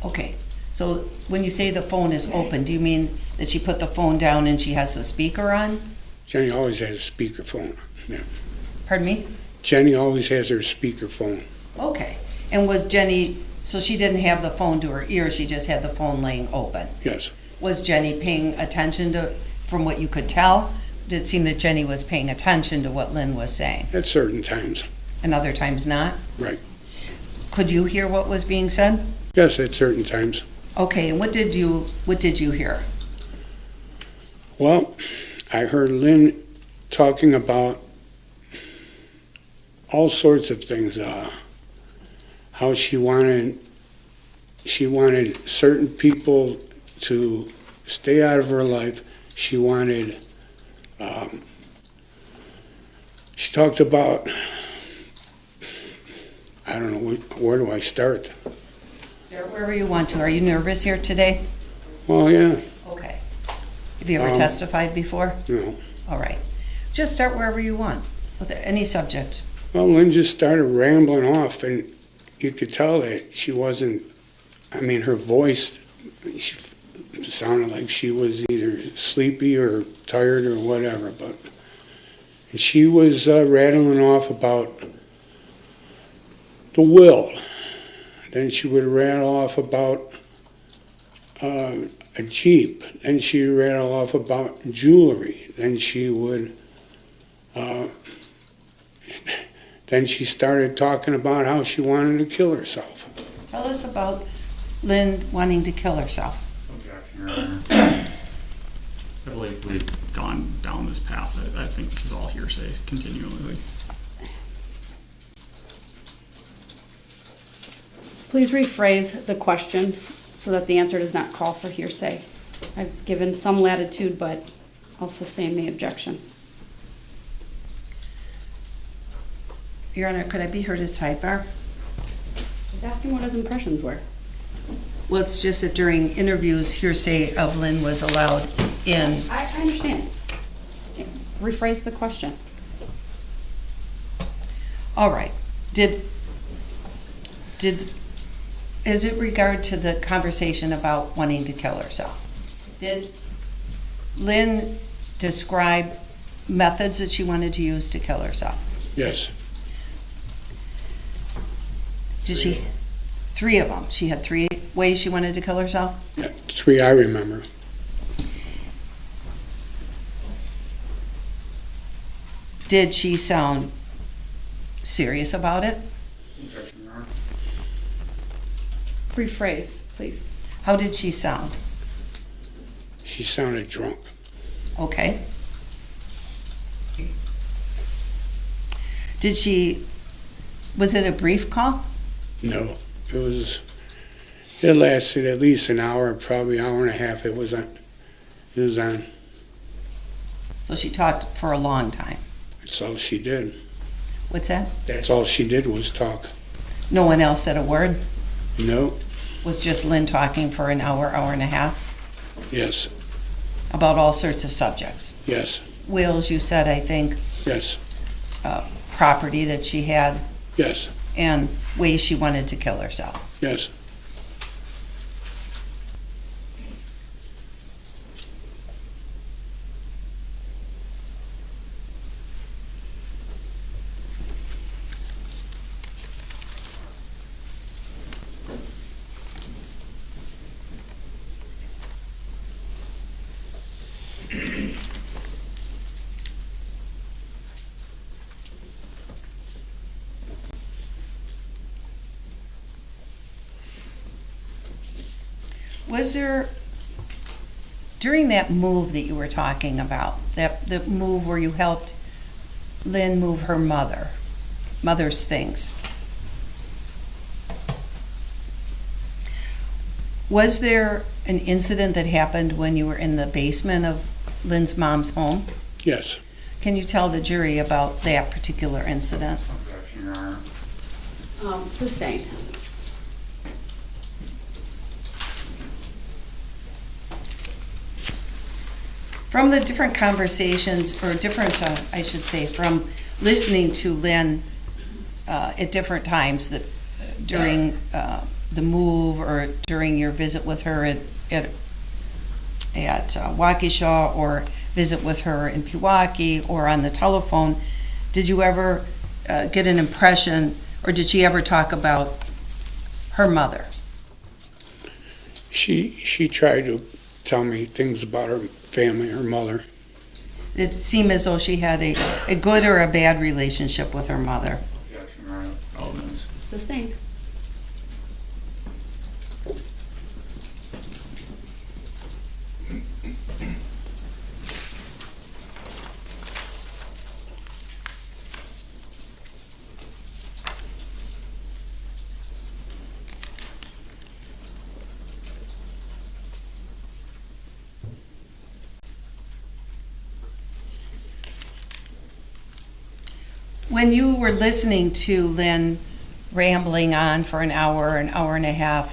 Okay, so when you say the phone is open, do you mean that she put the phone down and she has the speaker on? Jenny always has a speakerphone. Yeah. Pardon me? Jenny always has her speakerphone. Okay, and was Jenny, so she didn't have the phone to her ear, she just had the phone laying open? Yes. Was Jenny paying attention to, from what you could tell? Did it seem that Jenny was paying attention to what Lynn was saying? At certain times. And other times not? Right. Could you hear what was being said? Yes, at certain times. Okay, and what did you hear? Well, I heard Lynn talking about all sorts of things. How she wanted certain people to stay out of her life. She wanted. She talked about. I don't know, where do I start? Start wherever you want to. Are you nervous here today? Well, yeah. Okay. Have you ever testified before? No. All right. Just start wherever you want, with any subject. Well, Lynn just started rambling off, and you could tell that she wasn't, her voice, she sounded like she was either sleepy or tired or whatever, but and she was rattling off about the will. Then she would rattle off about a Jeep. Then she would rattle off about jewelry. Then she would, then she started talking about how she wanted to kill herself. Tell us about Lynn wanting to kill herself. Objection, Your Honor. I believe we've gone down this path. I think this is all hearsay continually. Please rephrase the question so that the answer does not call for hearsay. I've given some latitude, but I'll sustain the objection. Your Honor, could I be heard at sidebar? Just asking what his impressions were. Well, it's just that during interviews, hearsay of Lynn was allowed in. I understand. Rephrase the question. All right. Is it regard to the conversation about wanting to kill herself? Did Lynn describe methods that she wanted to use to kill herself? Yes. Did she? 3 of them. She had 3 ways she wanted to kill herself? Yeah, 3 I remember. Did she sound serious about it? Rephrase, please. How did she sound? She sounded drunk. Okay. Was it a brief call? No, it lasted at least an hour, probably an hour and a half. It was on. So she talked for a long time. That's all she did. What's that? That's all she did was talk. No one else said a word? No. Was just Lynn talking for an hour, hour and a half? Yes. About all sorts of subjects? Yes. Wills, you said, I think. Yes. Property that she had? Yes. And ways she wanted to kill herself? Yes. Was there, during that move that you were talking about, the move where you helped Lynn move her mother's things, was there an incident that happened when you were in the basement of Lynn's mom's home? Yes. Can you tell the jury about that particular incident? Objection, Your Honor. Sustained. From the different conversations, or different, I should say, from listening to Lynn at different times that during the move or during your visit with her at Waukesha, or visit with her in Pewaukee or on the telephone, did you ever get an impression, or did she ever talk about her mother? She tried to tell me things about her family, her mother. It seemed as though she had a good or a bad relationship with her mother. Objection, Your Honor. Elements. Sustained. When you were listening to Lynn rambling on for an hour and a half,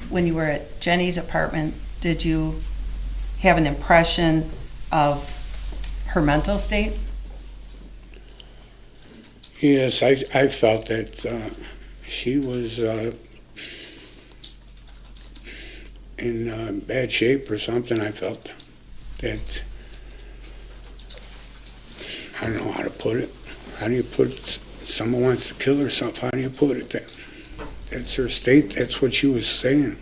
when you were at Jenny's apartment, did you have an impression of her mental state? Yes, I felt that she was in bad shape or something. I felt that, I don't know how to put it. How do you put it? Someone wants to kill herself. How do you put it? That's her state. That's what she was saying.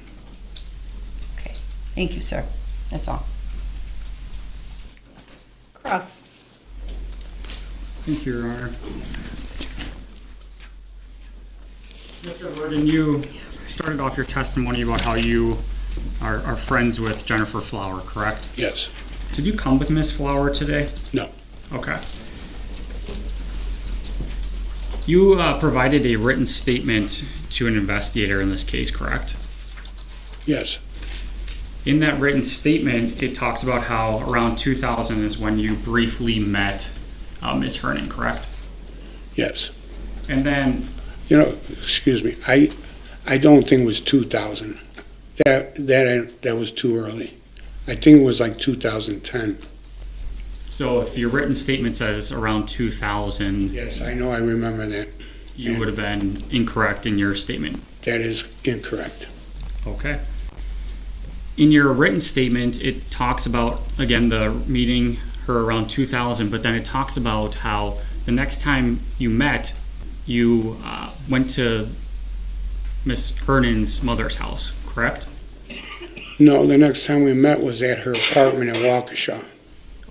Okay, thank you, sir. That's all. Cross. Thank you, Your Honor. Mr. Verdin, you started off your testimony about how you are friends with Jennifer Flower, correct? Yes. Did you come with Miss Flower today? No. Okay. You provided a written statement to an investigator in this case, correct? Yes, In that written statement, it talks about how around 2000 is when you briefly met Ms. Hernan, correct? yes. And then, You know, excuse me, I don't think it was 2000. That was too early. I think it was like 2010. so if your written statement says around 2000, Yes, I know, I remember that. you would have been incorrect in your statement. That is incorrect. Okay. In your written statement, it talks about, again, the meeting her around 2000, but then it talks about how the next time you met, you went to Miss Hernan's mother's house, correct? No, the next time we met was at her apartment in Waukesha.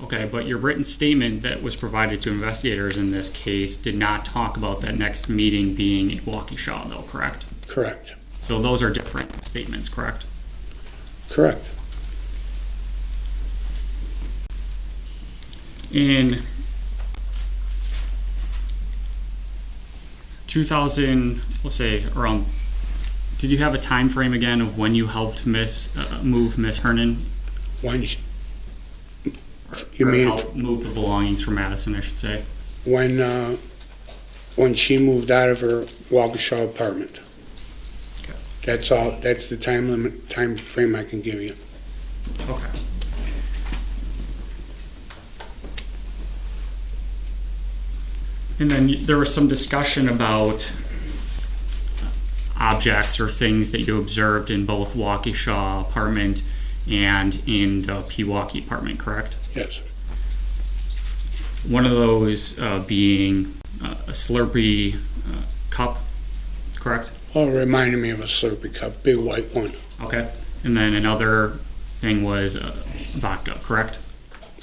Okay, but your written statement that was provided to investigators in this case did not talk about that next meeting being in Waukesha, though, correct? Correct. So those are different statements, correct? Correct. In 2000, let's say around, did you have a time frame again of when you helped move Miss Hernan? When you mean help move the belongings from Madison, I should say. when she moved out of her Waukesha apartment. Okay. That's all. That's the time frame I can give you. Okay. And then there was some discussion about objects or things that you observed in both Waukesha apartment and in the Pewaukee apartment, correct? Yes. One of those being a Slurpee cup, correct? Oh, it reminded me of a Slurpee cup, big white one. Okay. And then another thing was vodka, correct?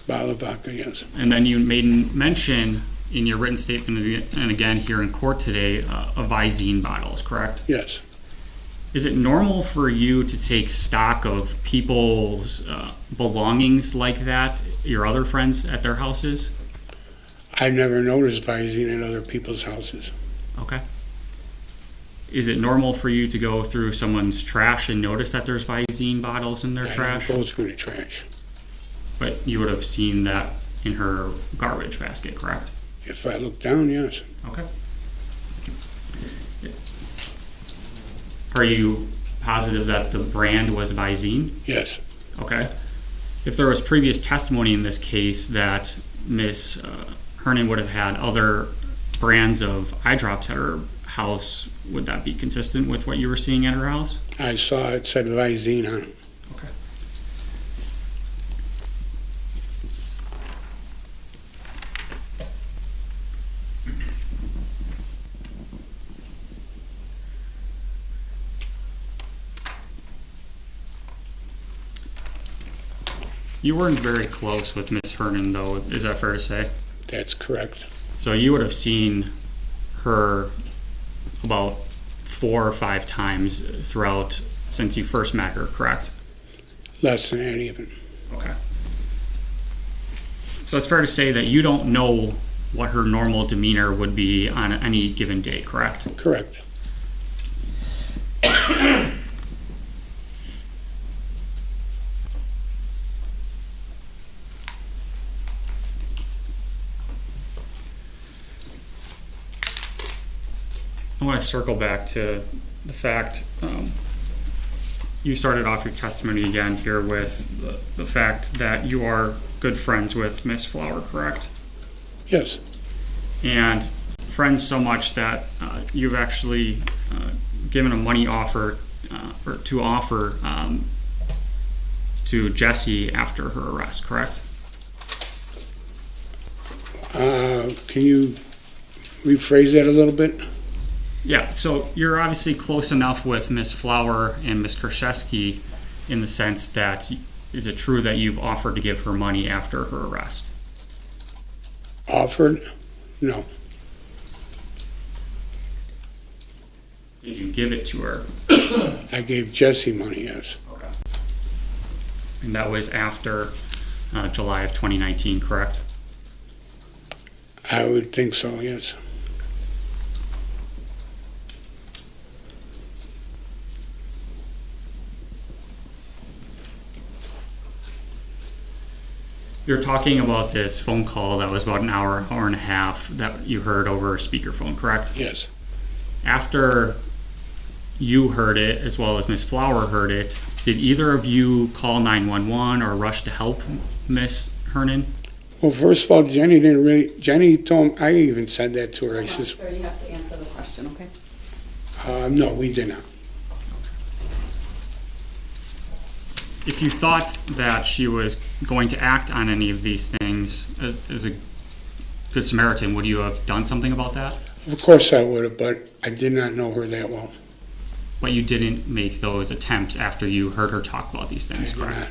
Bottle of vodka, yes. And then you made mention in your written statement and again here in court today of Visine bottles, correct? Yes. Is it normal for you to take stock of people's belongings like that, your other friends at their houses? I've never noticed Visine at other people's houses. Okay. Is it normal for you to go through someone's trash and notice that there's Visine bottles in their trash? I don't go through the trash. But you would have seen that in her garbage basket, correct? If I look down, yes. Okay. Are you positive that the brand was Visine? Yes. Okay. If there was previous testimony in this case that Miss Hernan would have had other brands of eye drops at her house, would that be consistent with what you were seeing at her house? I saw it said Visine on it. Okay. You weren't very close with Miss Hernan, though, is that fair to say? That's correct. So you would have seen her about 4 or 5 times throughout since you first met her, correct? Less than that even. Okay. So it's fair to say that you don't know what her normal demeanor would be on any given day, correct? Correct. I want to circle back to the fact you started off your testimony again here with the fact that you are good friends with Miss Flower, correct? Yes. And friends so much that you've actually given a money offer or to offer to Jessy after her arrest, correct? Can you rephrase that a little bit? Yeah, so you're obviously close enough with Miss Flower and Miss Kurczewski in the sense that is it true that you've offered to give her money after her arrest? Offered? No. Did you give it to her? I gave Jessy money, yes. Okay. And that was after July of 2019, correct? I would think so, yes. you're talking about this phone call that was about an hour and a half that you heard over speakerphone, correct? Yes. After you heard it, as well as Miss Flower heard it, did either of you call 911 or rush to help Miss Hernan? Well, first of all, Jenny told me, I even said that to her. I says, Sir, you have to answer the question, okay? no, we did not. If you thought that she was going to act on any of these things as a good Samaritan, would you have done something about that? Of course I would have, but I did not know her that well. But you didn't make those attempts after you heard her talk about these things, I did correct? not.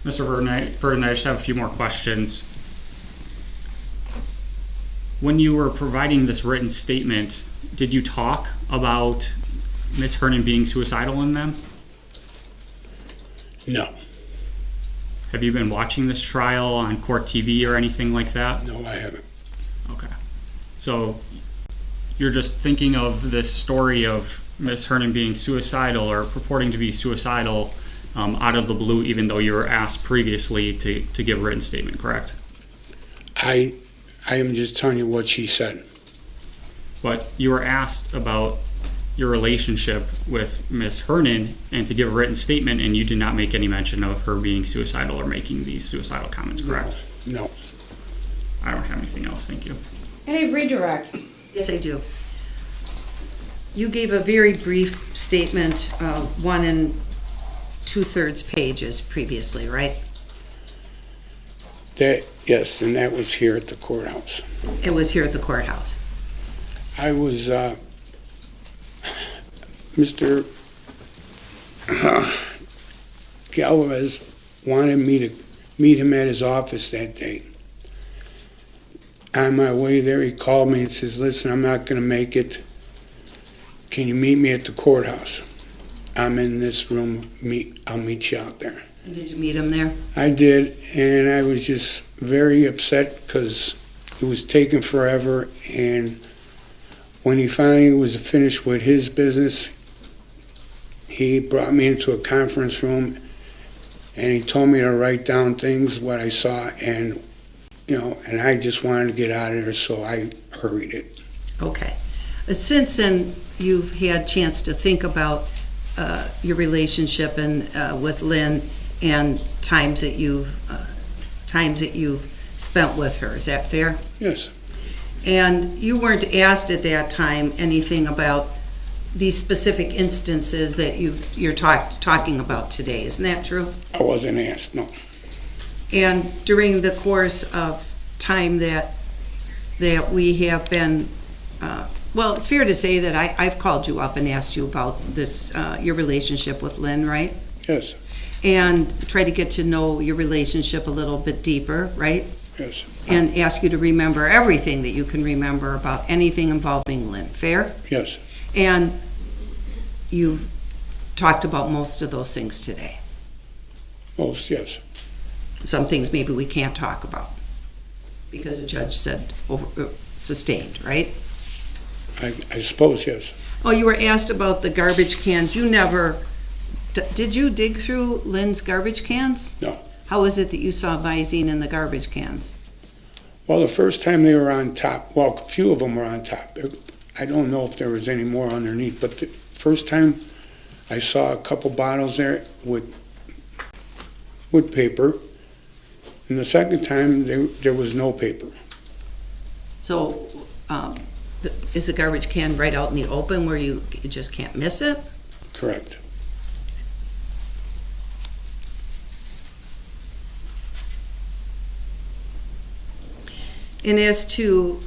Mr. Verdin, I just have a few more questions. When you were providing this written statement, did you talk about Miss Hernan being suicidal in them? No. Have you been watching this trial on court TV or anything like that? No, I haven't. Okay. So you're just thinking of this story of Miss Hernan being suicidal or purporting to be suicidal out of the blue, even though you were asked previously to give a written statement, correct? I am just telling you what she said. But you were asked about your relationship with Miss Hernan and to give a written statement, and you did not make any mention of her being suicidal or making these suicidal comments, correct? No. I don't have anything else, thank you. Any redirect? Yes, I do. You gave a very brief statement, 1 2/3 pages previously, right? Yes, and that was here at the courthouse. It was here at the courthouse. I was, Mr. Galvez wanted me to meet him at his office that day. On my way there, he called me and says, listen, I'm not going to make it. Can you meet me at the courthouse? I'm in this room. I'll meet you out there. Did you meet him there? I did, and I was just very upset because it was taking forever, and when he finally was finished with his business, he brought me into a conference room and he told me to write down things, what I saw, and and I just wanted to get out of there, so I hurried it. Okay. Since then, you've had a chance to think about your relationship with Lynn and times that you've spent with her. Is that fair? Yes. And you weren't asked at that time anything about these specific instances that you're talking about today. Isn't that true? I wasn't asked, no. And during the course of time that we have been, well, it's fair to say that I've called you up and asked you about this, your relationship with Lynn, right? Yes. And try to get to know your relationship a little bit deeper, right? Yes. And ask you to remember everything that you can remember about anything involving Lynn. Fair? Yes. And you've talked about most of those things today. Most, yes. Some things maybe we can't talk about because the judge said sustained, right? I suppose, yes. Oh, you were asked about the garbage cans. You never, did you dig through Lynn's garbage cans? No. How is it that you saw Visine in the garbage cans? Well, the first time they were on top, well, a few of them were on top. I don't know if there was any more underneath, but the first time I saw a couple bottles there with paper, and the second time there was no paper. So, is the garbage can right out in the open where you just can't miss it? Correct. And as to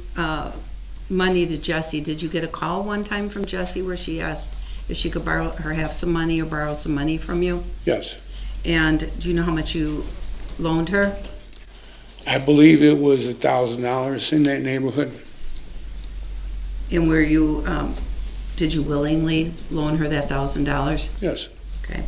money to Jessy, did you get a call one time from Jessy where she asked if she could have some money or borrow some money from you? Yes. And do you know how much you loaned her? I believe it was $1,000 in that neighborhood. And were you, did you willingly loan her that $1,000? Yes. Okay.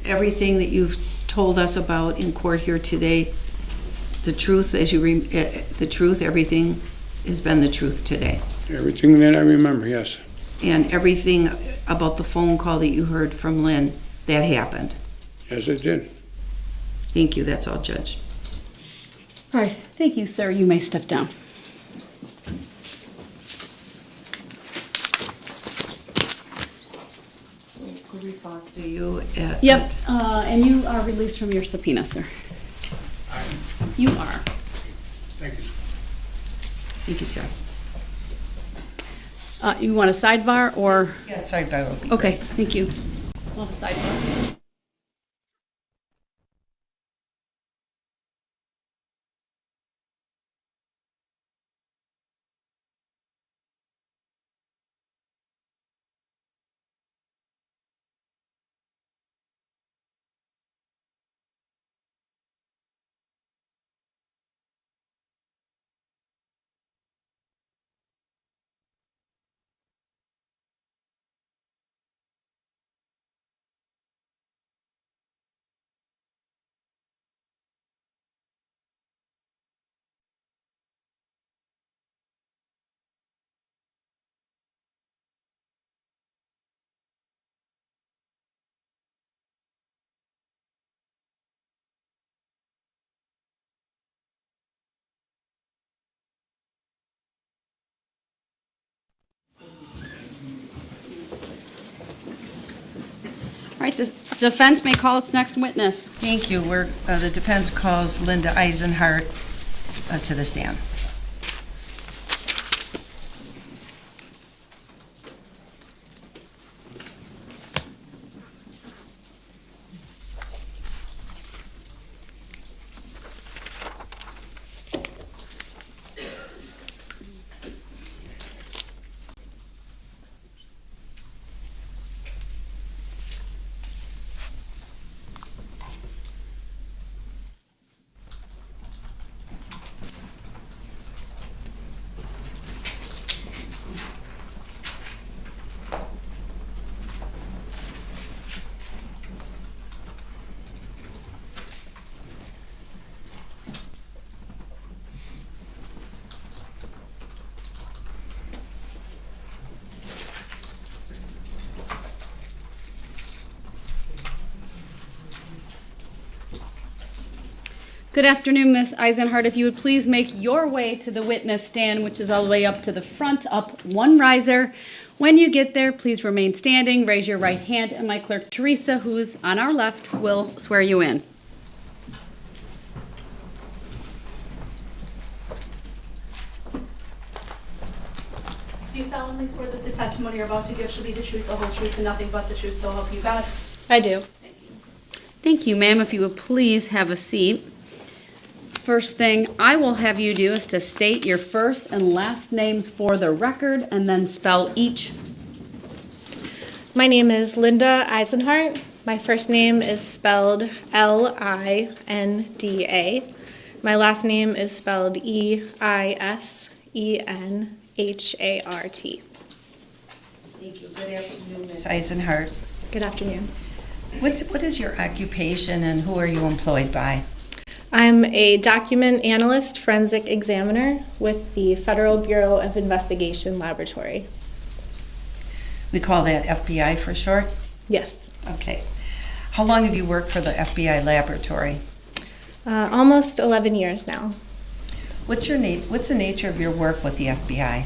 everything that you've told us about in court here today, the truth, the truth, everything has been the truth today? Everything that I remember, yes. And everything about the phone call that you heard from Lynn, that happened? Yes, it did. Thank you, that's all, Judge. All right, thank you, sir. You may step down. Could we talk to you at? Yep, and you are released from your subpoena, sir. You are. Thank you. Thank you, sir. You want a sidebar or? Yeah, sidebar will be Okay, thank you. We'll have a sidebar. All right, the defense may call its next witness. Thank you. The defense calls Linda EISENHART to the stand. Good afternoon, Ms. EISENHART. If you would please make your way to the witness stand, which is all the way up to the front, up one riser. When you get there, please remain standing, raise your right hand, and my clerk, Teresa, who's on our left, will swear you in. Do you solemnly swear that the testimony you're about to give shall be the truth, the whole truth, and nothing but the truth, so help you God? I do. Thank you, ma'am. If you would please have a seat. First thing I will have you do is to state your first and last names for the record and then spell each. My name is Linda EISENHART. My first name is spelled Linda. My last name is spelled Eisenhart. Thank you. Good afternoon, Ms. EISENHART. Good afternoon. What is your occupation and who are you employed by? I'm a document analyst, forensic examiner with the Federal Bureau of Investigation Laboratory. We call that FBI for short? Yes. Okay. How long have you worked for the FBI laboratory? Almost 11 years now. What's the nature of your work with the FBI?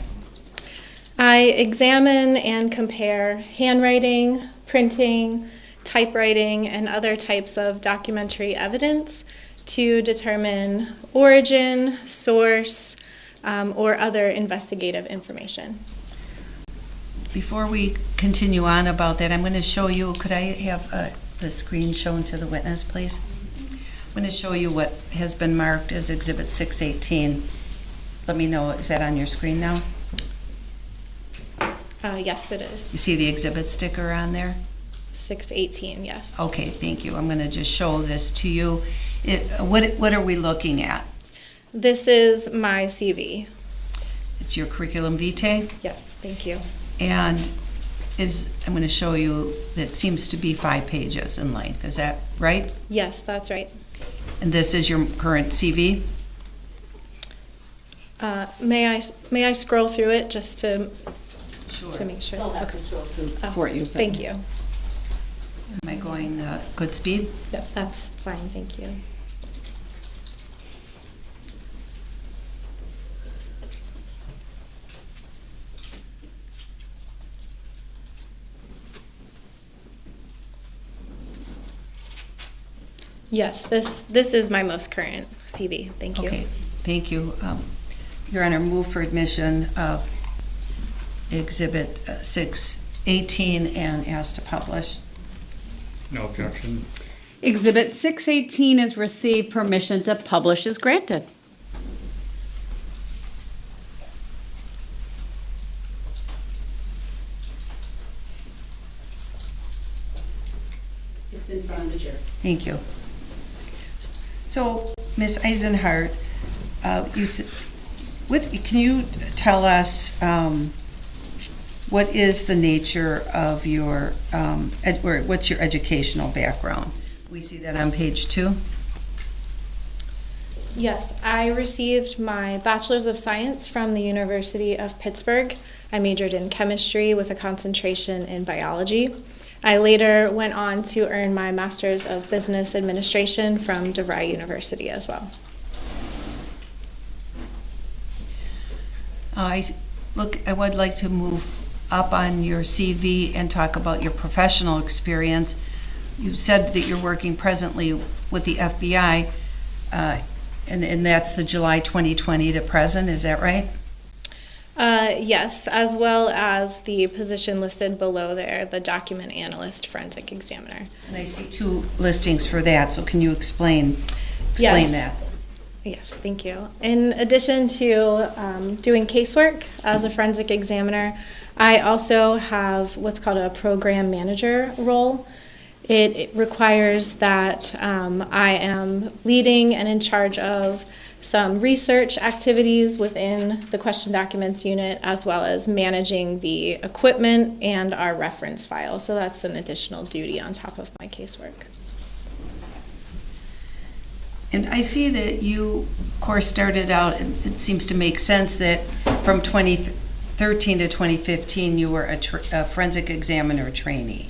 I examine and compare handwriting, printing, typewriting, and other types of documentary evidence to determine origin, source, or other investigative information. Before we continue on about that, I'm going to show you, could I have the screen shown to the witness, please? I'm going to show you what has been marked as Exhibit 618. Let me know, is that on your screen now? Yes, it is. You see the exhibit sticker on there? 618, yes. Okay, thank you. I'm going to just show this to you. What are we looking at? This is my CV. It's your curriculum vitae? Yes, thank you. And I'm going to show you, that seems to be 5 pages in length. Is that right? Yes, that's right. And this is your current CV? May I scroll through it just to make sure? They'll have to scroll through for you. Thank you. Am I going good speed? Yep, that's fine, thank you. Yes, this is my most current CV. Thank you. Okay, thank you. Your Honor, move for admission of Exhibit 618 and ask to publish. No objection. Exhibit 618 is received. Permission to publish is granted. It's in front of the jury. Thank you. So, Ms. Eisenhart, can you tell us what is the nature of your, or what's your educational background? We see that on page 2. Yes, I received my Bachelor's of Science from the University of Pittsburgh. I majored in chemistry with a concentration in biology. I later went on to earn my Master's of Business Administration from DeVry University as well. I would like to move up on your CV and talk about your professional experience. You said that you're working presently with the FBI, and that's the July 2020 to present, is that right? Yes, as well as the position listed below there, the document analyst forensic examiner. And I see 2 listings for that, so can you explain Yes. that? Yes, thank you. In addition to doing casework as a forensic examiner, I also have what's called a program manager role. It requires that I am leading and in charge of some research activities within the question documents unit, as well as managing the equipment and our reference file. So that's an additional duty on top of my casework. And I see that you, of course, started out, and it seems to make sense that from 2013 to 2015, you were a forensic examiner trainee.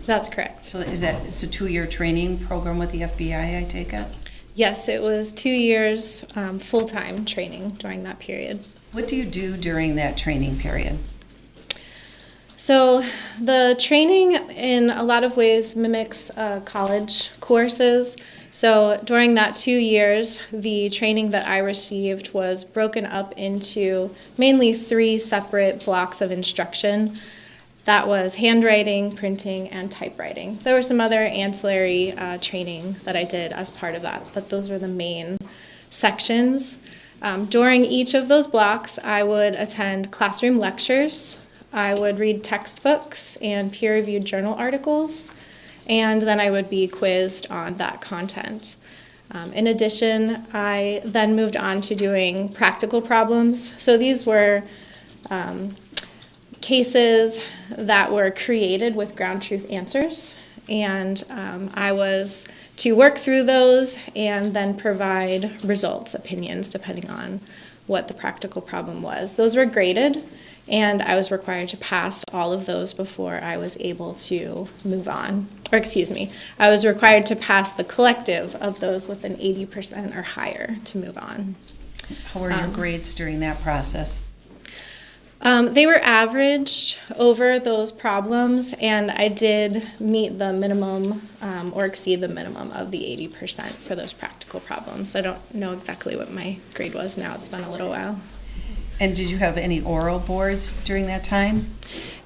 That's correct. So it's a 2-year training program with the FBI, I take it? Yes, it was 2 years full-time training during that period. What do you do during that training period? So the training in a lot of ways mimics college courses. So during that 2 years, the training that I received was broken up into mainly 3 separate blocks of instruction. That was handwriting, printing, and typewriting. There was some other ancillary training that I did as part of that, but those were the main sections. During each of those blocks, I would attend classroom lectures. I would read textbooks and peer-reviewed journal articles, and then I would be quizzed on that content. In addition, I then moved on to doing practical problems. So these were cases that were created with ground truth answers, and I was to work through those and then provide results, opinions, depending on what the practical problem was. Those were graded, and I was required to pass all of those before I was able to move on. Or excuse me, I was required to pass the collective of those with an 80% or higher to move on. How were your grades during that process? They were averaged over those problems, and I did meet the minimum or exceed the minimum of the 80% for those practical problems. I don't know exactly what my grade was now. It's been a little while. And did you have any oral boards during that time?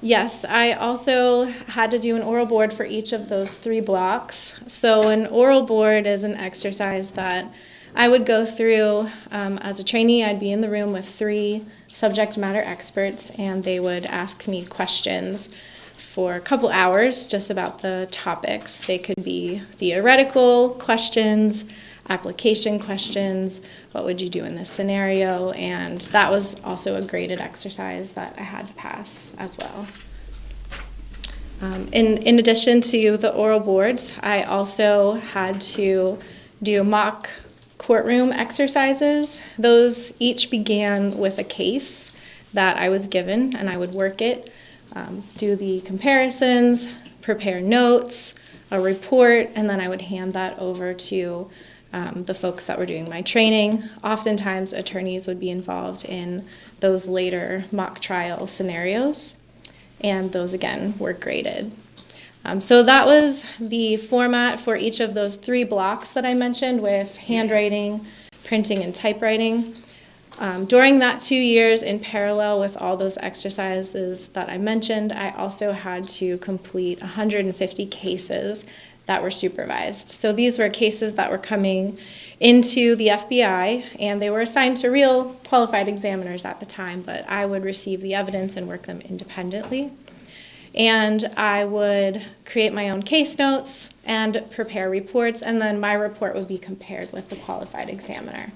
Yes, I also had to do an oral board for each of those 3 blocks. So an oral board is an exercise that I would go through. As a trainee, I'd be in the room with 3 subject matter experts, and they would ask me questions for a couple hours just about the topics. They could be theoretical questions, application questions, what would you do in this scenario, and that was also a graded exercise that I had to pass as well. In addition to the oral boards, I also had to do mock courtroom exercises. Those each began with a case that I was given, and I would work it, do the comparisons, prepare notes, a report, and then I would hand that over to the folks that were doing my training. Oftentimes, attorneys would be involved in those later mock trial scenarios, and those again were graded. So that was the format for each of those 3 blocks that I mentioned, with handwriting, printing, and typewriting. During that 2 years, in parallel with all those exercises that I mentioned, I also had to complete 150 cases that were supervised. So these were cases that were coming into the FBI, and they were assigned to real qualified examiners at the time, but I would receive the evidence and work them independently. And I would create my own case notes and prepare reports, and then my report would be compared with the qualified examiner.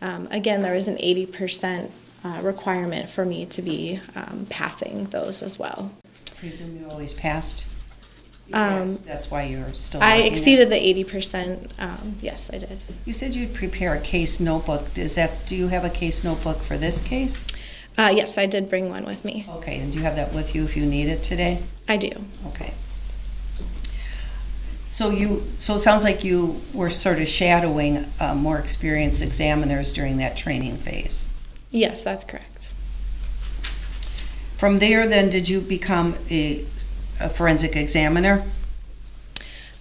Again, there was an 80% requirement for me to be passing those as well. I presume you always passed? That's why you're still I working exceeded there? the 80%. Yes, I did. You said you'd prepare a case notebook. Do you have a case notebook for this case? Yes, I did bring one with me. Okay, and do you have that with you if you need it today? I do. Okay. So it sounds like you were sort of shadowing more experienced examiners during that training phase. Yes, that's correct. From there, then, did you become a forensic examiner?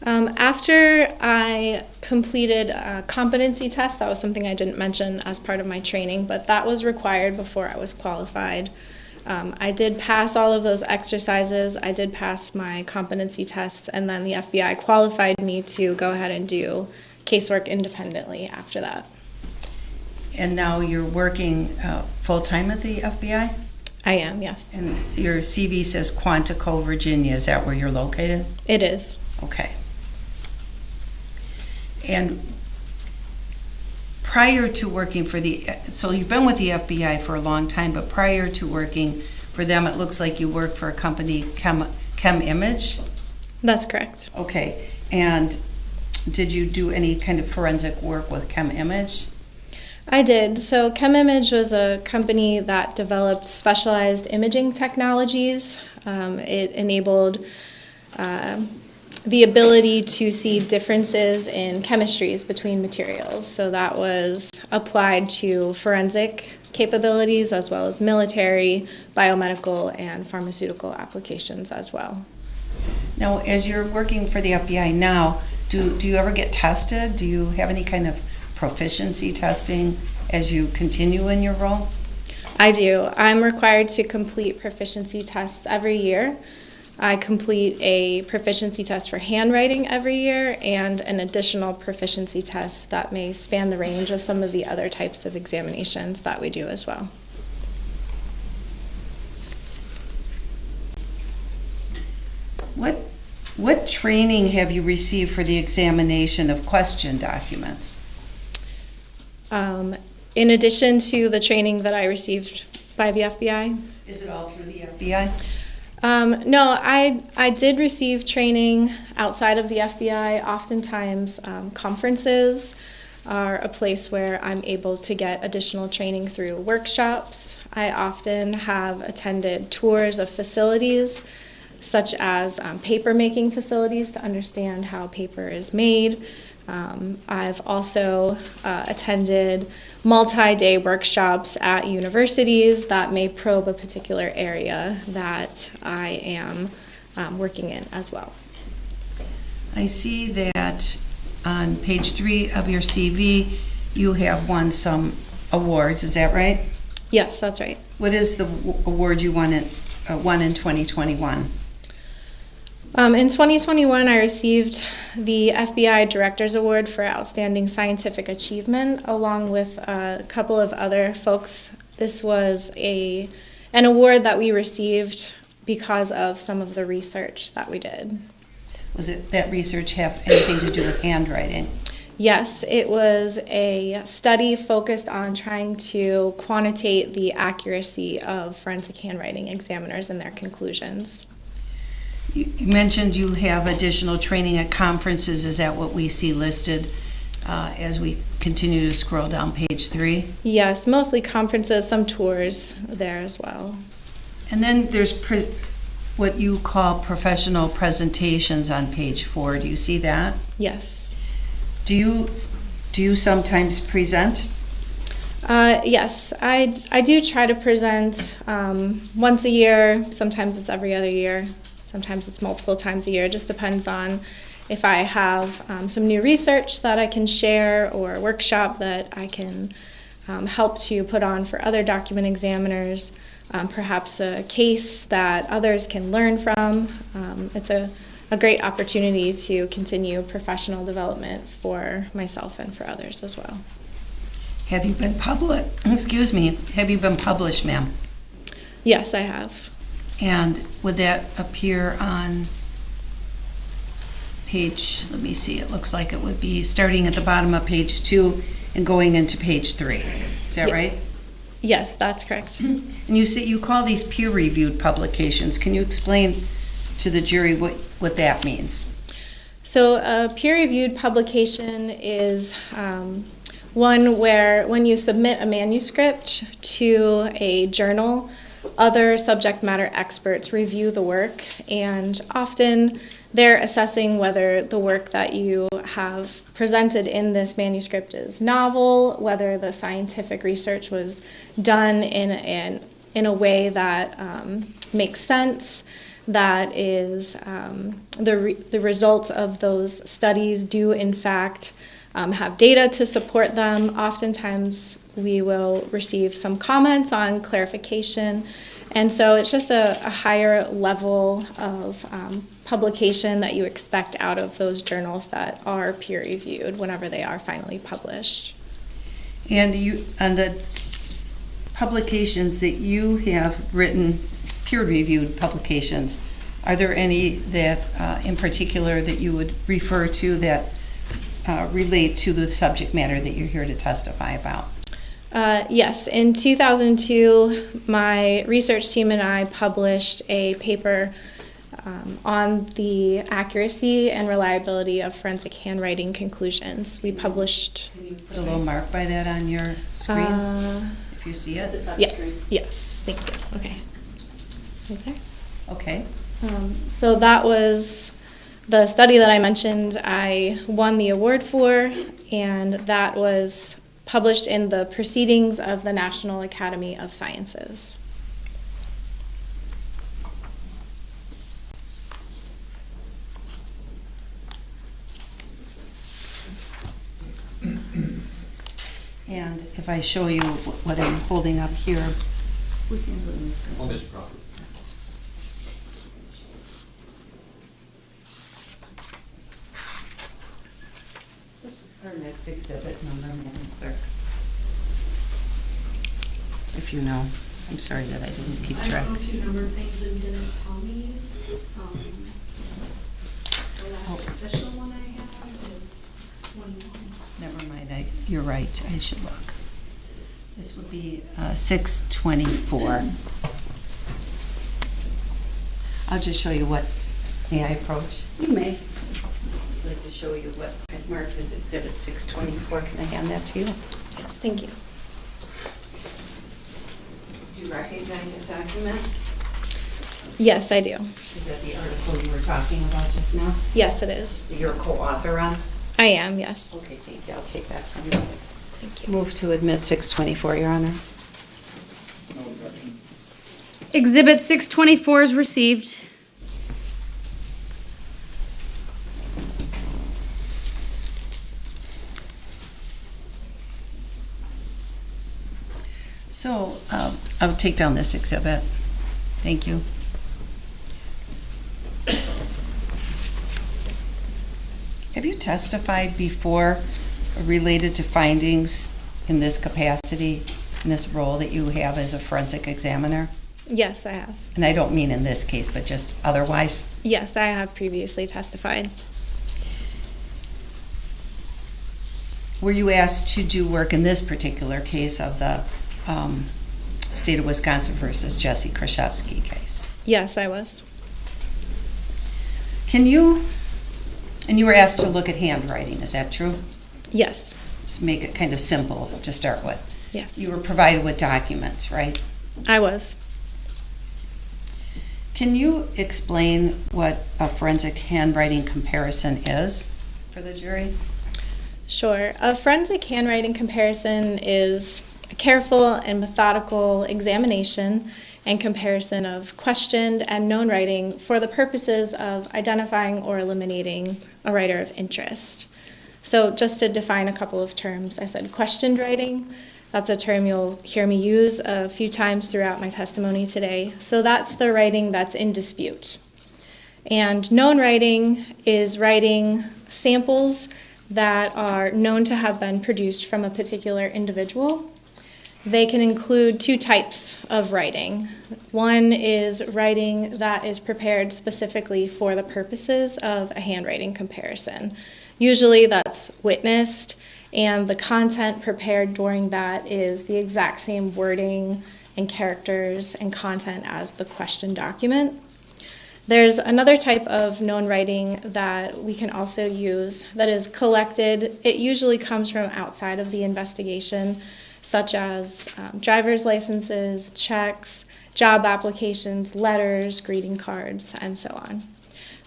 After I completed a competency test, that was something I didn't mention as part of my training, but that was required before I was qualified. I did pass all of those exercises. I did pass my competency tests, and then the FBI qualified me to go ahead and do casework independently after that. And now you're working full-time at the FBI? I am, yes. And your CV says Quantico, Virginia. Is that where you're located? It is. Okay. And prior to working for so you've been with the FBI for a long time, but prior to working for them, it looks like you work for a company, Chem Image? That's correct. Okay. And did you do any kind of forensic work with Chem Image? I did. So ChemImage was a company that developed specialized imaging technologies. It enabled the ability to see differences in chemistries between materials. So that was applied to forensic capabilities as well as military, biomedical, and pharmaceutical applications as well. Now, as you're working for the FBI now, do you ever get tested? Do you have any kind of proficiency testing as you continue in your role? I do. I'm required to complete proficiency tests every year. I complete a proficiency test for handwriting every year and an additional proficiency test that may span the range of some of the other types of examinations that we do as well. What training have you received for the examination of question documents? In addition to the training that I received by the FBI? Is it all through the FBI? No, I did receive training outside of the FBI. Oftentimes, conferences are a place where I'm able to get additional training through workshops. I often have attended tours of facilities, such as paper making facilities, to understand how paper is made. I've also attended multi-day workshops at universities that may probe a particular area that I am working in as well. I see that on page 3 of your CV, you have won some awards. Is that right? Yes, that's right. What is the award you won in 2021? In 2021, I received the FBI Director's Award for Outstanding Scientific Achievement, along with a couple of other folks. This was an award that we received because of some of the research that we did. Was it that research have anything to do with handwriting? Yes, it was a study focused on trying to quantitate the accuracy of forensic handwriting examiners and their conclusions. You mentioned you have additional training at conferences. Is that what we see listed as we continue to scroll down page 3? Yes, mostly conferences, some tours there as well. And then there's what you call professional presentations on page 4. Do you see that? Yes. Do you sometimes present? Yes, I do try to present once a year. Sometimes it's every other year. Sometimes it's multiple times a year. It just depends on if I have some new research that I can share or a workshop that I can help to put on for other document examiners, perhaps a case that others can learn from. It's a great opportunity to continue professional development for myself and for others as well. Have you been Have you been published, ma'am? Yes, I have. And would that appear on page, let me see, it looks like it would be starting at the bottom of page 2 and going into page 3. Is that right? Yes, that's correct. And you call these peer-reviewed publications. Can you explain to the jury what that means? So a peer-reviewed publication is one where when you submit a manuscript to a journal, other subject matter experts review the work, and often they're assessing whether the work that you have presented in this manuscript is novel, whether the scientific research was done in a way that makes sense, that is the results of those studies do in fact have data to support them. Oftentimes we will receive some comments on clarification, and so it's just a higher level of publication that you expect out of those journals that are peer-reviewed whenever they are finally published. And the publications that you have written, peer-reviewed publications, are there any that in particular that you would refer to that relate to the subject matter that you're here to testify about? Yes, in 2002, my research team and I published a paper on the accuracy and reliability of forensic handwriting conclusions. We published... Can you put a little mark by that on your screen, if you see it? Yeah. Yes, thank you. Okay. Right there. Okay. So that was the study that I mentioned I won the award for, and that was published in the Proceedings of the National Academy of Sciences. And if I show you what I'm holding up here. Who's in this? Oh, Mr. Crawford. What's our next exhibit number, Madam Clerk? If you know. I'm sorry that I didn't keep track. I don't know if you numbered things and didn't tell me. The last official one I have is 621. Never mind, you're right, I should look. This would be 624. I'll just show you what, may I approach? You may. I'd like to show you what I've marked as Exhibit 624. Can I hand that to you? Yes, thank you. Do you recognize that document? Yes, I do. Is that the article you were talking about just now? Yes, it is. That you're a co-author on? I am, yes. Okay, thank you. I'll take that from you. Thank you. Move to admit 624, Your Honor. Exhibit 624 is received. So I'll take down this exhibit. Thank you. Have you testified before related to findings in this capacity, in this role that you have as a forensic examiner? Yes, I have. And I don't mean in this case, but just otherwise? Yes, I have previously testified. Were you asked to do work in this particular case of the State of Wisconsin versus Jessy Kurczewski case? Yes, I was. Can you, and you were asked to look at handwriting, is that true? Yes. Just make it kind of simple to start with. Yes. You were provided with documents, right? I was. Can you explain what a forensic handwriting comparison is for the jury? Sure. A forensic handwriting comparison is a careful and methodical examination and comparison of questioned and known writing for the purposes of identifying or eliminating a writer of interest. So just to define a couple of terms, I said questioned writing. That's a term you'll hear me use a few times throughout my testimony today. So that's the writing that's in dispute. And known writing is writing samples that are known to have been produced from a particular individual. They can include two types of writing. One is writing that is prepared specifically for the purposes of a handwriting comparison. Usually that's witnessed, and the content prepared during that is the exact same wording and characters and content as the question document. There's another type of known writing that we can also use that is collected. It usually comes from outside of the investigation, such as driver's licenses, checks, job applications, letters, greeting cards, and so on.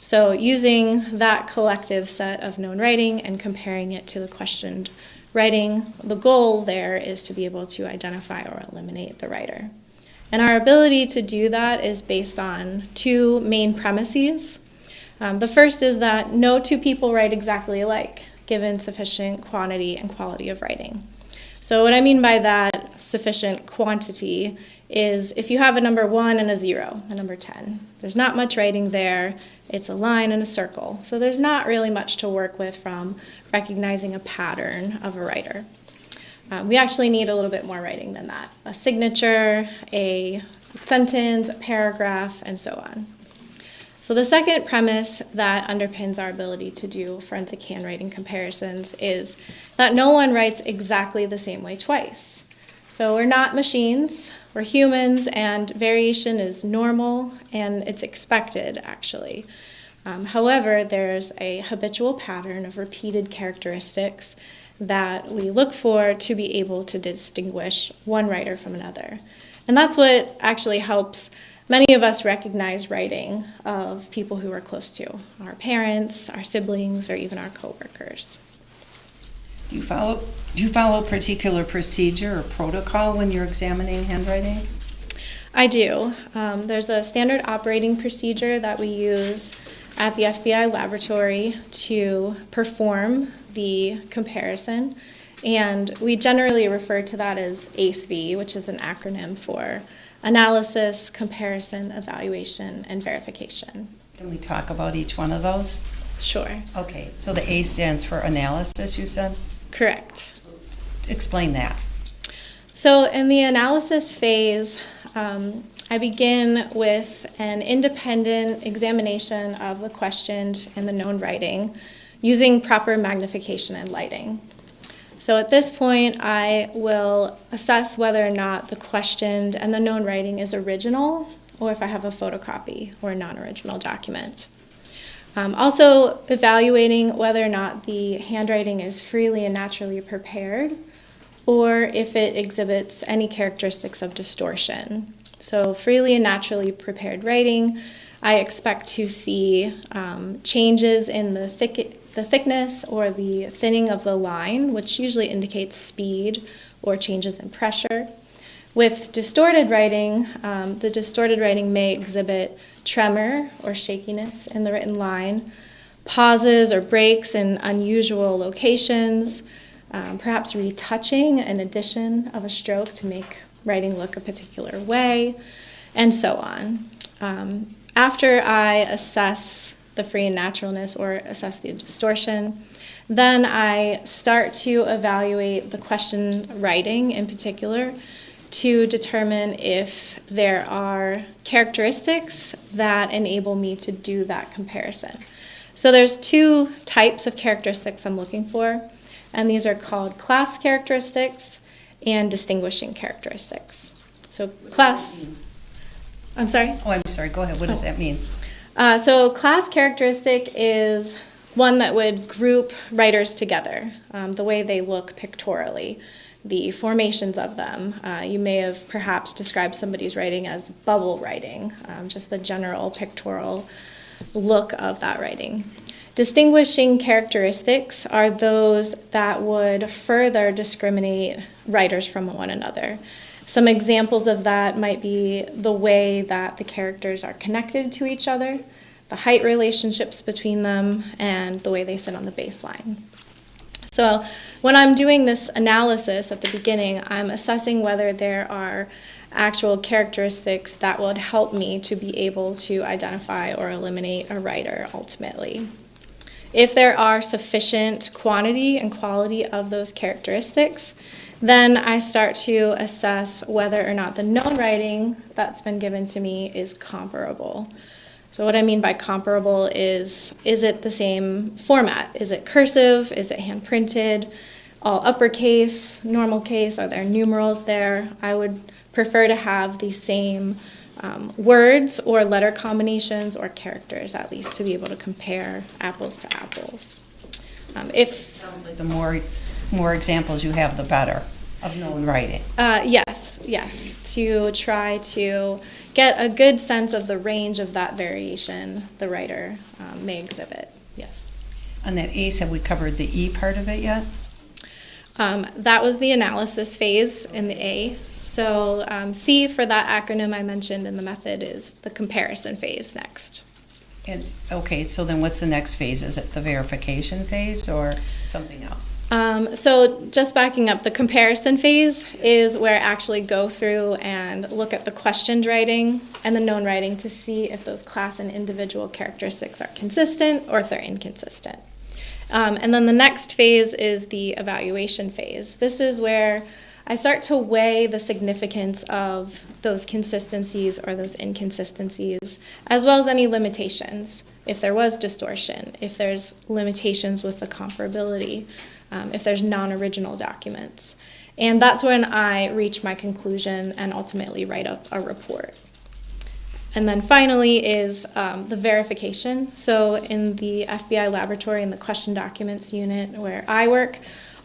So using that collective set of known writing and comparing it to the questioned writing, the goal there is to be able to identify or eliminate the writer. And our ability to do that is based on two main premises. The first is that no two people write exactly alike, given sufficient quantity and quality of writing. So what I mean by that sufficient quantity is if you have a number 1 and a 0, a number 10, there's not much writing there. It's a line and a circle. So there's not really much to work with from recognizing a pattern of a writer. We actually need a little bit more writing than that. A signature, a sentence, a paragraph, and so on. So the second premise that underpins our ability to do forensic handwriting comparisons is that no one writes exactly the same way twice. So we're not machines, we're humans, and variation is normal and it's expected, actually. However, there's a habitual pattern of repeated characteristics that we look for to be able to distinguish one writer from another. And that's what actually helps many of us recognize writing of people who are close to our parents, our siblings, or even our coworkers. Do you follow a particular procedure or protocol when you're examining handwriting? I do. There's a standard operating procedure that we use at the FBI laboratory to perform the comparison, and we generally refer to that as ACE-V, which is an acronym for Analysis, Comparison, Evaluation, and Verification. Can we talk about each one of those? Sure. Okay, so the A stands for analysis, you said? Correct. Explain that. So in the analysis phase, I begin with an independent examination of the questioned and the known writing using proper magnification and lighting. So at this point, I will assess whether or not the questioned and the known writing is original, or if I have a photocopy or a non-original document. Also evaluating whether or not the handwriting is freely and naturally prepared, or if it exhibits any characteristics of distortion. So freely and naturally prepared writing, I expect to see changes in the thickness or the thinning of the line, which usually indicates speed or changes in pressure. With distorted writing, the distorted writing may exhibit tremor or shakiness in the written line, pauses or breaks in unusual locations, perhaps retouching an addition of a stroke to make writing look a particular way, and so on. After I assess the free and naturalness or assess the distortion, then I start to evaluate the question writing in particular to determine if there are characteristics that enable me to do that comparison. So there's two types of characteristics I'm looking for, and these are called class characteristics and distinguishing characteristics. So class, I'm sorry? Oh, I'm sorry, go ahead, what does that mean? So class characteristic is one that would group writers together, the way they look pictorially, the formations of them. You may have perhaps described somebody's writing as bubble writing, just the general pictorial look of that writing. Distinguishing characteristics are those that would further discriminate writers from one another. Some examples of that might be the way that the characters are connected to each other, the height relationships between them, and the way they sit on the baseline. So when I'm doing this analysis at the beginning, I'm assessing whether there are actual characteristics that would help me to be able to identify or eliminate a writer ultimately. If there are sufficient quantity and quality of those characteristics, then I start to assess whether or not the known writing that's been given to me is comparable. So what I mean by comparable is it the same format? Is it cursive? Is it hand printed? All uppercase, normal case? Are there numerals there? I would prefer to have the same words or letter combinations or characters, at least, to be able to compare apples to apples. Sounds like the more examples you have, the better of known writing. Yes, to try to get a good sense of the range of that variation the writer may exhibit, yes. On that ACE, have we covered the E part of it yet? That was the analysis phase in the A. So C for that acronym I mentioned in the method is the comparison phase next. And okay, so then what's the next phase? Is it the verification phase or something else? So just backing up, the comparison phase is where I actually go through and look at the questioned writing and the known writing to see if those class and individual characteristics are consistent or if they're inconsistent. And then the next phase is the evaluation phase. This is where I start to weigh the significance of those consistencies or those inconsistencies, as well as any limitations. If there was distortion, if there's limitations with the comparability, if there's non-original documents. And that's when I reach my conclusion and ultimately write up a report. And then finally is the verification. So in the FBI laboratory in the question documents unit where I work,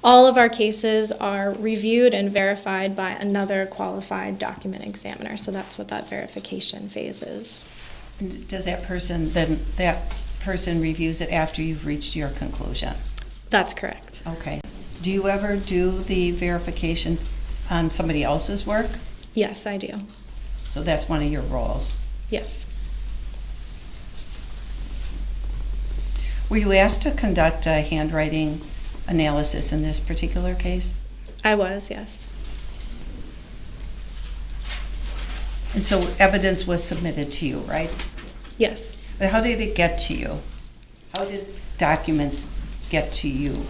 all of our cases are reviewed and verified by another qualified document examiner. So that's what that verification phase is. And does that person reviews it after you've reached your conclusion? That's correct. Okay. Do you ever do the verification on somebody else's work? Yes, I do. So that's one of your roles? Yes. Were you asked to conduct a handwriting analysis in this particular case? I was, yes. And so evidence was submitted to you, right? Yes. But how did it get to you? How did documents get to you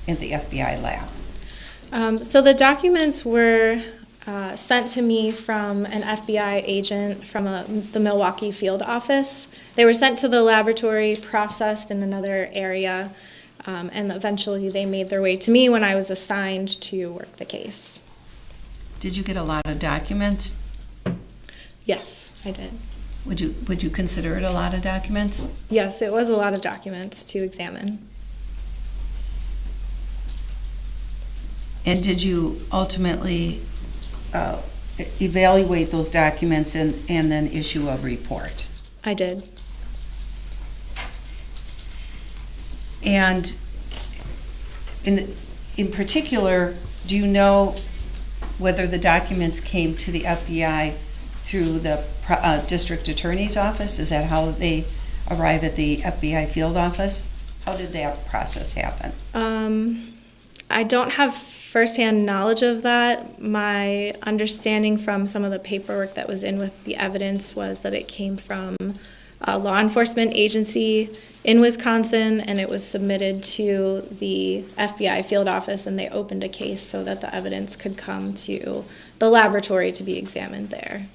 in the FBI lab? So the documents were sent to me from an FBI agent from the Milwaukee field office. They were sent to the laboratory, processed in another area, and eventually they made their way to me when I was assigned to work the case. Did you get a lot of documents? Yes, I did. Would you consider it a lot of documents? Yes, it was a lot of documents to examine. And did you ultimately evaluate those documents and then issue a report? I did. And in particular, do you know whether the documents came to the FBI through the district attorney's office? Is that how they arrive at the FBI field office? How did that process happen? I don't have firsthand knowledge of that. My understanding from some of the paperwork that was in with the evidence was that it came from a law enforcement agency in Wisconsin, and it was submitted to the FBI field office, and they opened a case so that the evidence could come to the laboratory to be examined there.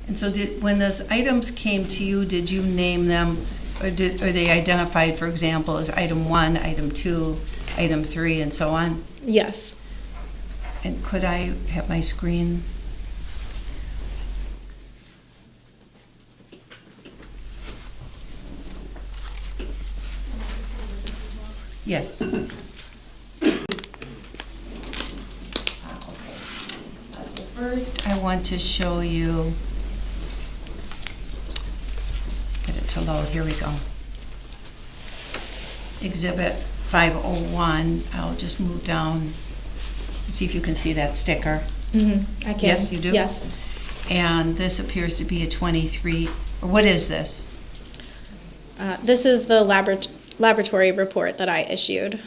And so when those items came to you, did you name them, or are they identified, for example, as item 1, item 2, item 3, and so on? Yes. And could I have my screen? Yes. So first, I want to show you, get it to load, here we go. Exhibit 501, I'll just move down and see if you can see that sticker. I can. Yes, you do? Yes. And this appears to be a 23, or what is this? This is the laboratory report that I issued.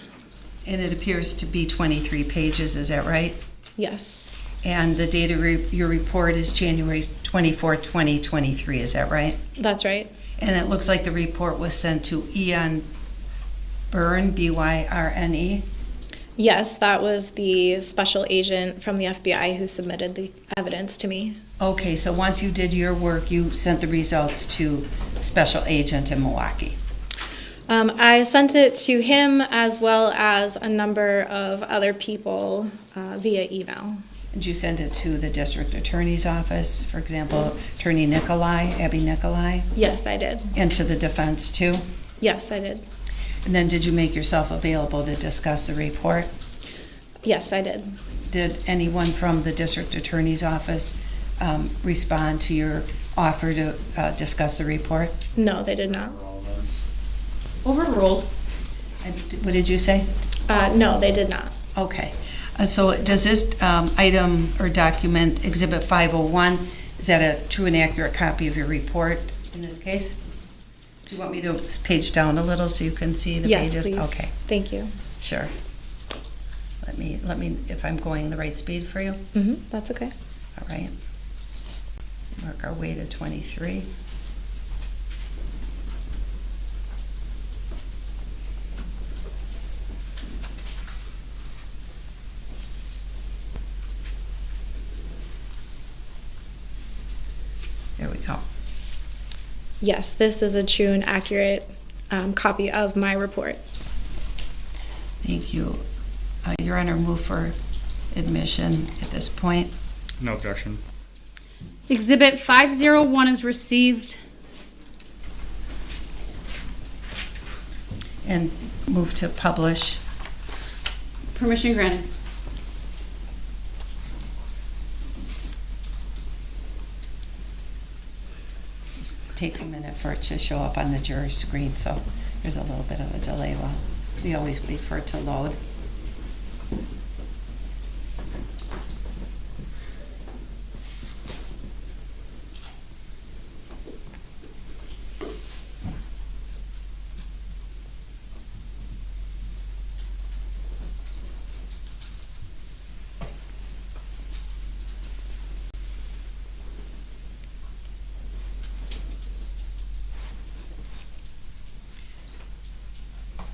And it appears to be 23 pages, is that right? Yes. And the date of your report is January 24, 2023, is that right? That's right. And it looks like the report was sent to Ian Byrne, B-Y-R-N-E? Yes, that was the special agent from the FBI who submitted the evidence to me. Okay, so once you did your work, you sent the results to special agent in Milwaukee? I sent it to him as well as a number of other people via email. Did you send it to the district attorney's office, for example, Attorney Nicolai, Abby Nicolai? Yes, I did. And to the defense too? Yes, I did. And then did you make yourself available to discuss the report? Yes, I did. Did anyone from the district attorney's office respond to your offer to discuss the report? No, they did not. Overruled. What did you say? No, they did not. Okay. So does this item or document, Exhibit 501, is that a true and accurate copy of your report in this case? Do you want me to page down a little so you can see the Yes, pages? please. Okay, Thank you. sure. Let me, if I'm going the right speed for you? That's okay. All right. Work our way to 23. There we go. Yes, this is a true and accurate copy of my report. Thank you. Your Honor, move for admission at this point. No objection. Exhibit 501 is received. And move to publish. Permission granted. Takes a minute for it to show up on the jury screen, so there's a little bit of a delay while we always wait for it to load.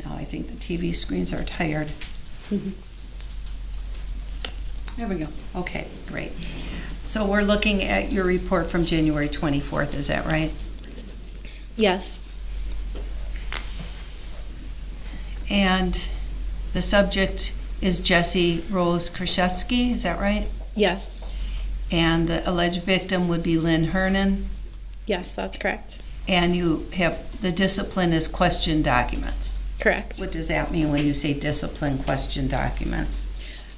Now I think the TV screens are tired. There we go. Okay, great. So we're looking at your report from January 24th, is that right? Yes. And the subject is Jessy Rose Kurczewski, is that right? Yes. And the alleged victim would be Lynn Hernan? Yes, that's correct. And you have, the discipline is question documents? Correct. What does that mean when you say discipline question documents?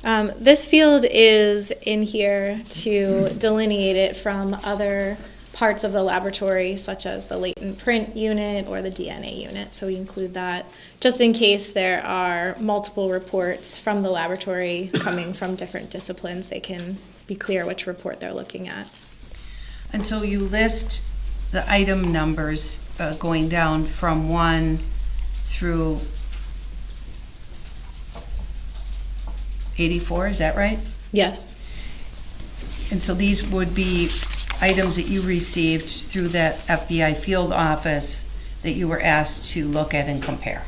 This field is in here to delineate it from other parts of the laboratory, such as the latent print unit or the DNA unit. So we include that just in case there are multiple reports from the laboratory coming from different disciplines. They can be clear which report they're looking at. And so you list the item numbers going down from 1 through 84, is that right? Yes. And so these would be items that you received through that FBI field office that you were asked to look at and compare?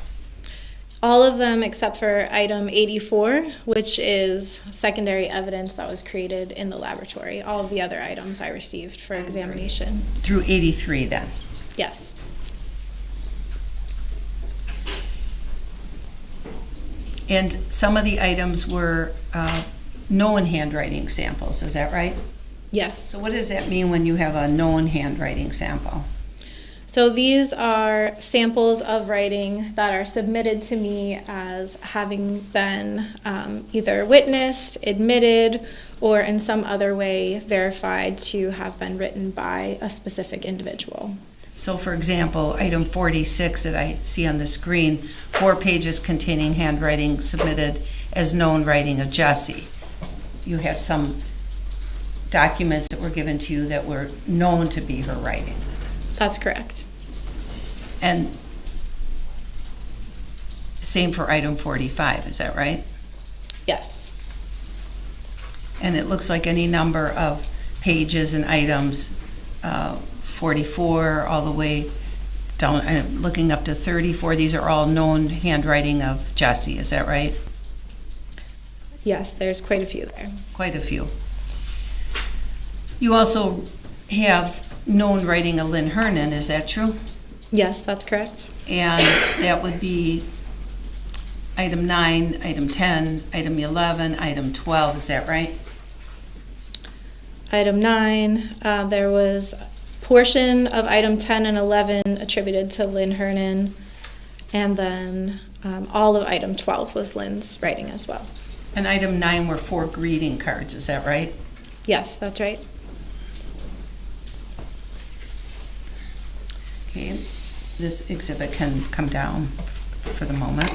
All of them except for item 84, which is secondary evidence that was created in the laboratory. All of the other items I received for examination. Through 83 then? Yes. And some of the items were known handwriting samples, is that right? Yes. So what does that mean when you have a known handwriting sample? So these are samples of writing that are submitted to me as having been either witnessed, admitted, or in some other way verified to have been written by a specific individual. So for example, item 46 that I see on the screen, 4 pages containing handwriting submitted as known writing of Jessy. You had some documents that were given to you that were known to be her writing. That's correct. And same for item 45, is that right? Yes. And it looks like any number of pages and items, 44 all the way down, looking up to 34, these are all known handwriting of Jessy, is that right? Yes, there's quite a few there. Quite a few. You also have known writing of Lynn Hernan, is that true? Yes, that's correct. And that would be item 9, item 10, item 11, item 12, is that right? Item 9, there was a portion of item 10 and 11 attributed to Lynn Hernan, and then all of item 12 was Lynn's writing as well. And item 9 were 4 greeting cards, is that right? Yes, that's right. Okay, this exhibit can come down for the moment.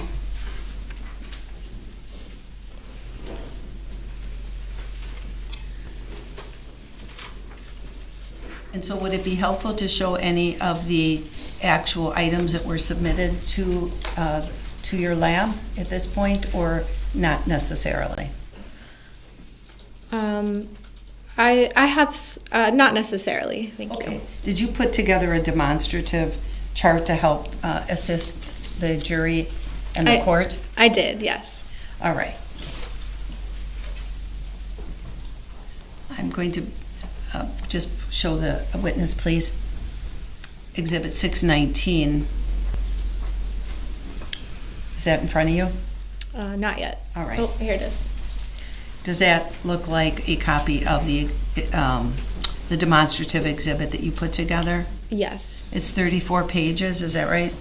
And so would it be helpful to show any of the actual items that were submitted to your lab at this point, or not necessarily? I have, not necessarily, thank you. Did you put together a demonstrative chart to help assist the jury and the court? I did, yes. All right. I'm going to just show the witness, please. Exhibit 619. Is that in front of you? Not yet. All right. Oh, here it is. Does that look like a copy of the demonstrative exhibit that you put together? Yes. It's 34 pages, is that right?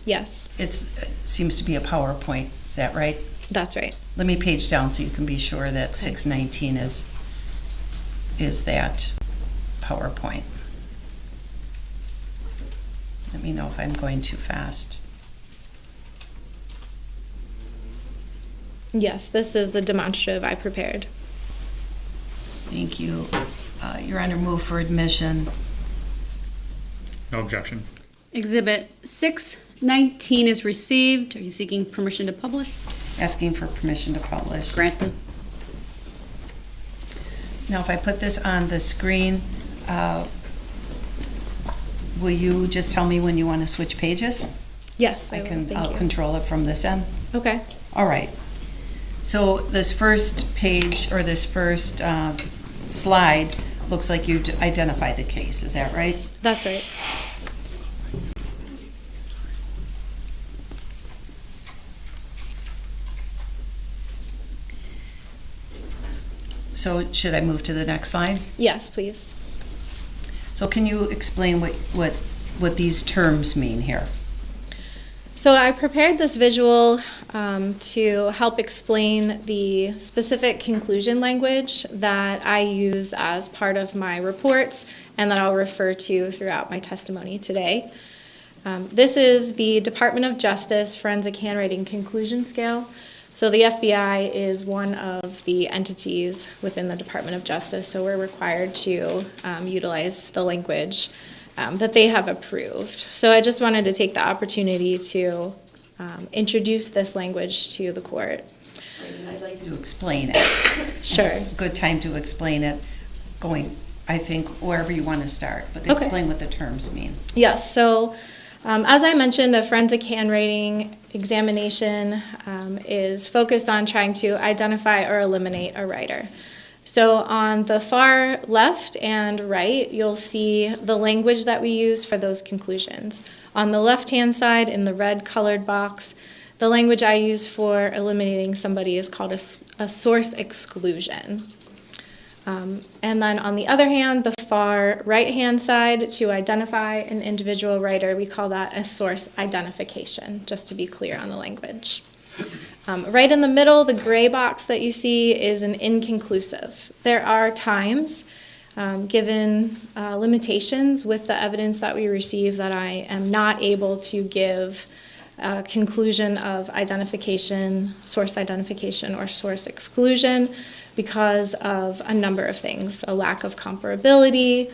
Yes. It seems to be a PowerPoint, is that right? That's right. Let me page down so you can be sure that 619 is that PowerPoint. Let me know if I'm going too fast. Yes, this is the demonstrative I prepared. Thank you. Your Honor, move for admission. No objection. Exhibit 619 is received. Are you seeking permission to publish? Asking for permission to publish. Granted. Now, if I put this on the screen, will you just tell me when you want to switch pages? Yes, I will. Thank I'll you. control it from this end. Okay. All right. So this first page, or this first slide, looks like you identified the case. Is that right? That's right. So should I move to the next slide? Yes, please. So can you explain what these terms mean here? So I prepared this visual to help explain the specific conclusion language that I use as part of my reports and that I'll refer to throughout my testimony today. This is the Department of Justice Forensic Handwriting Conclusion Scale. So the FBI is one of the entities within the Department of Justice, so we're required to utilize the language that they have approved. So I just wanted to take the opportunity to introduce this language to the court. I'd like you to explain it. Sure. It's a good time to explain it, going, I think, wherever you want to start, but Okay. explain what the terms mean. Yes, so as I mentioned, a forensic handwriting examination is focused on trying to identify or eliminate a writer. So on the far left and right, you'll see the language that we use for those conclusions. On the left-hand side, in the red colored box, the language I use for eliminating somebody is called a source exclusion. And then on the other hand, the far right-hand side, to identify an individual writer, we call that a source identification, just to be clear on the language. Right in the middle, the gray box that you see is an inconclusive. There are times, given limitations with the evidence that we receive, that I am not able to give a conclusion of identification, source identification, or source exclusion because of a number of things: a lack of comparability,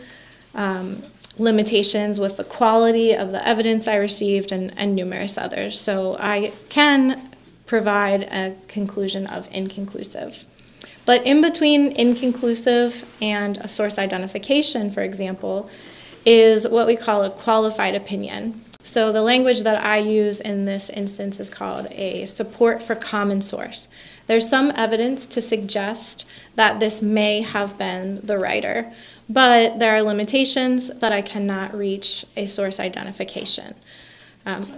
limitations with the quality of the evidence I received, and numerous others. So I can provide a conclusion of inconclusive. But in between inconclusive and a source identification, for example, is what we call a qualified opinion. So the language that I use in this instance is called a support for common source. There's some evidence to suggest that this may have been the writer, but there are limitations that I cannot reach a source identification.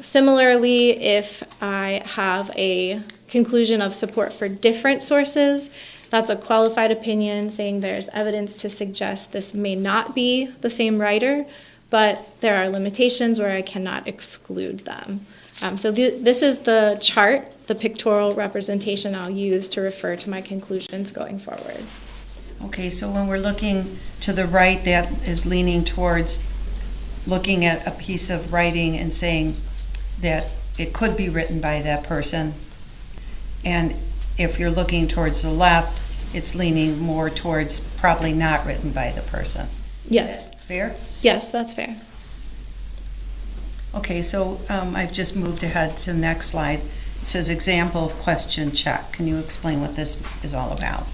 Similarly, if I have a conclusion of support for different sources, that's a qualified opinion saying there's evidence to suggest this may not be the same writer, but there are limitations where I cannot exclude them. So this is the chart, the pictorial representation I'll use to refer to my conclusions going forward. Okay, so when we're looking to the right, that is leaning towards looking at a piece of writing and saying that it could be written by that person. And if you're looking towards the left, it's leaning more towards probably not written by the person. Yes. Is that fair? Yes, that's fair. Okay, so I've just moved ahead to the next slide. It says example of question check. Can you explain what this is all about?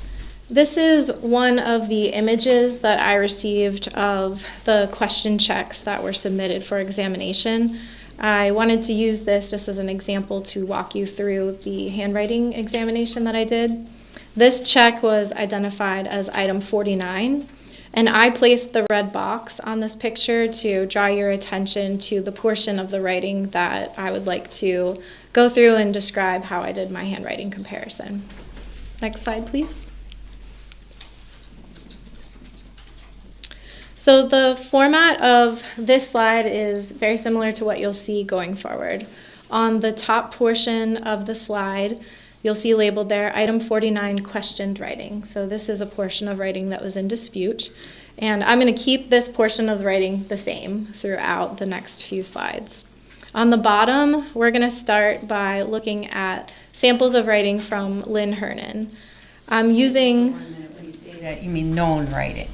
This is one of the images that I received of the question checks that were submitted for examination. I wanted to use this just as an example to walk you through the handwriting examination that I did. This check was identified as item 49, and I placed the red box on this picture to draw your attention to the portion of the writing that I would like to go through and describe how I did my handwriting comparison. Next slide, please. So the format of this slide is very similar to what you'll see going forward. On the top portion of the slide, you'll see labeled there, item 49, questioned writing. So this is a portion of writing that was in dispute. And I'm going to keep this portion of the writing the same throughout the next few slides. On the bottom, we're going to start by looking at samples of writing from Lynn Hernan. I'm using... 1 minute, when you say that, you mean known writing?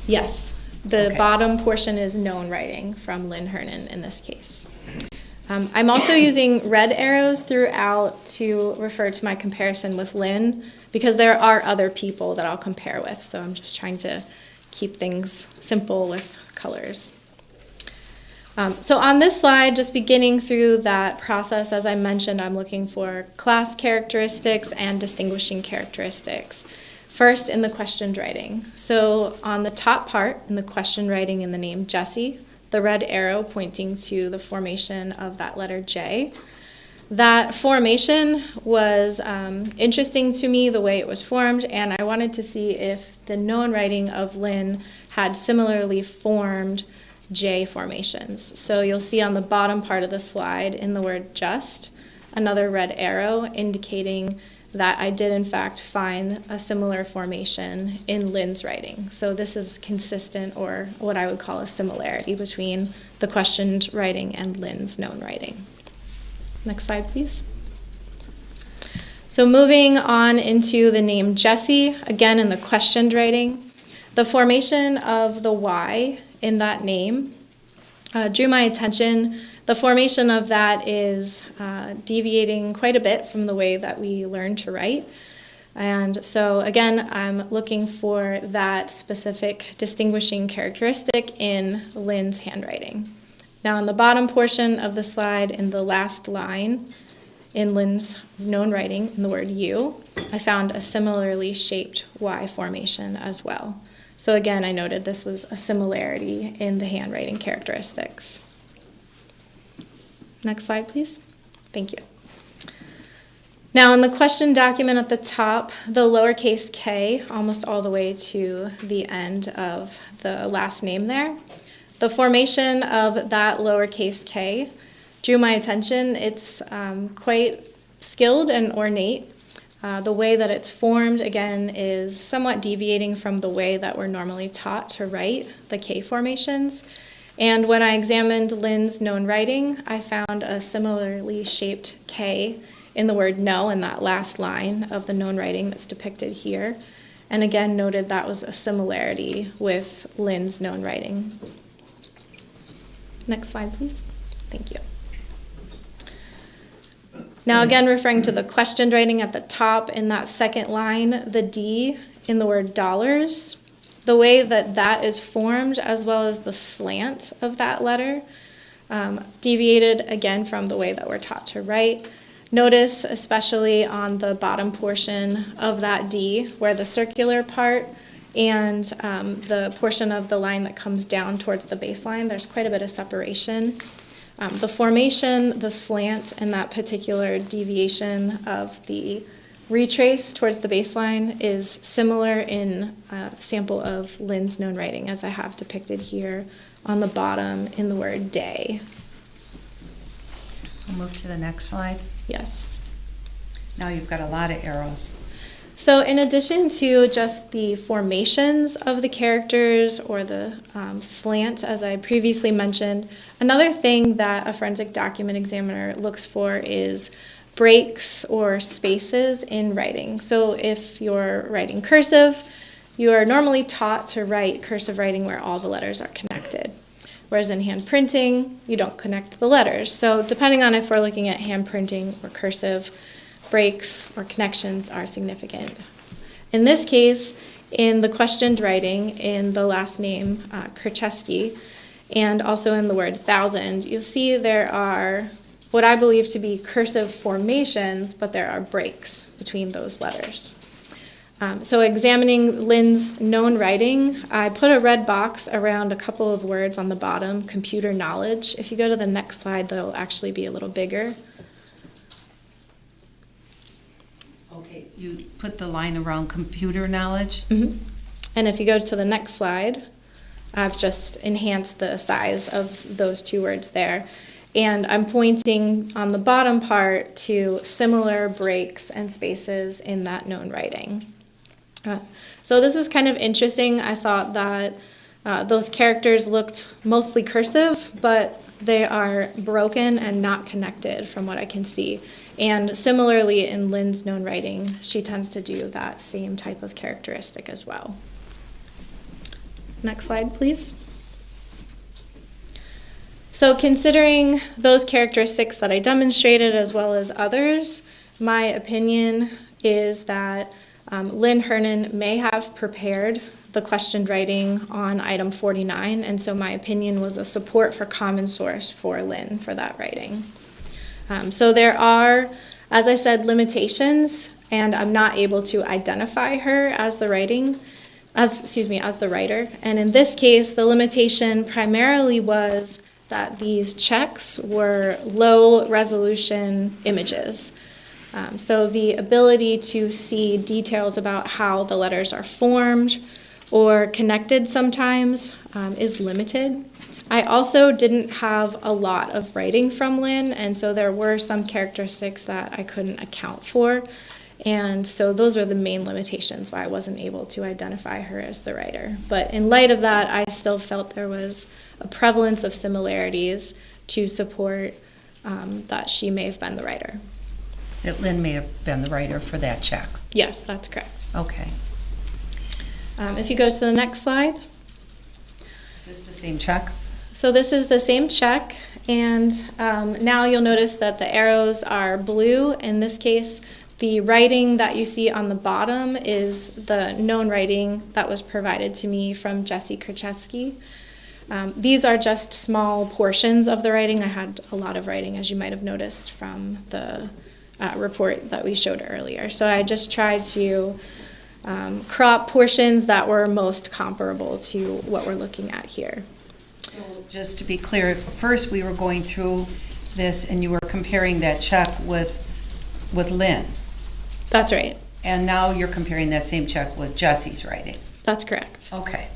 Yes. The Okay. bottom portion is known writing from Lynn Hernan in this case. I'm also using red arrows throughout to refer to my comparison with Lynn because there are other people that I'll compare with, so I'm just trying to keep things simple with colors. So on this slide, just beginning through that process, as I mentioned, I'm looking for class characteristics and distinguishing characteristics. First, in the questioned writing. So on the top part, in the questioned writing in the name Jessy, the red arrow pointing to the formation of that letter J. That formation was interesting to me, the way it was formed, and I wanted to see if the known writing of Lynn had similarly formed J formations. So you'll see on the bottom part of the slide in the word just, another red arrow indicating that I did in fact find a similar formation in Lynn's writing. So this is consistent, or what I would call a similarity between the questioned writing and Lynn's known writing. Next slide, please. So moving on into the name Jessy, again in the questioned writing, the formation of the Y in that name drew my attention. The formation of that is deviating quite a bit from the way that we learn to write. And so again, I'm looking for that specific distinguishing characteristic in Lynn's handwriting. Now in the bottom portion of the slide, in the last line, in Lynn's known writing, in the word you, I found a similarly shaped Y formation as well. So again, I noted this was a similarity in the handwriting characteristics. Next slide, please. Thank you. Now, in the question document at the top, the lowercase k, almost all the way to the end of the last name there, the formation of that lowercase k drew my attention. It's quite skilled and ornate. The way that it's formed, again, is somewhat deviating from the way that we're normally taught to write the K formations. And when I examined Lynn's known writing, I found a similarly shaped K in the word no in that last line of the known writing that's depicted here. And again, noted that was a similarity with Lynn's known writing. Next slide, please. Thank you. Now again, referring to the questioned writing at the top in that second line, the D in the word dollars, the way that that is formed as well as the slant of that letter deviated again from the way that we're taught to write. Notice especially on the bottom portion of that D where the circular part and the portion of the line that comes down towards the baseline, there's quite a bit of separation. The formation, the slant, and that particular deviation of the retrace towards the baseline is similar in a sample of Lynn's known writing, as I have depicted here on the bottom in the word day. We'll move to the next slide. Yes. Now you've got a lot of arrows. So in addition to just the formations of the characters or the slant, as I previously mentioned, another thing that a forensic document examiner looks for is breaks or spaces in writing. So if you're writing cursive, you are normally taught to write cursive writing where all the letters are connected. Whereas in hand printing, you don't connect the letters. So depending on if we're looking at hand printing or cursive, breaks or connections are significant. In this case, in the questioned writing, in the last name, Kurczewski, and also in the word thousand, you'll see there are what I believe to be cursive formations, but there are breaks between those letters. So examining Lynn's known writing, I put a red box around a couple of words on the bottom, computer knowledge. If you go to the next slide, they'll actually be a little bigger. Okay, you put the line around computer knowledge? Mm-hmm. And if you go to the next slide, I've just enhanced the size of those two words there. And I'm pointing on the bottom part to similar breaks and spaces in that known writing. So this was kind of interesting. I thought that those characters looked mostly cursive, but they are broken and not connected from what I can see. And similarly in Lynn's known writing, she tends to do that same type of characteristic as well. Next slide, please. So considering those characteristics that I demonstrated as well as others, my opinion is that Lynn Hernan may have prepared the questioned writing on item 49, and so my opinion was a support for common source for Lynn for that writing. So there are, as I said, limitations, and I'm not able to identify her as the writer. And in this case, the limitation primarily was that these checks were low resolution images. So the ability to see details about how the letters are formed or connected sometimes is limited. I also didn't have a lot of writing from Lynn, and so there were some characteristics that I couldn't account for. And so those were the main limitations why I wasn't able to identify her as the writer. But in light of that, I still felt there was a prevalence of similarities to support that she may have been the writer. That Lynn may have been the writer for that check? Yes, that's correct. Okay. If you go to the next slide. Is this the same check? So this is the same check, and now you'll notice that the arrows are blue. In this case, the writing that you see on the bottom is the known writing that was provided to me from Jessy Kurczewski. These are just small portions of the writing. I had a lot of writing, as you might have noticed from the report that we showed earlier. So I just tried to crop portions that were most comparable to what we're looking at here. So just to be clear, first we were going through this and you were comparing that check with with Lynn. That's right. And now you're comparing that same check with Jesse's writing. That's correct. Okay.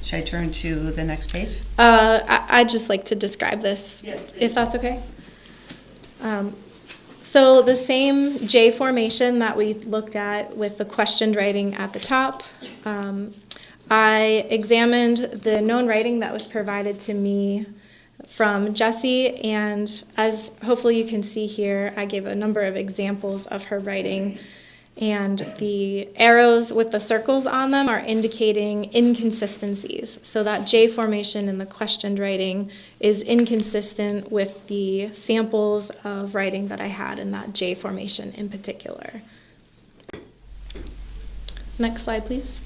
Should I turn to the next page? I'd just like to describe this, if that's okay. So the same J formation that we looked at with the questioned writing at the top, I examined the known writing that was provided to me from Jessy, and as hopefully you can see here, I gave a number of examples of her writing, and the arrows with the circles on them are indicating inconsistencies. So that J formation in the questioned writing is inconsistent with the samples of writing that I had in that J formation in particular. Next slide, please.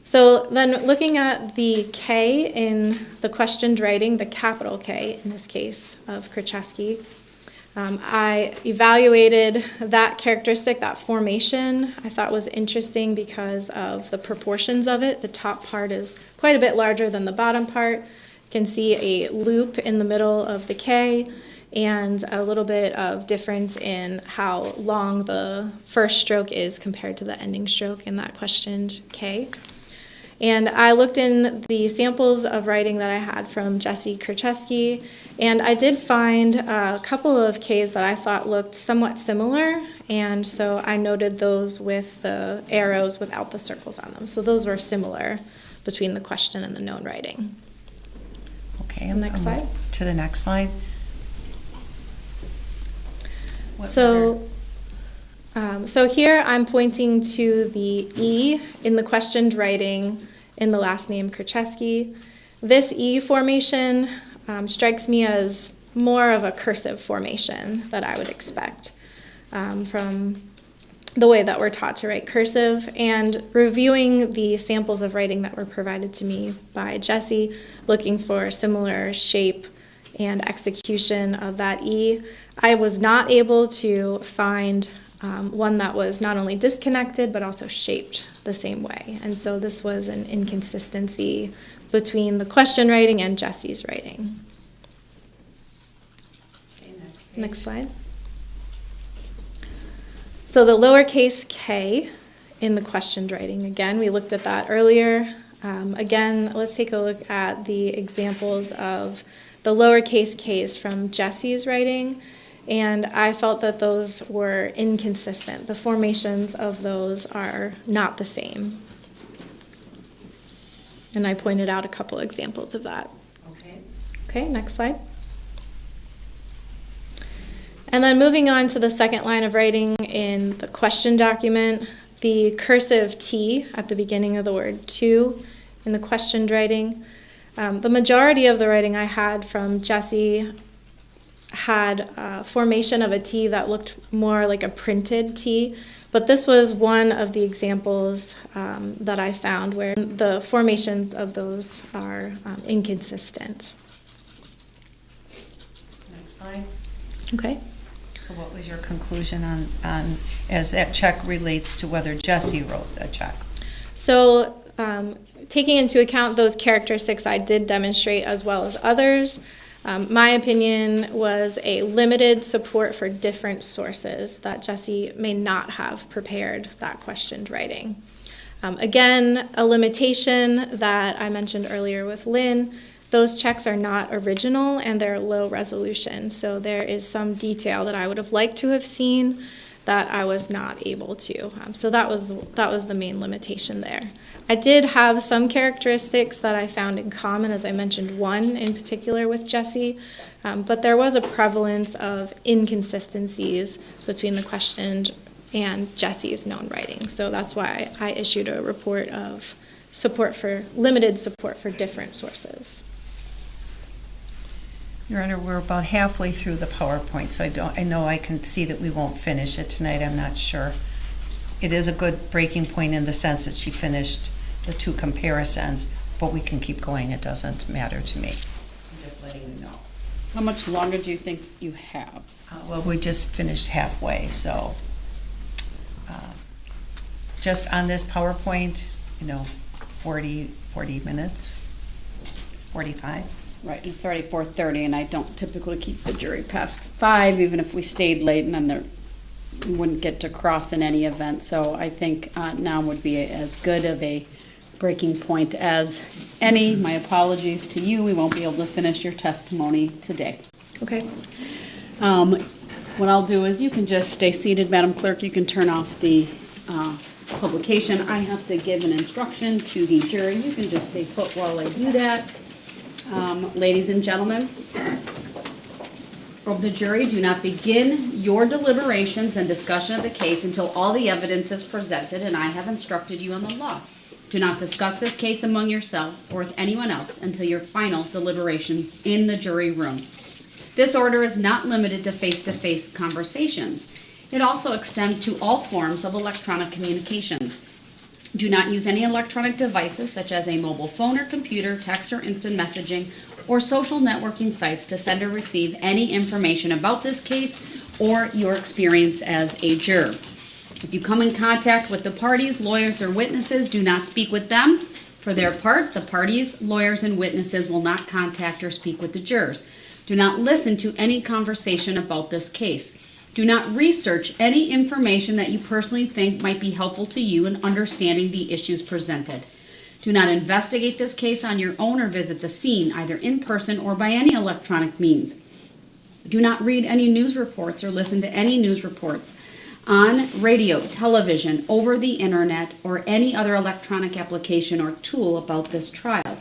So then looking at the K in the questioned writing, the capital K in this case of Kurczewski, I evaluated that characteristic, that formation. I thought was interesting because of the proportions of it. The top part is quite a bit larger than the bottom part. You can see a loop in the middle of the K and a little bit of difference in how long the first stroke is compared to the ending stroke in that questioned K. And I looked in the samples of writing that I had from Jessy Kurczewski, and I did find a couple of Ks that I thought looked somewhat similar, and so I noted those with the arrows without the circles on them. So those were similar between the question and the known writing. Okay, next slide. To the next slide. So here I'm pointing to the E in the questioned writing in the last name Kurczewski. This E formation strikes me as more of a cursive formation that I would expect from the way that we're taught to write cursive. And reviewing the samples of writing that were provided to me by Jessy, looking for similar shape and execution of that E, I was not able to find one that was not only disconnected but also shaped the same way. And so this was an inconsistency between the question writing and Jessy's writing. Okay, next slide. So the lowercase k in the questioned writing, again, we looked at that earlier. Again, let's take a look at the examples of the lowercase k's from Jessy's writing. And I felt that those were inconsistent. The formations of those are not the same. And I pointed out a couple examples of that. Okay. Okay, next slide. And then moving on to the second line of writing in the question document, the cursive T at the beginning of the word to in the questioned writing. The majority of the writing I had from Jessy had a formation of a T that looked more like a printed T, but this was one of the examples that I found where the formations of those are inconsistent. Next slide. Okay. So what was your conclusion on as that check relates to whether Jessy wrote the check? So taking into account those characteristics I did demonstrate as well as others, my opinion was a limited support for different sources that Jessy may not have prepared that questioned writing. Again, a limitation that I mentioned earlier with Lynn, those checks are not original and they're low resolution. So there is some detail that I would have liked to have seen that I was not able to. So that was the main limitation there. I did have some characteristics that I found in common, as I mentioned one in particular with Jessy, but there was a prevalence of inconsistencies between the questioned and Jessy's known writing. So that's why I issued a report of limited support for different sources. Your Honor, we're about halfway through the PowerPoint, so I know I can see that we won't finish it tonight. I'm not sure. It is a good breaking point in the sense that she finished the two comparisons, but we can keep going. It doesn't matter to me. I'm just letting you know. How much longer do you think you have? Well, we just finished halfway, so just on this PowerPoint, 40 minutes, 45. Right, and it's already 4:30, and I don't typically keep the jury past 5, even if we stayed late, and then we wouldn't get to cross in any event. So I think now would be as good of a breaking point as any. My apologies to you. We won't be able to finish your testimony today. Okay. What I'll do is you can just stay seated, Madam Clerk. You can turn off the publication. I have to give an instruction to the jury. You can just stay put while I do that. Ladies and gentlemen of the jury, do not begin your deliberations and discussion of the case until all the evidence is presented and I have instructed you on the law. Do not discuss this case among yourselves or with anyone else until your final deliberations in the jury room. This order is not limited to face-to-face conversations. It also extends to all forms of electronic communications. Do not use any electronic devices such as a mobile phone or computer, text or instant messaging, or social networking sites to send or receive any information about this case or your experience as a juror. If you come in contact with the parties, lawyers, or witnesses, do not speak with them. For their part, the parties, lawyers, and witnesses will not contact or speak with the jurors. Do not listen to any conversation about this case. Do not research any information that you personally think might be helpful to you in understanding the issues presented. Do not investigate this case on your own or visit the scene, either in person or by any electronic means. Do not read any news reports or listen to any news reports on radio, television, over the internet, or any other electronic application or tool about this trial.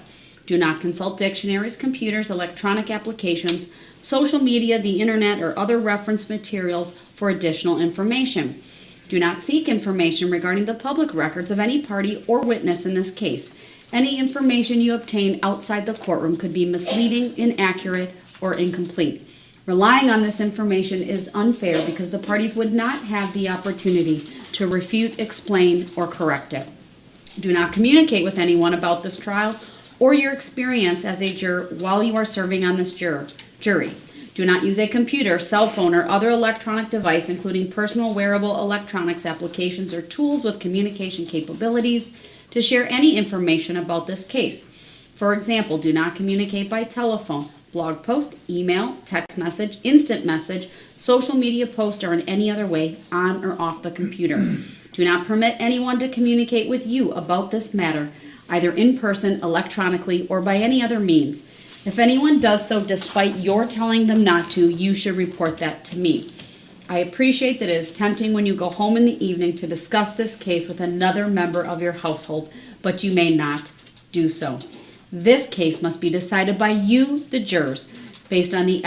Do not consult dictionaries, computers, electronic applications, social media, the internet, or other reference materials for additional information. Do not seek information regarding the public records of any party or witness in this case. Any information you obtain outside the courtroom could be misleading, inaccurate, or incomplete. Relying on this information is unfair because the parties would not have the opportunity to refute, explain, or correct it. Do not communicate with anyone about this trial or your experience as a juror while you are serving on this jury. Do not use a computer, cell phone, or other electronic device, including personal wearable electronics applications or tools with communication capabilities, to share any information about this case. For example, do not communicate by telephone, blog post, email, text message, instant message, social media post, or in any other way on or off the computer. Do not permit anyone to communicate with you about this matter, either in person, electronically, or by any other means. If anyone does so despite your telling them not to, you should report that to me. I appreciate that it is tempting when you go home in the evening to discuss this case with another member of your household, but you may not do so. This case must be decided by you, the jurors, based on the